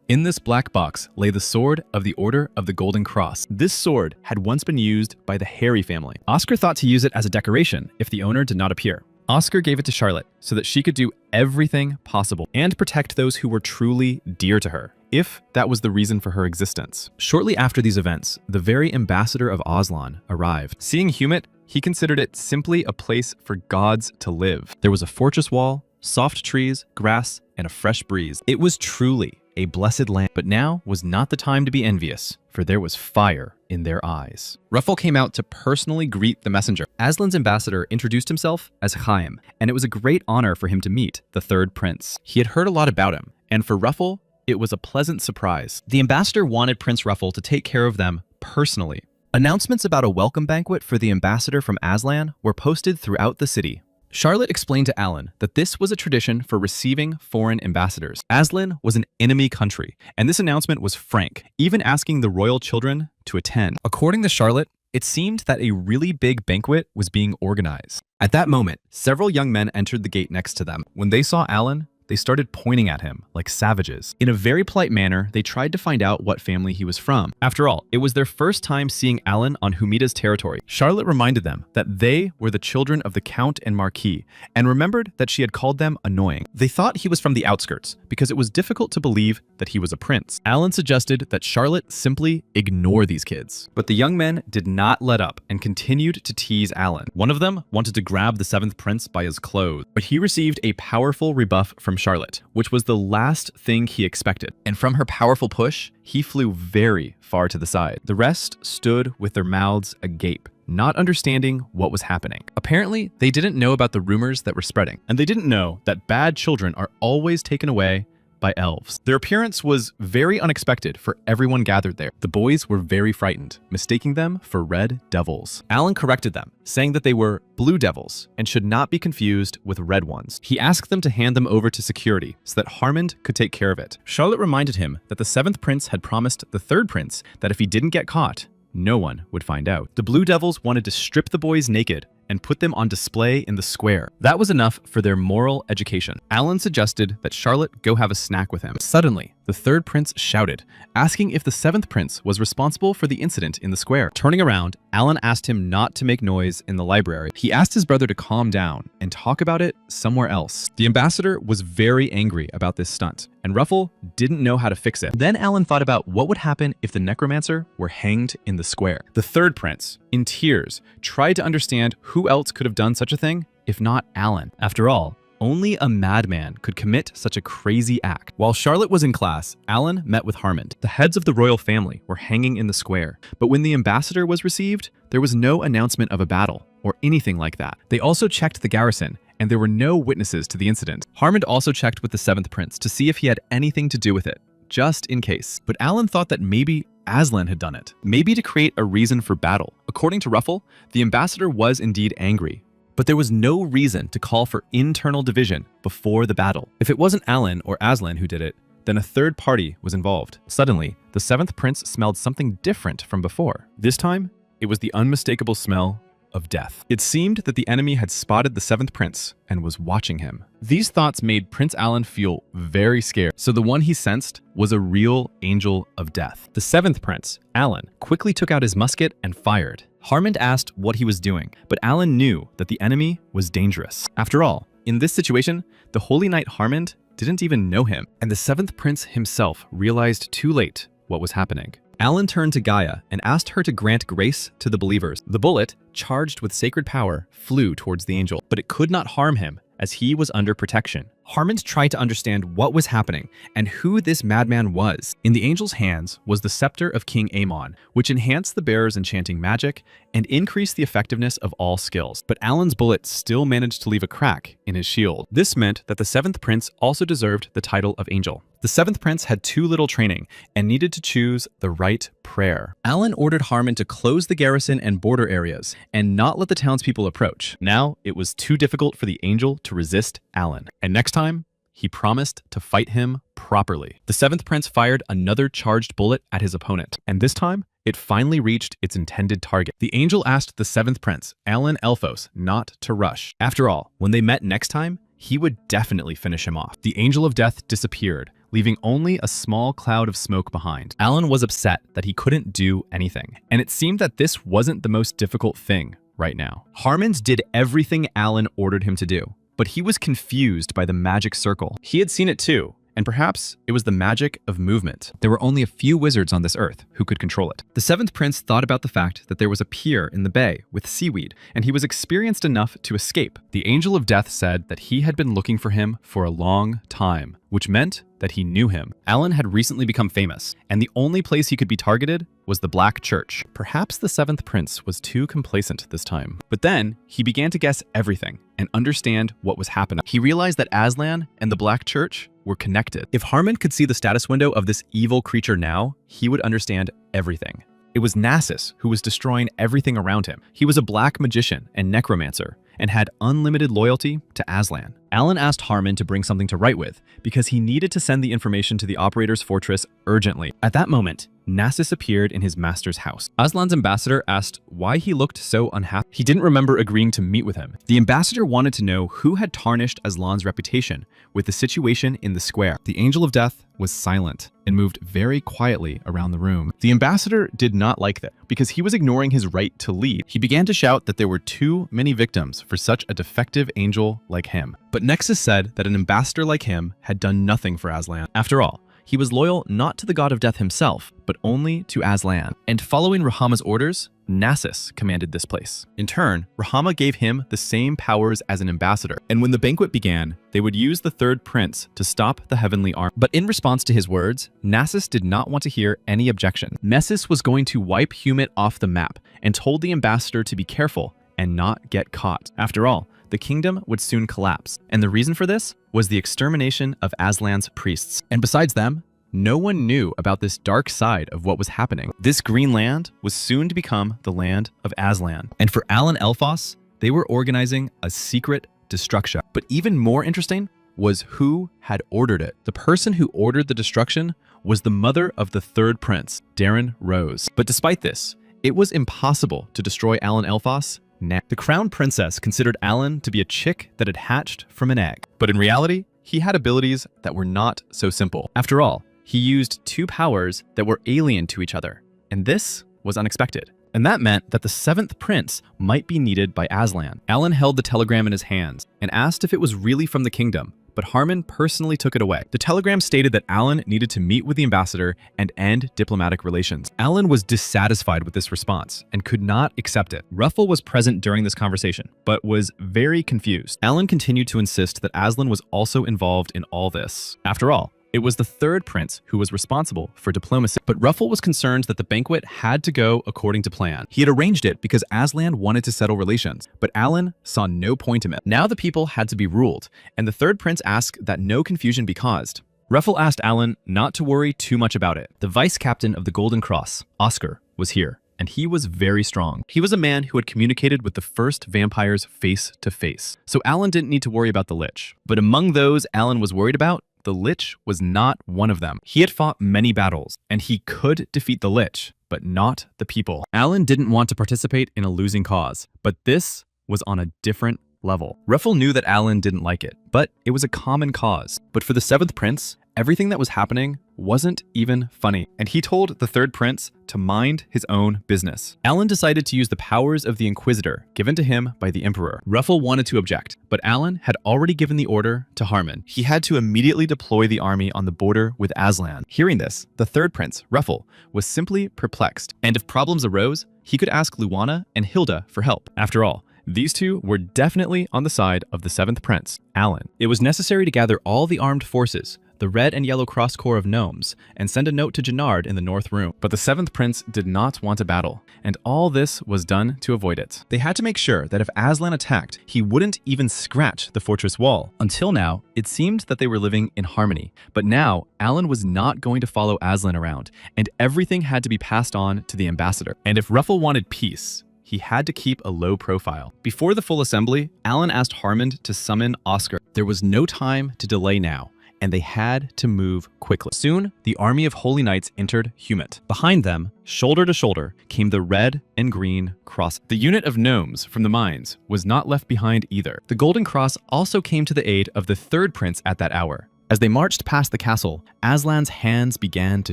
In this black box lay the sword of the Order of the Golden Cross. This sword had once been used by the Harry family. Oscar thought to use it as a decoration if the owner did not appear. Oscar gave it to Charlotte so that she could do everything possible and protect those who were truly dear to her. if that was the reason for her existence. Shortly after these events, the very ambassador of Aslan arrived. Seeing Humit, he considered it simply a place for gods to live. There was a fortress wall, soft trees, grass, and a fresh breeze. It was truly a blessed land, but now was not the time to be envious, for there was fire in their eyes. Ruffle came out to personally greet the messenger. Aslan's ambassador introduced himself as Chaim, and it was a great honor for him to meet the third prince. He had heard a lot about him, and for Ruffle, it was a pleasant surprise. The ambassador wanted Prince Ruffle to take care of them personally. Announcements about a welcome banquet for the ambassador from Aslan were posted throughout the city. Charlotte explained to Alan that this was a tradition for receiving foreign ambassadors. Aslan was an enemy country, and this announcement was frank, even asking the royal children to attend. According to Charlotte, it seemed that a really big banquet was being organized. At that moment, several young men entered the gate next to them. When they saw Alan, they started pointing at him like savages. In a very polite manner, they tried to find out what family he was from. After all, it was their first time seeing Alan on Humida's territory. Charlotte reminded them that they were the children of the Count and Marquis, and remembered that she had called them annoying. They thought he was from the outskirts, because it was difficult to believe that he was a prince. Alan suggested that Charlotte simply ignore these kids. But the young men did not let up and continued to tease Alan. One of them wanted to grab the seventh prince by his clothes, but he received a powerful rebuff from Charlotte, which was the last thing he expected. And from her powerful push, he flew very far to the side. The rest stood with their mouths agape, not understanding what was happening. Apparently, they didn't know about the rumors that were spreading, and they didn't know that bad children are always taken away by elves. Their appearance was very unexpected for everyone gathered there. The boys were very frightened, mistaking them for red devils. Alan corrected them, saying that they were blue devils and should not be confused with red ones. He asked them to hand them over to security so that Harmond could take care of it. Charlotte reminded him that the seventh prince had promised the third prince that if he didn't get caught, no one would find out. The blue devils wanted to strip the boys naked and put them on display in the square. That was enough for their moral education. Alan suggested that Charlotte go have a snack with him. Suddenly, the third prince shouted, asking if the seventh prince was responsible for the incident in the square. Turning around, Alan asked him not to make noise in the library. He asked his brother to calm down and talk about it somewhere else. The ambassador was very angry about this stunt, and Ruffle didn't know how to fix it. Then Alan thought about what would happen if the Necromancer were hanged in the square. The third prince, in tears, tried to understand who else could have done such a thing if not Alan. After all, only a madman could commit such a crazy act. While Charlotte was in class, Alan met with Harmond. The heads of the royal family were hanging in the square, but when the ambassador was received, there was no announcement of a battle or anything like that. They also checked the garrison, and there were no witnesses to the incident. Harmond also checked with the seventh prince to see if he had anything to do with it, just in case. But Alan thought that maybe Aslan had done it, maybe to create a reason for battle. According to Ruffle, the ambassador was indeed angry, but there was no reason to call for internal division before the battle. If it wasn't Alan or Aslan who did it, then a third party was involved. Suddenly, the seventh prince smelled something different from before. This time, it was the unmistakable smell of death. It seemed that the enemy had spotted the seventh prince and was watching him. These thoughts made Prince Alan feel very scared, so the one he sensed was a real angel of death. The seventh prince, Alan, quickly took out his musket and fired. Harmond asked what he was doing, but Alan knew that the enemy was dangerous. After all, in this situation, the Holy Knight Harmond didn't even know him, and the seventh prince himself realized too late what was happening. Alan turned to Gaia and asked her to grant grace to the believers. The bullet, charged with sacred power, flew towards the angel, but it could not harm him as he was under protection. Harmond tried to understand what was happening and who this madman was. In the angel's hands was the scepter of King Amon, which enhanced the bearer's enchanting magic and increased the effectiveness of all skills. But Alan's bullet still managed to leave a crack in his shield. This meant that the seventh prince also deserved the title of angel. The seventh prince had too little training and needed to choose the right prayer. Alan ordered Harmond to close the garrison and border areas and not let the townspeople approach. Now it was too difficult for the angel to resist Alan. And next time, he promised to fight him properly. The seventh prince fired another charged bullet at his opponent, and this time, it finally reached its intended target. The angel asked the seventh prince, Alan Elphos, not to rush. After all, when they met next time, he would definitely finish him off. The angel of death disappeared, leaving only a small cloud of smoke behind. Alan was upset that he couldn't do anything, and it seemed that this wasn't the most difficult thing right now. Harmond did everything Alan ordered him to do, but he was confused by the magic circle. He had seen it too, and perhaps it was the magic of movement. There were only a few wizards on this earth who could control it. The seventh prince thought about the fact that there was a pier in the bay with seaweed, and he was experienced enough to escape. The angel of death said that he had been looking for him for a long time, which meant that he knew him. Alan had recently become famous, and the only place he could be targeted was the Black Church. Perhaps the seventh prince was too complacent this time. But then he began to guess everything and understand what was happening. He realized that Aslan and the Black Church were connected. If Harmon could see the status window of this evil creature now, he would understand everything. It was Nasus who was destroying everything around him. He was a black magician and necromancer, and had unlimited loyalty to Aslan. Alan asked Harmon to bring something to write with, because he needed to send the information to the operator's fortress urgently. At that moment, Nasus appeared in his master's house. Aslan's ambassador asked why he looked so unhappy. He didn't remember agreeing to meet with him. The ambassador wanted to know who had tarnished Aslan's reputation with the situation in the square. The angel of death was silent and moved very quietly around the room. The ambassador did not like that because he was ignoring his right to lead. He began to shout that there were too many victims for such a defective angel like him. But Nexus said that an ambassador like him had done nothing for Aslan. After all, he was loyal not to the god of death himself, but only to Aslan. And following Rahama's orders, Nasus commanded this place. In turn, Rahama gave him the same powers as an ambassador. And when the banquet began, they would use the third prince to stop the heavenly army. But in response to his words, Nasus did not want to hear any objection. Nessus was going to wipe Humit off the map and told the ambassador to be careful and not get caught. After all, the kingdom would soon collapse. And the reason for this was the extermination of Aslan's priests. And besides them, no one knew about this dark side of what was happening. This green land was soon to become the land of Aslan. And for Alan Elphos, they were organizing a secret destruction. But even more interesting was who had ordered it. The person who ordered the destruction was the mother of the third prince, Darren Rose. But despite this, it was impossible to destroy Alan Elphos. The crown princess considered Alan to be a chick that had hatched from an egg. But in reality, he had abilities that were not so simple. After all, he used two powers that were alien to each other, and this was unexpected. And that meant that the seventh prince might be needed by Aslan. Alan held the telegram in his hands and asked if it was really from the kingdom, but Harmon personally took it away. The telegram stated that Alan needed to meet with the ambassador and end diplomatic relations. Alan was dissatisfied with this response and could not accept it. Ruffle was present during this conversation, but was very confused. Alan continued to insist that Aslan was also involved in all this. After all, it was the third prince who was responsible for diplomacy. But Ruffle was concerned that the banquet had to go according to plan. He had arranged it because Aslan wanted to settle relations, but Alan saw no point in it. Now the people had to be ruled, and the third prince asked that no confusion be caused. Ruffle asked Alan not to worry too much about it. The vice captain of the Golden Cross, Oscar, was here, and he was very strong. He was a man who had communicated with the first vampires face to face, so Alan didn't need to worry about the Lich. But among those Alan was worried about, the Lich was not one of them. He had fought many battles, and he could defeat the Lich, but not the people. Alan didn't want to participate in a losing cause, but this was on a different level. Ruffle knew that Alan didn't like it, but it was a common cause. But for the seventh prince, everything that was happening wasn't even funny, and he told the third prince to mind his own business. Alan decided to use the powers of the Inquisitor given to him by the Emperor. Ruffle wanted to object, but Alan had already given the order to Harmon. He had to immediately deploy the army on the border with Aslan. Hearing this, the third prince, Ruffle, was simply perplexed, and if problems arose, he could ask Luana and Hilda for help. After all, these two were definitely on the side of the seventh prince, Alan. It was necessary to gather all the armed forces, the red and yellow cross corps of gnomes, and send a note to Gennard in the north room. But the seventh prince did not want a battle, and all this was done to avoid it. They had to make sure that if Aslan attacked, he wouldn't even scratch the fortress wall. Until now, it seemed that they were living in harmony, but now Alan was not going to follow Aslan around, and everything had to be passed on to the ambassador. And if Ruffle wanted peace, he had to keep a low profile. Before the full assembly, Alan asked Harmon to summon Oscar. There was no time to delay now, and they had to move quickly. Soon, the army of holy knights entered Humit. Behind them, shoulder to shoulder, came the red and green cross. The unit of gnomes from the mines was not left behind either. The Golden Cross also came to the aid of the third prince at that hour. As they marched past the castle, Aslan's hands began to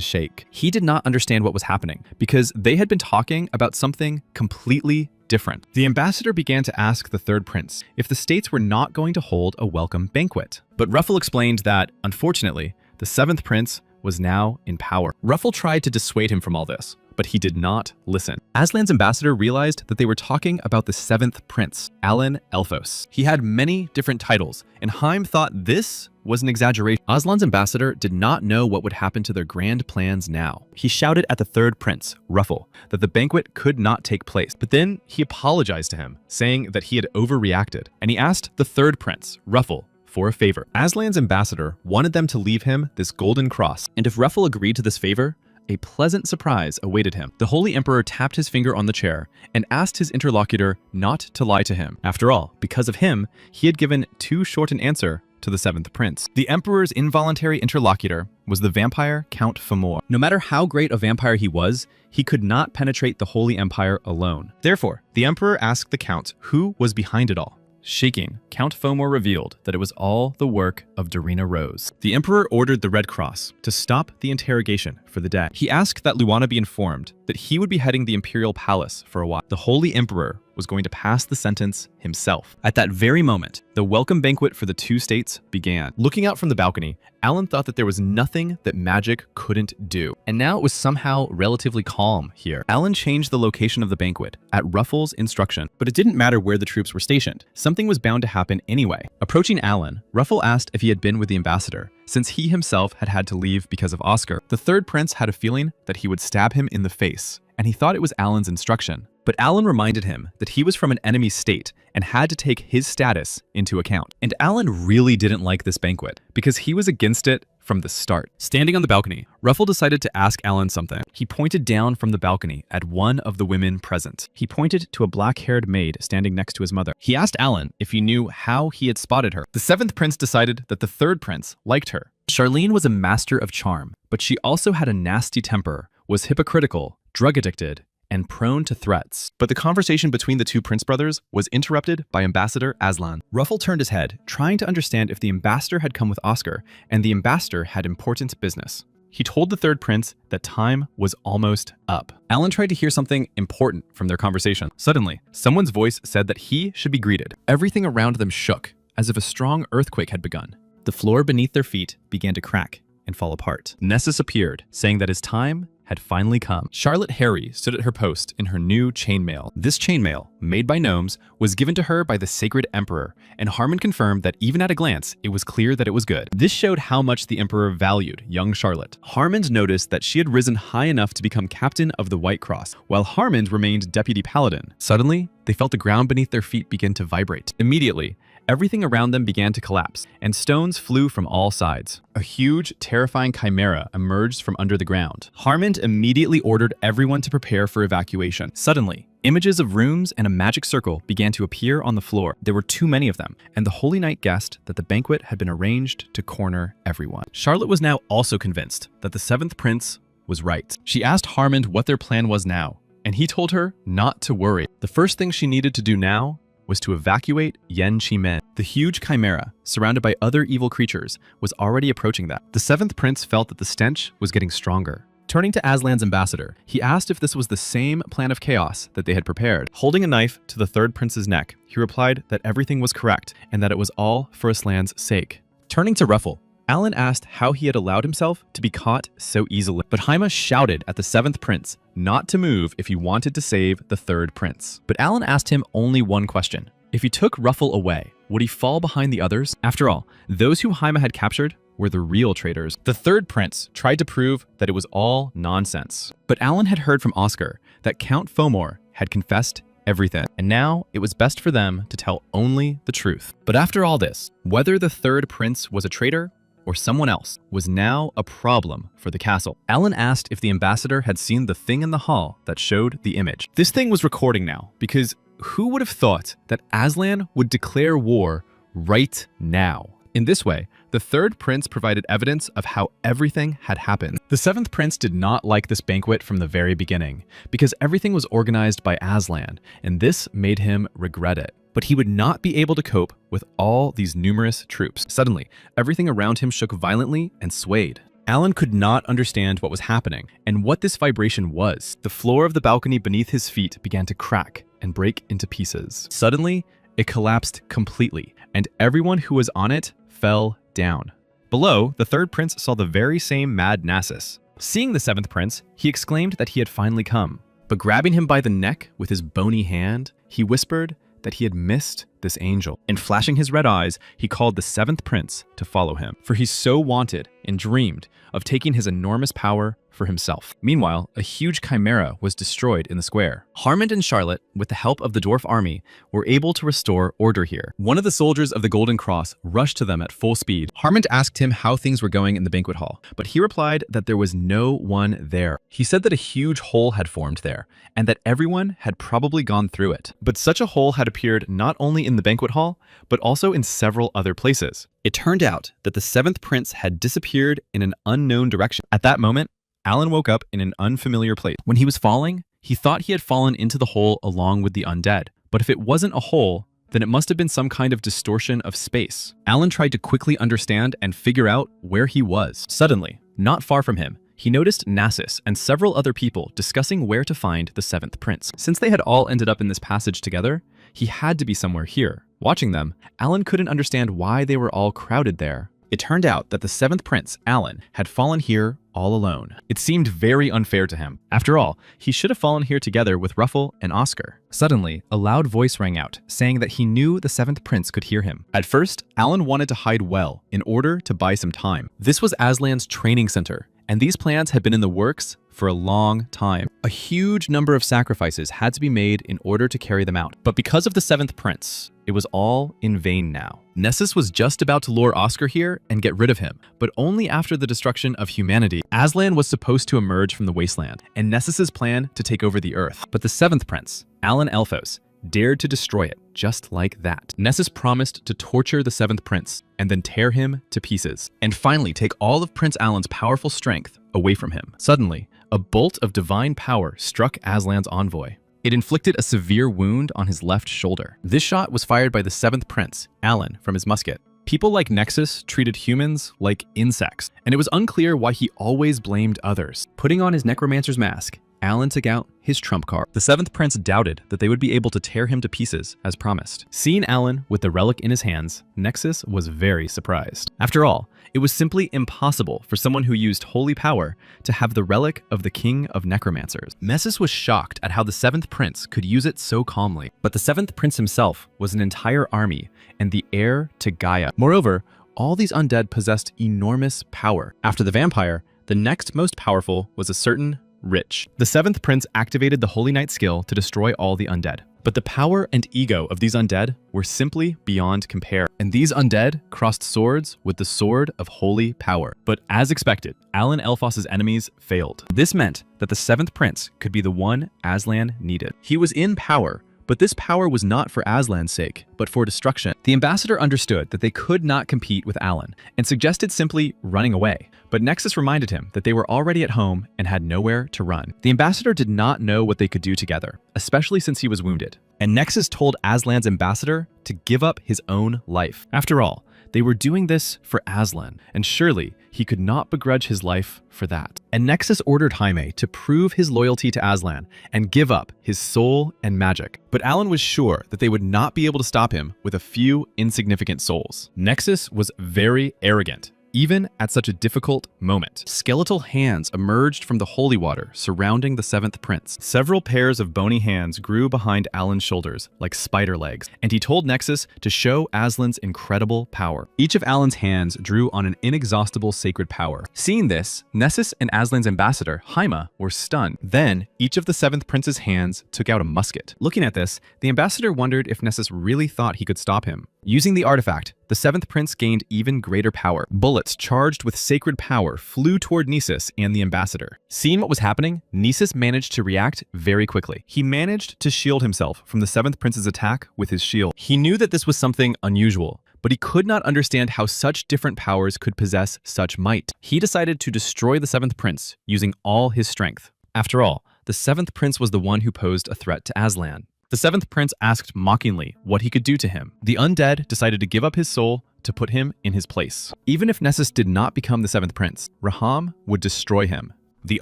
shake. He did not understand what was happening because they had been talking about something completely different. The ambassador began to ask the third prince if the states were not going to hold a welcome banquet. But Ruffle explained that, unfortunately, The 7th prince was now in power. Ruffle tried to dissuade him from all this, but he did not listen. Aslan's ambassador realized that they were talking about the 7th prince, Alan Elphos. He had many different titles, and Haim thought this was an exaggeration. Aslan's ambassador did not know what would happen to their grand plans now. He shouted at the 3rd prince, Ruffle, that the banquet could not take place, but then he apologized to him, saying that he had overreacted, and he asked the 3rd prince, Ruffle, for a favor. Aslan's ambassador wanted them to leave him this golden cross, and if Ruffle agreed to this favor, a pleasant surprise awaited him. The Holy Emperor tapped his finger on the chair and asked his interlocutor not to lie to him. After all, because of him, he had given too short an answer to the 7th prince. The Emperor's involuntary interlocutor was the vampire Count Famor. No matter how great a vampire he was, he could not penetrate the Holy Empire alone. Therefore, the Emperor asked the Count who was behind it all. Shaking, Count Fomor revealed that it was all the work of Darina Rose. The Emperor ordered the Red Cross to stop the interrogation for the day. He asked that Luana be informed that he would be heading the Imperial Palace for a while. The Holy Emperor was going to pass the sentence himself. At that very moment, the welcome banquet for the 2 states began. Looking out from the balcony, Alan thought that there was nothing that magic couldn't do. And now it was somehow relatively calm here. Alan changed the location of the banquet at Ruffle's instruction, but it didn't matter where the troops were stationed. Something was bound to happen anyway. Approaching Alan, Ruffle asked if he had been with the ambassador, since he himself had had to leave because of Oscar. The 3rd prince had a feeling that he would stab him in the face, and he thought it was Alan's instruction. But Alan reminded him that he was from an enemy state and had to take his status into account. And Alan really didn't like this banquet because he was against it from the start. Standing on the balcony, Ruffle decided to ask Alan something. He pointed down from the balcony at one of the women present. He pointed to a black-haired maid standing next to his mother. He asked Alan if he knew how he had spotted her. The 7th prince decided that the 3rd prince liked her. Charlene was a master of charm, but she also had a nasty temper, was hypocritical, drug-addicted, and prone to threats. But the conversation between the 2 prince brothers was interrupted by Ambassador Aslan. Ruffle turned his head, trying to understand if the ambassador had come with Oscar, and the ambassador had important business. He told the 3rd prince that time was almost up. Alan tried to hear something important from their conversation. Suddenly, someone's voice said that he should be greeted. Everything around them shook, as if a strong earthquake had begun. The floor beneath their feet began to crack and fall apart. Nessus appeared, saying that his time had finally come. Charlotte Harry stood at her post in her new chainmail. This chainmail, made by gnomes, was given to her by the Sacred Emperor, and Harmon confirmed that even at a glance, it was clear that it was good. This showed how much the Emperor valued young Charlotte. Harmond noticed that she had risen high enough to become captain of the White Cross, while Harmond remained deputy paladin. Suddenly, they felt the ground beneath their feet begin to vibrate. Immediately, everything around them began to collapse, and stones flew from all sides. A huge, terrifying chimera emerged from under the ground. Harmond immediately ordered everyone to prepare for evacuation. Suddenly, images of rooms and a magic circle began to appear on the floor. There were too many of them, and the Holy Knight guessed that the banquet had been arranged to corner everyone. Charlotte was now also convinced that the 7th prince was right. She asked Harmond what their plan was now, and he told her not to worry. The first thing she needed to do now was to evacuate Yen Chi-men. The huge chimera, surrounded by other evil creatures, was already approaching them. The 7th prince felt that the stench was getting stronger. Turning to Aslan's ambassador, he asked if this was the same plan of chaos that they had prepared. Holding a knife to the 3rd prince's neck, he replied that everything was correct and that it was all for Aslan's sake. Turning to Ruffle, Alan asked how he had allowed himself to be caught so easily. But Haima shouted at the 7th prince not to move if he wanted to save the 3rd prince. But Alan asked him only one question. If he took Ruffle away, would he fall behind the others? After all, those who Haima had captured were the real traitors. The 3rd prince tried to prove that it was all nonsense. But Alan had heard from Oscar that Count Fomor had confessed everything, and now it was best for them to tell only the truth. But after all this, whether the 3rd prince was a traitor or someone else was now a problem for the castle. Alan asked if the ambassador had seen the thing in the hall that showed the image. This thing was recording now, because who would have thought that Aslan would declare war right now? In this way, the 3rd prince provided evidence of how everything had happened. The 7th prince did not like this banquet from the very beginning, because everything was organized by Aslan, and this made him regret it. But he would not be able to cope with all these numerous troops. Suddenly, everything around him shook violently and swayed. Alan could not understand what was happening and what this vibration was. The floor of the balcony beneath his feet began to crack and break into pieces. Suddenly, it collapsed completely, and everyone who was on it fell down. Below, the third prince saw the very same mad Nasus. Seeing the seventh prince, he exclaimed that he had finally come. But grabbing him by the neck with his bony hand, he whispered that he had missed this angel. And flashing his red eyes, he called the seventh prince to follow him, for he so wanted and dreamed of taking his enormous power for himself. Meanwhile, a huge chimera was destroyed in the square. Harmond and Charlotte, with the help of the dwarf army, were able to restore order here. One of the soldiers of the Golden Cross rushed to them at full speed. Harmond asked him how things were going in the banquet hall, but he replied that there was no one there. He said that a huge hole had formed there, and that everyone had probably gone through it. But such a hole had appeared not only in the banquet hall, but also in several other places. It turned out that the seventh prince had disappeared in an unknown direction. At that moment, Alan woke up in an unfamiliar place. When he was falling, he thought he had fallen into the hole along with the undead. But if it wasn't a hole, then it must have been some kind of distortion of space. Alan tried to quickly understand and figure out where he was. Suddenly, not far from him, he noticed Nasus and several other people discussing where to find the seventh prince. Since they had all ended up in this passage together, he had to be somewhere here. Watching them, Alan couldn't understand why they were all crowded there. It turned out that the seventh prince, Alan, had fallen here all alone. It seemed very unfair to him. After all, he should have fallen here together with Ruffle and Oscar. Suddenly, a loud voice rang out, saying that he knew the seventh prince could hear him. At first, Alan wanted to hide well in order to buy some time. This was Aslan's training center, and these plans had been in the works for a long time. A huge number of sacrifices had to be made in order to carry them out. But because of the seventh prince, it was all in vain now. Nessus was just about to lure Oscar here and get rid of him, but only after the destruction of humanity. Aslan was supposed to emerge from the wasteland, and Nessus's plan to take over the earth. But the seventh prince, Alan Elphos, dared to destroy it just like that. Nessus promised to torture the seventh prince and then tear him to pieces, and finally take all of Prince Alan's powerful strength away from him. Suddenly, a bolt of divine power struck Aslan's envoy. It inflicted a severe wound on his left shoulder. This shot was fired by the seventh prince, Alan, from his musket. People like Nexus treated humans like insects, and it was unclear why he always blamed others. Putting on his Necromancer's mask, Alan took out his trump card. The seventh prince doubted that they would be able to tear him to pieces as promised. Seeing Alan with the relic in his hands, Nexus was very surprised. After all, it was simply impossible for someone who used holy power to have the relic of the king of necromancers. Nessus was shocked at how the seventh prince could use it so calmly. But the seventh prince himself was an entire army and the heir to Gaia. Moreover, all these undead possessed enormous power. After the vampire, the next most powerful was a certain Rich. The seventh prince activated the Holy Knight skill to destroy all the undead. But the power and ego of these undead were simply beyond compare. And these undead crossed swords with the sword of holy power. But as expected, Alan Elphos' enemies failed. This meant that the seventh prince could be the one Aslan needed. He was in power, but this power was not for Aslan's sake, but for destruction. The ambassador understood that they could not compete with Alan and suggested simply running away. But Nexus reminded him that they were already at home and had nowhere to run. The ambassador did not know what they could do together, especially since he was wounded. And Nexus told Aslan's ambassador to give up his own life. After all, they were doing this for Aslan, and surely he could not begrudge his life for that. And Nexus ordered Jaime to prove his loyalty to Aslan and give up his soul and magic. But Alan was sure that they would not be able to stop him with a few insignificant souls. Nexus was very arrogant, even at such a difficult moment. Skeletal hands emerged from the holy water surrounding the seventh prince. Several pairs of bony hands grew behind Alan's shoulders like spider legs, and he told Nexus to show Aslan's incredible power. Each of Alan's hands drew on an inexhaustible sacred power. Seeing this, Nessus and Aslan's ambassador, Jaime, were stunned. Then, each of the seventh prince's hands took out a musket. Looking at this, the ambassador wondered if Nessus really thought he could stop him. Using the artifact, the seventh prince gained even greater power. Bullets charged with sacred power flew toward Nessus and the ambassador. Seeing what was happening, Nessus managed to react very quickly. He managed to shield himself from the seventh prince's attack with his shield. He knew that this was something unusual, but he could not understand how such different powers could possess such might. He decided to destroy the seventh prince using all his strength. After all, the seventh prince was the one who posed a threat to Aslan. The seventh prince asked mockingly what he could do to him. The undead decided to give up his soul to put him in his place. Even if Nessus did not become the seventh prince, Raham would destroy him. The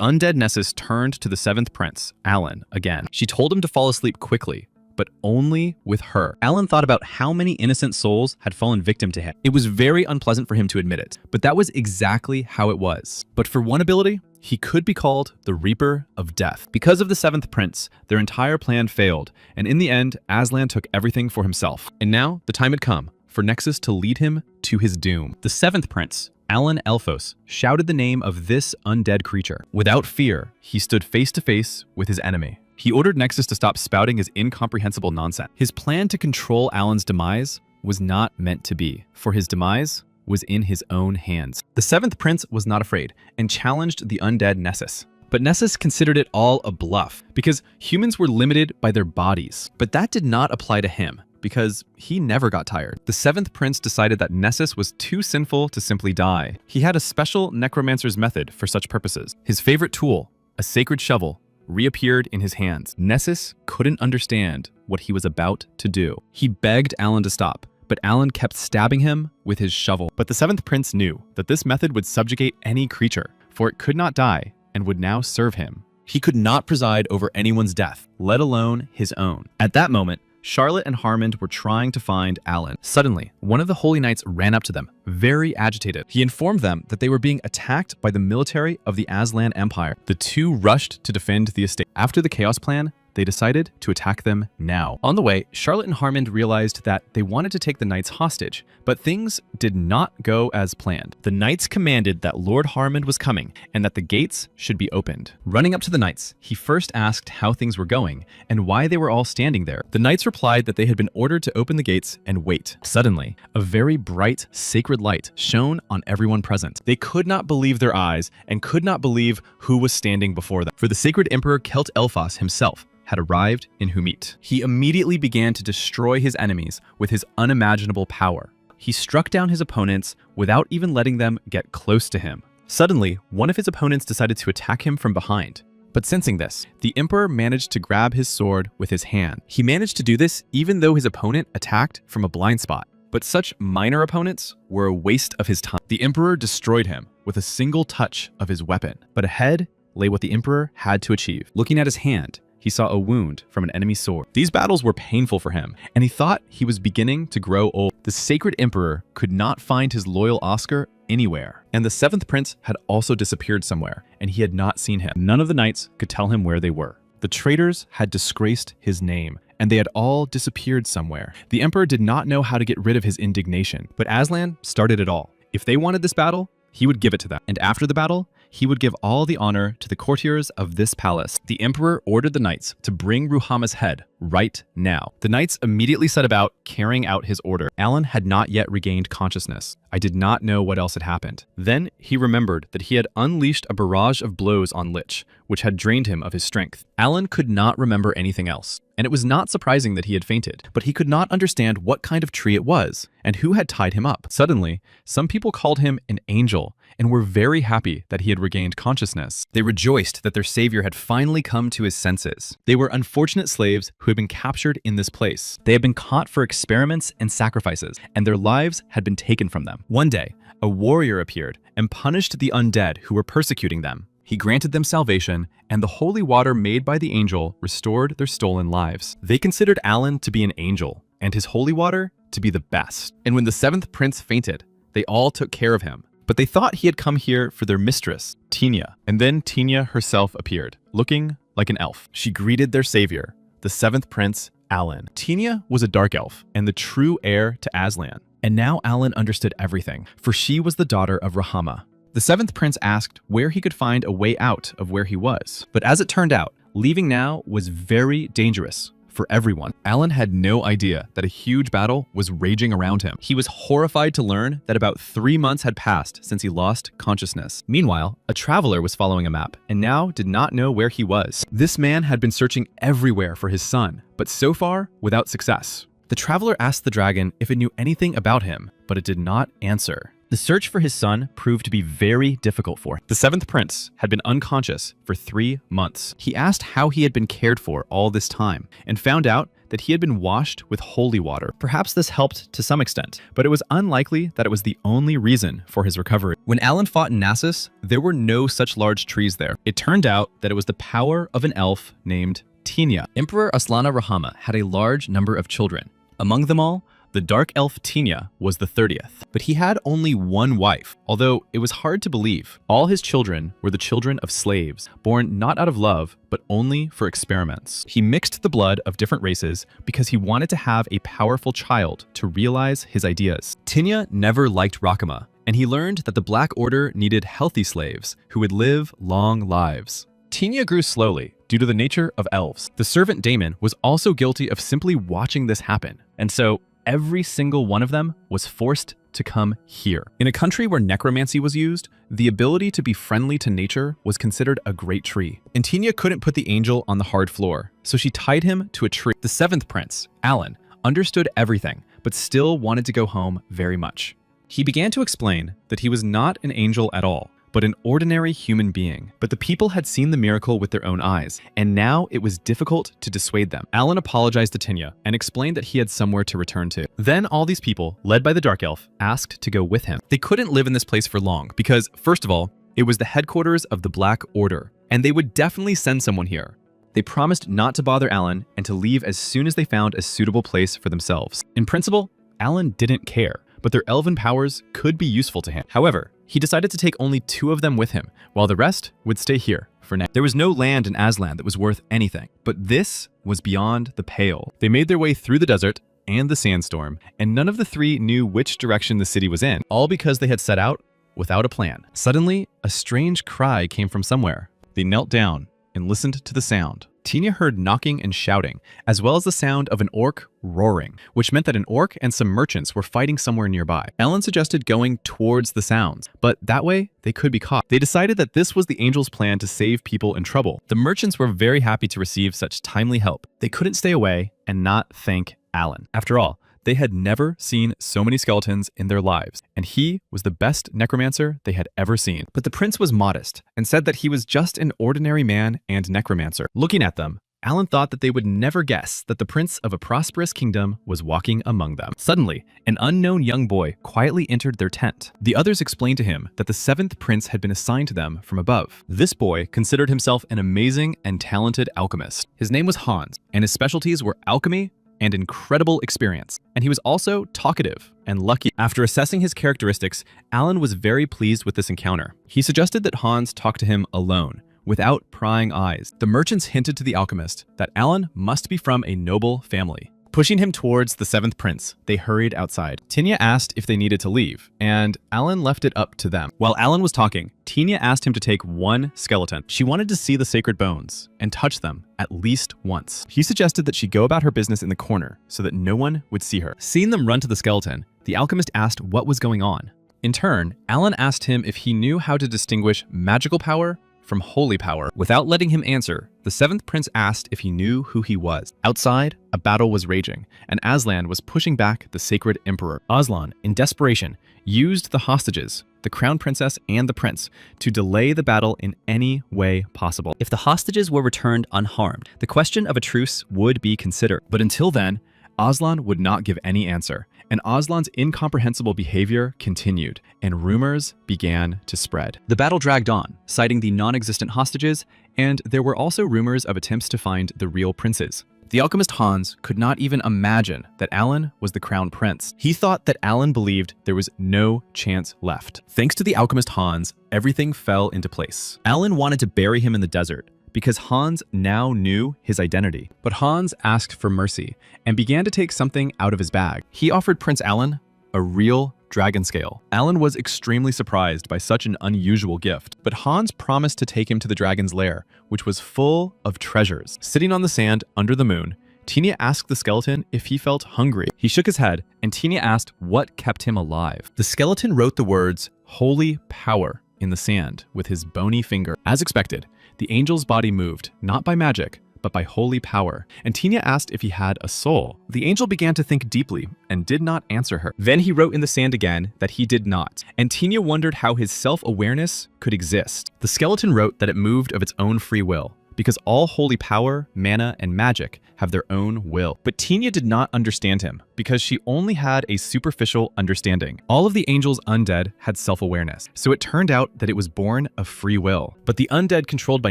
undead Nessus turned to the seventh prince, Alan, again. She told him to fall asleep quickly, but only with her. Alan thought about how many innocent souls had fallen victim to him. It was very unpleasant for him to admit it, but that was exactly how it was. But for one ability, he could be called the Reaper of Death. Because of the Seventh Prince, their entire plan failed, and in the end, Aslan took everything for himself. And now, the time had come for Nexus to lead him to his doom. The Seventh Prince, Alan Elphos, shouted the name of this undead creature. Without fear, he stood face to face with his enemy. He ordered Nexus to stop spouting his incomprehensible nonsense. His plan to control Alan's demise was not meant to be, for his demise was in his own hands. The Seventh Prince was not afraid and challenged the undead Nessus. But Nessus considered it all a bluff because humans were limited by their bodies. But that did not apply to him because he never got tired. The Seventh Prince decided that Nessus was too sinful to simply die. He had a special necromancer's method for such purposes. His favorite tool, a sacred shovel, reappeared in his hands. Nessus couldn't understand what he was about to do. He begged Alan to stop, but Alan kept stabbing him with his shovel. But the Seventh Prince knew that this method would subjugate any creature, for it could not die and would now serve him. He could not preside over anyone's death, let alone his own. At that moment, Charlotte and Harmond were trying to find Alan. Suddenly, one of the Holy Knights ran up to them, very agitated. He informed them that they were being attacked by the military of the Aslan Empire. The two rushed to defend the estate. After the Chaos Plan, they decided to attack them now. On the way, Charlotte and Harmond realized that they wanted to take the knights hostage, but things did not go as planned. The knights commanded that Lord Harmond was coming and that the gates should be opened. Running up to the knights, he first asked how things were going and why they were all standing there. The knights replied that they had been ordered to open the gates and wait. Suddenly, a very bright, sacred light shone on everyone present. They could not believe their eyes and could not believe who was standing before them. For the sacred Emperor Kelt Elphos himself had arrived in Humit. He immediately began to destroy his enemies with his unimaginable power. He struck down his opponents without even letting them get close to him. Suddenly, one of his opponents decided to attack him from behind. But sensing this, the Emperor managed to grab his sword with his hand. He managed to do this even though his opponent attacked from a blind spot. But such minor opponents were a waste of his time. The Emperor destroyed him with a single touch of his weapon. But ahead lay what the Emperor had to achieve. Looking at his hand, he saw a wound from an enemy sword. These battles were painful for him, and he thought he was beginning to grow old. The sacred Emperor could not find his loyal Oscar anywhere, and the Seventh Prince had also disappeared somewhere, and he had not seen him. None of the knights could tell him where they were. The traitors had disgraced his name, and they had all disappeared somewhere. The Emperor did not know how to get rid of his indignation, but Aslan started it all. If they wanted this battle, he would give it to them. And after the battle, he would give all the honor to the courtiers of this palace. The Emperor ordered the knights to bring Ruhama's head right now. The knights immediately set about carrying out his order. Alan had not yet regained consciousness. I did not know what else had happened. Then he remembered that he had unleashed a barrage of blows on Lich, which had drained him of his strength. Alan could not remember anything else, and it was not surprising that he had fainted, but he could not understand what kind of tree it was and who had tied him up. Suddenly, some people called him an angel and were very happy that he had regained consciousness. They rejoiced that their savior had finally come to his senses. They were unfortunate slaves who had been captured in this place. They had been caught for experiments and sacrifices, and their lives had been taken from them. One day, a warrior appeared and punished the undead who were persecuting them. He granted them salvation, and the holy water made by the angel restored their stolen lives. They considered Alan to be an angel, and his holy water to be the best. And when the Seventh Prince fainted, they all took care of him. But they thought he had come here for their mistress, Tinia. And then Tinia herself appeared, looking like an elf. She greeted their savior, the Seventh Prince, Alan. Tinia was a dark elf and the true heir to Aslan. And now Alan understood everything, for she was the daughter of Rahama. The Seventh Prince asked where he could find a way out of where he was. But as it turned out, leaving now was very dangerous for everyone. Alan had no idea that a huge battle was raging around him. He was horrified to learn that about 3 months had passed since he lost consciousness. Meanwhile, a traveler was following a map and now did not know where he was. This man had been searching everywhere for his son, but so far without success. The traveler asked the dragon if it knew anything about him, but it did not answer. The search for his son proved to be very difficult for him. The Seventh Prince had been unconscious for 3 months. He asked how he had been cared for all this time and found out that he had been washed with holy water. Perhaps this helped to some extent, but it was unlikely that it was the only reason for his recovery. When Alan fought in Nasus, there were no such large trees there. It turned out that it was the power of an elf named Tinya. Emperor Aslana Rahama had a large number of children. Among them all, the dark elf Tinya was the 30th. But he had only one wife, although it was hard to believe. All his children were the children of slaves, born not out of love, but only for experiments. He mixed the blood of different races because he wanted to have a powerful child to realize his ideas. Tinya never liked Rakama, and he learned that the Black Order needed healthy slaves who would live long lives. Tinya grew slowly due to the nature of elves. The servant Damon was also guilty of simply watching this happen, and so every single one of them was forced to come here. In a country where necromancy was used, the ability to be friendly to nature was considered a great tree. And Tinya couldn't put the angel on the hard floor, so she tied him to a tree. The 7th prince, Alan, understood everything, but still wanted to go home very much. He began to explain that he was not an angel at all, but an ordinary human being. But the people had seen the miracle with their own eyes, and now it was difficult to dissuade them. Alan apologized to Tinya and explained that he had somewhere to return to. Then all these people, led by the Dark Elf, asked to go with him. They couldn't live in this place for long because, first of all, it was the headquarters of the Black Order, and they would definitely send someone here. They promised not to bother Alan and to leave as soon as they found a suitable place for themselves. In principle, Alan didn't care, but their elven powers could be useful to him. However, he decided to take only 2 of them with him, while the rest would stay here for now. There was no land in Aslan that was worth anything, but this was beyond the pale. They made their way through the desert and the sandstorm, and none of the 3 knew which direction the city was in, all because they had set out without a plan. Suddenly, a strange cry came from somewhere. They knelt down and listened to the sound. Tinya heard knocking and shouting, as well as the sound of an orc roaring, which meant that an orc and some merchants were fighting somewhere nearby. Ellen suggested going towards the sounds, but that way they could be caught. They decided that this was the angel's plan to save people in trouble. The merchants were very happy to receive such timely help. They couldn't stay away and not thank Alan. After all, they had never seen so many skeletons in their lives, and he was the best necromancer they had ever seen. But the prince was modest and said that he was just an ordinary man and necromancer. Looking at them, Alan thought that they would never guess that the prince of a prosperous kingdom was walking among them. Suddenly, an unknown young boy quietly entered their tent. The others explained to him that the 7th prince had been assigned to them from above. This boy considered himself an amazing and talented alchemist. His name was Hans, and his specialties were alchemy and incredible experience. And he was also talkative and lucky. After assessing his characteristics, Alan was very pleased with this encounter. He suggested that Hans talk to him alone, without prying eyes. The merchants hinted to the alchemist that Alan must be from a noble family. Pushing him towards the 7th prince, they hurried outside. Tinya asked if they needed to leave, and Alan left it up to them. While Alan was talking, Tinya asked him to take 1 skeleton. She wanted to see the sacred bones and touch them at least once. He suggested that she go about her business in the corner so that no one would see her. Seeing them run to the skeleton, the alchemist asked what was going on. In turn, Alan asked him if he knew how to distinguish magical power from holy power. Without letting him answer, the 7th prince asked if he knew who he was. Outside, a battle was raging, and Aslan was pushing back the sacred emperor. Aslan, in desperation, used the hostages, the crown princess and the prince, to delay the battle in any way possible. If the hostages were returned unharmed, the question of a truce would be considered. But until then, Aslan would not give any answer, and Aslan's incomprehensible behavior continued, and rumors began to spread. The battle dragged on, citing the non-existent hostages, and there were also rumors of attempts to find the real princes. The alchemist Hans could not even imagine that Alan was the crown prince. He thought that Alan believed there was no chance left. Thanks to the alchemist Hans, everything fell into place. Alan wanted to bury him in the desert, because Hans now knew his identity. But Hans asked for mercy and began to take something out of his bag. He offered Prince Alan a real dragon scale. Alan was extremely surprised by such an unusual gift, but Hans promised to take him to the dragon's lair, which was full of treasures. Sitting on the sand under the moon, Tinya asked the skeleton if he felt hungry. He shook his head, and Tinya asked what kept him alive. The skeleton wrote the words, "Holy Power," in the sand with his bony finger. As expected, the angel's body moved, not by magic, but by holy power, and Tinya asked if he had a soul. The angel began to think deeply and did not answer her. Then he wrote in the sand again that he did not, and Tinya wondered how his self-awareness could exist. The skeleton wrote that it moved of its own free will, because all holy power, mana, and magic have their own will. But Tinia did not understand him because she only had a superficial understanding. All of the angels undead had self-awareness, so it turned out that it was born of free will. But the undead controlled by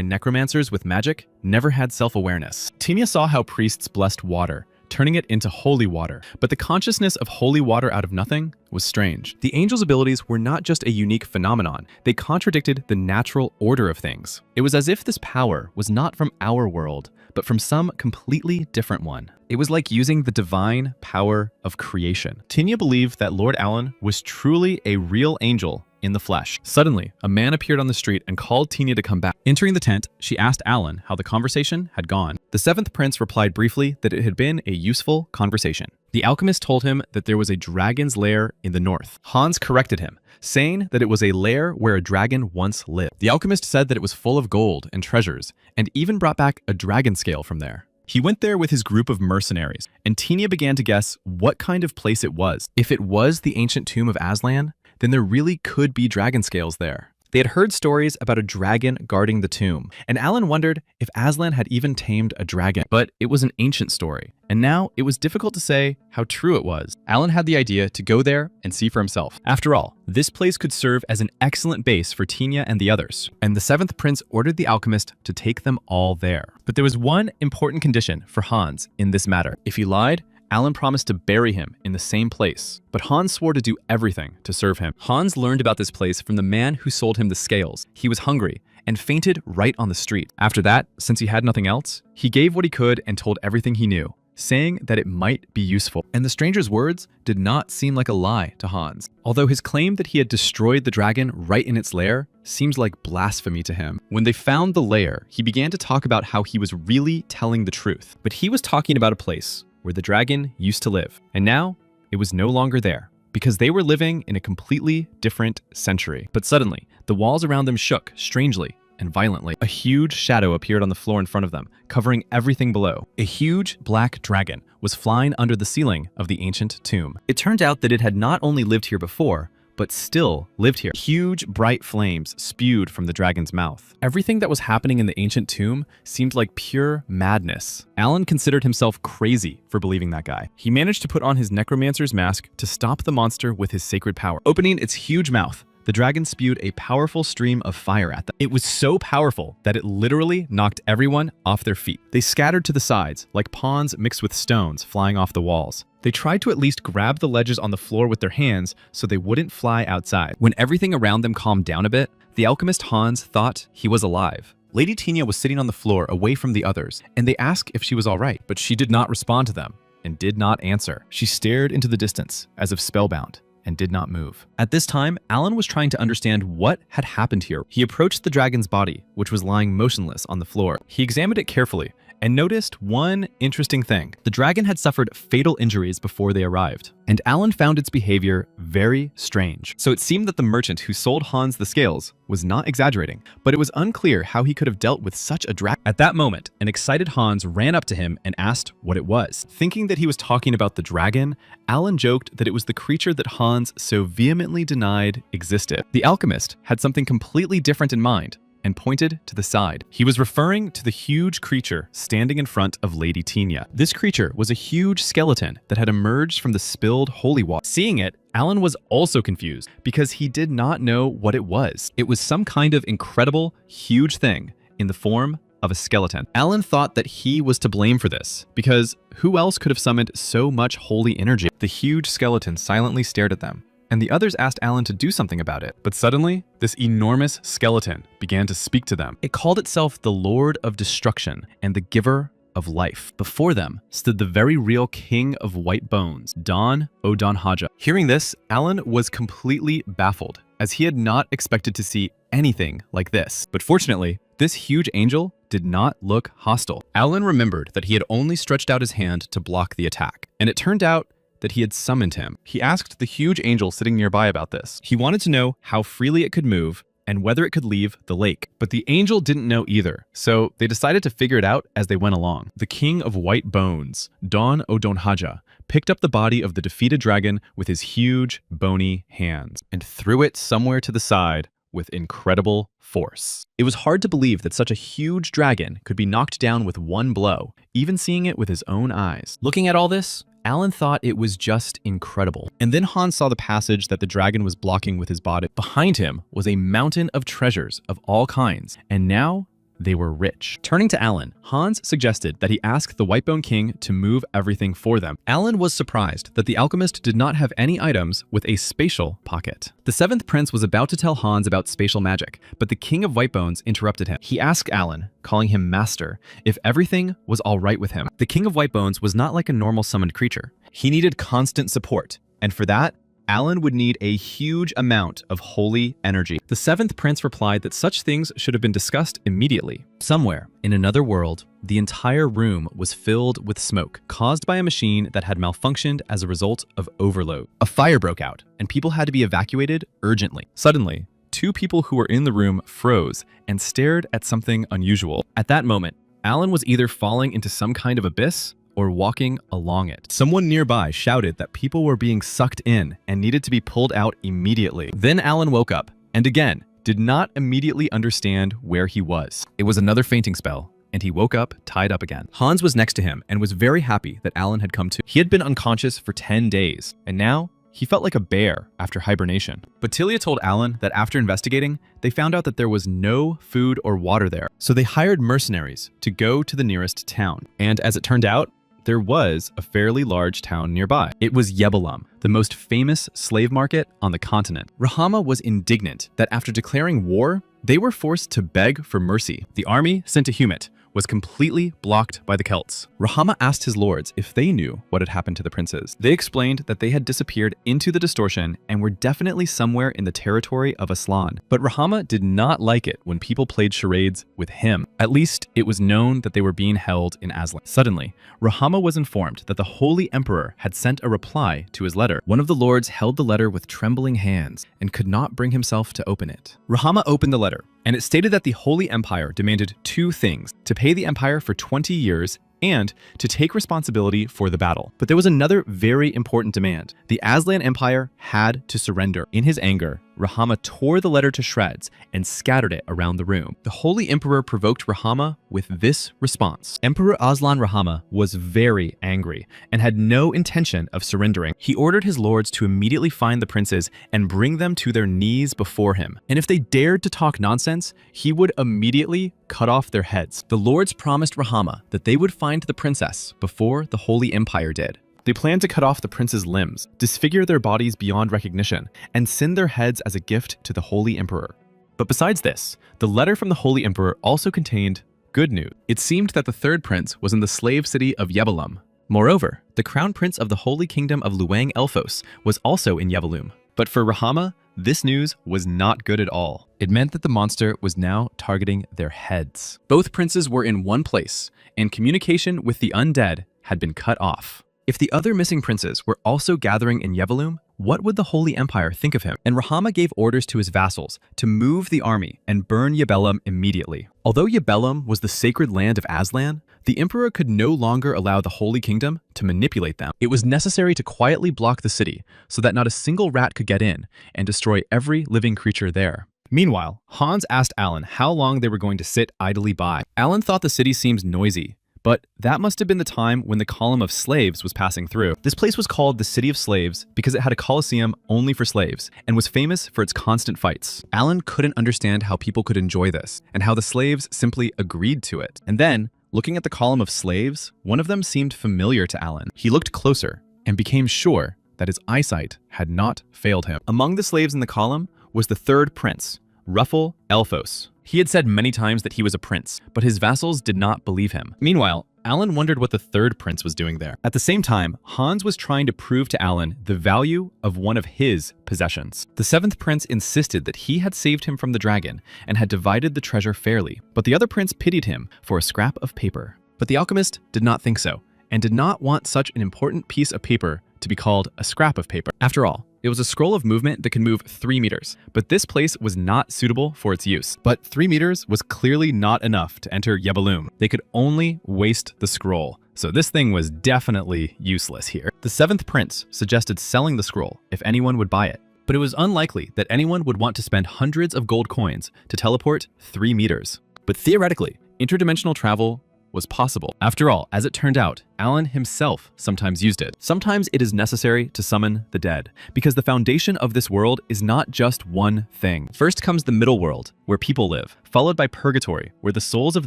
necromancers with magic never had self-awareness. Tinia saw how priests blessed water, turning it into holy water. But the consciousness of holy water out of nothing was strange. The angel's abilities were not just a unique phenomenon, they contradicted the natural order of things. It was as if this power was not from our world, but from some completely different one. It was like using the divine power of creation. Tinia believed that Lord Alan was truly a real angel in the flesh. Suddenly, a man appeared on the street and called Tinia to come back. Entering the tent, she asked Alan how the conversation had gone. The seventh prince replied briefly that it had been a useful conversation. The alchemist told him that there was a dragon's lair in the north. Hans corrected him, saying that it was a lair where a dragon once lived. The alchemist said that it was full of gold and treasures, and even brought back a dragon scale from there. He went there with his group of mercenaries, and Tinia began to guess what kind of place it was. If it was the ancient tomb of Aslan, then there really could be dragon scales there. They had heard stories about a dragon guarding the tomb, and Alan wondered if Aslan had even tamed a dragon. But it was an ancient story, and now it was difficult to say how true it was. Alan had the idea to go there and see for himself. After all, this place could serve as an excellent base for Tinia and the others, and the seventh prince ordered the alchemist to take them all there. But there was one important condition for Hans in this matter. If he lied, Alan promised to bury him in the same place, but Hans swore to do everything to serve him. Hans learned about this place from the man who sold him the scales. He was hungry and fainted right on the street. After that, since he had nothing else, he gave what he could and told everything he knew, saying that it might be useful. And the stranger's words did not seem like a lie to Hans, although his claim that he had destroyed the dragon right in its lair seems like blasphemy to him. When they found the lair, he began to talk about how he was really telling the truth, but he was talking about a place where the dragon used to live, and now it was no longer there, because they were living in a completely different century. But suddenly, the walls around them shook strangely and violently. A huge shadow appeared on the floor in front of them, covering everything below. A huge black dragon was flying under the ceiling of the ancient tomb. It turned out that it had not only lived here before, but still lived here. Huge, bright flames spewed from the dragon's mouth. Everything that was happening in the ancient tomb seemed like pure madness. Alan considered himself crazy for believing that guy. He managed to put on his necromancer's mask to stop the monster with his sacred power. Opening its huge mouth, the dragon spewed a powerful stream of fire at them. It was so powerful that it literally knocked everyone off their feet. They scattered to the sides, like pawns mixed with stones flying off the walls. They tried to at least grab the ledges on the floor with their hands so they wouldn't fly outside. When everything around them calmed down a bit, the alchemist Hans thought he was alive. Lady Tinia was sitting on the floor away from the others, and they asked if she was all right, but she did not respond to them and did not answer. She stared into the distance as if spellbound and did not move. At this time, Alan was trying to understand what had happened here. He approached the dragon's body, which was lying motionless on the floor. He examined it carefully and noticed one interesting thing. The dragon had suffered fatal injuries before they arrived, and Alan found its behavior very strange. So it seemed that the merchant who sold Hans the scales was not exaggerating, but it was unclear how he could have dealt with such a dragon. At that moment, an excited Hans ran up to him and asked what it was. Thinking that he was talking about the dragon, Alan joked that it was the creature that Hans so vehemently denied existed. The alchemist had something completely different in mind and pointed to the side. He was referring to the huge creature standing in front of Lady Tinia. This creature was a huge skeleton that had emerged from the spilled holy water. Seeing it, Alan was also confused because he did not know what it was. It was some kind of incredible, huge thing in the form of a skeleton. Alan thought that he was to blame for this, because who else could have summoned so much holy energy? The huge skeleton silently stared at them, and the others asked Alan to do something about it. But suddenly, this enormous skeleton began to speak to them. It called itself the Lord of Destruction and the Giver of Life. Before them stood the very real King of White Bones, Don O'Donhaja. Hearing this, Alan was completely baffled, as he had not expected to see anything like this. But fortunately, this huge angel did not look hostile. Alan remembered that he had only stretched out his hand to block the attack, and it turned out that he had summoned him. He asked the huge angel sitting nearby about this. He wanted to know how freely it could move and whether it could leave the lake. But the angel didn't know either, so they decided to figure it out as they went along. The King of White Bones, Don O'Donhaja, picked up the body of the defeated dragon with his huge, bony hands and threw it somewhere to the side with incredible force. It was hard to believe that such a huge dragon could be knocked down with one blow, even seeing it with his own eyes. Looking at all this, Alan thought it was just incredible. And then Hans saw the passage that the dragon was blocking with his body. Behind him was a mountain of treasures of all kinds, and now they were rich. Turning to Alan, Hans suggested that he ask the Whitebone King to move everything for them. Alan was surprised that the alchemist did not have any items with a spatial pocket. The seventh prince was about to tell Hans about spatial magic, but the King of Whitebones interrupted him. He asked Alan, calling him master, if everything was all right with him. The King of Whitebones was not like a normal summoned creature. He needed constant support, and for that, Alan would need a huge amount of holy energy. The seventh prince replied that such things should have been discussed immediately. Somewhere in another world, the entire room was filled with smoke, caused by a machine that had malfunctioned as a result of overload. A fire broke out, and people had to be evacuated urgently. Suddenly, two people who were in the room froze and stared at something unusual. At that moment, Alan was either falling into some kind of abyss or walking along it. Someone nearby shouted that people were being sucked in and needed to be pulled out immediately. Then Alan woke up and again did not immediately understand where he was. It was another fainting spell, and he woke up tied up again. Hans was next to him and was very happy that Alan had come to. He had been unconscious for 10 days, and now he felt like a bear after hibernation. But Tilia told Alan that after investigating, they found out that there was no food or water there. So they hired mercenaries to go to the nearest town. And as it turned out, there was a fairly large town nearby. It was Yebelum, the most famous slave market on the continent. Rahama was indignant that after declaring war, they were forced to beg for mercy. The army sent to Humit was completely blocked by the Celts. Rahama asked his lords if they knew what had happened to the princes. They explained that they had disappeared into the distortion and were definitely somewhere in the territory of Aslan. But Rahama did not like it when people played charades with him. At least it was known that they were being held in Aslan. Suddenly, Rahama was informed that the Holy Emperor had sent a reply to his letter. One of the lords held the letter with trembling hands and could not bring himself to open it. Rahama opened the letter, and it stated that the Holy Empire demanded two things: to pay the empire for 20 years and to take responsibility for the battle. But there was another very important demand. The Aslan Empire had to surrender. In his anger, Rahama tore the letter to shreds and scattered it around the room. The Holy Emperor provoked Rahama with this response. Emperor Aslan Rahama was very angry and had no intention of surrendering. He ordered his lords to immediately find the princes and bring them to their knees before him. And if they dared to talk nonsense, he would immediately cut off their heads. The lords promised Rahama that they would find the princess before the Holy Empire did. They planned to cut off the prince's limbs, disfigure their bodies beyond recognition, and send their heads as a gift to the Holy Emperor. But besides this, the letter from the Holy Emperor also contained good news. It seemed that the third prince was in the slave city of Yebelum. Moreover, the crown prince of the Holy Kingdom of Luang Elfos was also in Yebelum. But for Rahama, this news was not good at all. It meant that the monster was now targeting their heads. Both princes were in one place, and communication with the undead had been cut off. If the other missing princes were also gathering in Yebelum, what would the Holy Empire think of him? And Rahama gave orders to his vassals to move the army and burn Yebelum immediately. Although Yebelum was the sacred land of Aslan, the emperor could no longer allow the Holy Kingdom to manipulate them. It was necessary to quietly block the city so that not a single rat could get in and destroy every living creature there. Meanwhile, Hans asked Alan how long they were going to sit idly by. Alan thought the city seemed noisy, but that must have been the time when the column of slaves was passing through. This place was called the City of Slaves because it had a coliseum only for slaves and was famous for its constant fights. Alan couldn't understand how people could enjoy this and how the slaves simply agreed to it. And then, looking at the column of slaves, one of them seemed familiar to Alan. He looked closer and became sure that his eyesight had not failed him. Among the slaves in the column was the third prince, Ruffle Elfos. He had said many times that he was a prince, but his vassals did not believe him. Meanwhile, Alan wondered what the third prince was doing there. At the same time, Hans was trying to prove to Alan the value of one of his possessions. The seventh prince insisted that he had saved him from the dragon and had divided the treasure fairly, but the other prince pitied him for a scrap of paper. But the alchemist did not think so, and did not want such an important piece of paper to be called a scrap of paper. After all, it was a scroll of movement that could move 3 meters, but this place was not suitable for its use. But 3 meters was clearly not enough to enter Yebelum. They could only waste the scroll, so this thing was definitely useless here. The seventh prince suggested selling the scroll if anyone would buy it. but it was unlikely that anyone would want to spend hundreds of gold coins to teleport 3 meters. But theoretically, interdimensional travel was possible. After all, as it turned out, Alan himself sometimes used it. Sometimes it is necessary to summon the dead, because the foundation of this world is not just one thing. First comes the middle world, where people live, followed by purgatory, where the souls of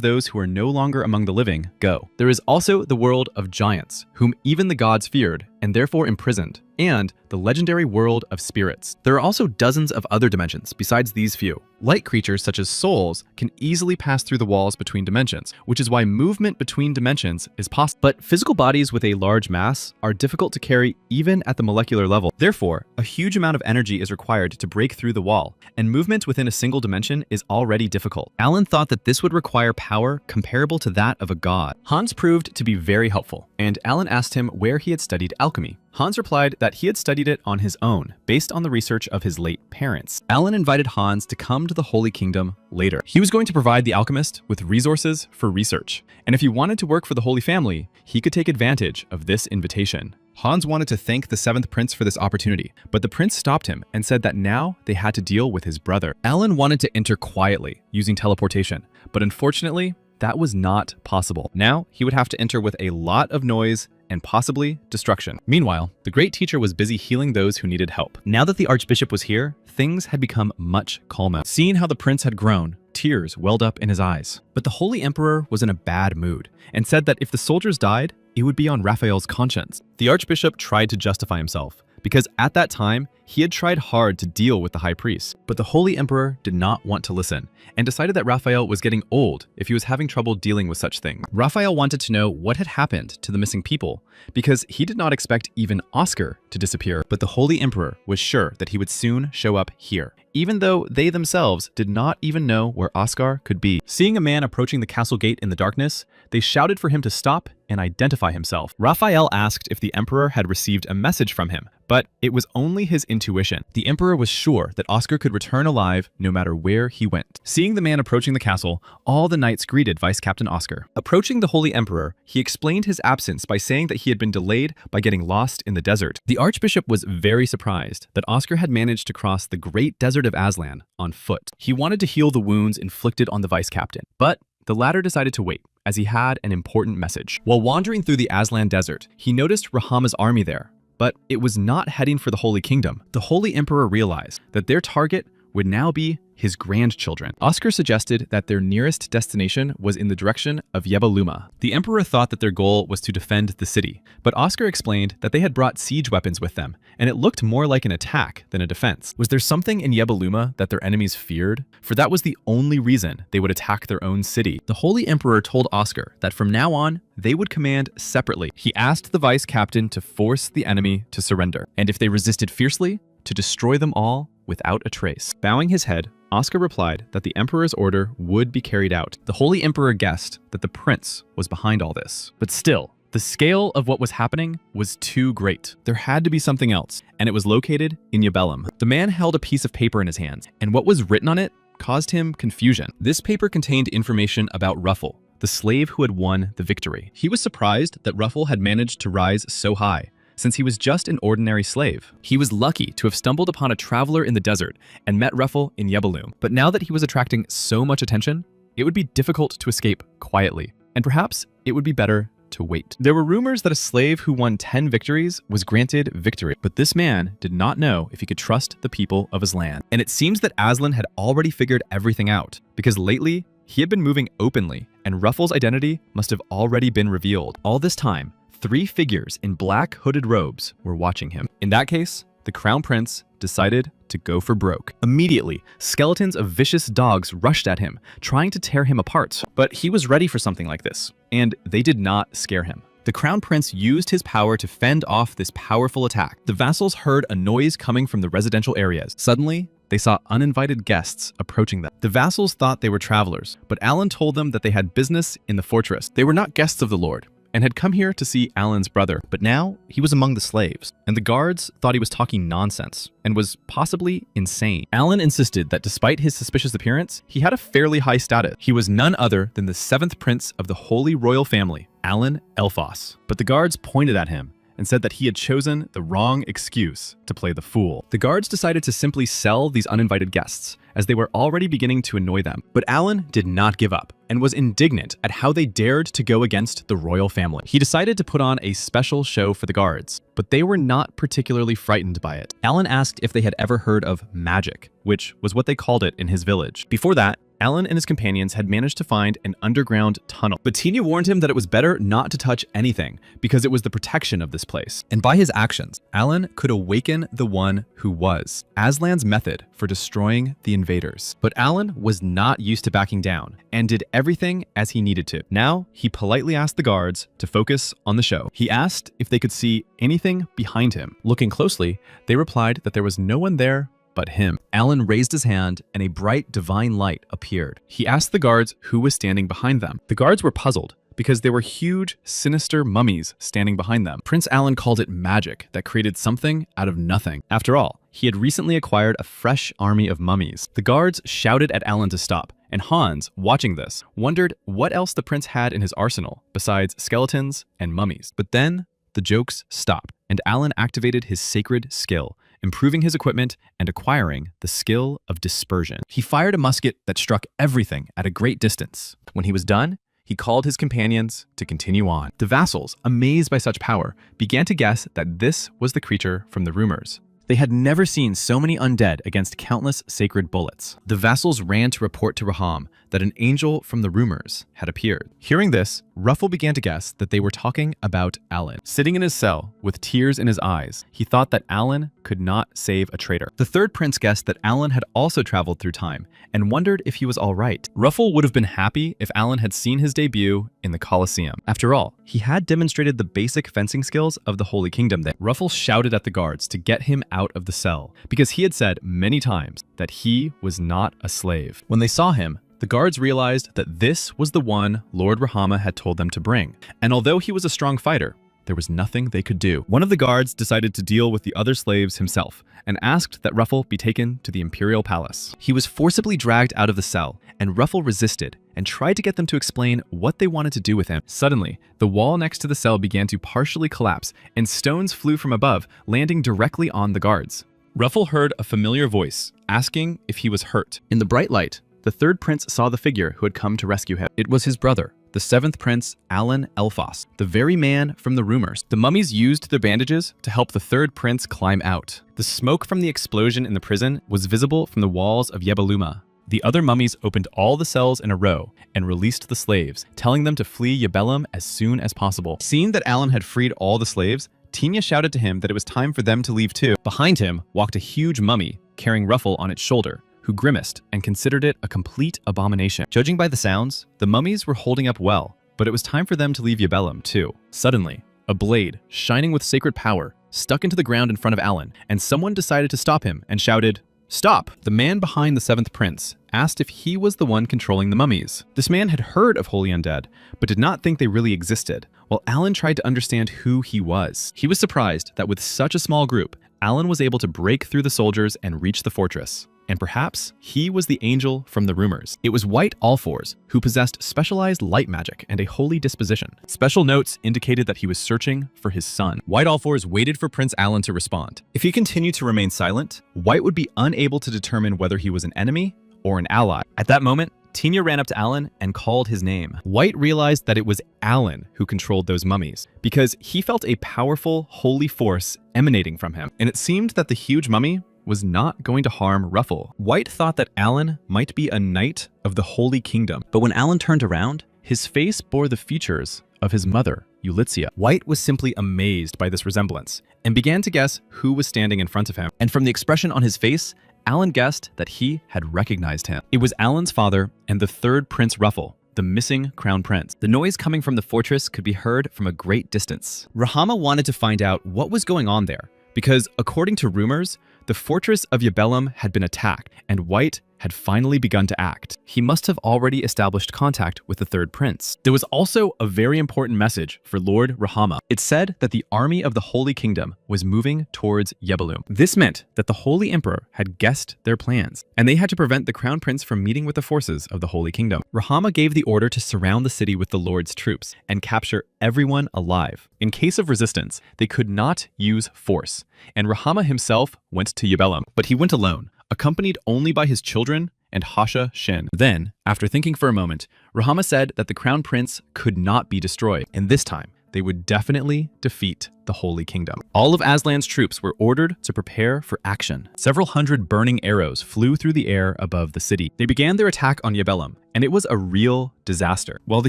those who are no longer among the living go. There is also the world of giants, whom even the gods feared, and therefore imprisoned, and the legendary world of spirits. There are also dozens of other dimensions besides these few. Light creatures such as souls can easily pass through the walls between dimensions, which is why movement between dimensions is possible. But physical bodies with a large mass are difficult to carry even at the molecular level. Therefore, a huge amount of energy is required to break through the wall, and movement within a single dimension is already difficult. Alan thought that this would require power comparable to that of a god. Hans proved to be very helpful, and Alan asked him where he had studied alchemy. Hans replied that he had studied it on his own, based on the research of his late parents. Alan invited Hans to come to the Holy Kingdom later. He was going to provide the alchemist with resources for research, and if he wanted to work for the Holy Family, he could take advantage of this invitation. Hans wanted to thank the 7th prince for this opportunity, but the prince stopped him and said that now they had to deal with his brother. Alan wanted to enter quietly, using teleportation, but unfortunately, that was not possible. Now, he would have to enter with a lot of noise and possibly destruction. Meanwhile, the great teacher was busy healing those who needed help. Now that the archbishop was here, things had become much calmer. Seeing how the prince had grown, tears welled up in his eyes. But the holy emperor was in a bad mood and said that if the soldiers died, it would be on Raphael's conscience. The archbishop tried to justify himself, because at that time, he had tried hard to deal with the high priest. But the holy emperor did not want to listen and decided that Raphael was getting old if he was having trouble dealing with such things. Raphael wanted to know what had happened to the missing people because he did not expect even Oscar to disappear. But the holy emperor was sure that he would soon show up here, even though they themselves did not even know where Oscar could be. Seeing a man approaching the castle gate in the darkness, they shouted for him to stop and identify himself. Raphael asked if the emperor had received a message from him, but it was only his intuition. The emperor was sure that Oscar could return alive no matter where he went. Seeing the man approaching the castle, all the knights greeted Vice Captain Oscar. Approaching the holy emperor, he explained his absence by saying that he had been delayed by getting lost in the desert. The archbishop was very surprised that Oscar had managed to cross the great desert of Aslan on foot. He wanted to heal the wounds inflicted on the vice captain, but the latter decided to wait, as he had an important message. While wandering through the Aslan desert, he noticed Rahama's army there, but it was not heading for the Holy Kingdom. The Holy Emperor realized that their target would now be his grandchildren. Oscar suggested that their nearest destination was in the direction of Yebaluma. The Emperor thought that their goal was to defend the city, but Oscar explained that they had brought siege weapons with them, and it looked more like an attack than a defense. Was there something in Yebaluma that their enemies feared? For that was the only reason they would attack their own city. The Holy Emperor told Oscar that from now on, they would command separately. He asked the vice captain to force the enemy to surrender, and if they resisted fiercely, to destroy them all without a trace. Bowing his head, Oscar replied that the Emperor's order would be carried out. The Holy Emperor guessed that the prince was behind all this. But still, the scale of what was happening was too great. There had to be something else, and it was located in Yabellum. The man held a piece of paper in his hands, and what was written on it caused him confusion. This paper contained information about Ruffle, the slave who had won the victory. He was surprised that Ruffle had managed to rise so high, since he was just an ordinary slave. He was lucky to have stumbled upon a traveler in the desert and met Ruffle in Yebaloom. But now that he was attracting so much attention, it would be difficult to escape quietly, and perhaps it would be better to wait. There were rumors that a slave who won 10 victories was granted victory, but this man did not know if he could trust the people of his land. And it seems that Aslan had already figured everything out, because lately, he had been moving openly, and Ruffle's identity must have already been revealed. All this time, 3 figures in black hooded robes were watching him. In that case, the Crown Prince decided to go for broke. Immediately, skeletons of vicious dogs rushed at him, trying to tear him apart. But he was ready for something like this, and they did not scare him. The Crown Prince used his power to fend off this powerful attack. The vassals heard a noise coming from the residential areas. Suddenly, they saw uninvited guests approaching them. The vassals thought they were travelers, but Alan told them that they had business in the fortress. They were not guests of the Lord, and had come here to see Alan's brother, but now he was among the slaves, and the guards thought he was talking nonsense and was possibly insane. Alan insisted that despite his suspicious appearance, he had a fairly high status. He was none other than the 7th prince of the Holy Royal Family, Alan Elphos. But the guards pointed at him and said that he had chosen the wrong excuse to play the fool. The guards decided to simply sell these uninvited guests, as they were already beginning to annoy them. But Alan did not give up and was indignant at how they dared to go against the royal family. He decided to put on a special show for the guards, but they were not particularly frightened by it. Alan asked if they had ever heard of magic, which was what they called it in his village. Before that, Alan and his companions had managed to find an underground tunnel, but Tina warned him that it was better not to touch anything because it was the protection of this place. And by his actions, Alan could awaken the one who was Aslan's method for destroying the invaders. But Alan was not used to backing down and did everything as he needed to. Now, he politely asked the guards to focus on the show. He asked if they could see anything behind him. Looking closely, they replied that there was no one there but him. Alan raised his hand and a bright divine light appeared. He asked the guards who was standing behind them. The guards were puzzled because there were huge, sinister mummies standing behind them. Prince Alan called it magic that created something out of nothing. After all, he had recently acquired a fresh army of mummies. The guards shouted at Alan to stop, and Hans, watching this, wondered what else the prince had in his arsenal besides skeletons and mummies. But then the jokes stopped, and Alan activated his sacred skill, improving his equipment and acquiring the skill of dispersion. He fired a musket that struck everything at a great distance. When he was done, he called his companions to continue on. The vassals, amazed by such power, began to guess that this was the creature from the rumors. They had never seen so many undead against countless sacred bullets. The vassals ran to report to Raham that an angel from the rumors had appeared. Hearing this, Ruffle began to guess that they were talking about Alan. Sitting in his cell with tears in his eyes, he thought that Alan could not save a traitor. The third prince guessed that Alan had also traveled through time and wondered if he was all right. Ruffle would have been happy if Alan had seen his debut in the Colosseum. After all, he had demonstrated the basic fencing skills of the Holy Kingdom there. Ruffle shouted at the guards to get him out of the cell because he had said many times that he was not a slave. When they saw him, the guards realized that this was the one Lord Rahama had told them to bring, and although he was a strong fighter, there was nothing they could do. One of the guards decided to deal with the other slaves himself and asked that Ruffle be taken to the imperial palace. He was forcibly dragged out of the cell, and Ruffle resisted and tried to get them to explain what they wanted to do with him. Suddenly, the wall next to the cell began to partially collapse, and stones flew from above, landing directly on the guards. Ruffle heard a familiar voice asking if he was hurt. In the bright light, the third prince saw the figure who had come to rescue him. It was his brother, the seventh prince, Alan Elfos, the very man from the rumors. The mummies used their bandages to help the third prince climb out. The smoke from the explosion in the prison was visible from the walls of Yebeluma. The other mummies opened all the cells in a row and released the slaves, telling them to flee Yebelum as soon as possible. Seeing that Alan had freed all the slaves, Tina shouted to him that it was time for them to leave too. Behind him walked a huge mummy carrying Ruffle on its shoulder, who grimaced and considered it a complete abomination. Judging by the sounds, the mummies were holding up well, but it was time for them to leave Yebelum too. Suddenly, a blade, shining with sacred power, stuck into the ground in front of Alan, and someone decided to stop him and shouted, "Stop!" The man behind the seventh prince asked if he was the one controlling the mummies. This man had heard of holy undead, but did not think they really existed, while Alan tried to understand who he was. He was surprised that with such a small group, Alan was able to break through the soldiers and reach the fortress. And perhaps he was the angel from the rumors. It was White All-Fours, who possessed specialized light magic and a holy disposition. Special notes indicated that he was searching for his son. White All-Fours waited for Prince Alan to respond. If he continued to remain silent, White would be unable to determine whether he was an enemy or an ally. At that moment, Tina ran up to Alan and called his name. White realized that it was Alan who controlled those mummies, because he felt a powerful, holy force emanating from him. And it seemed that the huge mummy was not going to harm Ruffle. White thought that Alan might be a knight of the Holy Kingdom, but when Alan turned around, his face bore the features of his mother, Ulyssia. White was simply amazed by this resemblance and began to guess who was standing in front of him. And from the expression on his face, Alan guessed that he had recognized him. It was Alan's father and the third Prince Ruffle, the missing crown prince. The noise coming from the fortress could be heard from a great distance. Rahama wanted to find out what was going on there, because according to rumors, the fortress of Yebelum had been attacked, and White had finally begun to act. He must have already established contact with the third prince. There was also a very important message for Lord Rahama. It said that the army of the Holy Kingdom was moving towards Yahello. This meant that the Holy Emperor had guessed their plans, and they had to prevent the Crown Prince from meeting with the forces of the Holy Kingdom. Rahama gave the order to surround the city with the Lord's troops and capture everyone alive. In case of resistance, they could not use force, and Rahama himself went to Yahello, but he went alone, accompanied only by his children and Hasha Shin. Then, after thinking for a moment, Rahama said that the Crown Prince could not be destroyed, and this time, they would definitely defeat the Holy Kingdom. All of Aslan's troops were ordered to prepare for action. Several hundred burning arrows flew through the air above the city. They began their attack on Yahello, and it was a real disaster. While the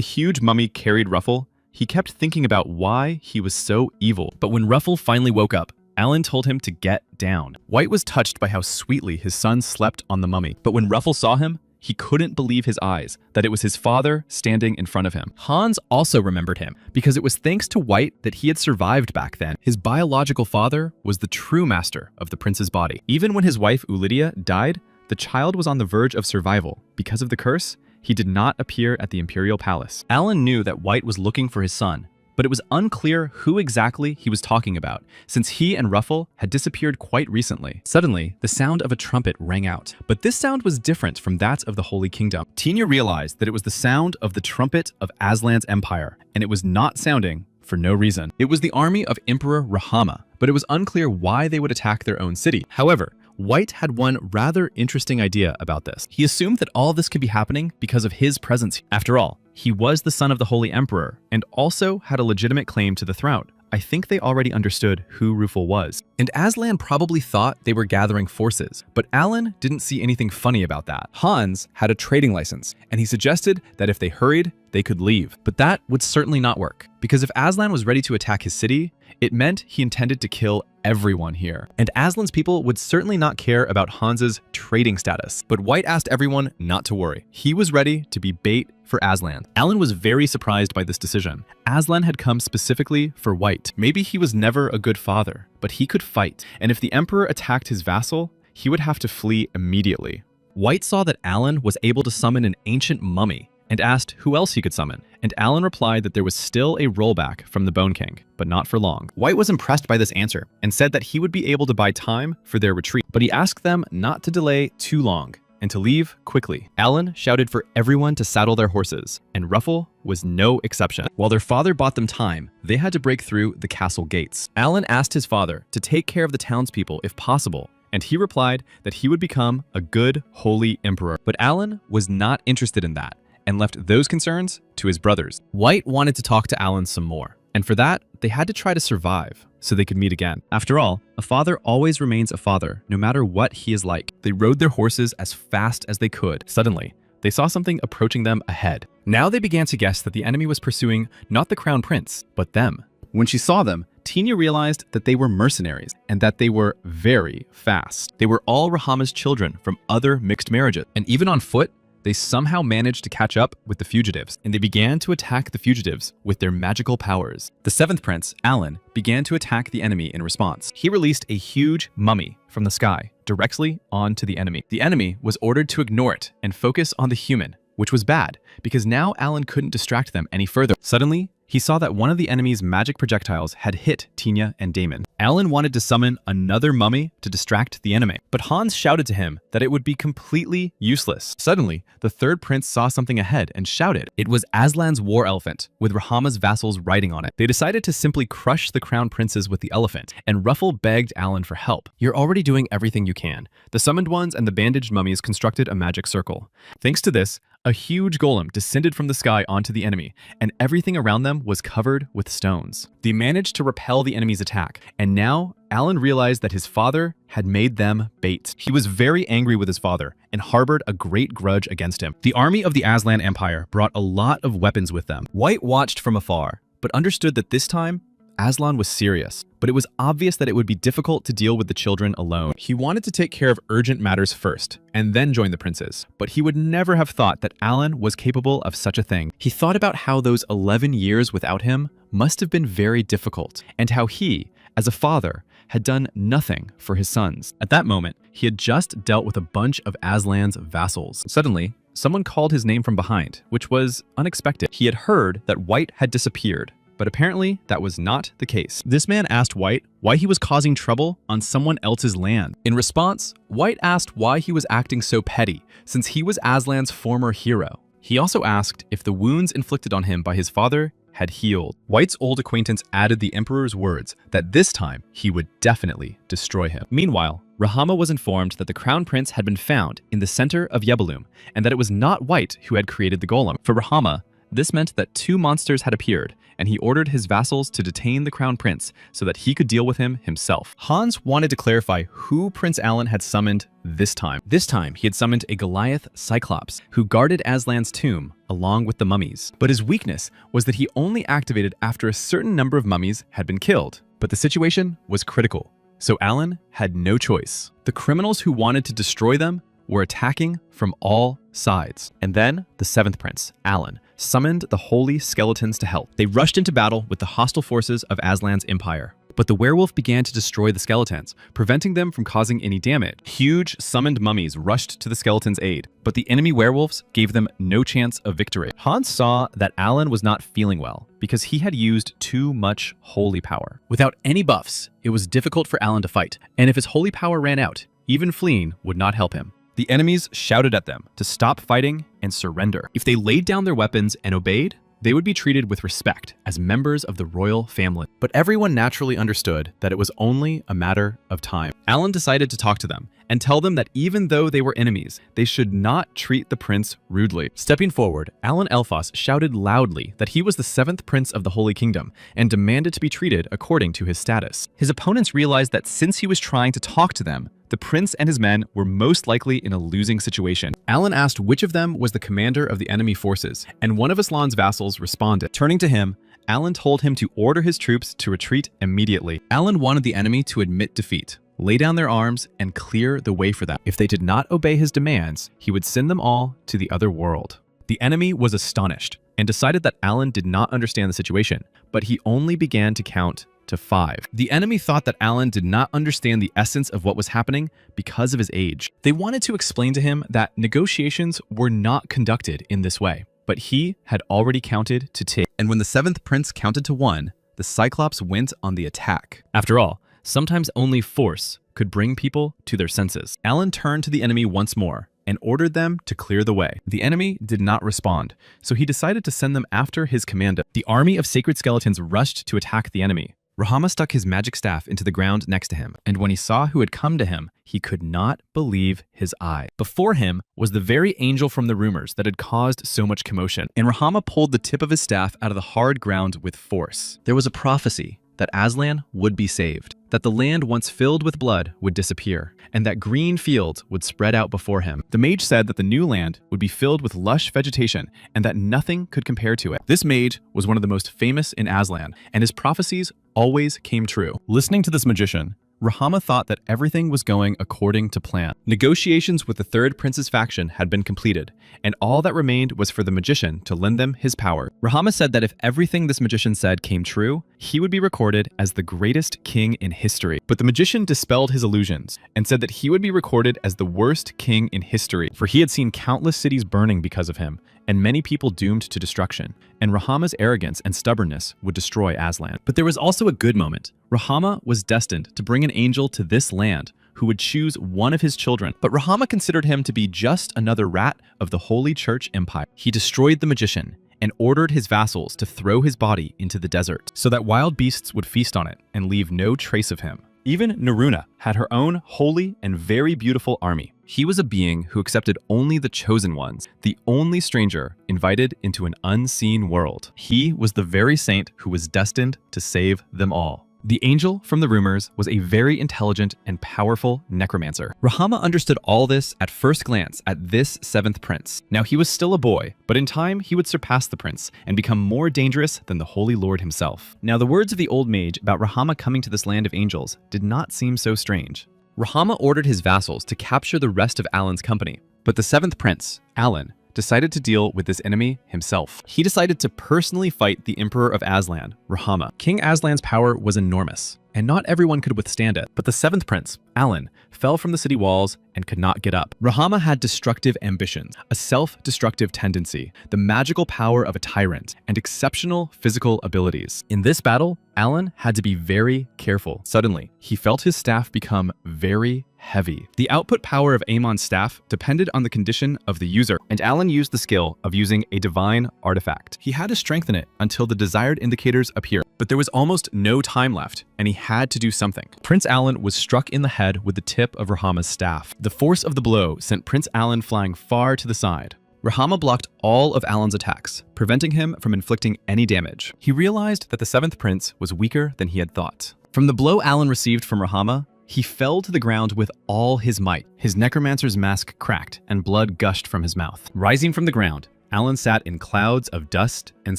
huge mummy carried Ruffle, he kept thinking about why he was so evil. But when Ruffle finally woke up, Alan told him to get down. White was touched by how sweetly his son slept on the mummy. But when Ruffle saw him, he couldn't believe his eyes, that it was his father standing in front of him. Hans also remembered him, because it was thanks to White that he had survived back then. His biological father was the true master of the prince's body. Even when his wife Ulidia died, the child was on the verge of survival. Because of the curse, he did not appear at the imperial palace. Alan knew that White was looking for his son, but it was unclear who exactly he was talking about, since he and Ruffle had disappeared quite recently. Suddenly, the sound of a trumpet rang out, but this sound was different from that of the Holy Kingdom. Tinya realized that it was the sound of the trumpet of Aslan's empire, and it was not sounding for no reason. It was the army of Emperor Rahama, but it was unclear why they would attack their own city. However, White had one rather interesting idea about this. He assumed that all this could be happening because of his presence. After all, he was the son of the Holy Emperor and also had a legitimate claim to the throne. I think they already understood who Ruffle was. And Aslan probably thought they were gathering forces, but Alan didn't see anything funny about that. Hans had a trading license, and he suggested that if they hurried, they could leave. But that would certainly not work, because if Aslan was ready to attack his city, it meant he intended to kill everyone here. And Aslan's people would certainly not care about Hans's trading status. But White asked everyone not to worry. He was ready to be bait for Aslan. Alan was very surprised by this decision. Aslan had come specifically for White. Maybe he was never a good father, but he could fight. And if the Emperor attacked his vassal, he would have to flee immediately. White saw that Alan was able to summon an ancient mummy and asked who else he could summon, and Alan replied that there was still a rollback from the Bone King, but not for long. White was impressed by this answer and said that he would be able to buy time for their retreat, but he asked them not to delay too long and to leave quickly. Alan shouted for everyone to saddle their horses, and Ruffle was no exception. While their father bought them time, they had to break through the castle gates. Alan asked his father to take care of the townspeople if possible, and he replied that he would become a good, holy emperor. But Alan was not interested in that, and left those concerns to his brothers. White wanted to talk to Alan some more, and for that, they had to try to survive so they could meet again. After all, a father always remains a father, no matter what he is like. They rode their horses as fast as they could. Suddenly, they saw something approaching them ahead. Now they began to guess that the enemy was pursuing not the Crown Prince, but them. When she saw them, Tinya realized that they were mercenaries and that they were very fast. They were all Rahama's children from other mixed marriages, and even on foot, they somehow managed to catch up with the fugitives, and they began to attack the fugitives with their magical powers. The seventh prince, Alan, began to attack the enemy in response. He released a huge mummy from the sky directly onto the enemy. The enemy was ordered to ignore it and focus on the human, which was bad, because now Alan couldn't distract them any further. Suddenly, he saw that one of the enemy's magic projectiles had hit Tinya and Damon. Alan wanted to summon another mummy to distract the enemy, but Hans shouted to him that it would be completely useless. Suddenly, the third prince saw something ahead and shouted. It was Aslan's war elephant, with Rahama's vassals riding on it. They decided to simply crush the crown princes with the elephant, and Ruffle begged Alan for help. You're already doing everything you can. The summoned ones and the bandaged mummies constructed a magic circle. Thanks to this, a huge golem descended from the sky onto the enemy, and everything around them was covered with stones. They managed to repel the enemy's attack, and now Alan realized that his father had made them bait. He was very angry with his father and harbored a great grudge against him. The army of the Aslan Empire brought a lot of weapons with them. White watched from afar, but understood that this time, Aslan was serious, but it was obvious that it would be difficult to deal with the children alone. He wanted to take care of urgent matters first, and then join the princes, but he would never have thought that Alan was capable of such a thing. He thought about how those 11 years without him must have been very difficult, and how he, as a father, had done nothing for his sons. At that moment, he had just dealt with a bunch of Aslan's vassals. Suddenly, someone called his name from behind, which was unexpected. He had heard that White had disappeared, but apparently that was not the case. This man asked White why he was causing trouble on someone else's land. In response, White asked why he was acting so petty, since he was Aslan's former hero. He also asked if the wounds inflicted on him by his father had healed. White's old acquaintance added the Emperor's words that this time he would definitely destroy him. Meanwhile, Rahama was informed that the Crown Prince had been found in the center of Yebelum, and that it was not White who had created the golem. For Rahama, this meant that 2 monsters had appeared, and he ordered his vassals to detain the Crown Prince so that he could deal with him himself. Hans wanted to clarify who Prince Alan had summoned this time. This time, he had summoned a Goliath Cyclops who guarded Aslan's tomb along with the mummies. But his weakness was that he only activated after a certain number of mummies had been killed. But the situation was critical, so Alan had no choice. The criminals who wanted to destroy them were attacking from all sides. And then the 7th Prince, Alan, summoned the holy skeletons to help. They rushed into battle with the hostile forces of Aslan's empire. But the werewolf began to destroy the skeletons, preventing them from causing any damage. Huge summoned mummies rushed to the skeletons' aid, but the enemy werewolves gave them no chance of victory. Hans saw that Alan was not feeling well because he had used too much holy power. Without any buffs, it was difficult for Alan to fight, and if his holy power ran out, even fleeing would not help him. The enemies shouted at them to stop fighting and surrender. If they laid down their weapons and obeyed, they would be treated with respect as members of the royal family. But everyone naturally understood that it was only a matter of time. Alan decided to talk to them and tell them that even though they were enemies, they should not treat the prince rudely. Stepping forward, Alan Elfos shouted loudly that he was the 7th prince of the Holy Kingdom and demanded to be treated according to his status. His opponents realized that since he was trying to talk to them, the prince and his men were most likely in a losing situation. Alan asked which of them was the commander of the enemy forces, and one of Aslan's vassals responded. Turning to him, Alan told him to order his troops to retreat immediately. Alan wanted the enemy to admit defeat, lay down their arms, and clear the way for them. If they did not obey his demands, he would send them all to the other world. The enemy was astonished and decided that Alan did not understand the situation, but he only began to count to 5. The enemy thought that Alan did not understand the essence of what was happening because of his age. They wanted to explain to him that negotiations were not conducted in this way, but he had already counted to 2. And when the 7th prince counted to 1, the Cyclops went on the attack. After all, sometimes only force could bring people to their senses. Alan turned to the enemy once more and ordered them to clear the way. The enemy did not respond, so he decided to send them after his commando. The army of sacred skeletons rushed to attack the enemy. Rahama stuck his magic staff into the ground next to him, and when he saw who had come to him, he could not believe his eyes. Before him was the very angel from the rumors that had caused so much commotion, and Rahama pulled the tip of his staff out of the hard ground with force. There was a prophecy that Aslan would be saved, that the land once filled with blood would disappear, and that green fields would spread out before him. The mage said that the new land would be filled with lush vegetation and that nothing could compare to it. This mage was one of the most famous in Aslan, and his prophecies always came true. Listening to this magician, Rahama thought that everything was going according to plan. Negotiations with the 3rd prince's faction had been completed, and all that remained was for the magician to lend them his power. Rahama said that if everything this magician said came true, he would be recorded as the greatest king in history. But the magician dispelled his illusions and said that he would be recorded as the worst king in history, for he had seen countless cities burning because of him, and many people doomed to destruction, and Rahama's arrogance and stubbornness would destroy Aslan. But there was also a good moment. Rahama was destined to bring an angel to this land who would choose one of his children, but Rahama considered him to be just another rat of the Holy Church Empire. He destroyed the magician and ordered his vassals to throw his body into the desert so that wild beasts would feast on it and leave no trace of him. Even Naruna had her own holy and very beautiful army. He was a being who accepted only the chosen ones, the only stranger invited into an unseen world. He was the very saint who was destined to save them all. The angel from the rumors was a very intelligent and powerful necromancer. Rahama understood all this at first glance at this 7th prince. Now he was still a boy, but in time he would surpass the prince and become more dangerous than the Holy Lord himself. Now the words of the old mage about Rahama coming to this land of angels did not seem so strange. Rahama ordered his vassals to capture the rest of Alan's company, but the 7th prince, Alan, decided to deal with this enemy himself. He decided to personally fight the Emperor of Aslan, Rahama. King Aslan's power was enormous, and not everyone could withstand it. But the seventh prince, Alan, fell from the city walls and could not get up. Rahama had destructive ambitions, a self-destructive tendency, the magical power of a tyrant, and exceptional physical abilities. In this battle, Alan had to be very careful. Suddenly, he felt his staff become very heavy. The output power of Amon's staff depended on the condition of the user, and Alan used the skill of using a divine artifact. He had to strengthen it until the desired indicators appeared, but there was almost no time left, and he had to do something. Prince Alan was struck in the head with the tip of Rahama's staff. The force of the blow sent Prince Alan flying far to the side. Rahama blocked all of Alan's attacks, preventing him from inflicting any damage. He realized that the seventh prince was weaker than he had thought. From the blow Alan received from Rahama, he fell to the ground with all his might. His necromancer's mask cracked and blood gushed from his mouth. Rising from the ground, Alan sat in clouds of dust and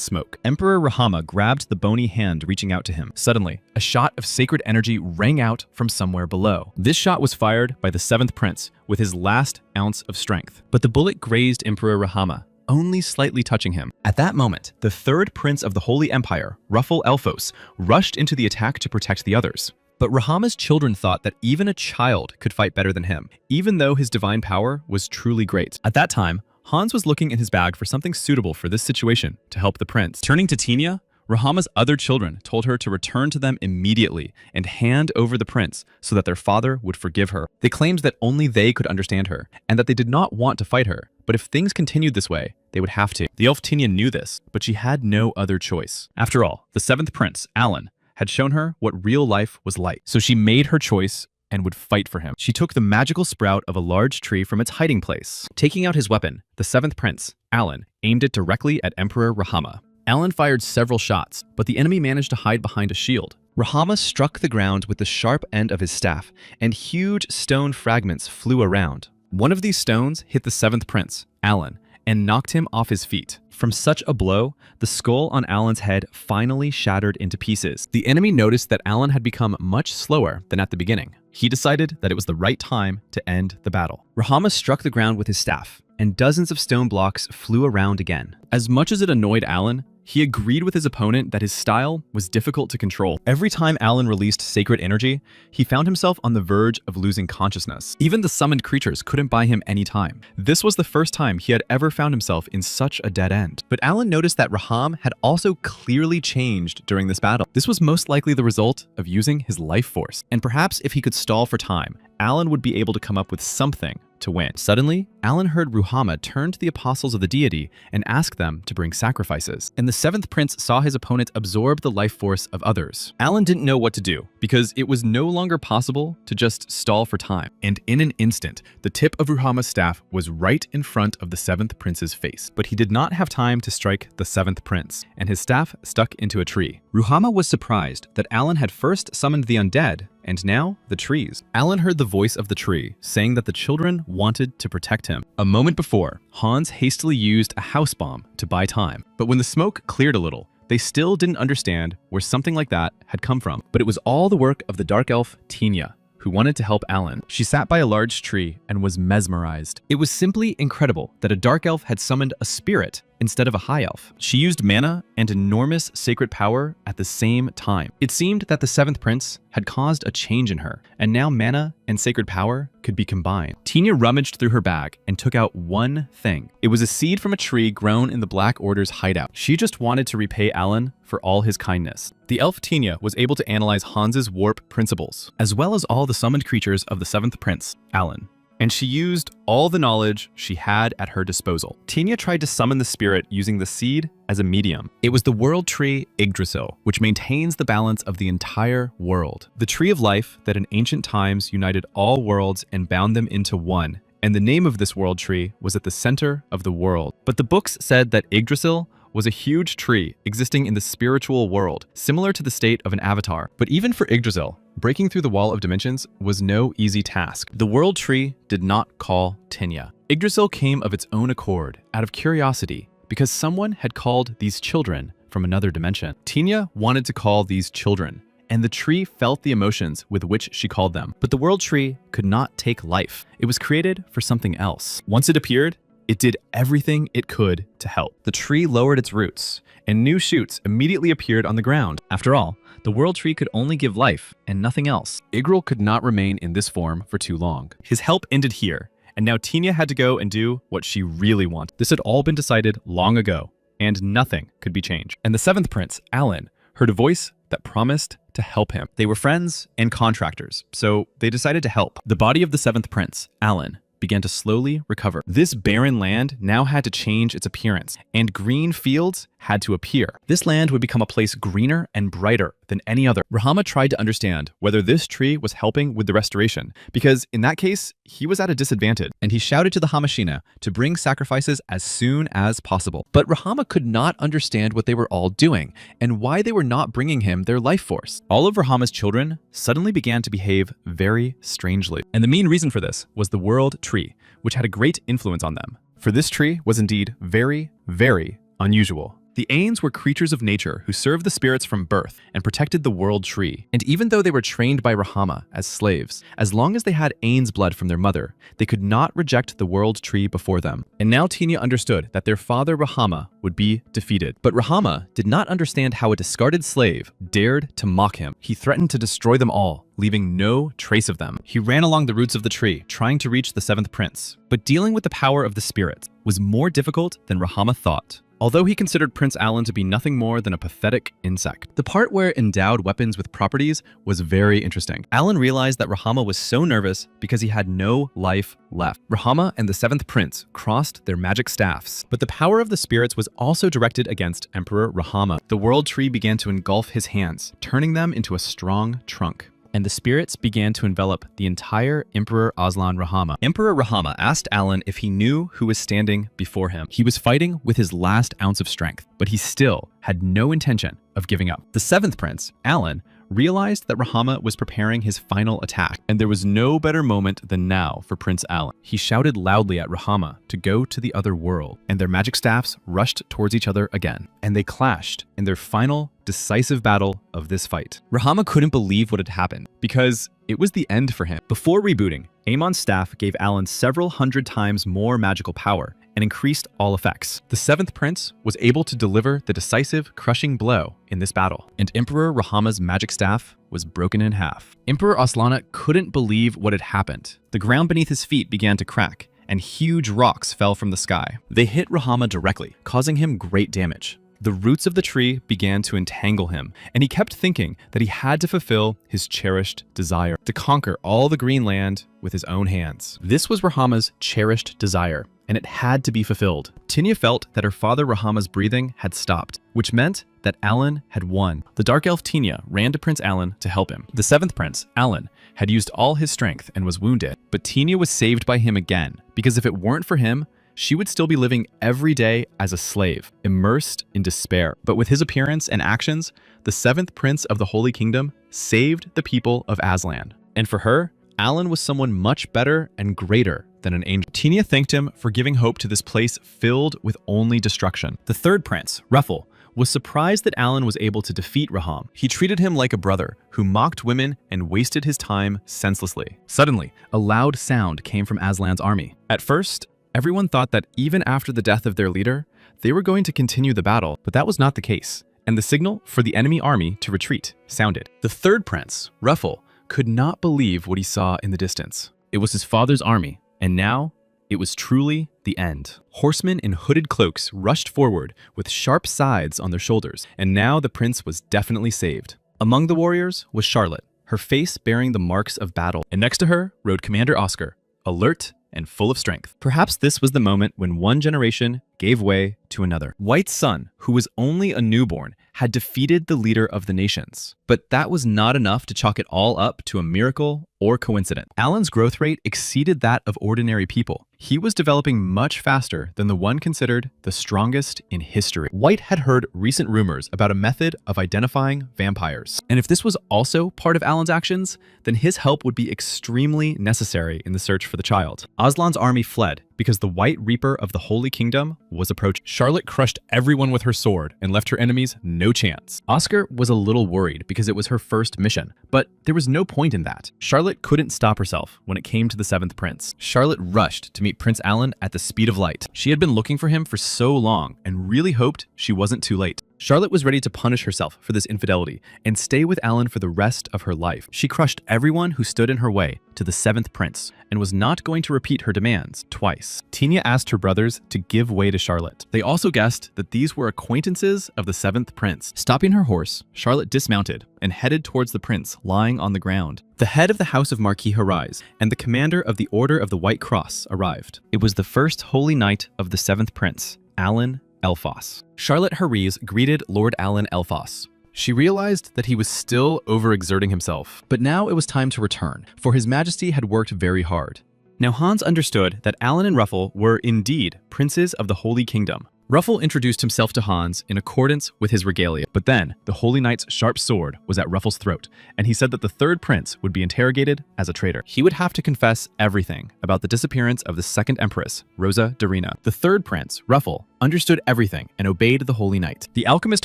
smoke. Emperor Rahama grabbed the bony hand reaching out to him. Suddenly, a shot of sacred energy rang out from somewhere below. This shot was fired by the seventh prince with his last ounce of strength. But the bullet grazed Emperor Rahama, only slightly touching him. At that moment, the third prince of the Holy Empire, Ruffle Elphos, rushed into the attack to protect the others. But Rahama's children thought that even a child could fight better than him, even though his divine power was truly great. At that time, Hans was looking in his bag for something suitable for this situation to help the prince. Turning to Tinia, Rahama's other children told her to return to them immediately and hand over the prince so that their father would forgive her. They claimed that only they could understand her and that they did not want to fight her, but if things continued this way, they would have to. The elf Tinia knew this, but she had no other choice. After all, the seventh prince, Alan, had shown her what real life was like, so she made her choice and would fight for him. She took the magical sprout of a large tree from its hiding place. Taking out his weapon, the seventh prince, Alan, aimed it directly at Emperor Rahama. Alan fired several shots, but the enemy managed to hide behind a shield. Rahama struck the ground with the sharp end of his staff, and huge stone fragments flew around. One of these stones hit the seventh prince, Alan, and knocked him off his feet. From such a blow, the skull on Alan's head finally shattered into pieces. The enemy noticed that Alan had become much slower than at the beginning. He decided that it was the right time to end the battle. Rahama struck the ground with his staff, and dozens of stone blocks flew around again. As much as it annoyed Alan, he agreed with his opponent that his style was difficult to control. Every time Alan released sacred energy, he found himself on the verge of losing consciousness. Even the summoned creatures couldn't buy him any time. This was the first time he had ever found himself in such a dead end. But Alan noticed that Raham had also clearly changed during this battle. This was most likely the result of using his life force. And perhaps if he could stall for time, Alan would be able to come up with something to win. Suddenly, Alan heard Ruhama turn to the apostles of the deity and ask them to bring sacrifices. And the seventh prince saw his opponent absorb the life force of others. Alan didn't know what to do because it was no longer possible to just stall for time. And in an instant, the tip of Ruhama's staff was right in front of the seventh prince's face. But he did not have time to strike the seventh prince, and his staff stuck into a tree. Ruhama was surprised that Alan had first summoned the undead, and now the trees. Alan heard the voice of the tree saying that the children wanted to protect him. A moment before, Hans hastily used a house bomb to buy time. But when the smoke cleared a little, they still didn't understand where something like that had come from. But it was all the work of the dark elf Tinia, who wanted to help Alan. She sat by a large tree and was mesmerized. It was simply incredible that a dark elf had summoned a spirit instead of a high elf. She used mana and enormous sacred power at the same time. It seemed that the seventh prince had caused a change in her, and now mana and sacred power could be combined. Tinia rummaged through her bag and took out one thing. It was a seed from a tree grown in the Black Order's hideout. She just wanted to repay Alan for all his kindness. The elf Tinia was able to analyze Hans's warp principles, as well as all the summoned creatures of the seventh prince, Alan. And she used all the knowledge she had at her disposal. Tinia tried to summon the spirit using the seed as a medium. It was the world tree Yggdrasil, which maintains the balance of the entire world. The tree of life that in ancient times united all worlds and bound them into one. And the name of this world tree was at the center of the world. But the books said that Yggdrasil was a huge tree existing in the spiritual world, similar to the state of an avatar. But even for Yggdrasil, breaking through the wall of dimensions was no easy task. The world tree did not call Tinia. Yggdrasil came of its own accord, out of curiosity, because someone had called these children from another dimension. Tinia wanted to call these children, and the tree felt the emotions with which she called them. But the world tree could not take life. It was created for something else. Once it appeared, it did everything it could to help. The tree lowered its roots, and new shoots immediately appeared on the ground. After all, The World Tree could only give life and nothing else. Igrel could not remain in this form for too long. His help ended here, and now Tinia had to go and do what she really wanted. This had all been decided long ago, and nothing could be changed. And the seventh prince, Alan, heard a voice that promised to help him. They were friends and contractors, so they decided to help. The body of the seventh prince, Alan, began to slowly recover. This barren land now had to change its appearance, and green fields had to appear. This land would become a place greener and brighter than any other. Rahama tried to understand whether this tree was helping with the restoration, because in that case, he was at a disadvantage, and he shouted to the Hamashina to bring sacrifices as soon as possible. But Rahama could not understand what they were all doing, and why they were not bringing him their life force. All of Rahama's children suddenly began to behave very strangely, and the main reason for this was the World Tree, which had a great influence on them. For this tree was indeed very, very unusual. The Ains were creatures of nature who served the spirits from birth and protected the World Tree. And even though they were trained by Rahama as slaves, as long as they had Ain's blood from their mother, they could not reject the World Tree before them. And now Tinia understood that their father Rahama would be defeated. But Rahama did not understand how a discarded slave dared to mock him. He threatened to destroy them all, leaving no trace of them. He ran along the roots of the tree, trying to reach the seventh prince. But dealing with the power of the spirits was more difficult than Rahama thought. Although he considered Prince Alan to be nothing more than a pathetic insect. The part where endowed weapons with properties was very interesting. Alan realized that Rahama was so nervous because he had no life left. Rahama and the seventh prince crossed their magic staffs, but the power of the spirits was also directed against Emperor Rahama. The World Tree began to engulf his hands, turning them into a strong trunk. And the spirits began to envelop the entire Emperor Aslan Rahama. Emperor Rahama asked Alan if he knew who was standing before him. He was fighting with his last ounce of strength, but he still had no intention of giving up. The seventh prince, Alan, realized that Rahama was preparing his final attack, and there was no better moment than now for Prince Alan. He shouted loudly at Rahama to go to the other world, and their magic staffs rushed towards each other again, and they clashed in their final decisive battle of this fight. Rahama couldn't believe what had happened, because it was the end for him. Before rebooting, Amon's staff gave Alan several hundred times more magical power, and increased all effects. The seventh prince was able to deliver the decisive, crushing blow in this battle, and Emperor Rahama's magic staff was broken in half. Emperor Aslana couldn't believe what had happened. The ground beneath his feet began to crack, and huge rocks fell from the sky. They hit Rahama directly, causing him great damage. The roots of the tree began to entangle him, and he kept thinking that he had to fulfill his cherished desire, to conquer all the green land with his own hands. This was Rahama's cherished desire, and it had to be fulfilled. Tinia felt that her father Rahama's breathing had stopped, which meant that Alan had won. The dark elf Tinia ran to Prince Alan to help him. The seventh prince, Alan, had used all his strength and was wounded, but Tinia was saved by him again, because if it weren't for him, she would still be living every day as a slave, immersed in despair. But with his appearance and actions, the seventh prince of the Holy Kingdom saved the people of Aslan. And for her, Alan was someone much better and greater than an angel. Tinia thanked him for giving hope to this place filled with only destruction. The third prince, Ruffle, was surprised that Alan was able to defeat Raham. He treated him like a brother who mocked women and wasted his time senselessly. Suddenly, a loud sound came from Aslan's army. At first, everyone thought that even after the death of their leader, they were going to continue the battle, but that was not the case, and the signal for the enemy army to retreat sounded. The third prince, Ruffle, could not believe what he saw in the distance. It was his father's army, and now it was truly the end. Horsemen in hooded cloaks rushed forward with sharp scythes on their shoulders, and now the prince was definitely saved. Among the warriors was Charlotte, her face bearing the marks of battle, and next to her rode Commander Oscar, alert and full of strength. Perhaps this was the moment when one generation gave way to another. White's son, who was only a newborn, had defeated the leader of the nations. But that was not enough to chalk it all up to a miracle or coincidence. Alan's growth rate exceeded that of ordinary people. He was developing much faster than the one considered the strongest in history. White had heard recent rumors about a method of identifying vampires. And if this was also part of Alan's actions, then his help would be extremely necessary in the search for the child. Aslan's army fled because the White Reaper of the Holy Kingdom was approaching. Charlotte crushed everyone with her sword and left her enemies no chance. Oscar was a little worried because it was her first mission, but there was no point in that. Charlotte couldn't stop herself when it came to the seventh prince. Charlotte rushed to meet Prince Alan at the speed of light. She had been looking for him for so long and really hoped she wasn't too late. Charlotte was ready to punish herself for this infidelity and stay with Alan for the rest of her life. She crushed everyone who stood in her way to the 7th prince and was not going to repeat her demands twice. Tinia asked her brothers to give way to Charlotte. They also guessed that these were acquaintances of the 7th prince. Stopping her horse, Charlotte dismounted and headed towards the prince lying on the ground. The head of the House of Marquis Harais and the commander of the Order of the White Cross arrived. It was the first Holy Knight of the 7th prince, Alan Elphos. Charlotte Harais greeted Lord Alan Elphos. She realized that he was still overexerting himself, but now it was time to return, for His Majesty had worked very hard. Now Hans understood that Alan and Ruffle were indeed princes of the Holy Kingdom. Ruffle introduced himself to Hans in accordance with his regalia, but then the Holy Knight's sharp sword was at Ruffle's throat, and he said that the 3rd prince would be interrogated as a traitor. He would have to confess everything about the disappearance of the 2nd Empress, Rosa Darina. The 3rd prince, Ruffle, understood everything and obeyed the Holy Knight. The alchemist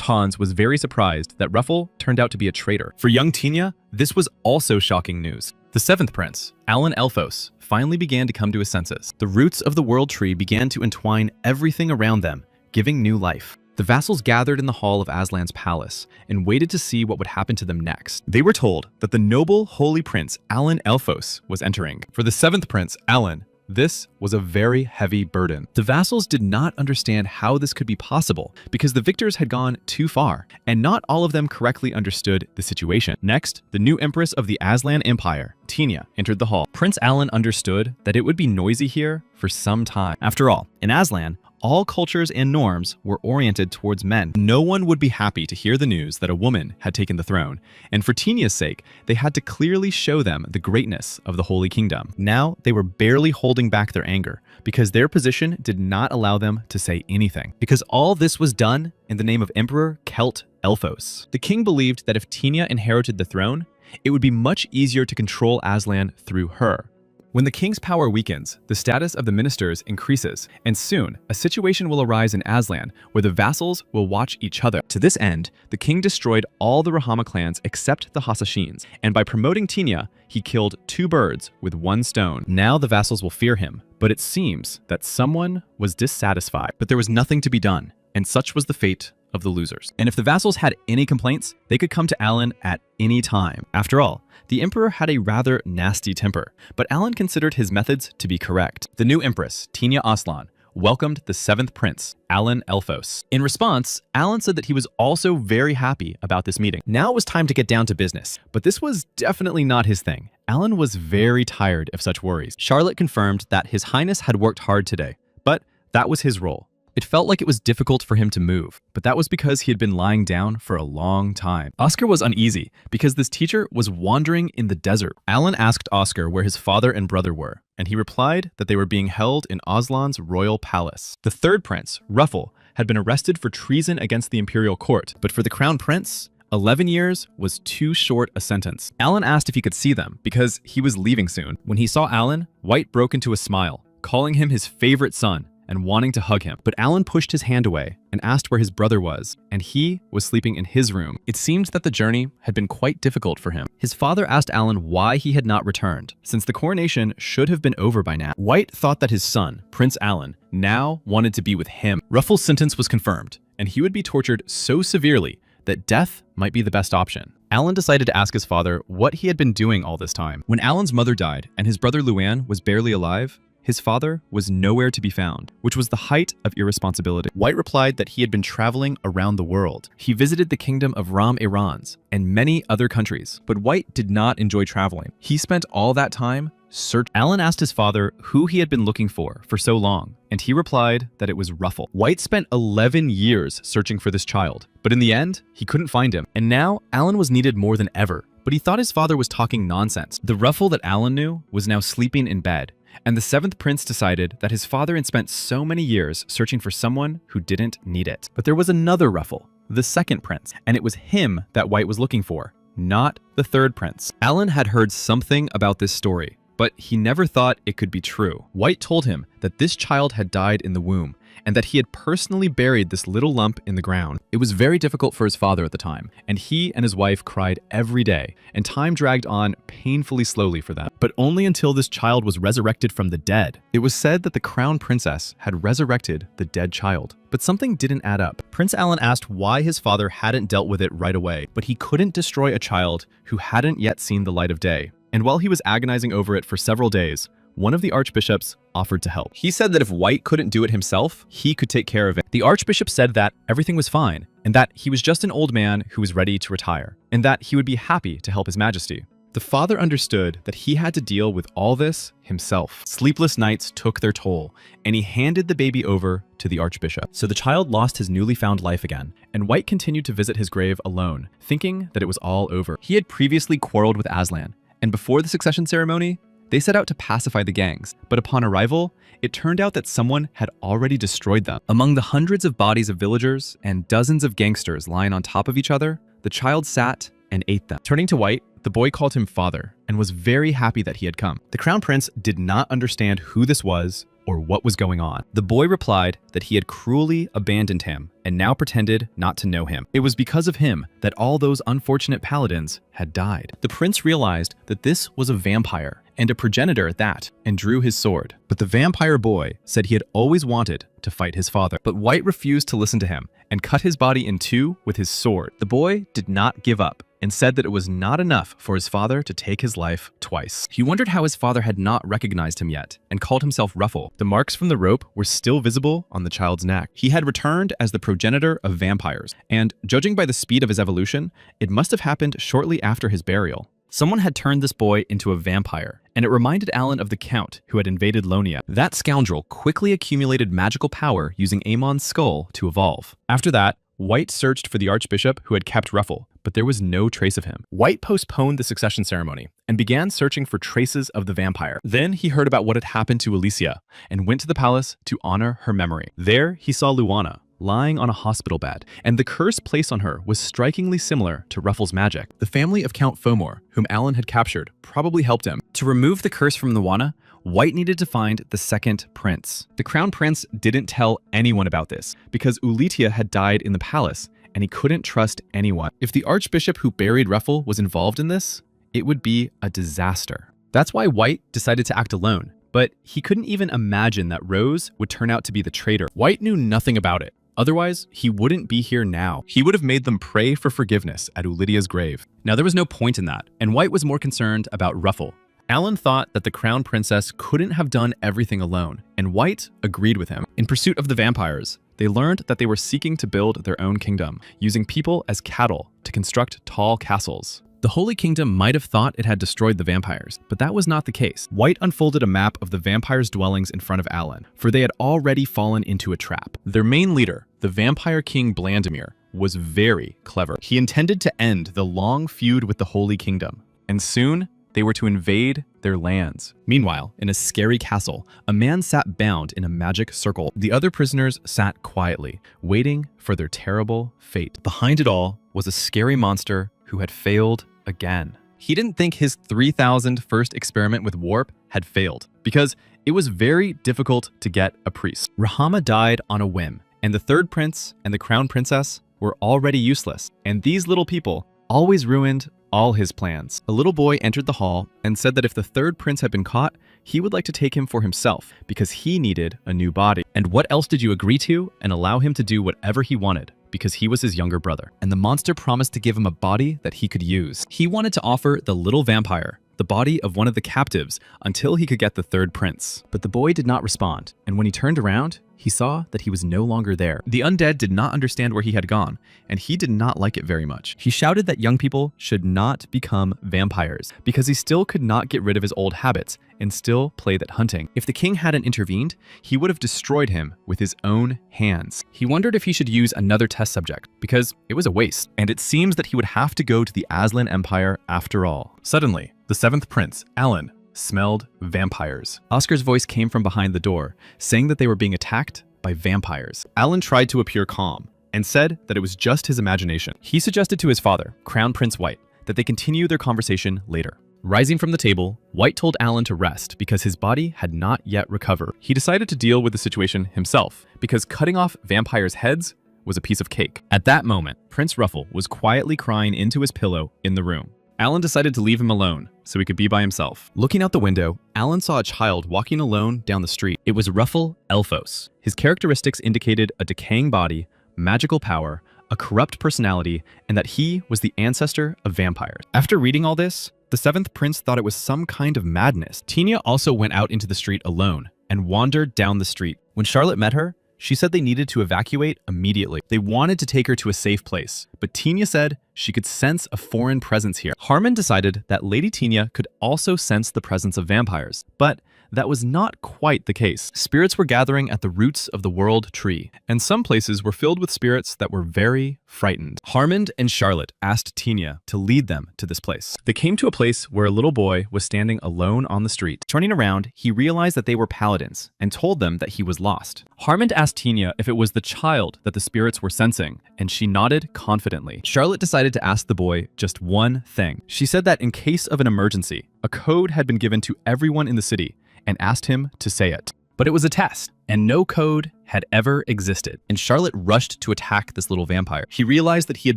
Hans was very surprised that Ruffle turned out to be a traitor. For young Tinia, this was also shocking news. The 7th prince, Alan Elphos, finally began to come to his senses. The roots of the world tree began to entwine everything around them, giving new life. The vassals gathered in the hall of Aslan's palace and waited to see what would happen to them next. They were told that the noble holy prince Alan Elphos was entering. For the 7th prince, Alan, this was a very heavy burden. The vassals did not understand how this could be possible because the victors had gone too far, and not all of them correctly understood the situation. Next, the new empress of the Aslan Empire, Tinia, entered the hall. Prince Alan understood that it would be noisy here for some time. After all, in Aslan, all cultures and norms were oriented towards men. No one would be happy to hear the news that a woman had taken the throne, and for Tinia's sake, they had to clearly show them the greatness of the Holy Kingdom. Now, they were barely holding back their anger, because their position did not allow them to say anything. Because all this was done in the name of Emperor Celt Elphos. The king believed that if Tinia inherited the throne, it would be much easier to control Aslan through her. When the king's power weakens, the status of the ministers increases, and soon a situation will arise in Aslan where the vassals will watch each other. To this end, the king destroyed all the Rahama clans except the Hasashins, and by promoting Tinia, he killed 2 birds with 1 stone. Now the vassals will fear him, but it seems that someone was dissatisfied. But there was nothing to be done, and such was the fate of the losers. And if the vassals had any complaints, they could come to Alan at any time. After all, the emperor had a rather nasty temper, but Alan considered his methods to be correct. The new empress, Tinia Aslan, welcomed the 7th prince, Alan Elphos. In response, Alan said that he was also very happy about this meeting. Now it was time to get down to business, but this was definitely not his thing. Alan was very tired of such worries. Charlotte confirmed that His Highness had worked hard today, but that was his role. It felt like it was difficult for him to move, but that was because he had been lying down for a long time. Oscar was uneasy because this teacher was wandering in the desert. Alan asked Oscar where his father and brother were, and he replied that they were being held in Aslan's royal palace. The 3rd prince, Ruffle, had been arrested for treason against the imperial court, but for the crown prince, 11 years was too short a sentence. Alan asked if he could see them because he was leaving soon. When he saw Alan, White broke into a smile, calling him his favorite son and wanting to hug him. But Alan pushed his hand away and asked where his brother was, and he was sleeping in his room. It seemed that the journey had been quite difficult for him. His father asked Alan why he had not returned, since the coronation should have been over by now. White thought that his son, Prince Alan, now wanted to be with him. Ruffle's sentence was confirmed, and he would be tortured so severely that death might be the best option. Alan decided to ask his father what he had been doing all this time. When Alan's mother died and his brother Luan was barely alive, his father was nowhere to be found, which was the height of irresponsibility. White replied that he had been traveling around the world. He visited the kingdom of Ram Irans and many other countries, but White did not enjoy traveling. He spent all that time searching. Alan asked his father who he had been looking for so long, and he replied that it was Ruffle. White spent 11 years searching for this child, but in the end, he couldn't find him. And now, Alan was needed more than ever, but he thought his father was talking nonsense. The Ruffle that Alan knew was now sleeping in bed, and the 7th prince decided that his father had spent so many years searching for someone who didn't need it. But there was another Ruffle, the 2nd prince, and it was him that White was looking for, not the 3rd prince. Alan had heard something about this story, but he never thought it could be true. White told him that this child had died in the womb, and that he had personally buried this little lump in the ground. It was very difficult for his father at the time, and he and his wife cried every day, and time dragged on painfully slowly for them, but only until this child was resurrected from the dead. It was said that the crown princess had resurrected the dead child. But something didn't add up. Prince Alan asked why his father hadn't dealt with it right away, but he couldn't destroy a child who hadn't yet seen the light of day. And while he was agonizing over it for several days, one of the archbishops offered to help. He said that if White couldn't do it himself, he could take care of it. The archbishop said that everything was fine, and that he was just an old man who was ready to retire, and that he would be happy to help his majesty. The father understood that he had to deal with all this himself. Sleepless nights took their toll, and he handed the baby over to the archbishop. So the child lost his newly found life again, and White continued to visit his grave alone, thinking that it was all over. He had previously quarreled with Aslan, and before the succession ceremony, they set out to pacify the gangs, but upon arrival, it turned out that someone had already destroyed them. Among the hundreds of bodies of villagers and dozens of gangsters lying on top of each other, the child sat and ate them. Turning to White, the boy called him father and was very happy that he had come. The crown prince did not understand who this was or what was going on. The boy replied that he had cruelly abandoned him and now pretended not to know him. It was because of him that all those unfortunate paladins had died. The prince realized that this was a vampire and a progenitor at that, and drew his sword. But the vampire boy said he had always wanted to fight his father. But White refused to listen to him and cut his body in two with his sword. The boy did not give up and said that it was not enough for his father to take his life twice. He wondered how his father had not recognized him yet and called himself Ruffle. The marks from the rope were still visible on the child's neck. He had returned as the progenitor of vampires, and judging by the speed of his evolution, it must have happened shortly after his burial. Someone had turned this boy into a vampire, and it reminded Alan of the Count who had invaded Lonia. That scoundrel quickly accumulated magical power using Amon's skull to evolve. After that, White searched for the archbishop who had kept Ruffle, but there was no trace of him. White postponed the succession ceremony and began searching for traces of the vampire. Then he heard about what had happened to Alicia and went to the palace to honor her memory. There he saw Luana lying on a hospital bed, and the curse placed on her was strikingly similar to Ruffle's magic. The family of Count Fomor, whom Alan had captured, probably helped him. To remove the curse from Luana, White needed to find the second prince. The crown prince didn't tell anyone about this because Ulitia had died in the palace and he couldn't trust anyone. If the archbishop who buried Ruffle was involved in this, it would be a disaster. That's why White decided to act alone, but he couldn't even imagine that Rose would turn out to be the traitor. White knew nothing about it. Otherwise, he wouldn't be here now. He would have made them pray for forgiveness at Ulidia's grave. Now, there was no point in that, and White was more concerned about Ruffle. Alan thought that the crown princess couldn't have done everything alone, and White agreed with him. In pursuit of the vampires, they learned that they were seeking to build their own kingdom, using people as cattle to construct tall castles. The Holy Kingdom might have thought it had destroyed the vampires, but that was not the case. White unfolded a map of the vampires' dwellings in front of Alan, for they had already fallen into a trap. Their main leader, the vampire king Blandimir, was very clever. He intended to end the long feud with the Holy Kingdom, and soon they were to invade their lands. Meanwhile, in a scary castle, a man sat bound in a magic circle. The other prisoners sat quietly, waiting for their terrible fate. Behind it all was a scary monster who had failed again. He didn't think his 3,000 first experiment with warp had failed, because it was very difficult to get a priest. Rahama died on a whim, and the third prince and the crown princess were already useless, and these little people always ruined all his plans. A little boy entered the hall and said that if the third prince had been caught, he would like to take him for himself because he needed a new body. And what else did you agree to and allow him to do whatever he wanted? Because he was his younger brother. And the monster promised to give him a body that he could use. He wanted to offer the little vampire the body of one of the captives until he could get the third prince. But the boy did not respond, and when he turned around, he saw that he was no longer there. The undead did not understand where he had gone, and he did not like it very much. He shouted that young people should not become vampires, because he still could not get rid of his old habits and still play that hunting. If the king hadn't intervened, he would have destroyed him with his own hands. He wondered if he should use another test subject, because it was a waste, and it seems that he would have to go to the Aslan Empire after all. Suddenly, the seventh prince, Alan, smelled vampires. Oscar's voice came from behind the door, saying that they were being attacked by vampires. Alan tried to appear calm and said that it was just his imagination. He suggested to his father, Crown Prince White, that they continue their conversation later. Rising from the table, White told Alan to rest because his body had not yet recovered. He decided to deal with the situation himself because cutting off vampires' heads was a piece of cake. At that moment, Prince Ruffle was quietly crying into his pillow in the room. Alan decided to leave him alone so he could be by himself. Looking out the window, Alan saw a child walking alone down the street. It was Ruffle Elfos. His characteristics indicated a decaying body, magical power, a corrupt personality, and that he was the ancestor of vampires. After reading all this, the 7th prince thought it was some kind of madness. Tina also went out into the street alone and wandered down the street. When Charlotte met her, she said they needed to evacuate immediately. They wanted to take her to a safe place, but Tina said she could sense a foreign presence here. Harmon decided that Lady Tina could also sense the presence of vampires, but that was not quite the case. Spirits were gathering at the roots of the world tree, and some places were filled with spirits that were very frightened. Harmon and Charlotte asked Tina to lead them to this place. They came to a place where a little boy was standing alone on the street. Turning around, he realized that they were paladins and told them that he was lost. Harmon asked Tina if it was the child that the spirits were sensing, and she nodded confidently. Charlotte decided to ask the boy just one thing. She said that in case of an emergency, a code had been given to everyone in the city and asked him to say it. But it was a test, and no code had ever existed. And Charlotte rushed to attack this little vampire. He realized that he had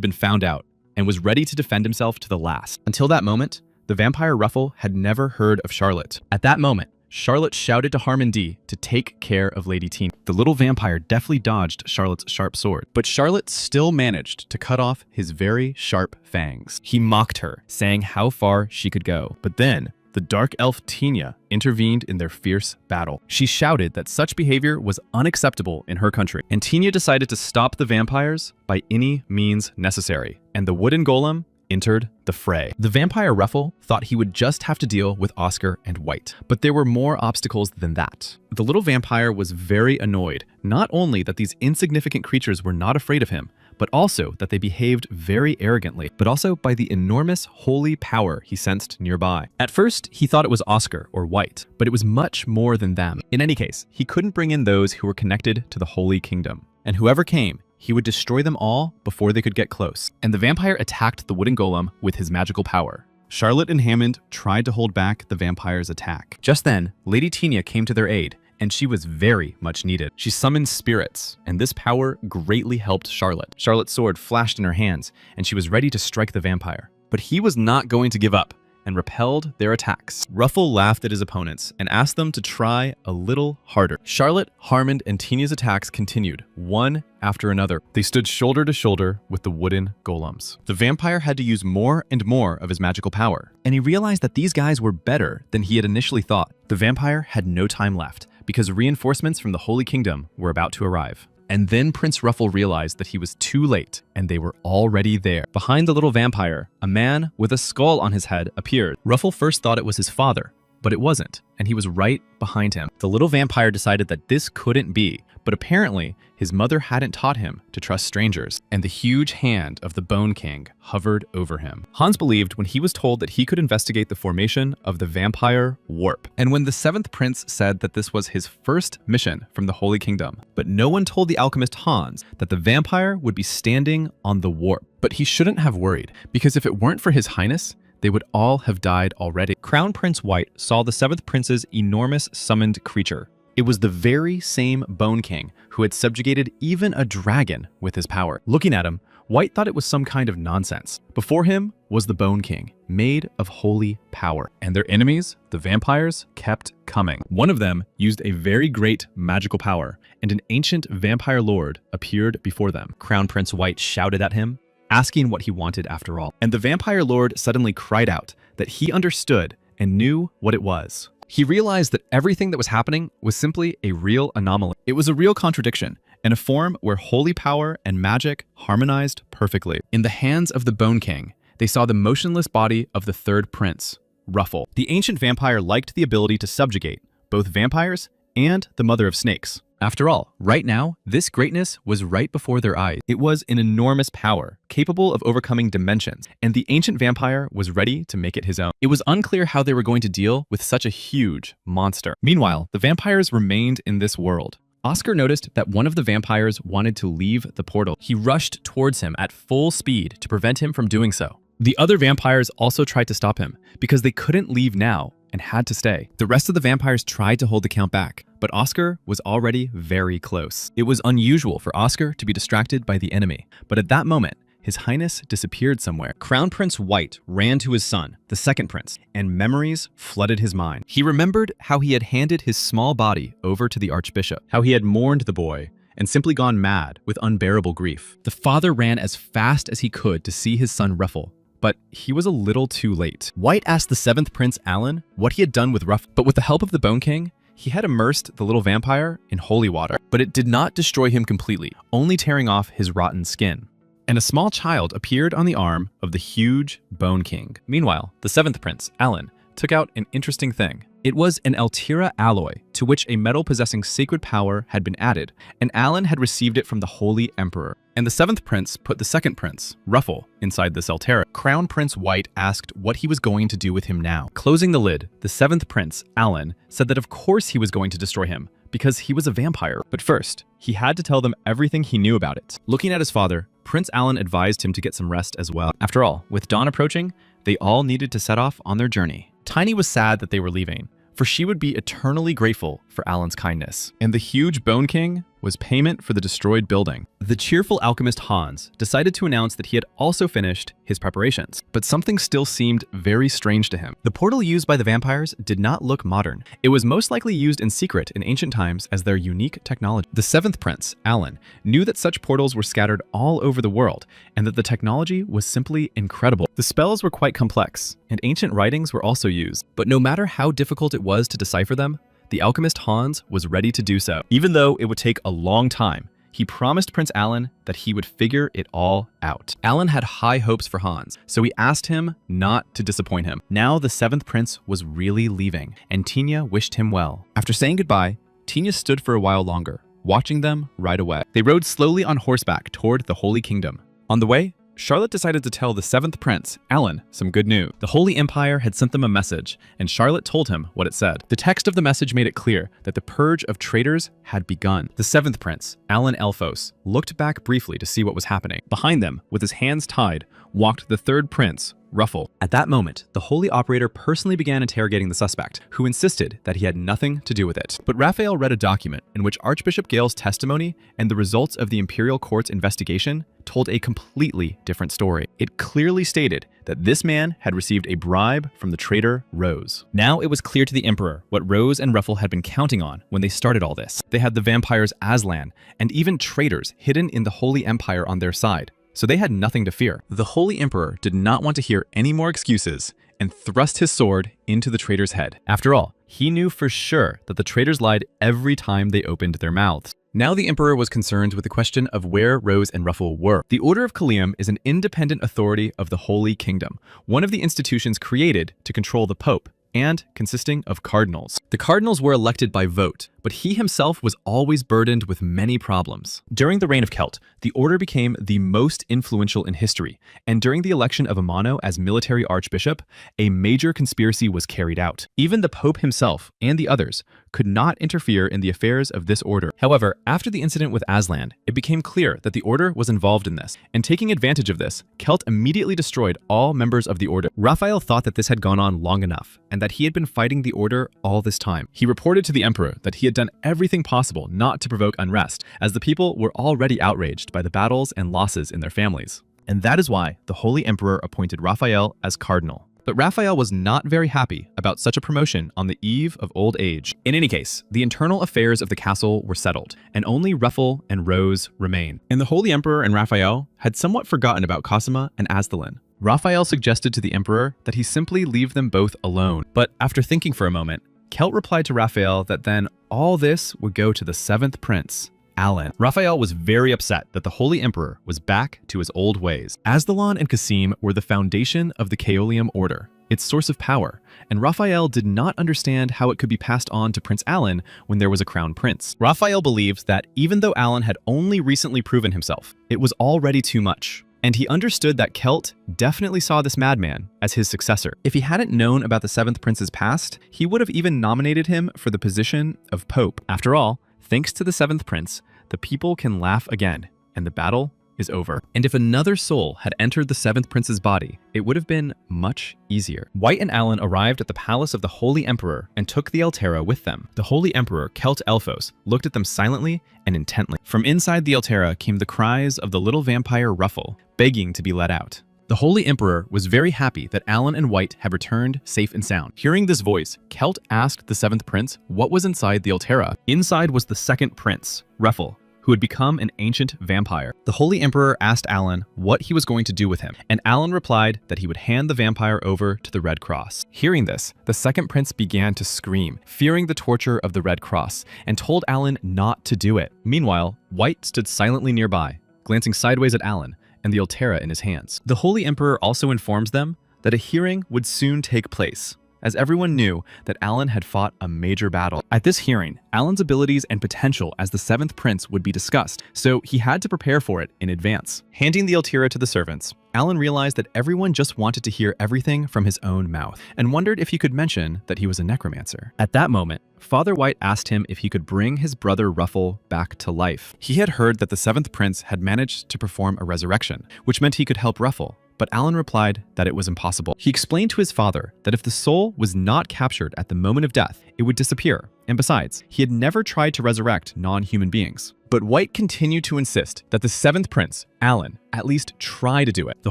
been found out and was ready to defend himself to the last. Until that moment, the vampire Ruffle had never heard of Charlotte. At that moment, Charlotte shouted to Harmon D to take care of Lady Tina. The little vampire deftly dodged Charlotte's sharp sword, but Charlotte still managed to cut off his very sharp fangs. He mocked her, saying how far she could go. But then, the dark elf Tina intervened in their fierce battle. She shouted that such behavior was unacceptable in her country, and Tina decided to stop the vampires by any means necessary, and the wooden golem entered the fray. The vampire Ruffle thought he would just have to deal with Oscar and White, but there were more obstacles than that. The little vampire was very annoyed, not only that these insignificant creatures were not afraid of him, but also that they behaved very arrogantly, but also by the enormous holy power he sensed nearby. At first, he thought it was Oscar or White, but it was much more than them. In any case, he couldn't bring in those who were connected to the Holy Kingdom, and whoever came, he would destroy them all before they could get close. And the vampire attacked the wooden golem with his magical power. Charlotte and Hammond tried to hold back the vampire's attack. Just then, Lady Tina came to their aid, and she was very much needed. She summoned spirits, and this power greatly helped Charlotte. Charlotte's sword flashed in her hands, and she was ready to strike the vampire. But he was not going to give up, and repelled their attacks. Ruffle laughed at his opponents and asked them to try a little harder. Charlotte, Harmon, and Tina's attacks continued, one after another. They stood shoulder to shoulder with the wooden golems. The vampire had to use more and more of his magical power, and he realized that these guys were better than he had initially thought. The vampire had no time left, because reinforcements from the Holy Kingdom were about to arrive. And then Prince Ruffle realized that he was too late, and they were already there. Behind the little vampire, a man with a skull on his head appeared. Ruffle first thought it was his father, but it wasn't, and he was right behind him. The little vampire decided that this couldn't be, but apparently his mother hadn't taught him to trust strangers, and the huge hand of the Bone King hovered over him. Hans believed when he was told that he could investigate the formation of the vampire warp, and when the 7th prince said that this was his first mission from the Holy Kingdom. But no one told the alchemist Hans that the vampire would be standing on the warp. But he shouldn't have worried, because if it weren't for his highness, they would all have died already. Crown Prince White saw the 7th prince's enormous summoned creature. It was the very same Bone King who had subjugated even a dragon with his power. Looking at him, White thought it was some kind of nonsense. Before him was the Bone King, made of holy power. And their enemies, the vampires, kept coming. One of them used a very great magical power, and an ancient vampire lord appeared before them. Crown Prince White shouted at him, asking what he wanted after all. And the vampire lord suddenly cried out that he understood and knew what it was. He realized that everything that was happening was simply a real anomaly. It was a real contradiction, and a form where holy power and magic harmonized perfectly. In the hands of the Bone King, they saw the motionless body of the 3rd prince, Ruffle. The ancient vampire liked the ability to subjugate both vampires and the mother of snakes. After all, right now, this greatness was right before their eyes. It was an enormous power, capable of overcoming dimensions, and the ancient vampire was ready to make it his own. It was unclear how they were going to deal with such a huge monster. Meanwhile, the vampires remained in this world. Oscar noticed that one of the vampires wanted to leave the portal. He rushed towards him at full speed to prevent him from doing so. The other vampires also tried to stop him because they couldn't leave now and had to stay. The rest of the vampires tried to hold the count back, but Oscar was already very close. It was unusual for Oscar to be distracted by the enemy, but at that moment, His Highness disappeared somewhere. Crown Prince White ran to his son, the second prince, and memories flooded his mind. He remembered how he had handed his small body over to the Archbishop, how he had mourned the boy and simply gone mad with unbearable grief. The father ran as fast as he could to see his son Ruffle, but he was a little too late. White asked the seventh prince, Alan, what he had done with Ruffle, but with the help of the Bone King, he had immersed the little vampire in holy water. But it did not destroy him completely, only tearing off his rotten skin. And a small child appeared on the arm of the huge Bone King. Meanwhile, the seventh prince, Alan, took out an interesting thing. It was an Altera alloy to which a metal possessing sacred power had been added, and Alan had received it from the Holy Emperor. And the seventh prince put the second prince, Ruffle, inside this Altera. Crown Prince White asked what he was going to do with him now. Closing the lid, the seventh prince, Alan, said that of course he was going to destroy him, because he was a vampire. But first, he had to tell them everything he knew about it. Looking at his father, Prince Alan advised him to get some rest as well. After all, with dawn approaching, they all needed to set off on their journey. Tiny was sad that they were leaving, for she would be eternally grateful for Alan's kindness. And the huge Bone King was payment for the destroyed building. The cheerful alchemist Hans decided to announce that he had also finished his preparations, but something still seemed very strange to him. The portal used by the vampires did not look modern. It was most likely used in secret in ancient times as their unique technology. The seventh prince, Alan, knew that such portals were scattered all over the world and that the technology was simply incredible. The spells were quite complex, and ancient writings were also used, but no matter how difficult it was to decipher them, the alchemist Hans was ready to do so. Even though it would take a long time, he promised Prince Alan that he would figure it all out. Alan had high hopes for Hans, so he asked him not to disappoint him. Now the seventh prince was really leaving, and Tina wished him well. After saying goodbye, Tina stood for a while longer, watching them ride away. They rode slowly on horseback toward the Holy Kingdom. On the way, Charlotte decided to tell the seventh prince, Alan, some good news. The Holy Empire had sent them a message, and Charlotte told him what it said. The text of the message made it clear that the purge of traitors had begun. The seventh prince, Alan Elphos, looked back briefly to see what was happening. Behind them, with his hands tied, walked the third prince, Ruffle. At that moment, the Holy Operator personally began interrogating the suspect, who insisted that he had nothing to do with it. But Raphael read a document in which Archbishop Gale's testimony and the results of the Imperial Court's investigation told a completely different story. It clearly stated that this man had received a bribe from the traitor Rose. Now it was clear to the Emperor what Rose and Ruffle had been counting on when they started all this. They had the vampires Aslan and even traitors hidden in the Holy Empire on their side, so they had nothing to fear. The Holy Emperor did not want to hear any more excuses and thrust his sword into the traitor's head. After all, he knew for sure that the traitors lied every time they opened their mouths. Now the Emperor was concerned with the question of where Rose and Ruffle were. The Order of Kalium is an independent authority of the Holy Kingdom, one of the institutions created to control the Pope, and consisting of cardinals. The cardinals were elected by vote, but he himself was always burdened with many problems. During the reign of Celt, the order became the most influential in history, and during the election of Amano as military archbishop, a major conspiracy was carried out. Even the Pope himself and the others could not interfere in the affairs of this order. However, after the incident with Aslan, it became clear that the order was involved in this, and taking advantage of this, Celt immediately destroyed all members of the order. Raphael thought that this had gone on long enough, and that he had been fighting the order all this time. He reported to the Emperor that he had done everything possible not to provoke unrest, as the people were already outraged by the battles and losses in their families. And that is why the Holy Emperor appointed Raphael as cardinal. But Raphael was not very happy about such a promotion on the eve of old age. In any case, the internal affairs of the castle were settled, and only Ruffle and Rose remained. And the Holy Emperor and Raphael had somewhat forgotten about Cosima and Asdalin. Raphael suggested to the Emperor that he simply leave them both alone. But after thinking for a moment, Celt replied to Raphael that then all this would go to the seventh prince, Alan. Raphael was very upset that the Holy Emperor was back to his old ways. Asdalon and Kasim were the foundation of the Kaolium Order, its source of power, and Raphael did not understand how it could be passed on to Prince Alan when there was a crown prince. Raphael believed that even though Alan had only recently proven himself, it was already too much. And he understood that Celt definitely saw this madman as his successor. If he hadn't known about the seventh prince's past, he would have even nominated him for the position of Pope. After all, thanks to the seventh prince, the people can laugh again, and the battle is over. And if another soul had entered the seventh prince's body, it would have been much easier. White and Alan arrived at the palace of the Holy Emperor and took the Altera with them. The Holy Emperor, Kelt Elphos, looked at them silently and intently. From inside the Altera came the cries of the little vampire Ruffle, begging to be let out. The Holy Emperor was very happy that Alan and White had returned safe and sound. Hearing this voice, Kelt asked the seventh prince what was inside the Altera. Inside was the second prince, Ruffle, who had become an ancient vampire. The Holy Emperor asked Alan what he was going to do with him, and Alan replied that he would hand the vampire over to the Red Cross. Hearing this, the second prince began to scream, fearing the torture of the Red Cross, and told Alan not to do it. Meanwhile, White stood silently nearby, glancing sideways at Alan and the Altera in his hands. The Holy Emperor also informs them that a hearing would soon take place, as everyone knew that Alan had fought a major battle. At this hearing, Alan's abilities and potential as the seventh prince would be discussed, so he had to prepare for it in advance. Handing the Altera to the servants, Alan realized that everyone just wanted to hear everything from his own mouth, and wondered if he could mention that he was a necromancer. At that moment, Father White asked him if he could bring his brother Ruffle back to life. He had heard that the seventh prince had managed to perform a resurrection, which meant he could help Ruffle, but Alan replied that it was impossible. He explained to his father that if the soul was not captured at the moment of death, it would disappear, and besides, he had never tried to resurrect non-human beings. But White continued to insist that the seventh prince, Alan, at least try to do it. The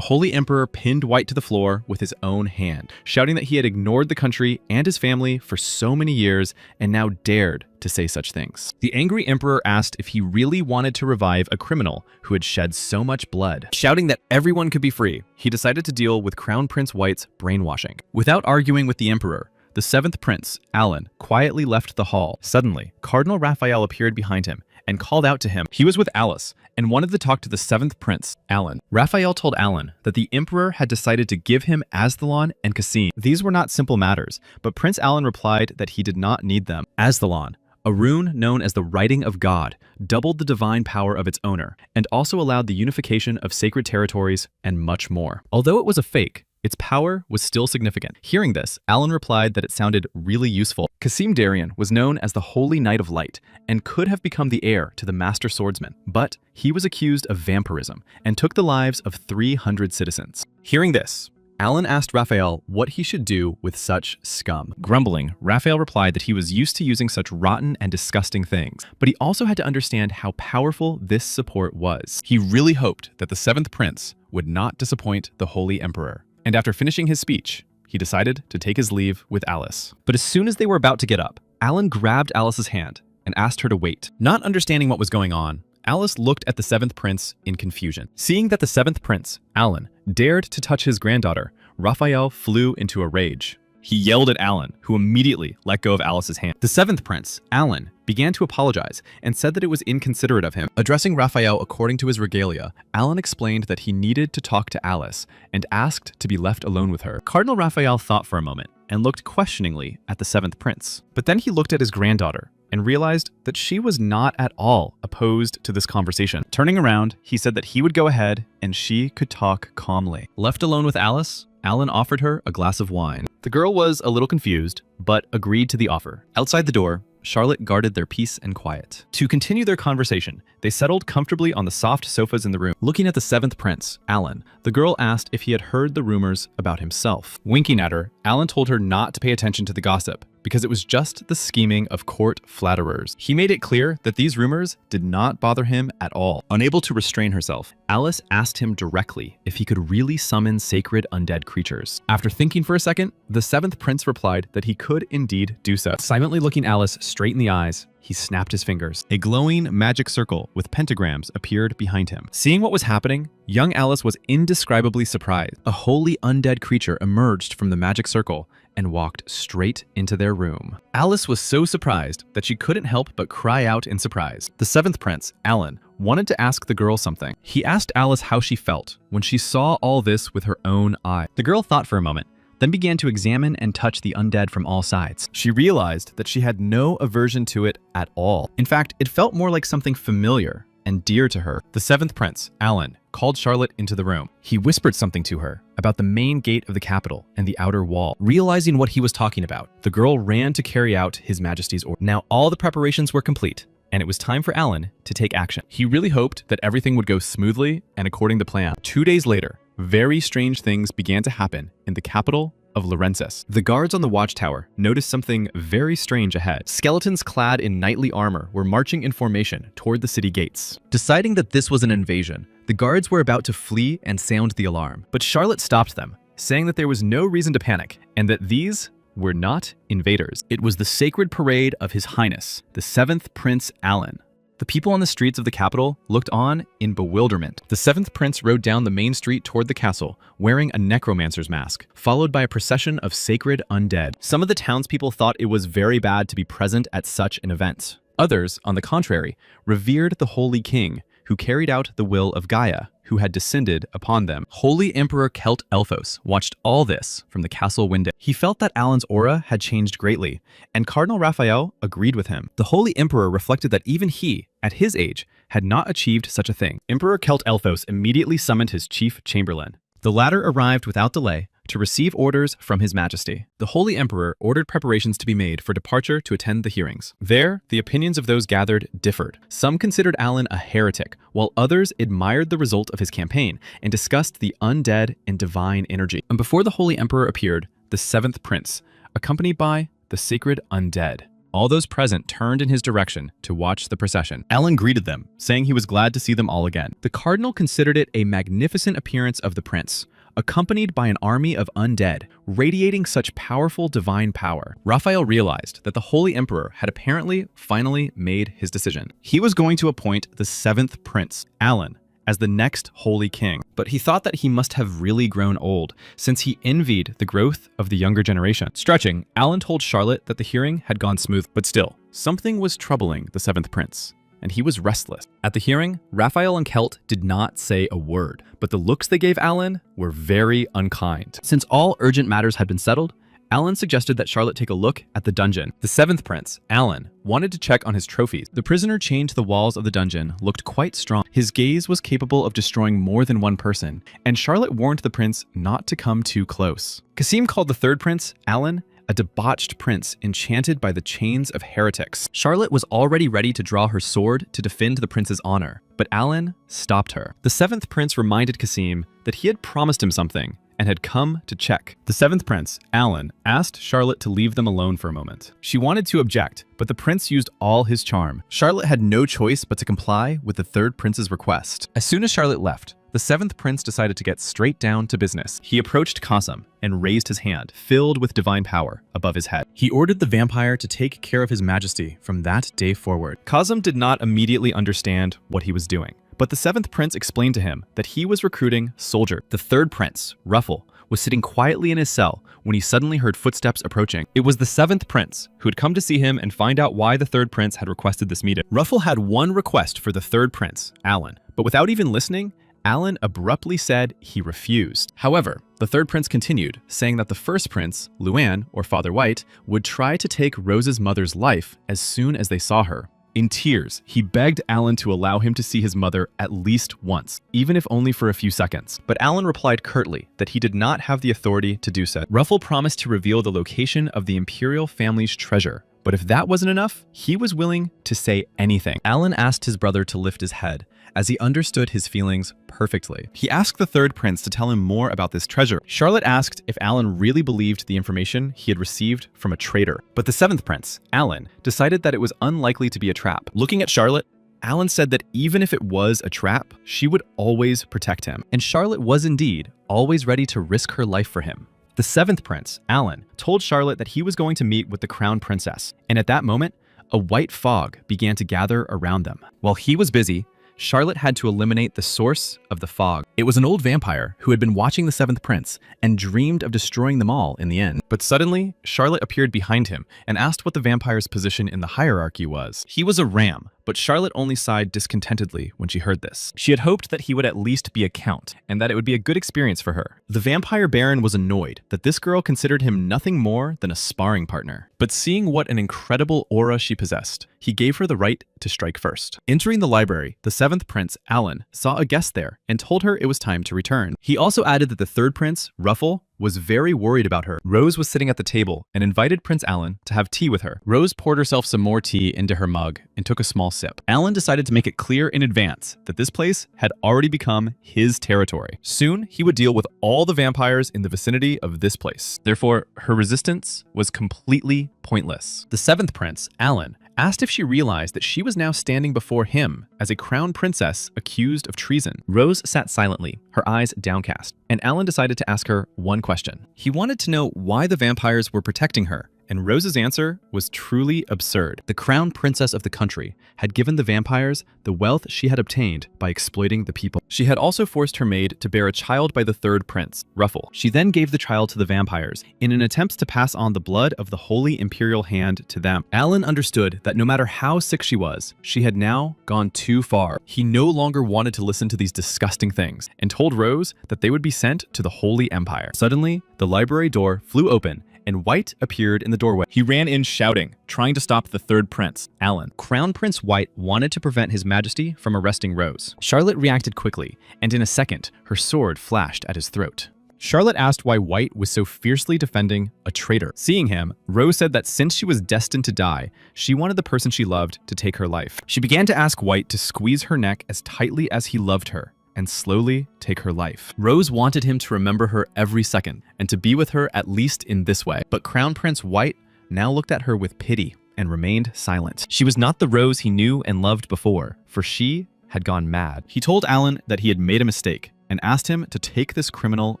Holy Emperor pinned White to the floor with his own hand, shouting that he had ignored the country and his family for so many years and now dared to say such things. The angry emperor asked if he really wanted to revive a criminal who had shed so much blood. Shouting that everyone could be free, he decided to deal with Crown Prince White's brainwashing. Without arguing with the emperor, the seventh prince, Alan, quietly left the hall. Suddenly, Cardinal Raphael appeared behind him and called out to him. He was with Alice and wanted to talk to the seventh prince, Alan. Raphael told Alan that the emperor had decided to give him Azthalan and Cassine. These were not simple matters, but Prince Alan replied that he did not need them. Azthalan, a rune known as the Writing of God, doubled the divine power of its owner and also allowed the unification of sacred territories and much more. Although it was a fake, its power was still significant. Hearing this, Alan replied that it sounded really useful. Kasim Darien was known as the Holy Knight of Light and could have become the heir to the Master Swordsman, but he was accused of vampirism and took the lives of 300 citizens. Hearing this, Alan asked Raphael what he should do with such scum. Grumbling, Raphael replied that he was used to using such rotten and disgusting things, but he also had to understand how powerful this support was. He really hoped that the seventh prince would not disappoint the Holy Emperor. And after finishing his speech, he decided to take his leave with Alice. But as soon as they were about to get up, Alan grabbed Alice's hand and asked her to wait. Not understanding what was going on, Alice looked at the seventh prince in confusion. Seeing that the seventh prince, Alan, dared to touch his granddaughter, Raphael flew into a rage. He yelled at Alan, who immediately let go of Alice's hand. The seventh prince, Alan, began to apologize and said that it was inconsiderate of him. Addressing Raphael according to his regalia, Alan explained that he needed to talk to Alice and asked to be left alone with her. Cardinal Raphael thought for a moment and looked questioningly at the seventh prince. But then he looked at his granddaughter and realized that she was not at all opposed to this conversation. Turning around, he said that he would go ahead and she could talk calmly. Left alone with Alice, Alan offered her a glass of wine. The girl was a little confused, but agreed to the offer. Outside the door, Charlotte guarded their peace and quiet. To continue their conversation, they settled comfortably on the soft sofas in the room. Looking at the seventh prince, Alan, the girl asked if he had heard the rumors about himself. Winking at her, Alan told her not to pay attention to the gossip, because it was just the scheming of court flatterers. He made it clear that these rumors did not bother him at all. Unable to restrain herself, Alice asked him directly if he could really summon sacred undead creatures. After thinking for a second, the seventh prince replied that he could indeed do so. Silently looking Alice straight in the eyes, he snapped his fingers. A glowing magic circle with pentagrams appeared behind him. Seeing what was happening, young Alice was indescribably surprised. A holy undead creature emerged from the magic circle and walked straight into their room. Alice was so surprised that she couldn't help but cry out in surprise. The seventh prince, Alan, wanted to ask the girl something. He asked Alice how she felt when she saw all this with her own eye. The girl thought for a moment, then began to examine and touch the undead from all sides. She realized that she had no aversion to it at all. In fact, it felt more like something familiar and dear to her. The seventh prince, Alan, called Charlotte into the room. He whispered something to her about the main gate of the capital and the outer wall. Realizing what he was talking about, the girl ran to carry out His Majesty's order. Now all the preparations were complete, and it was time for Alan to take action. He really hoped that everything would go smoothly and according to plan. 2 days later, very strange things began to happen in the capital of Lorenzus. The guards on the watchtower noticed something very strange ahead. Skeletons clad in knightly armor were marching in formation toward the city gates. Deciding that this was an invasion, the guards were about to flee and sound the alarm. But Charlotte stopped them, saying that there was no reason to panic and that these were not invaders. It was the sacred parade of His Highness, the 7th Prince Alan. The people on the streets of the capital looked on in bewilderment. The 7th Prince rode down the main street toward the castle, wearing a necromancer's mask, followed by a procession of sacred undead. Some of the townspeople thought it was very bad to be present at such an event. Others, on the contrary, revered the Holy King, who carried out the will of Gaia, who had descended upon them. Holy Emperor Celt Elphos watched all this from the castle window. He felt that Alan's aura had changed greatly, and Cardinal Raphael agreed with him. The Holy Emperor reflected that even he, at his age, had not achieved such a thing. Emperor Celt Elphos immediately summoned his chief chamberlain. The latter arrived without delay to receive orders from His Majesty. The Holy Emperor ordered preparations to be made for departure to attend the hearings. There, the opinions of those gathered differed. Some considered Alan a heretic, while others admired the result of his campaign and discussed the undead and divine energy. And before the Holy Emperor appeared, the 7th Prince, accompanied by the sacred undead. All those present turned in his direction to watch the procession. Alan greeted them, saying he was glad to see them all again. The cardinal considered it a magnificent appearance of the prince, accompanied by an army of undead, radiating such powerful divine power. Raphael realized that the Holy Emperor had apparently finally made his decision. He was going to appoint the 7th Prince, Alan, as the next Holy King, but he thought that he must have really grown old, since he envied the growth of the younger generation. Stretching, Alan told Charlotte that the hearing had gone smooth, but still, something was troubling the 7th Prince, and he was restless. At the hearing, Raphael and Celt did not say a word, but the looks they gave Alan were very unkind. Since all urgent matters had been settled, Alan suggested that Charlotte take a look at the dungeon. The 7th Prince, Alan, wanted to check on his trophies. The prisoner chained to the walls of the dungeon looked quite strong. His gaze was capable of destroying more than one person, and Charlotte warned the prince not to come too close. Kasim called the 3rd Prince, Alan, a debauched prince enchanted by the chains of heretics. Charlotte was already ready to draw her sword to defend the prince's honor, but Alan stopped her. The 7th Prince reminded Kasim that he had promised him something and had come to check. The 7th Prince, Alan, asked Charlotte to leave them alone for a moment. She wanted to object, but the prince used all his charm. Charlotte had no choice but to comply with the 3rd Prince's request. As soon as Charlotte left, the 7th Prince decided to get straight down to business. He approached Qasim and raised his hand, filled with divine power, above his head. He ordered the vampire to take care of His Majesty from that day forward. Qasim did not immediately understand what he was doing, but the 7th Prince explained to him that he was recruiting soldiers. The 3rd Prince, Ruffle, was sitting quietly in his cell when he suddenly heard footsteps approaching. It was the 7th Prince, who had come to see him and find out why the 3rd Prince had requested this meeting. Ruffle had one request for the 3rd Prince, Alan, but without even listening, Alan abruptly said he refused. However, the 3rd Prince continued, saying that the 1st Prince, Luann, or Father White, would try to take Rose's mother's life as soon as they saw her. In tears, he begged Alan to allow him to see his mother at least once, even if only for a few seconds. But Alan replied curtly that he did not have the authority to do so. Ruffle promised to reveal the location of the imperial family's treasure, but if that wasn't enough, he was willing to say anything. Alan asked his brother to lift his head, as he understood his feelings perfectly. He asked the 3rd Prince to tell him more about this treasure. Charlotte asked if Alan really believed the information he had received from a traitor. But the 7th Prince, Alan, decided that it was unlikely to be a trap. Looking at Charlotte, Alan said that even if it was a trap, she would always protect him. And Charlotte was indeed always ready to risk her life for him. The 7th Prince, Alan, told Charlotte that he was going to meet with the Crown Princess. And at that moment, a white fog began to gather around them. While he was busy, Charlotte had to eliminate the source of the fog. It was an old vampire who had been watching the 7th Prince and dreamed of destroying them all in the end. But suddenly, Charlotte appeared behind him and asked what the vampire's position in the hierarchy was. He was a ram, but Charlotte only sighed discontentedly when she heard this. She had hoped that he would at least be a count, and that it would be a good experience for her. The vampire baron was annoyed that this girl considered him nothing more than a sparring partner. But seeing what an incredible aura she possessed, he gave her the right to strike first. Entering the library, the 7th Prince, Alan, saw a guest there and told her it was time to return. He also added that the 3rd Prince, Ruffle, was very worried about her. Rose was sitting at the table and invited Prince Alan to have tea with her. Rose poured herself some more tea into her mug and took a small sip. Alan decided to make it clear in advance that this place had already become his territory. Soon, he would deal with all the vampires in the vicinity of this place. Therefore, her resistance was completely pointless. The seventh prince, Alan, asked if she realized that she was now standing before him as a crown princess accused of treason. Rose sat silently, her eyes downcast, and Alan decided to ask her one question. He wanted to know why the vampires were protecting her, and Rose's answer was truly absurd. The crown princess of the country had given the vampires the wealth she had obtained by exploiting the people. She had also forced her maid to bear a child by the third prince, Ruffle. She then gave the child to the vampires in an attempt to pass on the blood of the Holy Imperial Hand to them. Alan understood that no matter how sick she had now gone too far. He no longer wanted to listen to these disgusting things and told Rose that they would be sent to the Holy Empire. Suddenly, the library door flew open and White appeared in the doorway. He ran in shouting, trying to stop the third prince, Alan. Crown Prince White wanted to prevent His Majesty from arresting Rose. Charlotte reacted quickly, and in a second, her sword flashed at his throat. Charlotte asked why White was so fiercely defending a traitor. Seeing him, Rose said that since she was destined to die, she wanted the person she loved to take her life. She began to ask White to squeeze her neck as tightly as he loved her and slowly take her life. Rose wanted him to remember her every second and to be with her at least in this way. But Crown Prince White now looked at her with pity and remained silent. She was not the Rose he knew and loved before, for she had gone mad. He told Alan that he had made a mistake and asked him to take this criminal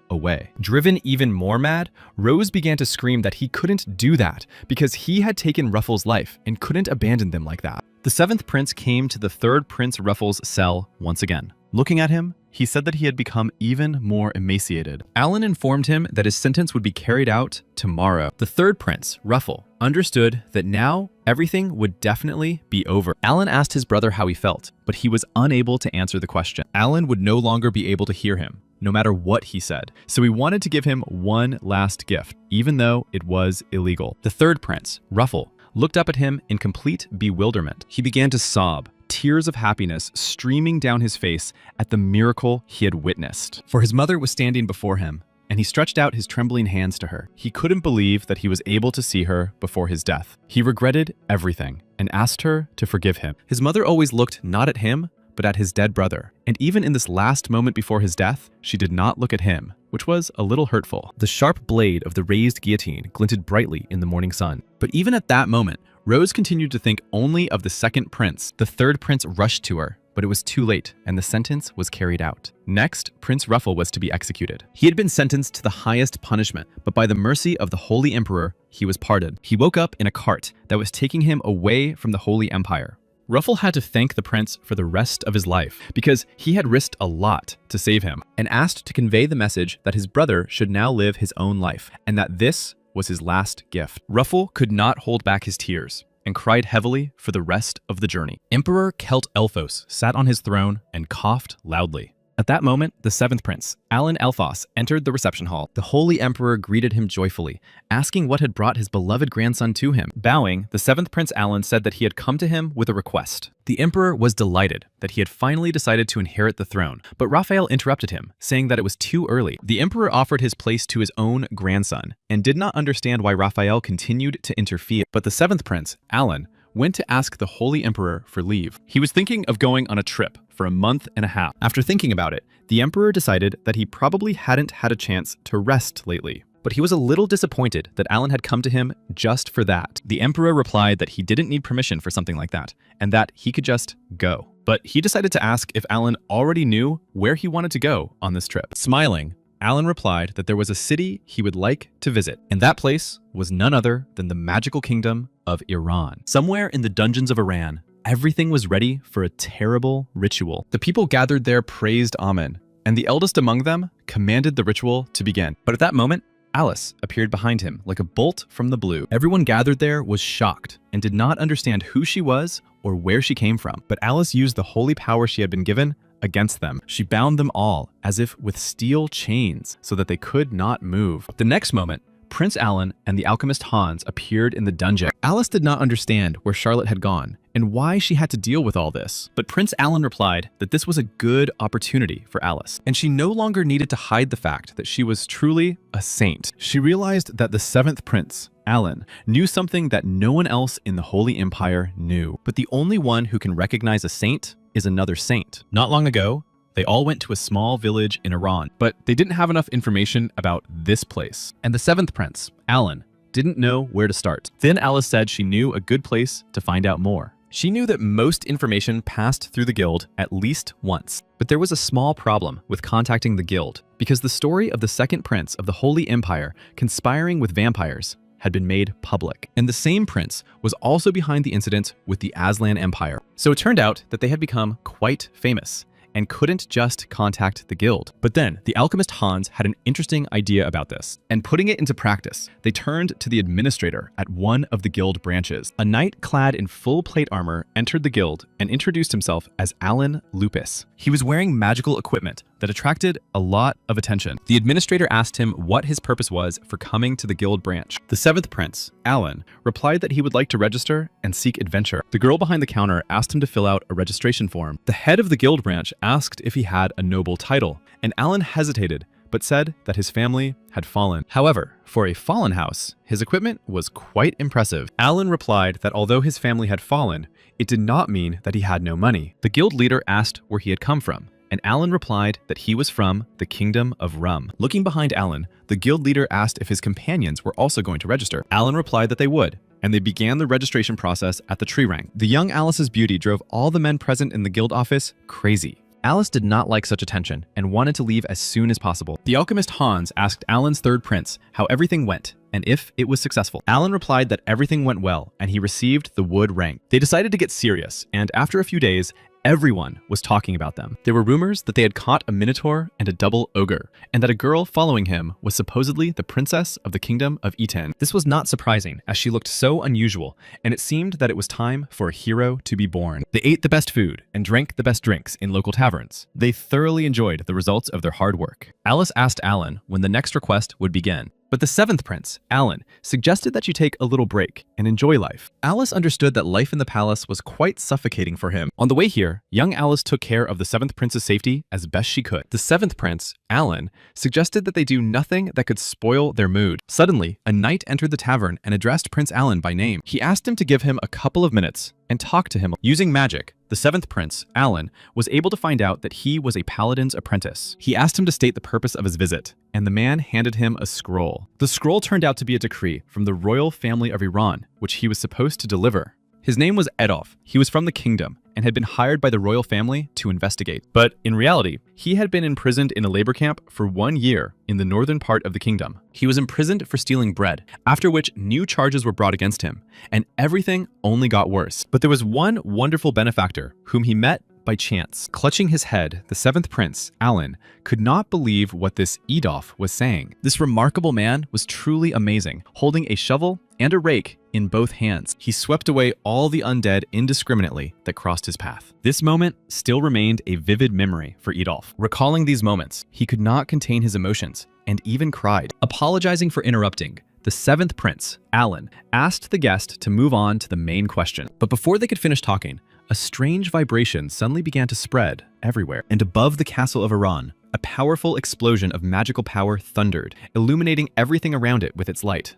away. Driven even more mad, Rose began to scream that he couldn't do that because he had taken Ruffle's life and couldn't abandon them like that. The seventh prince came to the third Prince Ruffle's cell once again. Looking at him, he said that he had become even more emaciated. Alan informed him that his sentence would be carried out tomorrow. The third prince, Ruffle, understood that now everything would definitely be over. Alan asked his brother how he felt, but he was unable to answer the question. Alan would no longer be able to hear him, no matter what he said. So he wanted to give him one last gift, even though it was illegal. The third prince, Ruffle, looked up at him in complete bewilderment. He began to sob, tears of happiness streaming down his face at the miracle he had witnessed. For his mother was standing before him, and he stretched out his trembling hands to her. He couldn't believe that he was able to see her before his death. He regretted everything and asked her to forgive him. His mother always looked not at him, but at his dead brother. And even in this last moment before his death, she did not look at him, which was a little hurtful. The sharp blade of the raised guillotine glinted brightly in the morning sun. But even at that moment, Rose continued to think only of the second prince. The third prince rushed to her, but it was too late, and the sentence was carried out. Next, Prince Ruffle was to be executed. He had been sentenced to the highest punishment, but by the mercy of the Holy Emperor, he was pardoned. He woke up in a cart that was taking him away from the Holy Empire. Ruffle had to thank the prince for the rest of his life because he had risked a lot to save him, and asked to convey the message that his brother should now live his own life and that this was his last gift. Ruffle could not hold back his tears and cried heavily for the rest of the journey. Emperor Kelt Elphos sat on his throne and coughed loudly. At that moment, the seventh prince, Alan Elphos, entered the reception hall. The Holy Emperor greeted him joyfully, asking what had brought his beloved grandson to him. Bowing, the seventh Prince Alan said that he had come to him with a request. The Emperor was delighted that he had finally decided to inherit the throne, but Raphael interrupted him, saying that it was too early. The Emperor offered his place to his own grandson, and did not understand why Raphael continued to interfere. But the seventh Prince, Alan, went to ask the Holy Emperor for leave. He was thinking of going on a trip for a month and a half. After thinking about it, the Emperor decided that he probably hadn't had a chance to rest lately. But he was a little disappointed that Alan had come to him just for that. The Emperor replied that he didn't need permission for something like that, and that he could just go. But he decided to ask if Alan already knew where he wanted to go on this trip. Smiling, Alan replied that there was a city he would like to visit, and that place was none other than the magical kingdom of Iran. Somewhere in the dungeons of Iran, everything was ready for a terrible ritual. The people gathered there praised Amen, and the eldest among them commanded the ritual to begin. But at that moment, Alice appeared behind him like a bolt from the blue. Everyone gathered there was shocked and did not understand who she was or where she came from. But Alice used the holy power she had been given against them. She bound them all as if with steel chains so that they could not move. The next moment, Prince Alan and the alchemist Hans appeared in the dungeon. Alice did not understand where Charlotte had gone and why she had to deal with all this. But Prince Alan replied that this was a good opportunity for Alice, and she no longer needed to hide the fact that she was truly a saint. She realized that the 7th prince, Alan, knew something that no one else in the Holy Empire knew. But the only one who can recognize a saint is another saint. Not long ago, they all went to a small village in Iran, but they didn't have enough information about this place. And the 7th prince, Alan, didn't know where to start. Then Alice said she knew a good place to find out more. She knew that most information passed through the guild at least once. But there was a small problem with contacting the guild, because the story of the 2nd prince of the Holy Empire conspiring with vampires had been made public. And the same prince was also behind the incident with the Aslan Empire. So it turned out that they had become quite famous and couldn't just contact the guild. But then the alchemist Hans had an interesting idea about this, and putting it into practice, they turned to the administrator at one of the guild branches. A knight clad in full plate armor entered the guild and introduced himself as Alan Lupus. He was wearing magical equipment that attracted a lot of attention. The administrator asked him what his purpose was for coming to the guild branch. The 7th prince, Alan, replied that he would like to register and seek adventure. The girl behind the counter asked him to fill out a registration form. The head of the guild branch asked if he had a noble title, and Alan hesitated, but said that his family had fallen. However, for a fallen house, his equipment was quite impressive. Alan replied that although his family had fallen, it did not mean that he had no money. The guild leader asked where he had come from, and Alan replied that he was from the Kingdom of Rum. Looking behind Alan, the guild leader asked if his companions were also going to register. Alan replied that they would, and they began the registration process at the tree rank. The young Alice's beauty drove all the men present in the guild office crazy. Alice did not like such attention and wanted to leave as soon as possible. The alchemist Hans asked Alan's 3rd prince how everything went and if it was successful. Alan replied that everything went well and he received the wood rank. They decided to get serious, and after a few days, everyone was talking about them. There were rumors that they had caught a minotaur and a double ogre, and that a girl following him was supposedly the princess of the kingdom of Iten. This was not surprising, as she looked so unusual, and it seemed that it was time for a hero to be born. They ate the best food and drank the best drinks in local taverns. They thoroughly enjoyed the results of their hard work. Alice asked Alan when the next request would begin. But the 7th prince, Alan, suggested that she take a little break and enjoy life. Alice understood that life in the palace was quite suffocating for him. On the way here, young Alice took care of the 7th prince's safety as best she could. The 7th prince, Alan, suggested that they do nothing that could spoil their mood. Suddenly, a knight entered the tavern and addressed Prince Alan by name. He asked him to give him a couple of minutes and talk to him. Using magic, the 7th prince, Alan, was able to find out that he was a paladin's apprentice. He asked him to state the purpose of his visit, and the man handed him a scroll. The scroll turned out to be a decree from the royal family of Iran, which he was supposed to deliver. His name was Edolf. He was from the kingdom and had been hired by the royal family to investigate. But in reality, he had been imprisoned in a labor camp for 1 year in the northern part of the kingdom. He was imprisoned for stealing bread, after which new charges were brought against him, and everything only got worse. But there was one wonderful benefactor whom he met by chance. Clutching his head, the 7th prince, Alan, could not believe what this Edolf was saying. This remarkable man was truly amazing, holding a shovel and a rake in both hands. He swept away all the undead indiscriminately that crossed his path. This moment still remained a vivid memory for Edolf. Recalling these moments, he could not contain his emotions and even cried. Apologizing for interrupting, the 7th prince, Alan, asked the guest to move on to the main question. But before they could finish talking, a strange vibration suddenly began to spread everywhere, and above the castle of Iran, a powerful explosion of magical power thundered, illuminating everything around it with its light.